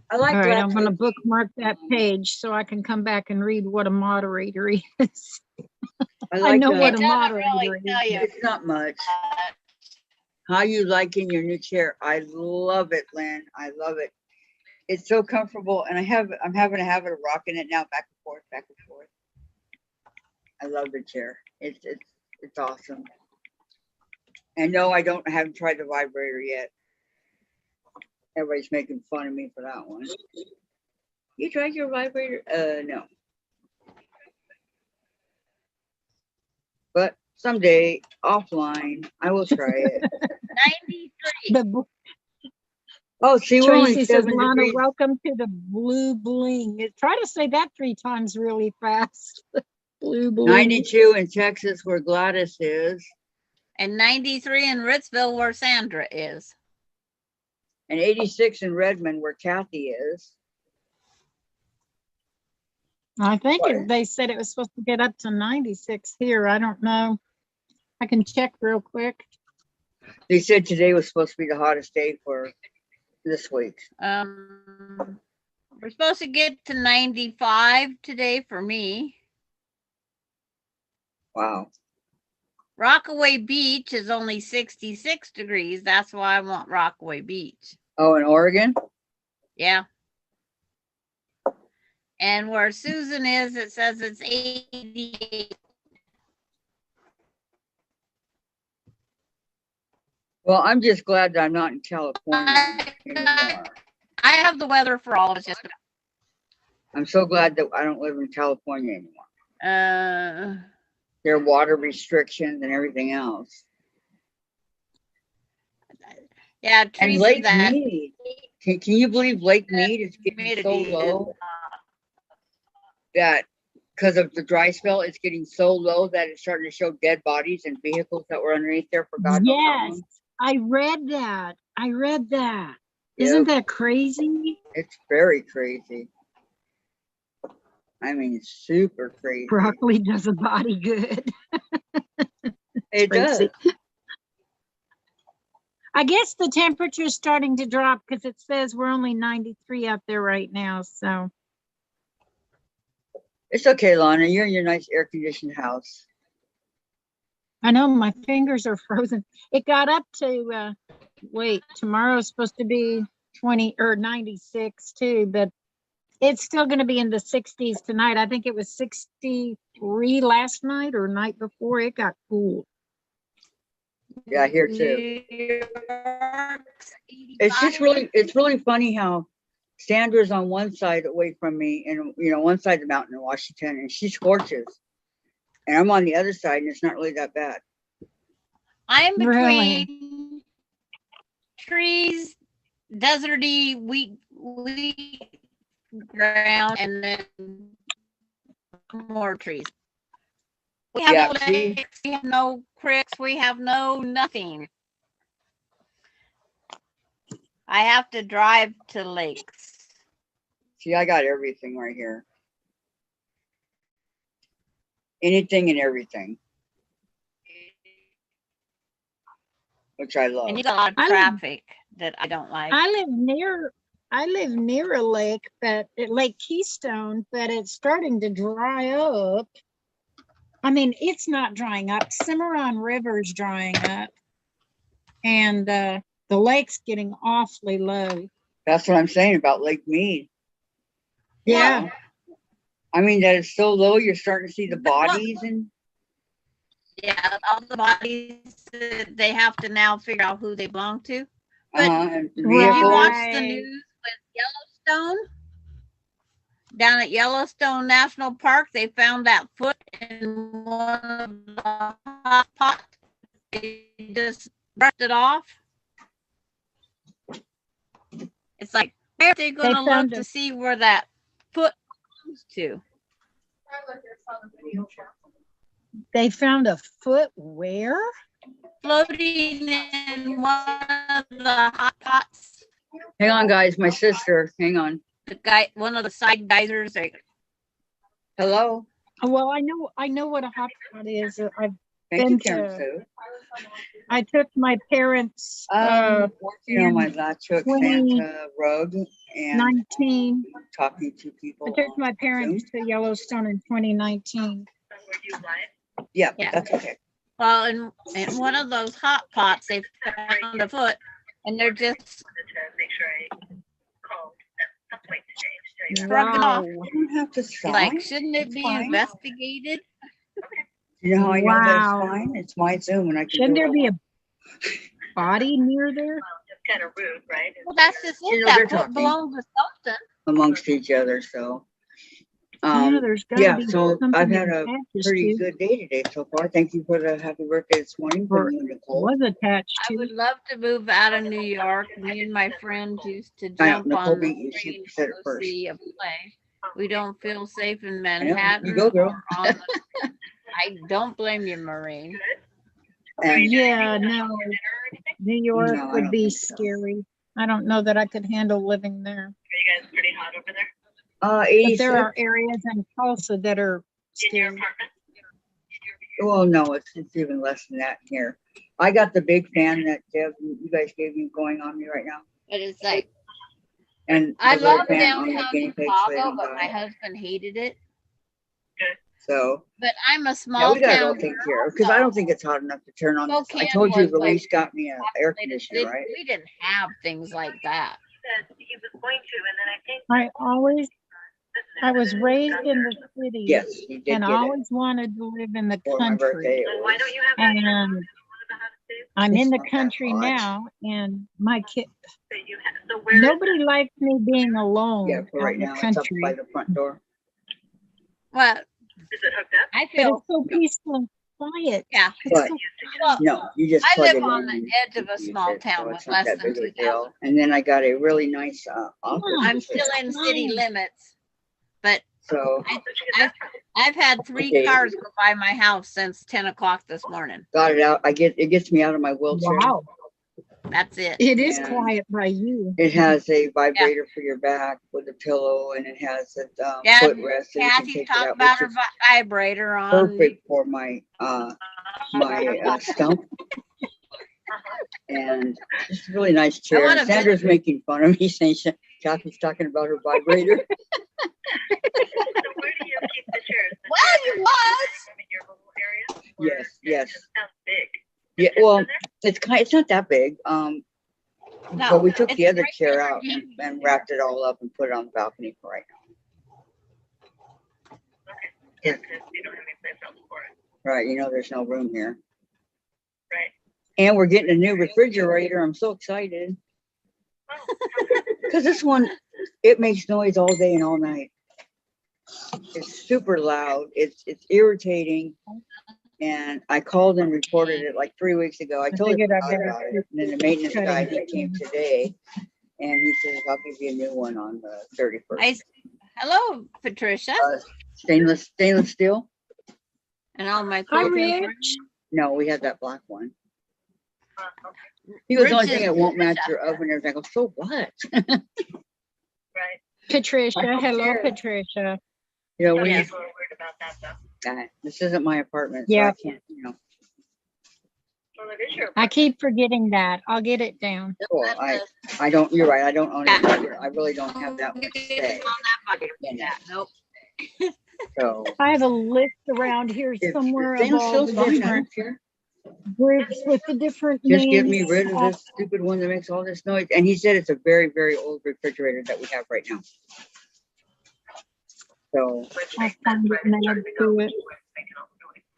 I like. All right, I'm going to bookmark that page so I can come back and read what a moderator is. I know what a moderator is. It's not much. How you liking your new chair? I love it, Lynn. I love it. It's so comfortable, and I'm having a habit of rocking it now, back and forth, back and forth. I love the chair. It's awesome. And no, I haven't tried the vibrator yet. Everybody's making fun of me for that one. You tried your vibrator? No. But someday offline, I will try it. 93. Oh, see, we're only Tracy says, 7 Lana, degrees. welcome to the blue bling. Try to say that 3 times really fast. Blue bling. 92 in Texas, where Gladys is. And 93 in Ritzville, where Sandra is. And 86 in Redmond, where Kathy is. I think What? they said it was supposed to get up to 96 here. I don't know. I can check real quick. They said today was supposed to be the hottest day for this week. We're supposed to get to 95 today for me. Wow. Rockaway Beach is only 66 degrees. That's why I want Rockaway Beach. Oh, in Oregon? Yeah. And where Susan is, it says it's 88. Well, I'm just glad that I'm not in California anymore. I have the weather for all of us. Just I'm so glad that I don't live in California anymore. There are water restrictions and everything else. Yeah, and Lake Mead. Can you believe Lake Mead is getting so low that because of the dry spell, it's getting so low that it's starting to show dead bodies and vehicles that were underneath there for God knows how long. I read that. Isn't that crazy? It's very crazy. I mean, super crazy. Broccoli does a body good. It does. I guess the temperature is starting to drop because it says we're only 93 out there right now. So it's okay, Lana. You're in your nice air-conditioned house. I know my fingers are frozen. It got up to wait, tomorrow's supposed to be 20 or 96 too, but it's still going to be in the 60s tonight. I think it was 63 last night or night before. It got cool. Yeah, here too. It's just it's really funny how Sandra's on one side away from me, and one side of the mountain in Washington, and she scorches, and I'm on the other side, and it's not really that bad. I'm between trees, deserty, wheat ground, and then more trees. We have no lakes, we have no creeks, we have no nothing. I have to drive to lakes. See, I got everything right here. Anything and everything. Which I love. And you got a lot of traffic that I don't like. I live near a lake, but Lake Keystone, but it's starting to dry up. I mean, it's not drying up. Cimarron River's drying up, and the lake's getting awfully low. That's what I'm saying about Lake Mead. Yeah. I mean, that is so low, you're starting to see the bodies and. Yeah, all the bodies, they have to now figure out who they belong to. But and did you watch the news with Yellowstone? Down at Yellowstone National Park, they found that foot in one of the hot pots. They just brushed it off. It's like, where are they going to look to see where that foot goes to? They found a foot where? Floating in one of the hot pots. Hang on, guys. My sister. Hang on. The guy, one of the side geysers. Hello. Well, I know what a hot pot is. I've Thank been you, Karen. I took my parents. Working on my latch hook Santa rug and 19. Talking to people. I took my parents to Yellowstone in 2019. Yeah, that's okay. Well, in one of those hot pots, they found a foot, and they're just shrugging off. You don't have to sign. Like, shouldn't it be investigated? You know how I know that it's fine? It's my Zoom, and I can. Shouldn't there be a body near there? It's kind of rude, right? Well, that's just it. That foot belongs to something. Amongst each other, so. there's gotta Yeah, be so something I've it had a attaches pretty to, good day today so far. Thank you for the happy birthday this morning or from you, Nicole. was attached I to. would love to move out of New York. Me and my friends used to I know, jump Nicole on the beat you. She train said to it go first. see a play. We don't feel safe in I know. You Manhattan go, girl. or on the. I don't blame you, Maureen. And Yeah, no, New York no, I would don't be think so. scary. I don't know that I could handle living there. 86. But there are areas in Tulsa that are scary. Well, no, it's even less than that here. I got the big fan that Deb, you guys gave me going on me right now. But it's like And I the little love fan on the downtown guinea pigs so they Chicago, don't but my die. husband hated it. So But I'm a yeah, small we got it all town taken girl, care of because I so don't think it's hot enough to turn on. I Spokane told you was like Louise got me an air populated conditioner, city. right? We didn't have things like that. I was raised in the city Yes, you did and get it always wanted to live in the for my country. birthday. It was. And I'm It's in the not that country hot. now, and my kid, nobody likes me being alone Yeah, for out right in the now, it's up by country. the front door. Well, I But feel it's so peaceful and quiet. yeah. It's But so Well, no, you just I plug live it on in the and edge of a use small it, town so with it's not less that than big of a 2,000. deal. And then I got a really nice office. yeah, I'm still in city quiet. limits, but So I've had 3 Okay. cars go by my house since 10 o'clock this morning. got it out. It gets me out of my wheelchair. Wow, That's it. it is And quiet by you. it has a vibrator for your back with a pillow, and it has a Yeah, foot rest, so you can Kathy take it talked out, about which her is vibrator on. perfect for my stump. And it's a really nice chair. wanna And Sandra's making fun of me, saying Kathy's talking about her vibrator. Well, you was. Yes, yes. Yeah, well, it's not that big. No, But we took it's the other right chair there. out and wrapped it all up and put it on the balcony for right now. Right, there's no room here. Right. And we're getting a new refrigerator. I'm so excited. Because this one, it makes noise all day and all night. It's super loud. It's irritating. And I called and reported it like 3 weeks ago. I told him about it. And then the maintenance guy, he came today and he says, I'll give you a new one on the 31st. Hello, Patricia. Stainless steel? And all my Hi, quilting friends. Rich. No, we had that black one. He goes, the only thing it won't match your oven. And I go, so what? Right. Patricia, hello, Patricia. When Yeah, you, people are worried about that though. this isn't my apartment, Yeah. so I can't, Well, it is your. I keep forgetting that. I'll get it down. Well, I don't, you're right, I don't own it. I really don't have that much say. Nope. So. I have a list around here somewhere of Stainless all steel's the fine, I different don't care. groups with the different Just names. get me rid of this stupid one that makes all this noise. And he said it's a very, very old refrigerator that we have right now. So. I'll find it and add to it.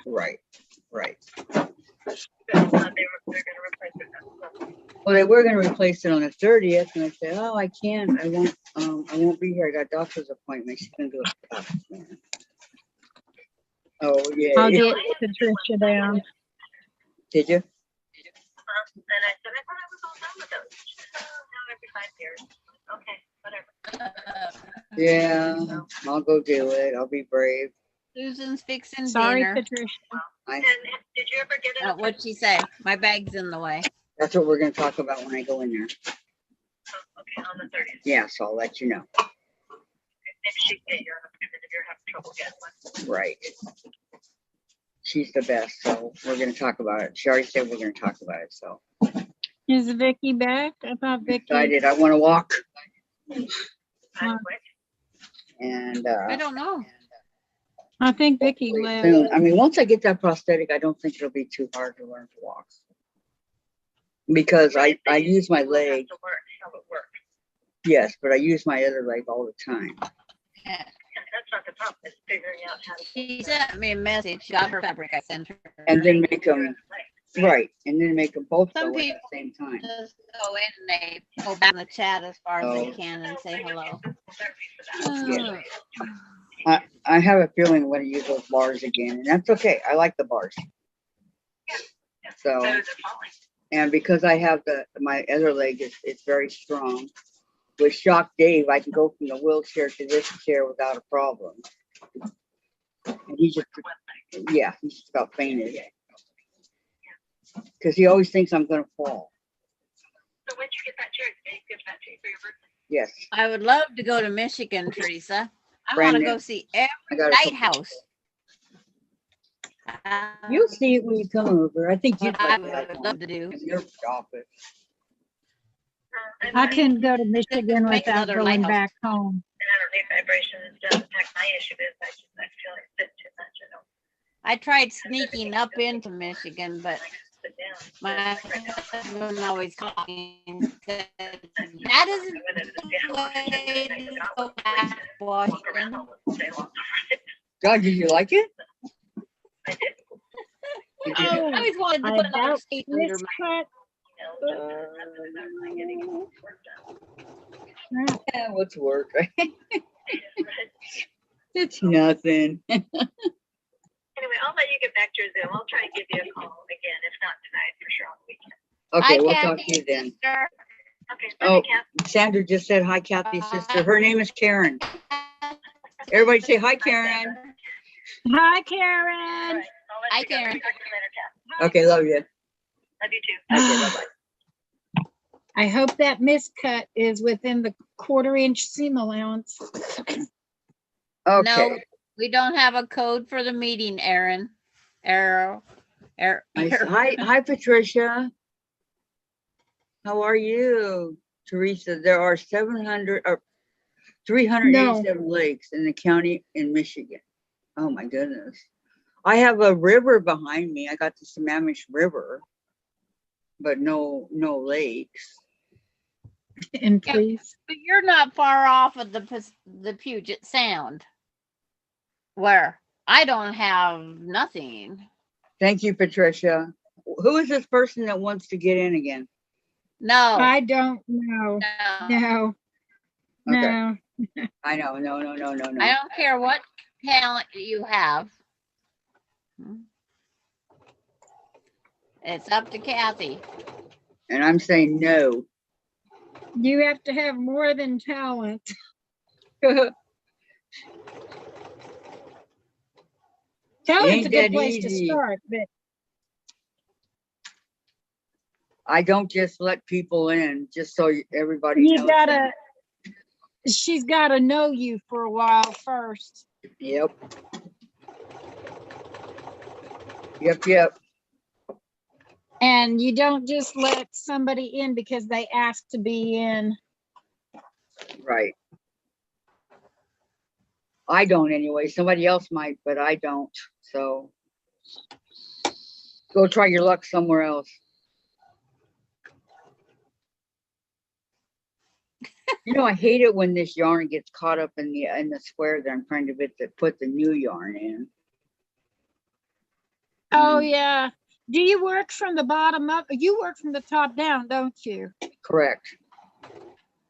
Right. They're gonna replace it. Well, they were going to replace it on the 30th, and I said, "Oh, I can't. I won't be here. I got a doctor's appointment." She's going to do it. Oh yeah. I'll get Patricia down. Did you? And I said, I thought I was all done with those. No, every 5 years. Okay, whatever. Yeah, I'll go do it. I'll be brave. Susan's fixing Sorry, dinner. Patricia. And did you ever get it? What'd she say? My bag's in the way. That's what we're going to talk about when I go in there. Okay, on the 30th. Yeah, so I'll let you know. If she get your, if you're having trouble getting one. Right. She's the best, so we're going to talk about it. She already said we're going to talk about it, so. Is Vicky back? I thought Vicky. I want to walk. Uh, And I don't know. I think Vicky left. soon. I mean, once I get that prosthetic, I don't think it'll be too hard to learn to walk. Because I use my leg. How it works. Yes, but I use my other leg all the time. Yeah. That's not the problem. It's figuring out how to. She sent me a message. She got her fabric. I sent her. And then make them, right, and then make them both Some go at people the same time. just go in and they go back in the chat as far as they Oh. can and say hello. Yeah. I have a feeling I'm going to use those bars again, and that's okay. I like the bars. So, and because I have my other leg is very strong. With Shock Dave, I can go from the wheelchair to this chair without a problem. And he just about fainted. Because he always thinks I'm going to fall. So when'd you get that chair? Did you give that to you for your birthday? Yes. I would love to go to Michigan, Teresa. I Brand want to new. go see every I got a lighthouse. You'll see it when you come over. I think you'd What I like that would love one to do. in your office. I couldn't go to Michigan Make without another going lighthouse. back home. And I don't need vibrations. In fact, my issue is I feel like sit too much. I don't I tried sneaking up into Michigan, but sit down. my husband always called me and said, that isn't the way to go back to Washington. God, did you like it? I always wanted to put another About state under this my cut. Yeah, what's work? It's nothing. Anyway, I'll let you get back to your Zoom. I'll try and give you a call again, if not tonight, for sure on the weekend. Okay, Hi, we'll talk Kathy, to you then. sister. Okay. Oh, Kathy. Sandra just said hi, Kathy's sister. Her name is Karen. Everybody say hi, Karen. Hi, All Karen. right. I'll let Hi, you go. Karen. Talk to you later, Kathy. Okay, love you. Love you too. Okay, bye-bye. I hope that miscut is within the 1/4-inch seam allowance. Okay. No, we don't have a code for the meeting, Aaron. Hi, Patricia. How are you? Teresa, there are 700 or 387 lakes in the county in Michigan. Oh my goodness. I have a river behind me. I got the Sammamish River, but no lakes. And please. But you're not far off of the Puget Sound, where I don't have nothing. Thank you, Patricia. Who is this person that wants to get in again? No. I don't know. No. Okay. No. I know. No. I don't care what talent you have. It's up to Kathy. And I'm saying no. You have to have more than talent. Talent's a good place to start, but I don't just let people in just so everybody knows. She's gotta know you for a while first. Yep. And you don't just let somebody in because they ask to be in. Right. I don't anyway. Somebody else might, but I don't. So go try your luck somewhere else. You know, I hate it when this yarn gets caught up in the square that I'm trying to put the new yarn in. Oh yeah. Do you work from the bottom up? You work from the top down, don't you? Correct.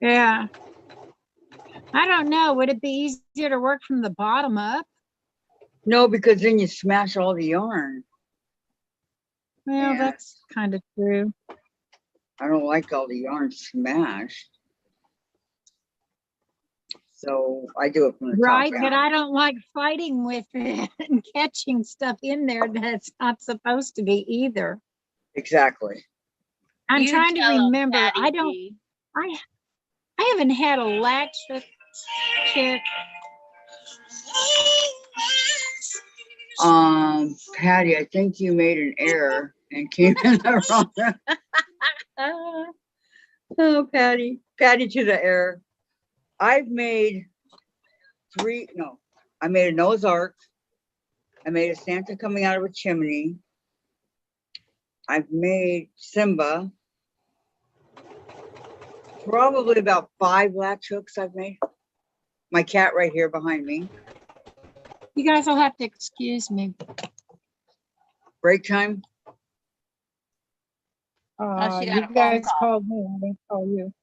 Yeah. I don't know. Would it be easier to work from the bottom up? No, because then you smash all the yarn. Well, Yeah. that's kind of true. I don't like all the yarn smashed. So I do it from the Right, top but down. I don't like fighting with it and catching stuff in there that's not supposed to be either. Exactly. I'm You trying to tell 'em, remember. Patty I don't. G. I haven't had a latch kit. Patty, I think you made an error and came in the wrong. Oh, Patty to the error. I've made I made a Noah's Ark. I made a Santa coming out of a chimney. I've made Simba. Probably about 5 latch hooks I've made. My cat right here behind me. You guys will have to excuse me. Break time. she got You a phone guys call. called me. I didn't call you.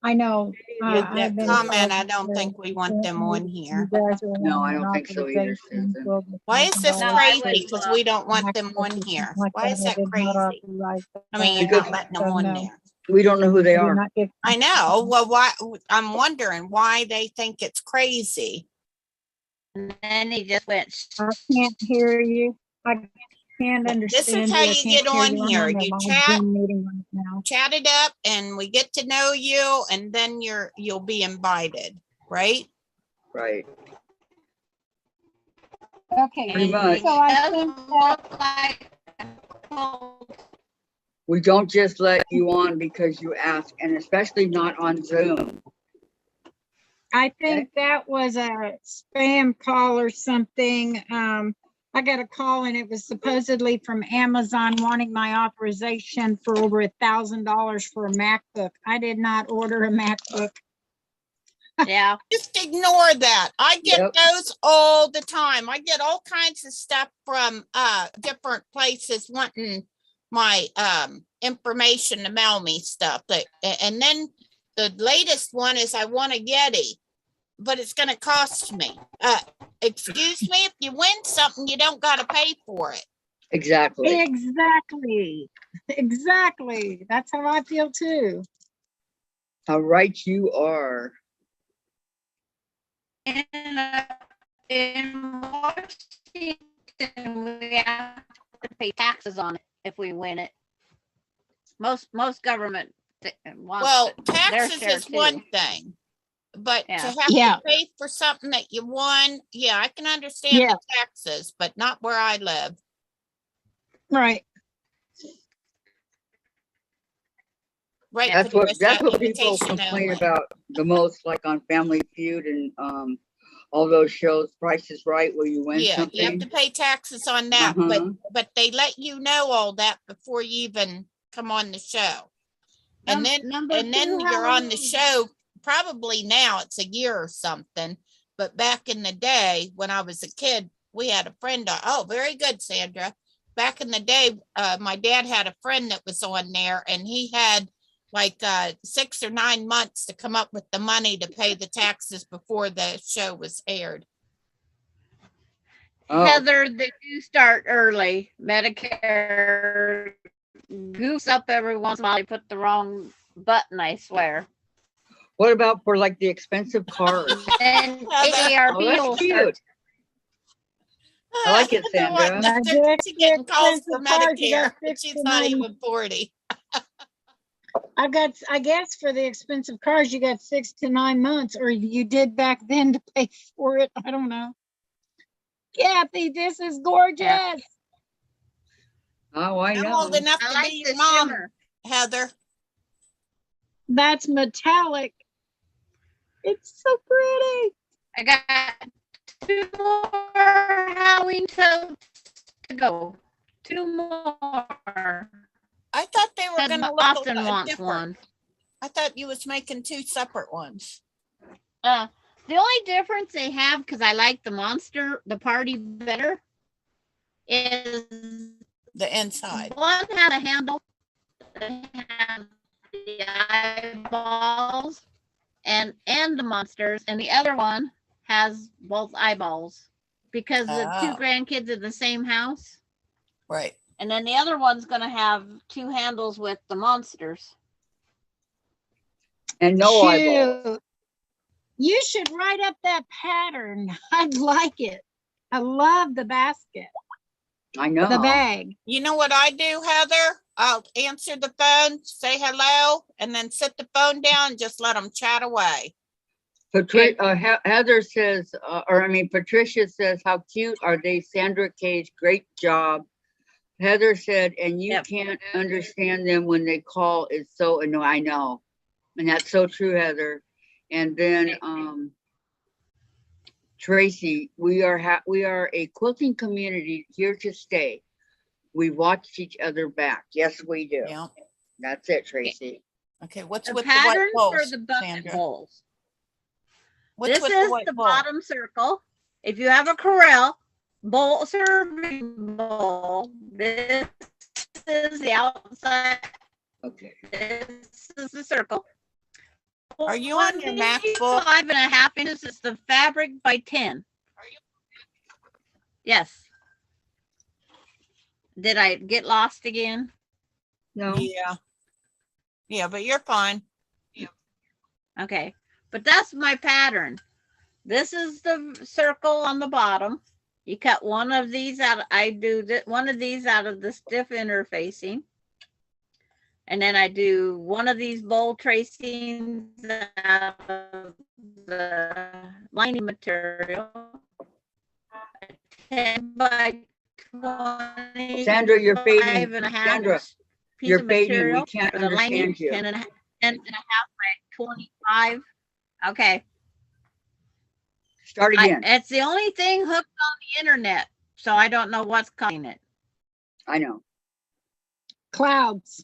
I know. With I've that been comment, I told don't that think we want them on here. You guys are No, I wanting an don't think so either, authorization Susan. for the Why is this No, I crazy? wouldn't Because look. we don't want them MacBook on or here. something like Why is I that did not crazy? authorize I mean, you're that. not letting them So, on no, there. We don't know who they I did are. not give. I know. Well, why? I'm wondering why they think it's crazy. And then he just went. I can't hear you. I can't This understand is how you. I you can't get hear on you. I'm here. on a You live chat, Zoom meeting right now. chat it up, and we get to know you, and then you'll be invited, right? Right. Okay, Pretty much. so I Doesn't think that look like a quilt. We don't just let you on because you ask, and especially not on Zoom. I think that was a spam call or something. I got a call and it was supposedly from Amazon wanting my authorization for over $1,000 for a MacBook. I did not order a MacBook. Yeah. Just ignore that. I get Yep. those all the time. I get all kinds of stuff from different places wanting my information to mail me stuff. And then the latest one is I want a Yeti, but it's going to cost me. Excuse me, if you win something, you don't got to pay for it. Exactly. Exactly. That's how I feel too. How right you are. In Washington, we have to pay taxes on it if we win it. Most government wants Well, their taxes share is too. one thing, but Yeah. to have Yeah. to pay for something that you won, yeah, I can understand Yeah. the taxes, but not where I live. Right. Right, That's what Patricia, people invitation complain only. about the most, like on Family Feud and all those shows, Price is Right, where you win Yeah, you have something. to pay taxes on that, but they let you know all that before you even come on the show. And then you're on the show, probably now it's a year or something, but back in the day when I was a kid, we had a friend. Oh, very good, Sandra. Back in the day, my dad had a friend that was on there and he had like 6 or 9 months to come up with the money to pay the taxes before the show was aired. Oh. Heather, they do start early. Medicare goofs up every once in a while. They put the wrong button, I swear. What about for like the expensive cars? And AARP Oh, that's will cute. start. I like it, Sandra. She's getting calls for Medicare, Medicare. she's not even 40. I guess for the expensive cars, you got 6 to 9 months, or you did back then to pay for it. I don't know. Kathy, this is gorgeous. Yeah. Oh, I I'm know. old enough I to like be the your mom, shimmer. Heather. That's metallic. It's so pretty. I got 2 more Halloween totes to go. 2 more. I thought they were going to look Austin a little wants different. one. I thought you was making 2 separate ones. The only difference they have, because I like the party better, is The inside. one had a handle that had the eyeballs and the monsters, and the other one has both eyeballs because the 2 grandkids in the same house. Right. And then the other one's going to have 2 handles with the monsters. And no eyeballs. You should write up that pattern. I'd like it. I love the basket. I know. The bag. You know what I do, Heather? I'll answer the phone, say hello, and then sit the phone down and just let them chat away. Heather says, Patricia says, how cute are they, Sandra Cage? Great job. Heather said, and you can't understand them when they call. It's so annoying. I know. And that's so true, Heather. And then Tracy, we are a quilting community here to stay. We watch each other back. Yes, we do. Yeah. That's it, Tracy. Okay, what's The with the white pattern balls, for the bucket Sandra? bowls. What's This with is white the ball? bottom circle. If you have a corral bowl, serving bowl, this is the outside. Okay. This is the circle. Are you on your MacBook? 5.5 inches is the fabric by 10. Yes. Did I get lost again? No. Yeah. Yeah, but you're fine. Okay, but that's my pattern. This is the circle on the bottom. You cut one of these out. I do one of these out of the stiff interfacing. And then I do one of these bowl tracings out of the lining material. 10 by 20. Sandra, you're fading. 5.5 Sandra, piece you're of fading. We material can't for the lining. understand you. 10 and a half by 25. Okay. Start again. It's the only thing hooked on the internet, so I don't know what's causing it. I know. Clouds.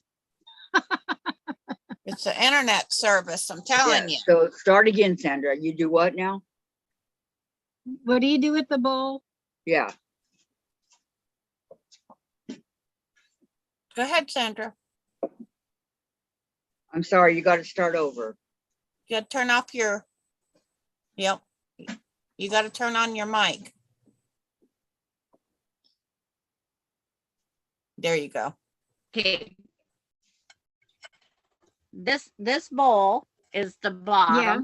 It's an internet service, I'm telling you. So start again, Sandra. You do what now? What do you do with the bowl? Yeah. Go ahead, Sandra. I'm sorry. You got to start over. You got to turn off your, yep. You got to turn on your mic. There you go. Okay. This bowl is the bottom. Yeah.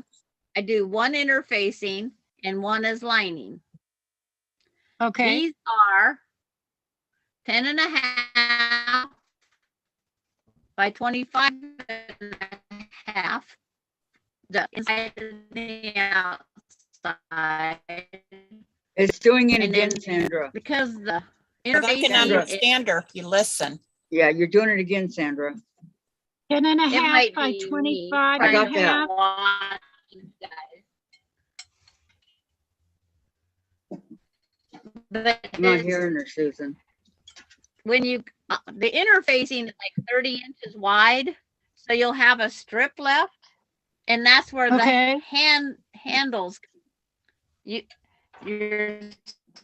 I do one interfacing and one is lining. Okay. These are 10.5 by 25.5. The inside and the outside. It's doing it And again, then- Sandra. Because the But I can interfacing, understand her if you listen. Yeah, you're doing it again, Sandra. 10 and a it half might by be me 25 I and got a that. half. But I'm not it's- hearing her, Susan. when you the interfacing is like 30 inches wide, so you'll have a strip left, and that's where Okay. the handles your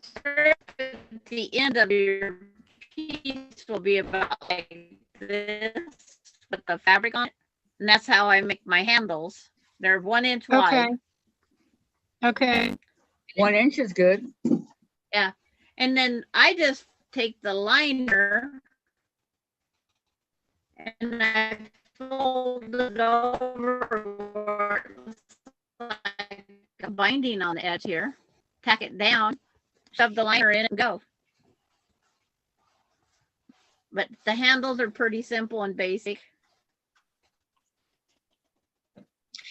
strip at the end of your piece will be about like this with the fabric on it, and that's how I make my handles. They're 1 inch Okay. wide. Okay. 1 inch is good. And then I just take the liner and I fold it over like a binding on the edge here, tack it down, shove the liner in and go. But the handles are pretty simple and basic.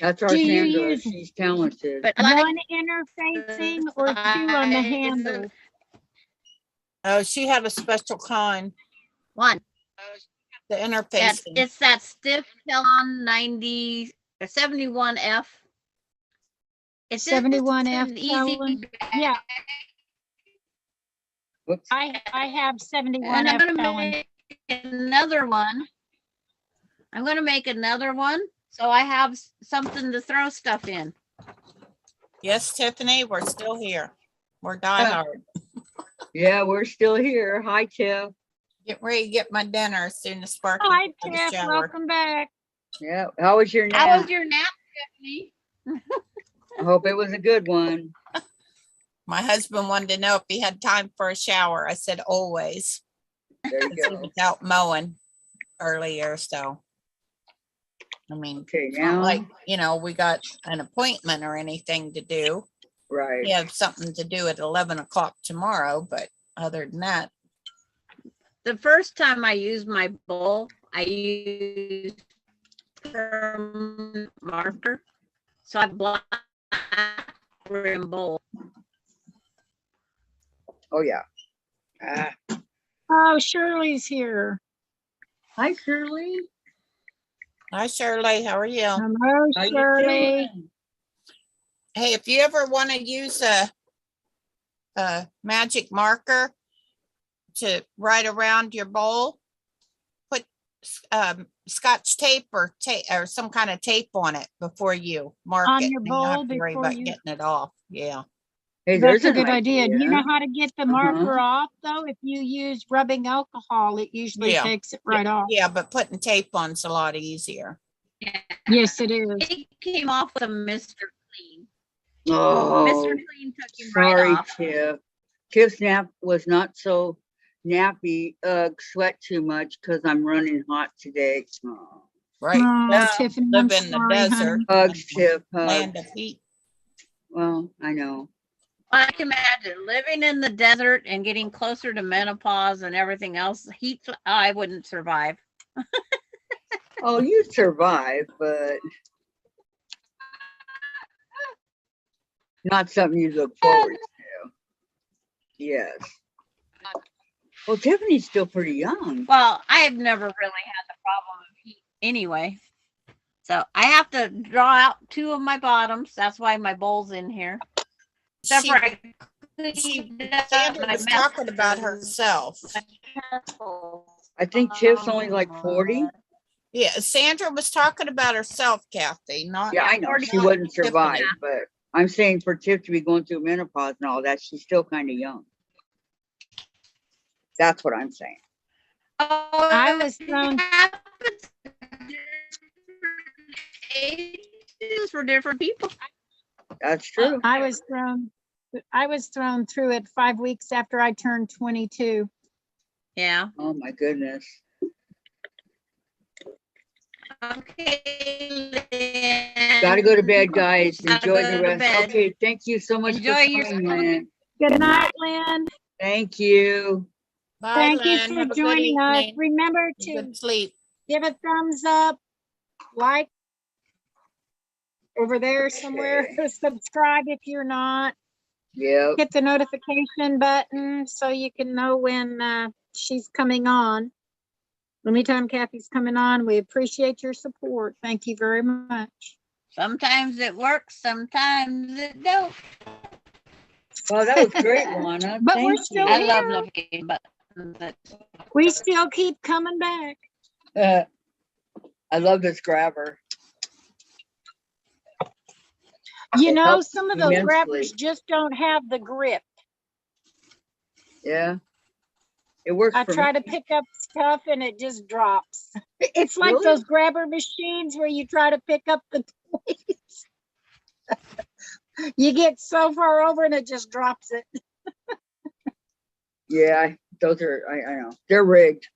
That's our Do you Sandra. use She's talented. But I like one interfacing or two on the handle? Oh, she had a special kind, one. the interfacing. It's that stiff Telon 90 or 71F. It's just 71F an easy. Telon. Yeah, Whoops. I have And 71F I'm gonna Telon. make another one. I'm gonna make another one, so I have something to throw stuff in. Yes, Tiffany, we're still here. We're diehard. Yeah, we're still here. Hi, Tiff. Get ready to get my dinner as soon as Sparky Hi, gets out of the Tiff. shower. Welcome back. Yeah. How was your How nap? was your nap, Tiffany? I hope it was a good one. My husband wanted to know if he had time for a shower. I said, always. There you 'Cause he go. was out mowing earlier, so. I mean, Okay, it's not now, like, you know, we got an appointment or anything to do. right. We have something to do at 11 o'clock tomorrow, but other than that, The first time I used my bowl, I used permanent marker. So I black rim bowl. Oh, yeah. Ah. Oh, Shirley's here. Hi, Shirley. hi Shirley, how are you? Hello, How you Shirley. doing? Hey, if you ever want to use a magic marker to write around your bowl, put scotch tape or some kind of tape on it before you mark On it. your and you don't have bowl to worry before about you- getting it off. Yeah. Hey, That's there's a good an idea. Do you know how to get the marker off though? If you use rubbing alcohol, it usually Yeah. takes it right off. Yeah, but putting tape on's a lot easier. Yeah. Yes, it is. He came off with a Mr. Clean. Oh, Mr. Clean took him right sorry, off. Tiff. Tiff's nap was not so nappy. Sweat too much because I'm running hot today. Oh. Right. Oh, Well, Tiffany, live I'm in the sorry, desert. honey. Hugs, Tiff. Land Hugs. of heat. Well, I know. I can imagine living in the desert and getting closer to menopause and everything else. Heat, I wouldn't survive. Oh, you survive, but not something you look forward to. Yes. Well, Tiffany's still pretty young. Well, I have never really had the problem of heat anyway. So I have to draw out 2 of my bottoms. That's why my bowl's in here. Except for Sandra was talking about herself. I think Tiff's only like 40. Yeah, Sandra was talking about herself, Kathy. Not Yeah, I know she wouldn't survive, but I'm saying for Tiff to be going through menopause and all that, she's still kind of young. That's what I'm saying. I was thrown. Ages for different people. That's true. I was thrown through it 5 weeks after I turned 22. Yeah. Oh my goodness. Okay. Gotta go to bed, guys. Gotta Enjoy go the to rest. bed. Okay, thank you so much Enjoy for your coming, Lynn. Good night, Lynn. Thank you. Bye, Thank you Lynn. for Have a good joining us. evening. Remember to Good sleep. give a thumbs up, like over there somewhere, subscribe if you're not. Yep. Hit the notification button so you can know when she's coming on. Anytime Kathy's coming on, we appreciate your support. Thank you very much. Sometimes it works, sometimes it don't. Well, that was great, Lana. But Thank we're you. still I love here. notification buttons. We still keep coming back. I love this grabber. You It know, helps some of those immensely. grabbers just don't have the grip. Yeah. It works I for try me. to pick up stuff and it just drops. It's like Really? those grabber machines where you try to pick up the toys. You get so far over and it just drops it. Yeah, those are, I know. They're rigged.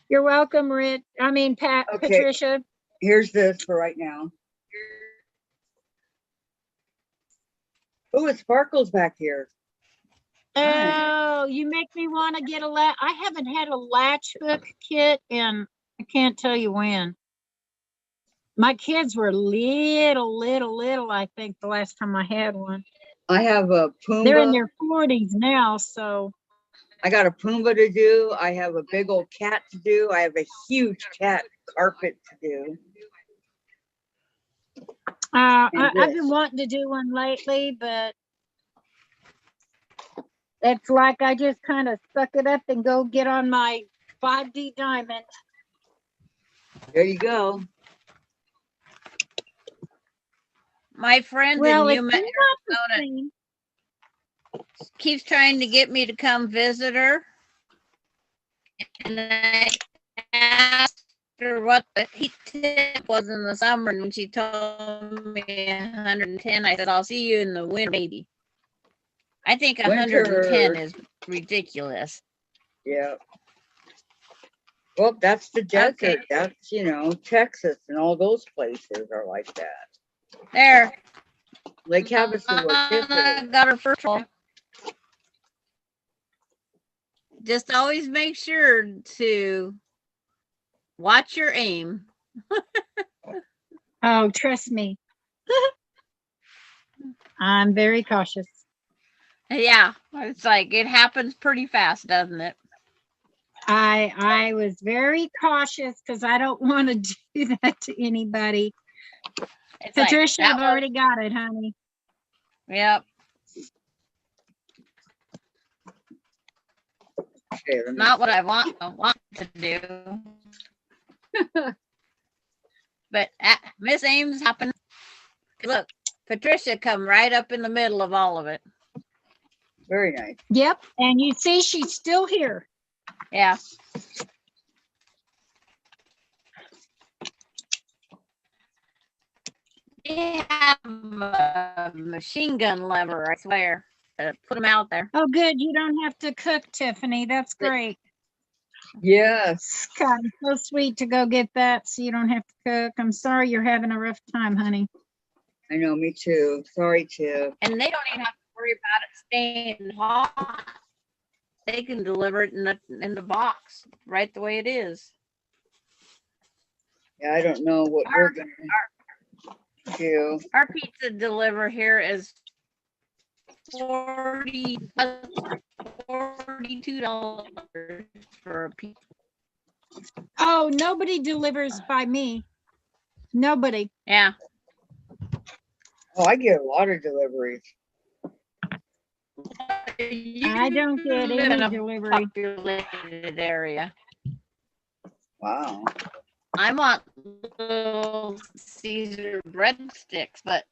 You're welcome, Pat, Okay. Patricia. Here's this for right now. Oh, it sparkles back here. Nice. Oh, you make me want to get a latch. I haven't had a latch hook kit and I can't tell you when. My kids were little, I think, the last time I had one. I have a They're in Pumbaa. their 40s now, so. I got a Pumbaa to do. I have a big old cat to do. I have a huge cat carpet to do. I've been wanting to do one lately, but it's like I just kind of suck it up and go get on my 5D diamond. There you go. My friend Well, in it's Yuma, not the Arizona, same. keeps trying to get me to come visit her. And I asked her what the heat tip was in the summer, and when she told me 110, I said, I'll see you in the winter, maybe. I think 110 is ridiculous. Yeah. Well, that's the desert. Okay. That's, Texas and all those places are like that. There. Lake Havasu was different. Got her first one. Just always make sure to watch your aim. Oh, trust me. I'm very cautious. Yeah, it's like it happens pretty fast, doesn't it? I was very cautious because I don't want to do that to anybody. It's Patricia, like, I've already got it, honey. Yep. Okay, Not what I want to do. But Miss Ames happened. Look, Patricia come right up in the middle of all of it. Very nice. Yep, and you see she's still here. Yeah. They have a machine gun lever, I swear, to put them out there. Oh, good. You don't have to cook, Tiffany. That's great. Yes. God, it's so sweet to go get that so you don't have to cook. I'm sorry you're having a rough time, honey. I know, me too. Sorry, Tiff. And they don't even have to worry about it staying hot. They can deliver it in the box right the way it is. Yeah, I don't know what we're gonna do. Our pizza deliver here is $42 for a pizza. Oh, nobody delivers by me. Nobody. Yeah. Oh, I get a lot of deliveries. I don't get live in any a delivery. populated area. Wow. I want Little Caesar breadsticks, but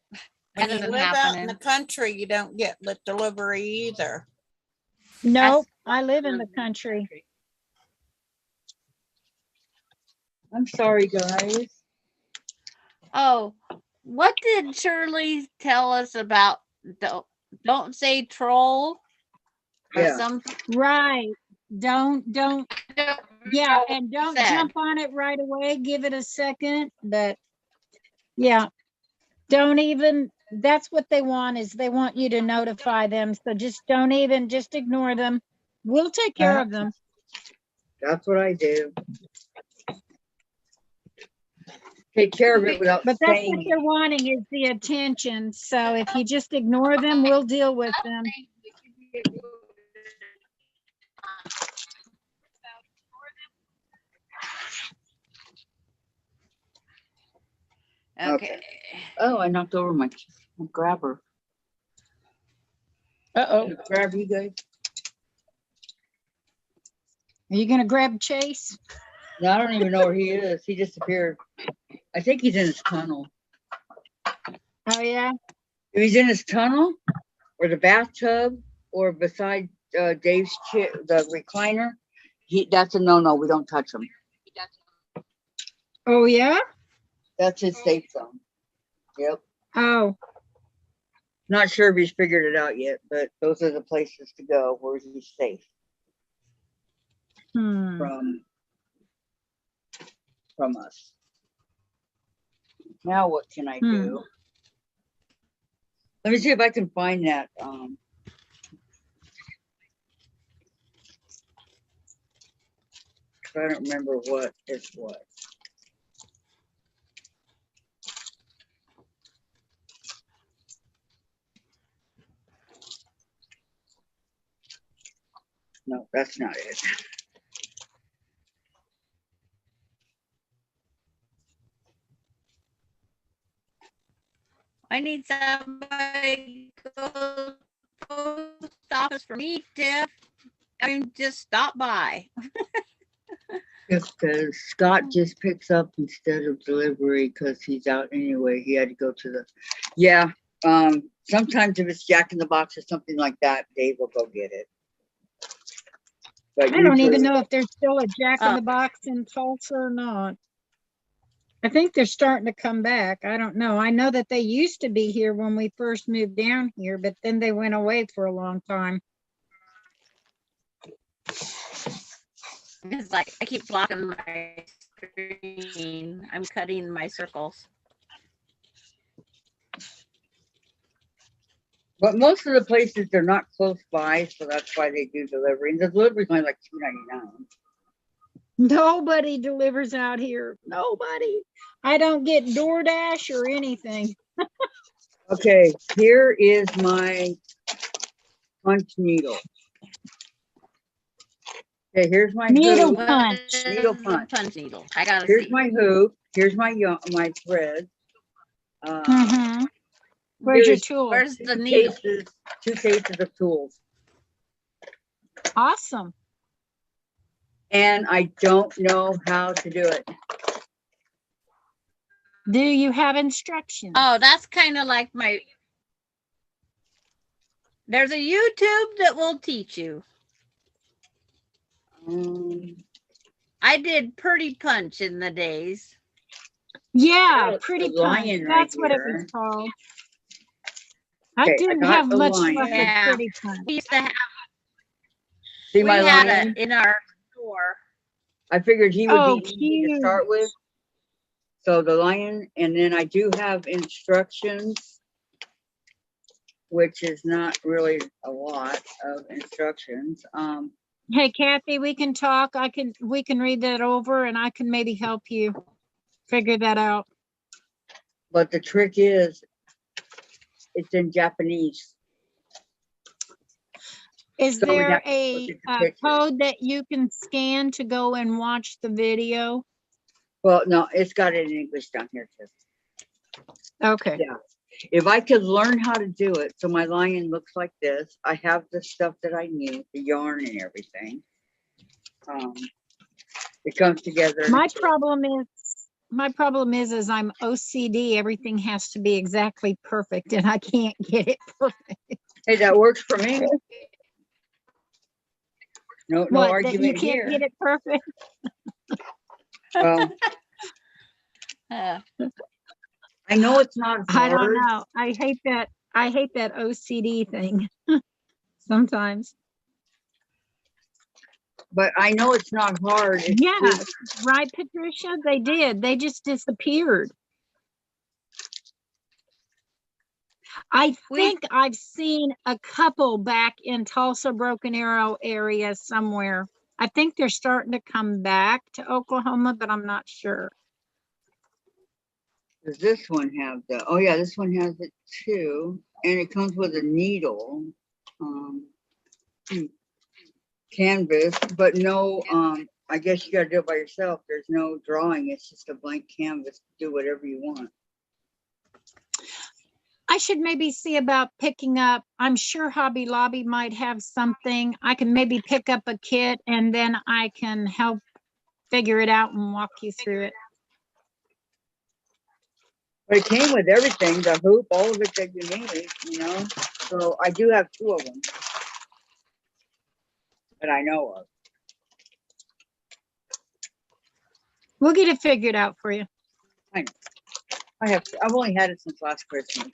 When that you isn't live out in happening. the country, you don't get the delivery either. Nope, I live in the country. I'm sorry, guys. Oh, what did Shirley tell us about don't say troll or Yeah. something? Right. Don't. Yeah, and don't said. jump on it right away. Give it a second. But yeah, don't even. That's what they want, is they want you to notify them. So just don't even, just ignore them. We'll take care of them. That's what I do. Take care of it without But that's what saying they're wanting, is the attention. So if you just ignore them, we'll deal with them. Okay. Oh, I knocked over my grabber. Uh-oh. Grab you guys. Are you going to grab Chase? No, I don't even know where he is. He disappeared. I think he's in his tunnel. Oh, yeah? If he's in his tunnel or the bathtub or beside Dave's chair, the recliner, that's a no-no. We don't touch him. Oh, yeah? That's his safe zone. Yep. Oh. Not sure if he's figured it out yet, but those are the places to go where he's safe from us. Now what can I do? Let me see if I can find that. I don't remember what this was. No, that's not it. I need somebody to go to the post office for me, Tiff. I mean, just stop by. Because Scott just picks up instead of delivery because he's out anyway. He had to go to the, yeah. Sometimes if it's Jack in the Box or something like that, Dave will go get it. But I don't even know if there's still a Jack in the Box in Tulsa or not. I think they're starting to come back. I don't know. I know that they used to be here when we first moved down here, but then they went away for a long time. It's like I keep blocking my screen. I'm cutting my circles. But most of the places, they're not close by, so that's why they do delivery. And the delivery's only like $2.99. Nobody delivers out here. Nobody. I don't get DoorDash or anything. Okay, here is my punch needle. Okay, here's my needle hoop. punch. Needle punch. Punch needle. I gotta Here's see. my hoop. Here's my thread. Where's your tool? Where's the needle? Two cases of tools. Awesome. And I don't know how to do it. Do you have instructions? Oh, that's kind of like there's a YouTube that will teach you. I did Purdy Punch in the days. Yeah, That's pretty the lion punch. right That's what it was here. called. I Okay, I didn't got have the much lion. luck with Yeah. pretty punch. We used to have, See we my had lion? it in our store. I figured he would Oh, be easy to cute. start with. So the lion, and then I do have instructions, which is not really a lot of instructions. Hey, Kathy, we can talk. We can read that over and I can maybe help you figure that out. But the trick is, it's in Japanese. Is So we'd there have to look a at the pictures. code that you can scan to go and watch the video? Well, no, it's got it in English down here too. Okay. Yeah. If I could learn how to do it, so my lion looks like this, I have the stuff that I need, the yarn and everything. It comes together. My problem is I'm OCD. Everything has to be exactly perfect and I can't get it perfect. Hey, that works for me. No What, that argument you can't here. get it perfect? Well, Uh, I know it's not I don't hard. know. I hate that OCD thing sometimes. But I know it's not hard. It's Yeah, just- right, Patricia? They did. They just disappeared. I think I've seen a couple back in Tulsa, Broken Arrow area somewhere. I think they're starting to come back to Oklahoma, but I'm not sure. Does this one have the, oh yeah, this one has it too. And it comes with a needle, canvas, but no, I guess you gotta do it by yourself. There's no drawing. It's just a blank canvas. Do whatever you want. I should maybe see about picking up. I'm sure Hobby Lobby might have something. I can maybe pick up a kit and then I can help figure it out and walk you through it. But it came with everything, the hoop, all of it that you need, you know? So I do have 2 of them that I know of. We'll get it figured out for you. I've only had it since last Christmas.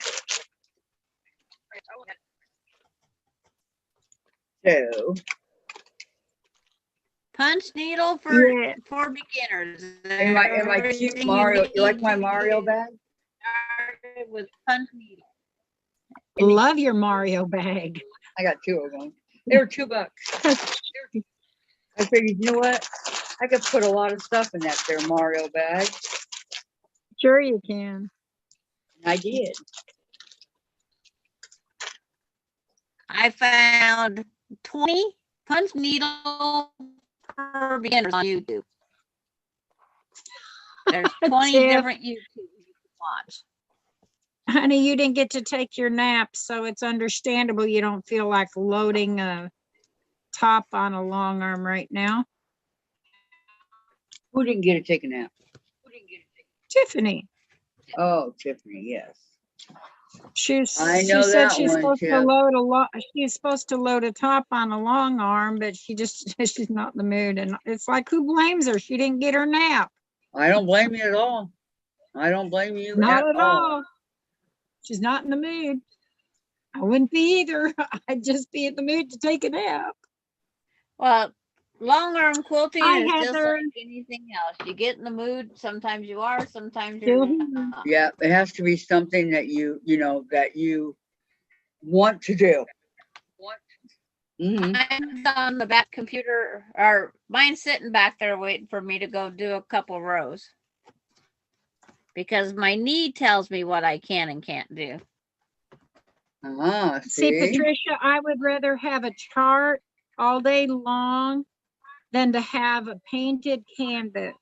So, punch needle for Yeah. for beginners. and my cute Mario, you like my Mario bag? Started with punch needle. Love your Mario bag. I got 2 of them. They were $2. I figured, you know what? I could put a lot of stuff in that there Mario bag. Sure you can. I did. I found 20 punch needle for beginners on YouTube. There's 20 Tiff. different YouTubes you can watch. Honey, you didn't get to take your nap, so it's understandable you don't feel like loading a top on a long arm right now. Who didn't get to take a nap? Tiffany. Oh, Tiffany, yes. She I know said that she's one, supposed to Tiff. load a lot. She's supposed to load a top on a long arm, but she's not in the mood. And it's like, who blames her? She didn't get her nap. I don't blame you at all. I don't blame you Not at all. She's not in the mood. I wouldn't be either. I'd just be in the mood to take a nap. Well, long arm quilting Hi, is just Heather. like anything else. You get in the mood. Sometimes you are. Sometimes you're not. Yeah, it has to be something that you know, that you want to do. Mine's on the back computer, or mine's sitting back there waiting for me to go do a couple rows. Because my knee tells me what I can and can't do. See, Patricia, I would rather have a chart all day long than to have a painted canvas.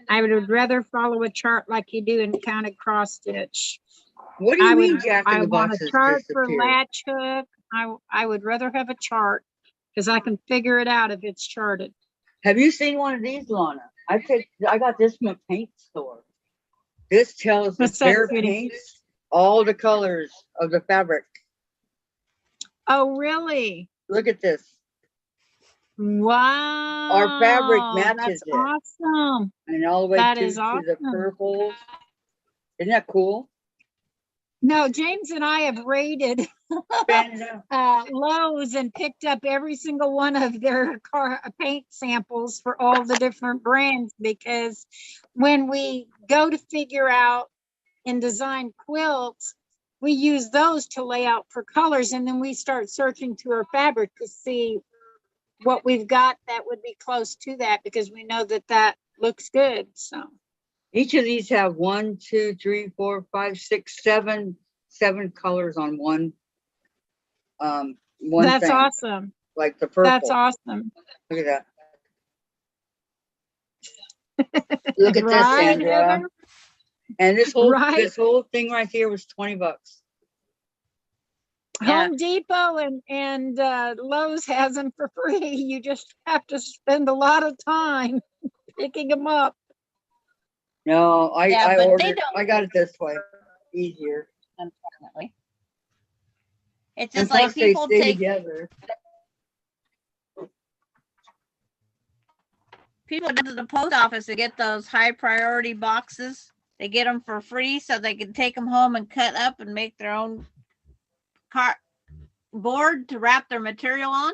I would rather follow a chart like you do in counted cross stitch. What do you mean Jack in I the want Box a has chart for disappeared? latch hook. I would rather have a chart because I can figure it out if it's charted. Have you seen one of these, Lana? I got this from a paint store. This tells the bare paints all the colors of the fabric. Oh, really? Look at this. Wow. Our fabric matches That's it. awesome. And all the way That to is the awesome. purples. Isn't that cool? No, James and I have raided Lowe's and picked up every single one of their paint samples for all the different brands, because when we go to figure out and design quilts, we use those to lay out for colors, and then we start searching through our fabric to see what we've got that would be close to that, because we know that that looks good. So each of these have 1, 2, 3, 4, 5, 6, 7 colors on one that's thing. awesome. Like the purple. That's awesome. Look at that. Look at Right, this, Sandra. Heather? And this whole Right. thing right here was $20. Yeah. Home Depot and Lowe's has them for free. You just have to spend a lot of time picking them up. No, I Yeah, but they ordered. don't- I got it this way, easier. Unfortunately. It's And just like plus they people stay take together. people go to the post office to get those high priority boxes. They get them for free so they can take them home and cut up and make their own board to wrap their material on.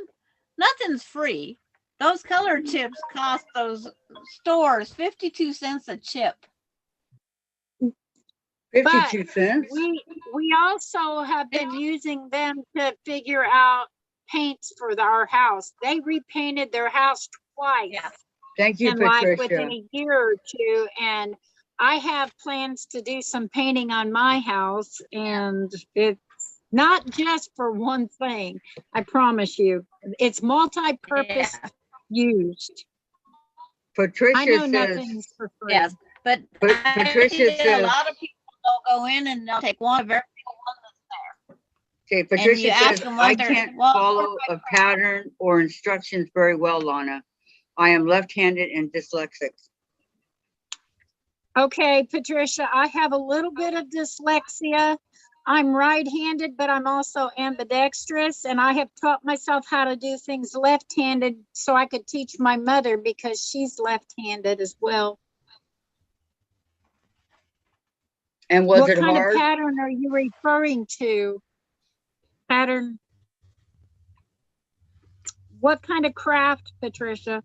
Nothing's free. Those color chips cost those stores 52 cents a chip. 52 cents. We also have been using them to figure out paints for our house. They repainted their house twice. Yeah. Thank you, And like Patricia. within a year or two, and I have plans to do some painting on my house, and it's not just for one thing. I promise you, it's multi-purpose used. Patricia I know says, nothing's for free. Yes, but Patricia a says, lot of people will go in and they'll take one of every one that's there. okay, Patricia you ask says, them what I they're- can't well, follow a pattern or instructions very well, Lana. I am left-handed and dyslexic. Okay, Patricia, I have a little bit of dyslexia. I'm right-handed, but I'm also ambidextrous, and I have taught myself how to do things left-handed so I could teach my mother, because she's left-handed as well. And was What it kind hard? of pattern are you referring to? Pattern? What kind of craft, Patricia?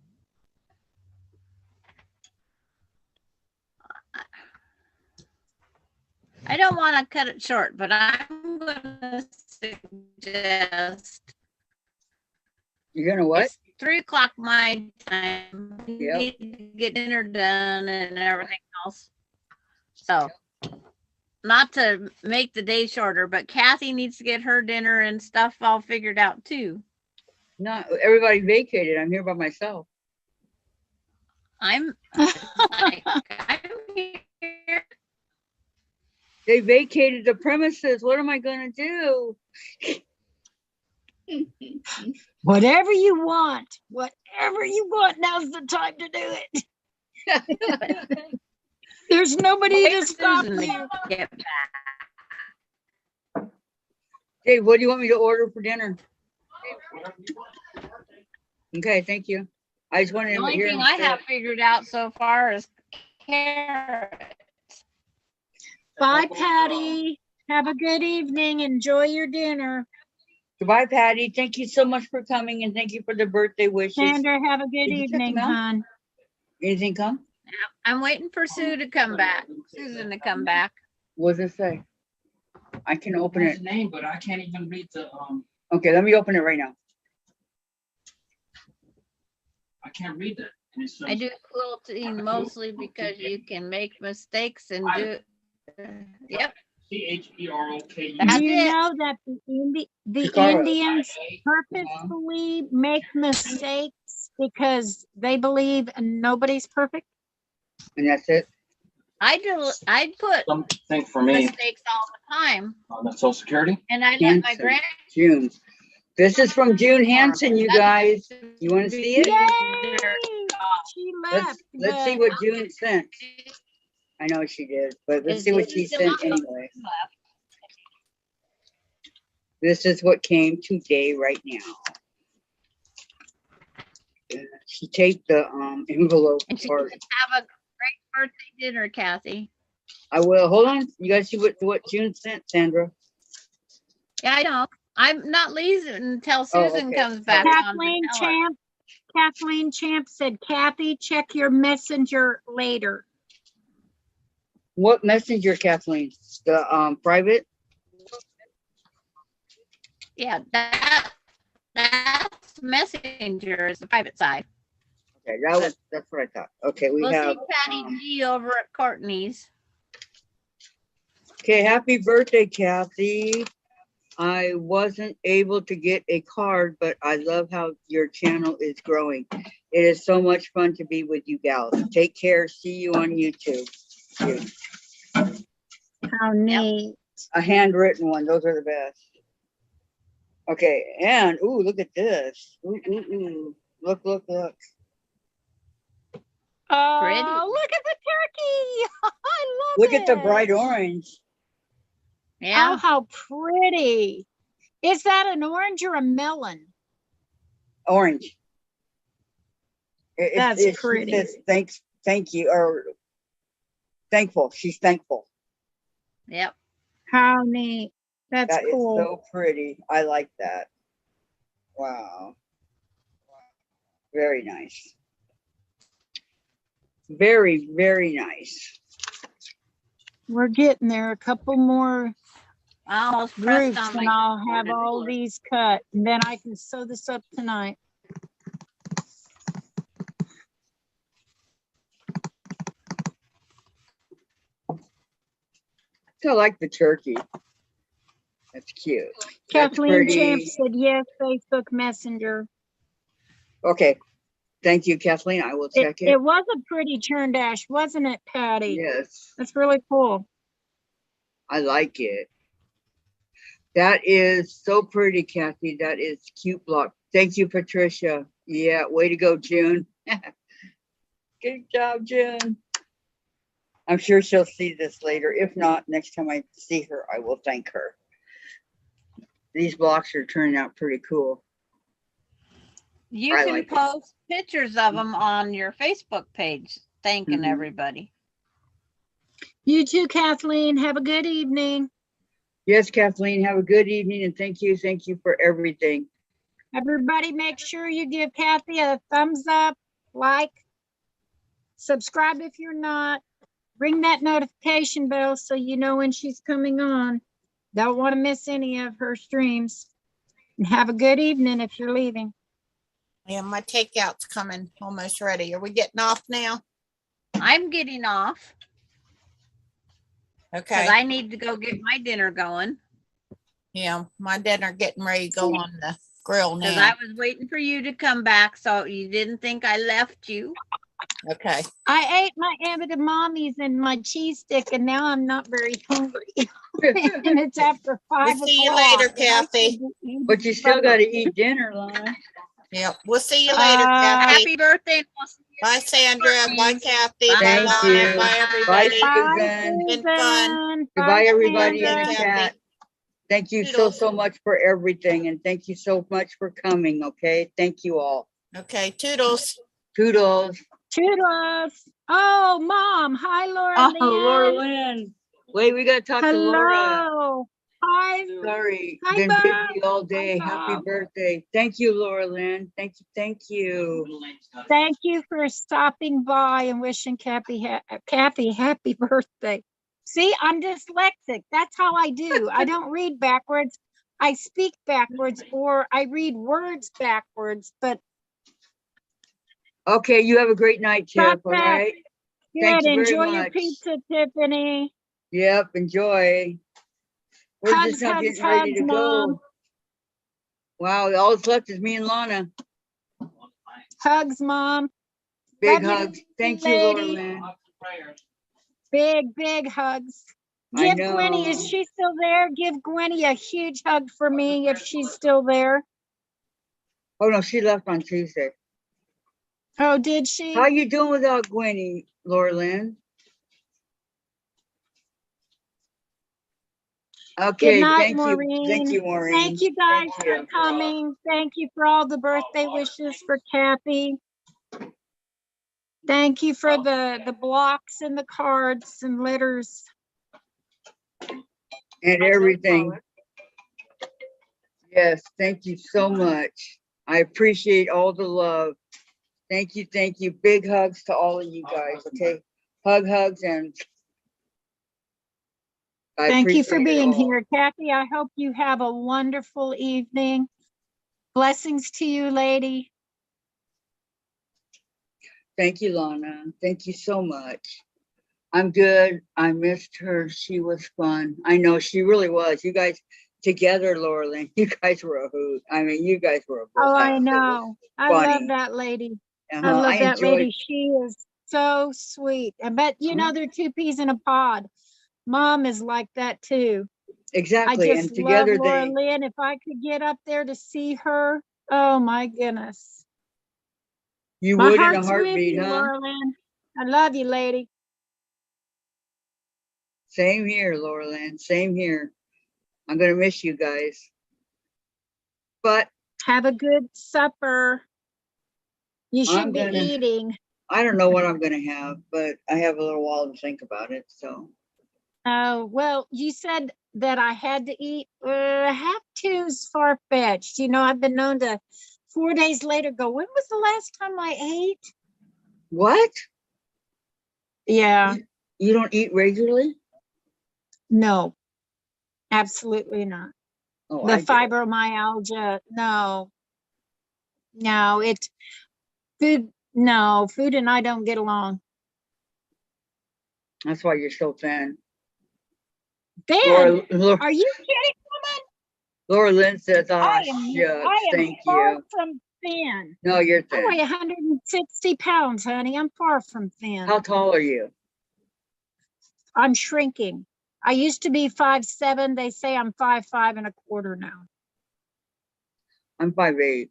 I don't want to cut it short, but I'm going to suggest You're gonna what? it's 3 o'clock my time. We Yep. need to get dinner done and everything else. So, not to make the day shorter, but Kathy needs to get her dinner and stuff all figured out too. Not everybody vacated. I'm here by myself. I'm here. They vacated the premises. What am I gonna do? Whatever you want, now's the time to do it. There's nobody to stop Susan to you. get back. Dave, what do you want me to order for dinner? Okay, thank you. I just wanted The to only hear thing him I say have it. figured out so far is carrots. Bye, Patty. Have a good evening. Enjoy your dinner. Goodbye, Patty. Thank you so much for coming, and thank you for the birthday wishes. Sandra, have a good Did you check evening, them out? hon. Anything come? I'm waiting for Susan to come back. What does it say? I can open There's it. a name, but I can't even read the, Okay, let me open it right now. I can't read that. And it says- I do quilting mostly because you can make mistakes and do. Yep. CHEROKU. That's Do you it. know that the Chicago. Indians purposefully make mistakes because they believe nobody's perfect? And that's it. I put Something for me mistakes all the time, on the Social Security. and I let my Hanson. grand. June. This is from June Hanson, you guys. You want to see it? Yay! She left. Let's see what June sent. I know she did, but let's see what she sent anyway. This is what came today, right now. She taped the envelope And she part. have a great birthday dinner, Kathy. I will. Hold on. You guys see what June sent, Sandra? Yeah, I know. I'm not leaving until Oh, Susan okay. comes back on to tell her. Kathleen Champ said, Kathy, check your messenger later. What messenger, Kathleen? The private? Yeah, that's Messenger is the private side. Okay, that's what I thought. Okay, we We'll have see Patty G over at Courtney's. okay, happy birthday, Kathy. I wasn't able to get a card, but I love how your channel is growing. It is so much fun to be with you gals. Take care. See you on YouTube. How neat. A handwritten one. Those are the best. Okay, and ooh, look at this. Ooh, ooh, ooh. Look. Oh, Pretty. look at the turkey. I love Look it. at the bright orange. Yeah. Oh, how pretty. Is that an orange or a melon? Orange. That's pretty. She says thank you, or thankful. She's thankful. Yep. How neat. That's cool. That is so pretty. I like that. Wow. Very nice. Very, very nice. We're getting there. A couple more I almost pressed groups on and my I'll have keyboard. all these cut. And then I can sew this up tonight. I like the turkey. That's cute. Kathleen Champ said yes, Facebook Messenger. Okay. Thank you, Kathleen. I will check it. It was a pretty churn dash, wasn't it, Patty? Yes. That's really cool. I like it. That is so pretty, Kathy. That is cute block. Thank you, Patricia. Yeah, way to go, June. Good job, June. I'm sure she'll see this later. If not, next time I see her, I will thank her. These blocks are turning out pretty cool. You can post pictures of them on your Facebook page, thanking everybody. You too, Kathleen. Have a good evening. Yes, Kathleen, have a good evening, and thank you for everything. Everybody make sure you give Kathy a thumbs up, like, subscribe if you're not, ring that notification bell so you know when she's coming on. Don't want to miss any of her streams. And have a good evening if you're leaving. Yeah, my takeout's coming, almost ready. Are we getting off now? I'm getting off. Okay. Because I need to go get my dinner going. Yeah, my dinner getting ready to go on the grill now. Because I was waiting for you to come back, so you didn't think I left you. Okay. I ate my edamames and my cheese stick, and now I'm not very hungry. And it's after 5 o'clock. We'll see you later, Kathy. But you still got to eat dinner, Lana. Yep. We'll see you later, Kathy. Happy birthday. Bye, Sandra. Bye, Kathy. Thank Bye, you. Lana. Bye, everybody. Bye, Been fun. Goodbye, everybody in the Kathy. chat. Thank you Toodles. so much for everything, and thank you so much for coming. Okay, thank you all. Okay, toodles. Toodles. Toodles. Oh, Mom. Hi, Laura. Oh, Laura Lynn. Wait, we got to talk to Laura. Hello. Hi. Sorry, Hi, been Bob. busy all day. Hi, Happy Bob. birthday. Thank you, Laura Lynn. Thank you. Thank you for stopping by and wishing Kathy happy birthday. See, I'm dyslexic. That's how I do. I don't read backwards. I speak backwards, or I read words backwards, but Okay, you have a great night, Chip. Stop All that. right. good. Thank you very Enjoy your much. pizza, Tiffany. Yep, enjoy. We're Hugs, just now hugs, getting ready to hugs, go. Mom. Wow, all that's left is me and Lana. Hugs, Mom. Big Love you, hugs. Thank you, Laura lady. Lynn. Big hugs. I Give Gwenny, is know. she still there? Give Gwenny a huge hug for me if she's still there. Oh no, she left on Tuesday. Oh, did she? How you doing without Gwenny, Laura Lynn? Okay, Good night, thank you. Maureen. Thank you, Maureen. Thank you guys Thank for you. coming. Thank you for all the birthday wishes for Kathy. Thank you for the blocks and the cards and letters. And everything. Yes, thank you so much. I appreciate all the love. Thank you, thank you. Big hugs to all of you guys, okay? Hugs, and I Thank you for appreciate it being all. here, Kathy. I hope you have a wonderful evening. Blessings to you, lady. Thank you, Lana. Thank you so much. I'm good. I missed her. She was fun. I know she really was. You guys together, Laura Lynn, you guys were a hoot. I mean, you guys were a Oh, blast. I know. I love that lady. I love I that enjoyed. lady. She is so sweet. I bet, you know, they're two peas in a pod. Mom is like that too. Exactly. I just And together love Laura they. Lynn. If I could get up there to see her, oh my goodness. You My would in a heart's with heartbeat, you, huh? Laura Lynn. I love you, lady. Same here, Laura Lynn. Same here. I'm gonna miss you guys. But have a good supper. You should I'm be gonna, eating. I don't know what I'm gonna have, but I have a little while to think about it. So. Oh, well, you said that I had to eat. Have to's far-fetched. You know, I've been known to 4 days later go, when was the last time I ate? What? Yeah. You don't eat regularly? No, absolutely not. Oh, The I do. fibromyalgia, no. No, it's food. No, food and I don't get along. That's why you're so thin. Ben, Laura, are you kidding, woman? Laura Lynn says, I shucks, am thank far you. from thin. No, you're I thin. weigh 160 pounds, honey. I'm far from thin. How tall are you? I'm shrinking. I used to be 5'7". They say I'm 5'5¼ now. I'm 5'8".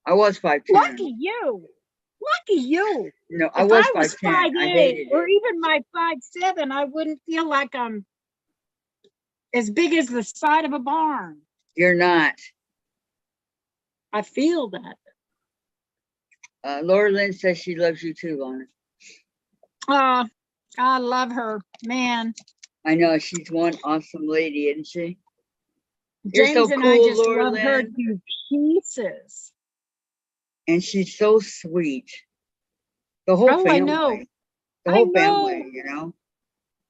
I was 5'10". Lucky you. Lucky you. No, I If was I was 5'10". I 5'8" hated or it. even my 5'7", I wouldn't feel like I'm as big as the side of a barn. You're not. I feel that. Laura Lynn says she loves you too, Lana. I love her, man. I know, she's one awesome lady, isn't she? James You're so and cool, I just Laura love her Lynn. to pieces. And she's so sweet. The whole family. I know. The whole family, you know.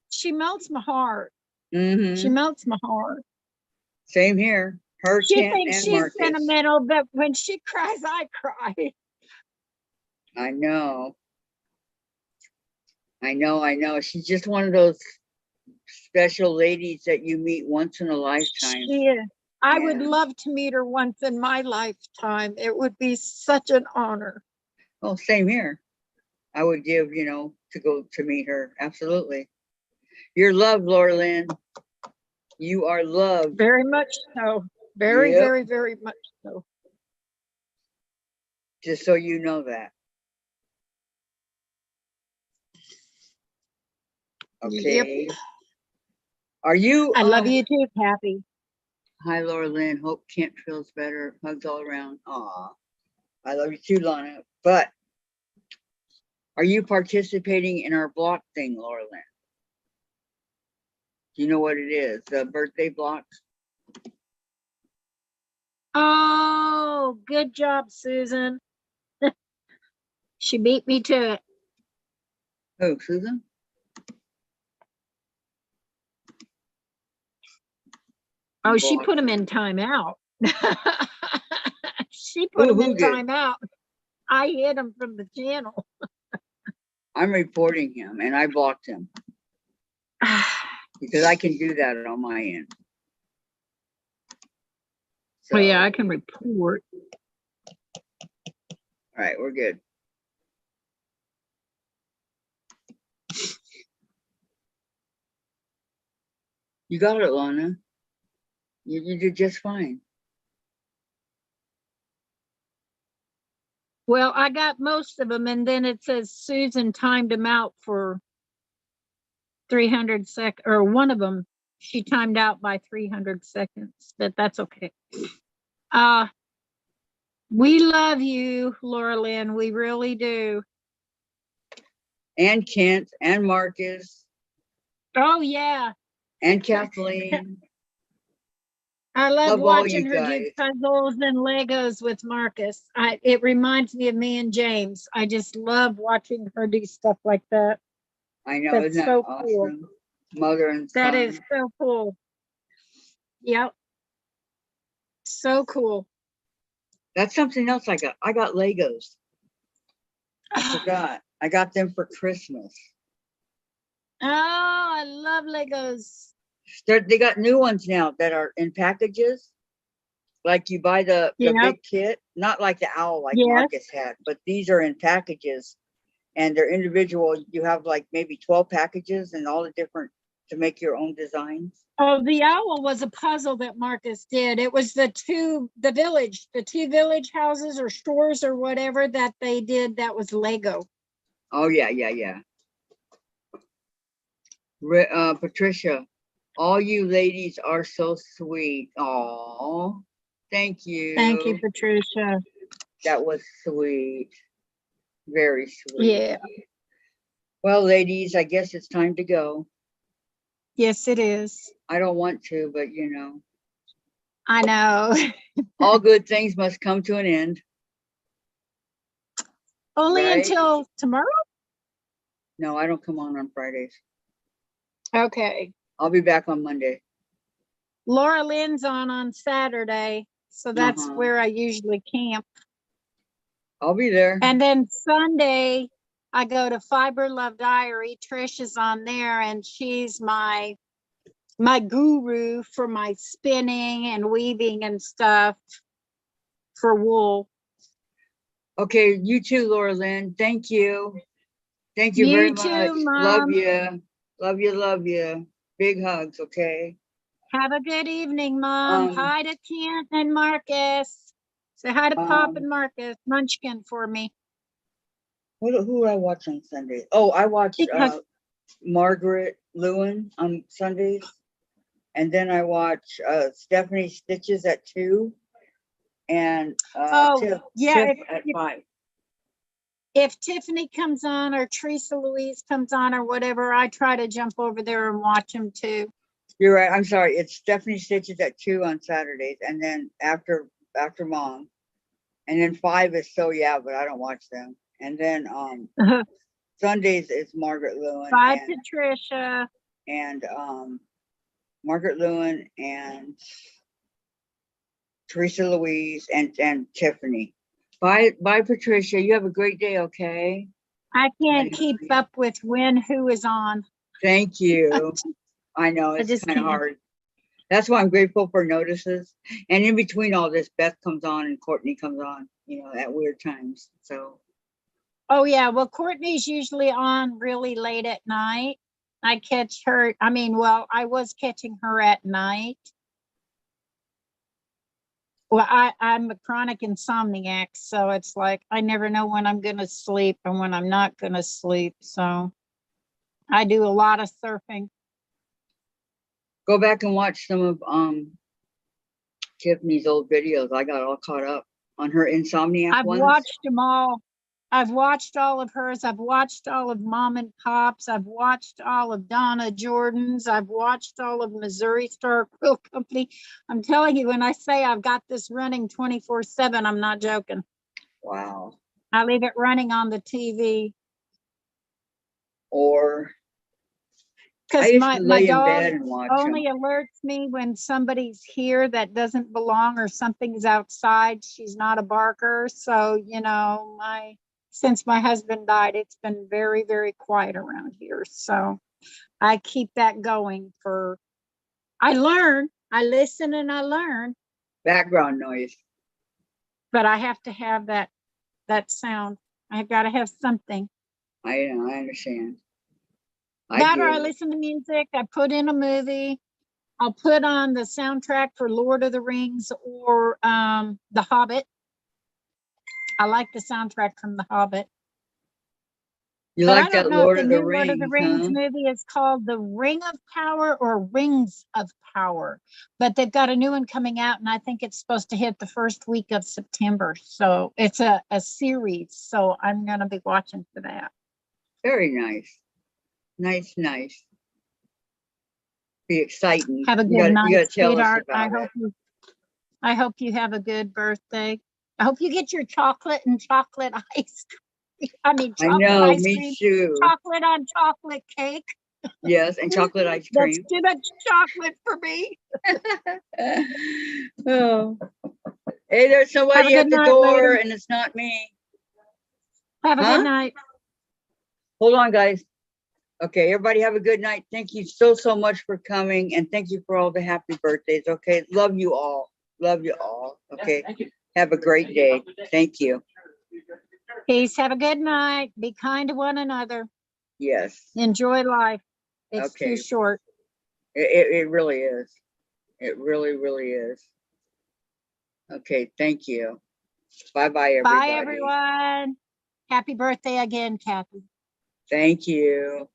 She melts my heart. Mm-hmm. She melts my heart. Same here. Her, she Kent, thinks and she's Marcus. sentimental, but when she cries, I cry. I know. I know. She's just one of those special ladies that you meet once in a lifetime. She is. I would love to meet her once in my lifetime. It would be such an honor. Oh, same here. I would give, to go to meet her. Absolutely. You're loved, Laura Lynn. You are loved. Very much so. Very, very, very much so. Just so you know that. Okay. Yep. Are you? I love you too, Kathy. Hi, Laura Lynn. Hope Kent feels better. Hugs all around. Aw. I love you too, Lana. But are you participating in our block thing, Laura Lynn? Do you know what it is? The birthday blocks? Oh, good job, Susan. She beat me to it. Oh, Susan? Oh, she put him in timeout. She put him in timeout. I hit him from the channel. I'm reporting him, and I blocked him. Because I can do that on my end. So, oh, yeah, I can report. All right, we're good. You got it, Lana. You did just fine. Well, I got most of them, and then it says Susan timed them out for 300 seconds, or one of them, she timed out by 300 seconds, but that's okay. We love you, Laura Lynn. We really do. and Kent and Marcus Oh yeah. and Kathleen. I love Love all watching you her do guys. puzzles and Legos with Marcus. It reminds me of me and James. I just love watching her do stuff like that. I know, That's isn't that so awesome? cool. Mother and son. That is so cool. Yep. So cool. That's something else I got. I got Legos. I forgot. I got them for Christmas. Oh, I love Legos. They got new ones now that are in packages. Like you buy the Yep. big kit, not like the owl like Yes. Marcus had, but these are in packages and they're individual. You have like maybe 12 packages and all the different to make your own designs. Oh, the owl was a puzzle that Marcus did. It was the two village houses or stores or whatever that they did. That was Lego. Oh yeah. Patricia, all you ladies are so sweet. Oh, thank you. Thank you, Patricia. That was sweet. Very sweet. Yeah. Well, ladies, I guess it's time to go. Yes, it is. I don't want to, but you know. I know. All good things must come to an end. Only right? until tomorrow? No, I don't come on Fridays. Okay. I'll be back on Monday. Laura Lynn's on Saturday, so that's where I usually camp. I'll be there. And then Sunday, I go to Fiber Love Diary. Trish is on there, and she's my guru for my spinning and weaving and stuff for wool. Okay, you too, Laura Lynn. Thank you. Thank you very much. Mom. Love you. Love you, love you. Big hugs, okay? Have a good evening, Mom. Hi to Kent and Marcus. Say hi to Pop and Marcus. Munchkin for me. Who do I watch on Sundays? Oh, I watch Margaret Lewin on Sundays. And then I watch Stephanie Stitches at 2. And Tiff at 5. If Tiffany comes on or Teresa Louise comes on or whatever, I try to jump over there and watch them too. You're right. I'm sorry. It's Stephanie Stitches at 2 on Saturdays, and then after Mom, and then 5 is So Yeah, but I don't watch them. And then Sundays is Margaret Lewin. 5 Patricia. And Margaret Lewin and Teresa Louise and Tiffany. Bye, Patricia. You have a great day, okay? I can't keep up with who is on. Thank you. I know it's kind of hard. That's why I'm grateful for notices. And in between all this, Beth comes on and Courtney comes on, you know, at weird times. So. Oh yeah, well, Courtney's usually on really late at night. I catch her. I was catching her at night. Well, I'm a chronic insomniac, so it's like I never know when I'm going to sleep and when I'm not going to sleep. So I do a lot of surfing. Go back and watch some of Tiffany's old videos. I got all caught up on her insomniac ones. I've watched them all. I've watched all of hers. I've watched all of Mom and Pop's. I've watched all of Donna Jordan's. I've watched all of Missouri Star Quilt Company. I'm telling you, when I say I've got this running 24/7, I'm not joking. Wow. I leave it running on the TV. Or because my dog only alerts me when somebody's here that doesn't belong or something's outside. She's not a barker. So, you know, since my husband died, it's been very, very quiet around here. So I keep that going I learn, I listen and I learn. Background noise. But I have to have that sound. I've got to have something. I know, I understand. I listen to music. I put in a movie. I'll put on the soundtrack for Lord of the Rings or The Hobbit. I like the soundtrack from The Hobbit. You like that Lord of the Rings? Lord of the Rings movie is called The Ring of Power or Rings of Power, but they've got a new one coming out, and I think it's supposed to hit the first week of September. So it's a series. So I'm going to be watching for that. Very nice. Nice. Be exciting. Have a You good gotta night, tell us sweetheart. about it. I hope you have a good birthday. I hope you get your chocolate and chocolate ice cream. I mean, I chocolate know, ice me cream, too. chocolate on chocolate cake. Yes, and chocolate ice That's cream. too much chocolate for me. Oh. Hey, there's Have a somebody at good the night, door, lady. and it's not me. Have a Huh? good night. Hold on, guys. Okay, everybody have a good night. Thank you so much for coming, and thank you for all the happy birthdays. Okay, love you all. Love you all. Okay, have a great day. Thank you. Peace. Have a good night. Be kind to one another. Yes. Enjoy life. It's Okay. too short. It really is. It really is. Okay, thank you. Bye-bye, everybody. Bye, everyone. Happy birthday again, Kathy. Thank you.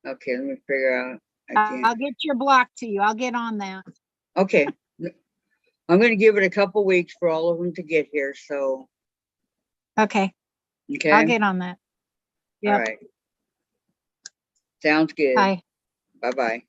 Okay, let me figure out again. I'll get your block to you. I'll get on that. Okay. I'm going to give it a couple weeks for all of them to get here, so. Okay. Okay. I'll get on that. Yep. All right. Sounds good. Bye. Bye-bye.